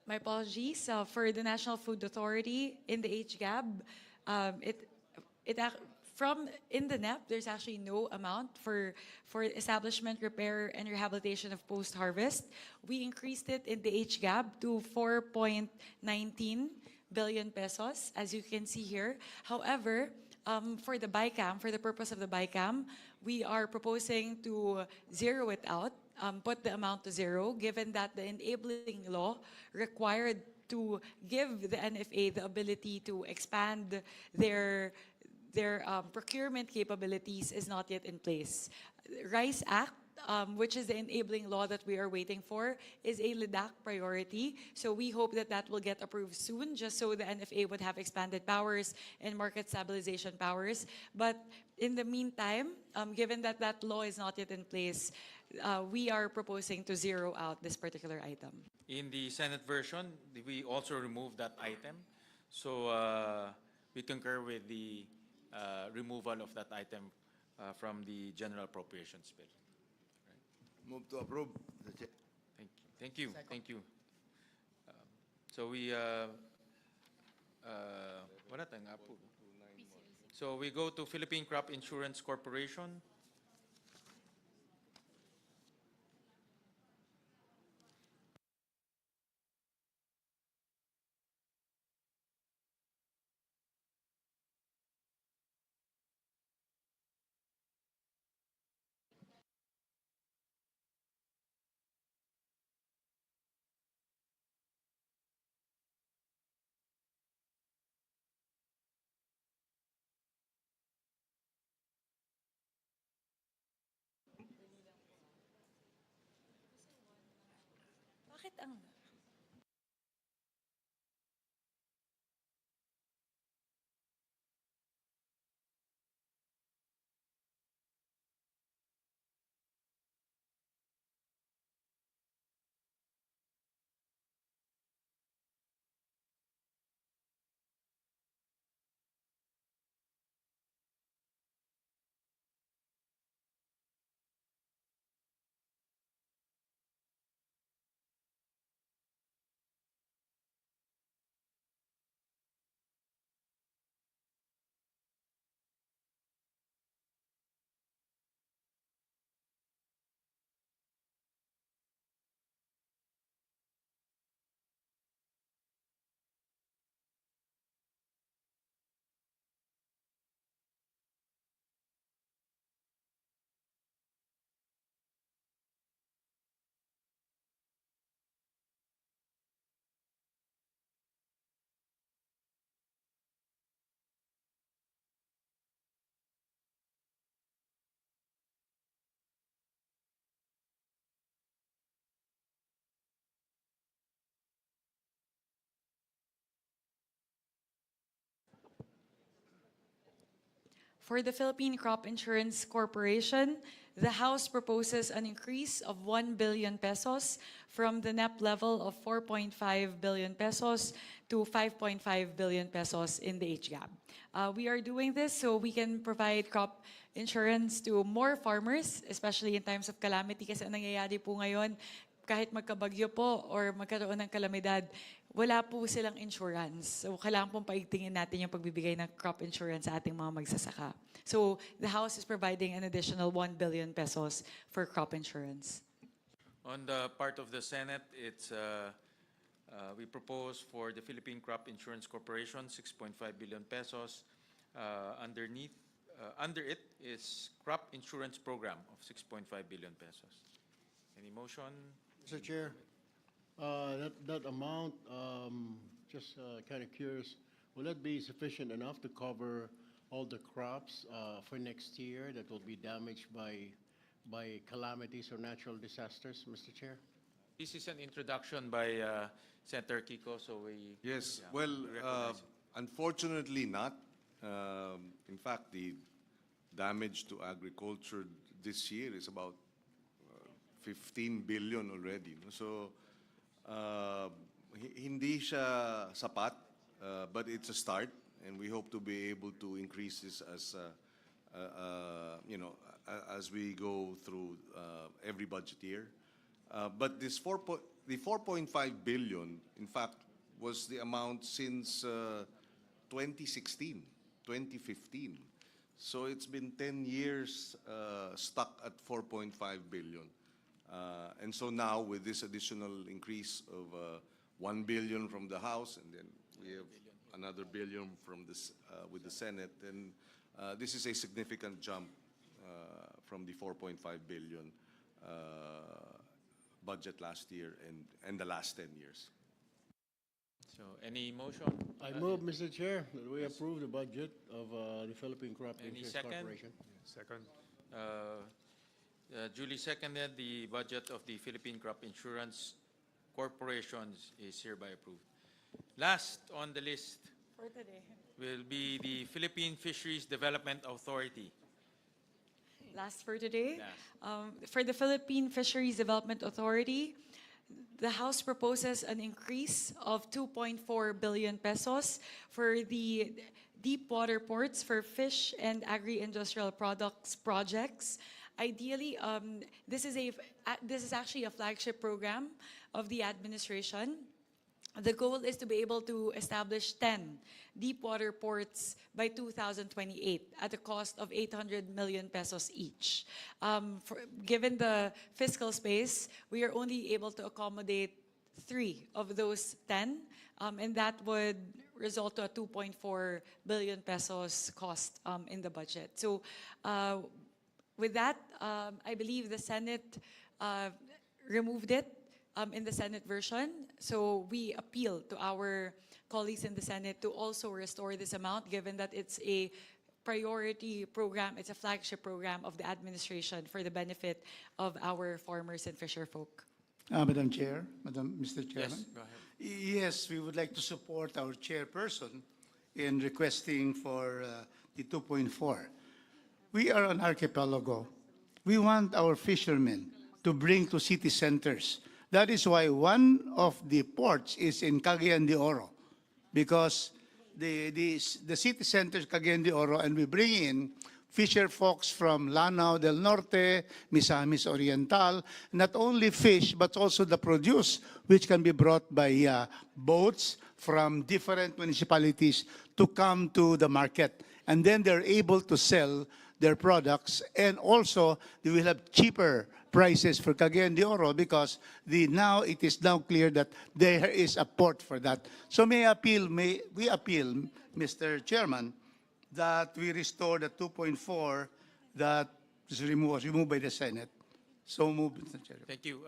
My apologies. For the National Food Authority in the HGAB, from in the NEP, there's actually no amount for establishment, repair, and rehabilitation of post-harvest. We increased it in the HGAB to 4.19 billion pesos, as you can see here. However, for the BICAM, for the purpose of the BICAM, we are proposing to zero it out, put the amount to zero, given that the enabling law required to give the NFA the ability to expand their procurement capabilities is not yet in place. RICE Act, which is the enabling law that we are waiting for, is a LIDAC priority. So we hope that that will get approved soon, just so the NFA would have expanded powers and market stabilization powers. But in the meantime, given that that law is not yet in place, we are proposing to zero out this particular item. In the Senate version, we also removed that item. So we concur with the removal of that item from the General Appropriations Bill. Move to approve. Thank you. Thank you. So we wala tayong approve. So we go to Philippine Crop Insurance Corporation. Bakit ang... For the Philippine Crop Insurance Corporation, the House proposes an increase of 1 billion pesos from the NEP level of 4.5 billion pesos to 5.5 billion pesos in the HGAB. We are doing this so we can provide crop insurance to more farmers, especially in times of calamity, kasi ang nangyayari po ngayon, kahit magkabagyo po or magkaroon ng kalamidad, wala po silang insurance. So kailangan pong paigtingin natin yung pagbibigay ng crop insurance sa ating mga magsasaka. So the House is providing an additional 1 billion pesos for crop insurance. On the part of the Senate, it's we propose for the Philippine Crop Insurance Corporation 6.5 billion pesos. Under it is crop insurance program of 6.5 billion pesos. Any motion? Mr. Chair, that amount, just kind of curious, will that be sufficient enough to cover all the crops for next year that will be damaged by calamities or natural disasters, Mr. Chair? This is an introduction by Senator Kiko, so we... Yes, yeah, well, we recognize it. unfortunately not. In fact, the damage to agriculture this year is about 15 billion already. No? So, hindi siya sapat, but it's a start, and we hope to be able to increase this as, as we go through every budget year. But this the 4.5 billion, in fact, was the amount since 2016, 2015. So it's been 10 years stuck at 4.5 billion. And so now with this additional increase of 1 billion from the House, and then we have another billion from this with the Senate, and this is a significant jump from the 4.5 billion budget last year and the last 10 years. So any motion? I move, Mr. Chair, that we approve the budget of the Philippine Crop Any Insurance second? Corporation. Second. Duly seconded, the budget of the Philippine Crop Insurance Corporation is hereby approved. Last on the list For today. will be the Philippine Fisheries Development Authority. Last for today. Last. For the Philippine Fisheries Development Authority, the House proposes an increase of 2.4 billion pesos for the deep water ports for fish and agri-industrial products projects. Ideally, this is actually a flagship program of the administration. The goal is to be able to establish 10 deep water ports by 2028 at a cost of 800 million pesos each. Given the fiscal space, we are only able to accommodate 3 of those 10, and that would result to a 2.4 billion pesos cost in the budget. So with that, I believe the Senate removed it in the Senate version. So we appeal to our colleagues in the Senate to also restore this amount, given that it's a priority program, it's a flagship program of the administration for the benefit of our farmers and fisher folk. Madam Chair, Mr. Chairman. Yes, go ahead. Yes, we would like to support our chairperson in requesting for the 2.4. We are an archipelago. We want our fishermen to bring to city centers. That is why one of the ports is in Cagayan de Oro, because the city center is Cagayan de Oro, and we bring in fisher folks from Lanao del Norte, Misamis Oriental, not only fish, but also the produce, which can be brought by boats from different municipalities to come to the market. And then they're able to sell their products, and also they will have cheaper prices for Cagayan de Oro because it is now clear that there is a port for that. So we appeal, Mr. Chairman, that we restore the 2.4 that was removed by the Senate. So moved, Mr. Chair. Thank you,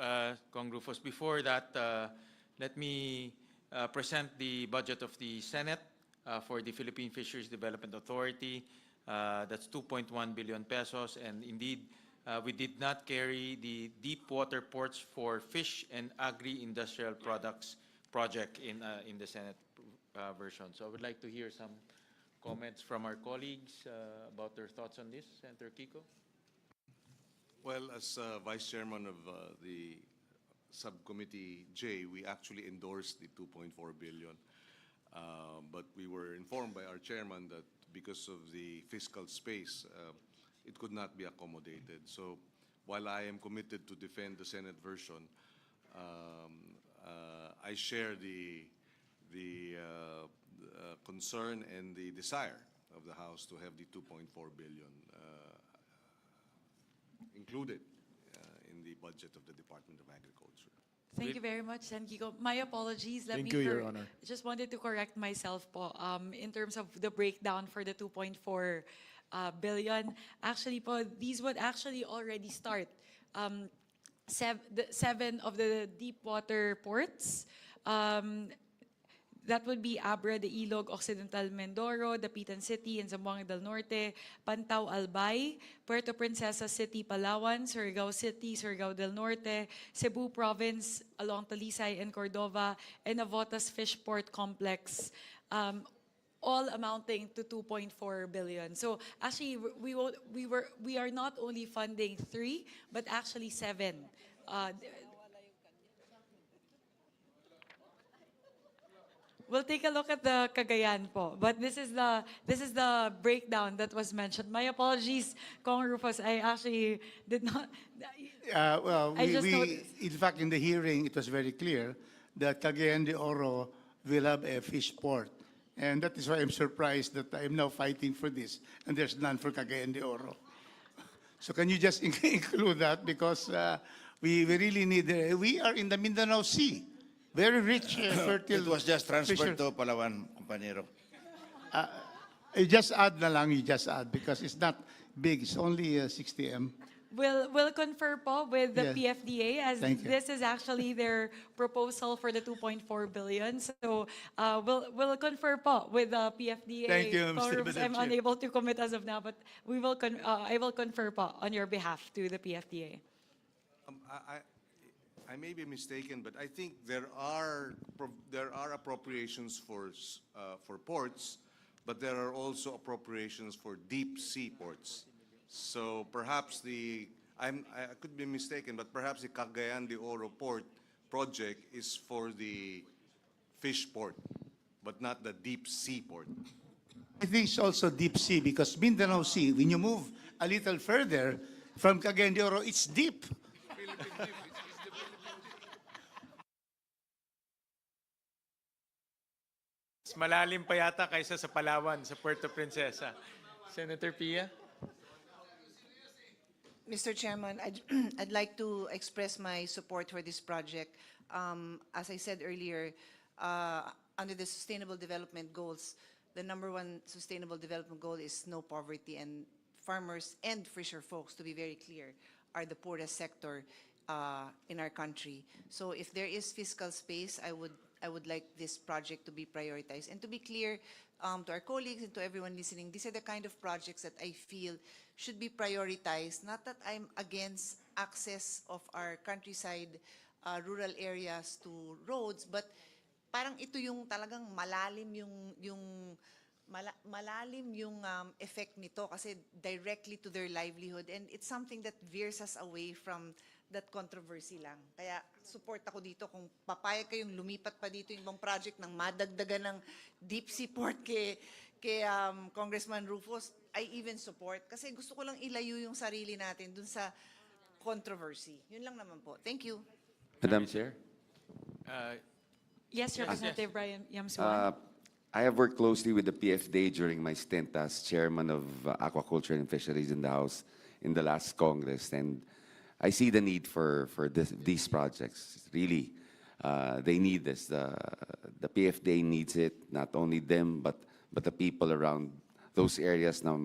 Cong Rufus. Before that, let me present the budget of the Senate for the Philippine Fisheries Development Authority. That's 2.1 billion pesos, and indeed, we did not carry the deep water ports for fish and agri-industrial products project in the Senate version. So I would like to hear some comments from our colleagues about their thoughts on this. Senator Kiko? Well, as Vice Chairman of the Subcommittee J, we actually endorsed the 2.4 billion. But we were informed by our chairman that because of the fiscal space, it could not be accommodated. So while I am committed to defend the Senate version, I share the concern and the desire of the House to have the 2.4 billion included in the budget of the Department of Agriculture. Thank you very much, Sen. Kiko. My apologies. Thank you, Your Honor. Just wanted to correct myself po, in terms of the breakdown for the 2.4 billion. Actually po, these would actually already start. 7 of the deep water ports. That would be Abra de Ilog, Occidental Mindoro, Dapitan City, and Zamboanga del Norte, Pantao Albay, Puerto Princesa City, Palawan, Surigao City, Surigao del Norte, Cebu Province along Talisay and Cordova, and Navotas Fishport Complex, all amounting to 2.4 billion. So actually, we are not only funding 3, but actually 7. We'll take a look at the Cagayan po. But this is the breakdown that was mentioned. My apologies, Kong Rufus. I actually did not. Well, I just noticed. in fact, in the hearing, it was very clear that Cagayan de Oro will have a fish port. And that is why I'm surprised that I'm now fighting for this, and there's none for Cagayan de Oro. So can you just include that? Because we really need, we are in the Mindanao Sea. Very rich, fertile. It was just transferred fisher- to Palawan, compañero. You just add na lang, you just add, because it's not big, it's only 60 M. We'll confer po with the Yes. PFDA as Thank you. this is actually their proposal for the 2.4 billion. So we'll confer po with the PFDA. Thank you, Kong Mr. Rufus, Madam I'm Chair. unable to commit as of now, but I will confer po on your behalf to the PFDA. I may be mistaken, but I think there are appropriations for ports, but there are also appropriations for deep sea ports. So perhaps I could be mistaken, but perhaps the Cagayan de Oro port project is for the fish port, but not the deep sea port. I think it's also deep sea, because Mindanao Sea, when you move a little further from Cagayan de Oro, it's deep. Mas malalim pa yata kaysa sa Palawan, sa Puerto Princesa. Senator Pia? Mr. Chairman, I'd like to express my support for this project. As I said earlier, under the Sustainable Development Goals, the #1 Sustainable Development Goal is no poverty, and farmers and fisher folks, to be very clear, are the poorest sector in our country. So if there is fiscal space, I would like this project to be prioritized. And to be clear to our colleagues and to everyone listening, these are the kind of projects that I feel should be prioritized. Not that I'm against access of our countryside, rural areas to roads, but parang ito yung talagang malalim yung effect nito kasi directly to their livelihood, and it's something that veers us away from that controversy lang. Kaya support ako dito kung papayag kayong lumipat pa dito yung ibang project ng madagdagan ng deep sea port kay Congressman Rufus, I even support kasi gusto ko lang ilayo yung sarili natin dun sa controversy. Yun lang naman po. Thank you. Madam Chair? Yes, Representative Brian Yamsuan. I have worked closely with the PFDA during my stint as chairman of Aquaculture and Fisheries in the House in the last Congress, and I see the need for these projects. Really, they need this. The PFDA needs it, not only them, but the people around those areas na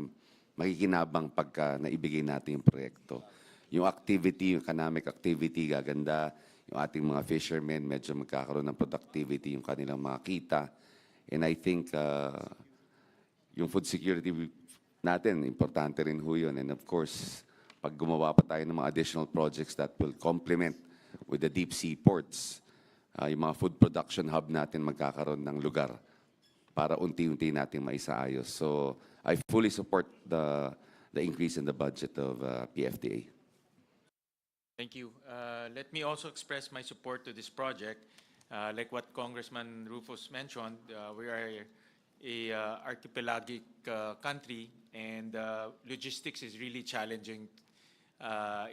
makikinabang pagka naibigay natin yung proyekto. Yung activity, yung economic activity, gaganda. Yung ating mga fishermen, medyo magkakaroon ng productivity, yung kanilang mga kita. And I think yung food security natin, importante rin ho yun. And of course, pag gumawa pa tayo ng mga additional projects that will complement with the deep sea ports, yung mga food production hub natin magkakaroon ng lugar para unti-unti natin maisaayos. So I fully support the increase in the budget of PFDA. Thank you. Let me also express my support to this project. Like what Congressman Rufus mentioned, we are a archipelagic country, and logistics is really challenging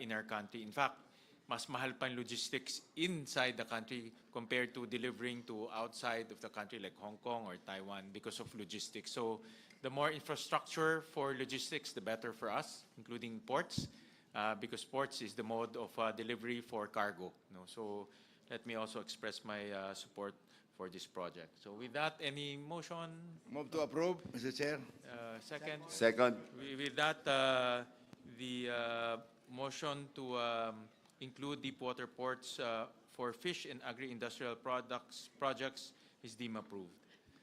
in our country. In fact, mas mahal pa yung logistics inside the country compared to delivering to outside of the country like Hong Kong or Taiwan because of logistics. So the more infrastructure for logistics, the better for us, including ports, because ports is the mode of delivery for cargo. So let me also express my support for this project. So with that, any motion? Move to approve, Mr. Chair. Second? Second. With that, the motion to include deep water ports for fish and agri-industrial projects is deemed approved.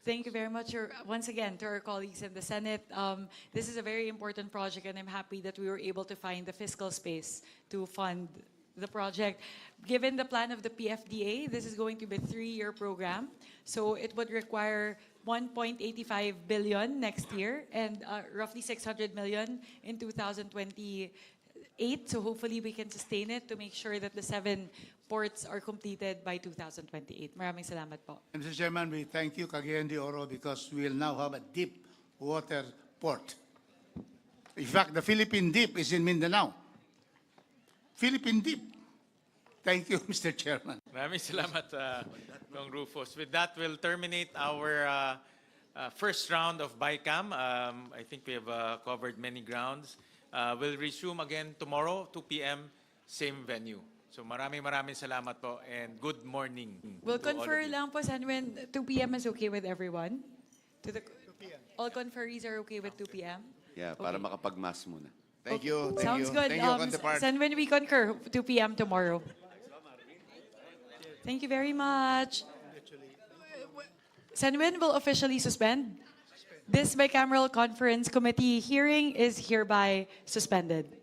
Thank you very much once again to our colleagues in the Senate. This is a very important project, and I'm happy that we were able to find the fiscal space to fund the project. Given the plan of the PFDA, this is going to be a 3-year program, so it would require 1.85 billion next year and roughly 600 million in 2028. So hopefully we can sustain it to make sure that the 7 ports are completed by 2028. Maraming salamat po. Mr. Chairman, we thank you, Cagayan de Oro, because we will now have a deep water port. In fact, the Philippine Deep is in Mindanao. Philippine Deep. Thank you, Mr. Chairman. Maraming salamat, Kong Rufus. With that, we'll terminate our first round of BICAM. I think we have covered many grounds. We'll resume again tomorrow, 2 p.m., same venue. So maraming salamat po and good morning. We'll to all of confer you. lang po, Sen, when 2 p.m. is okay with everyone? All conferees are okay with 2 p.m.? Yeah, para makapag-mass muna. Thank you. Thank Sounds you. good. Thank you, counterpart. Sen, when we concur, 2 p.m. tomorrow. Thank you very much. Senwin will officially suspend. This bicameral conference committee hearing is hereby suspended.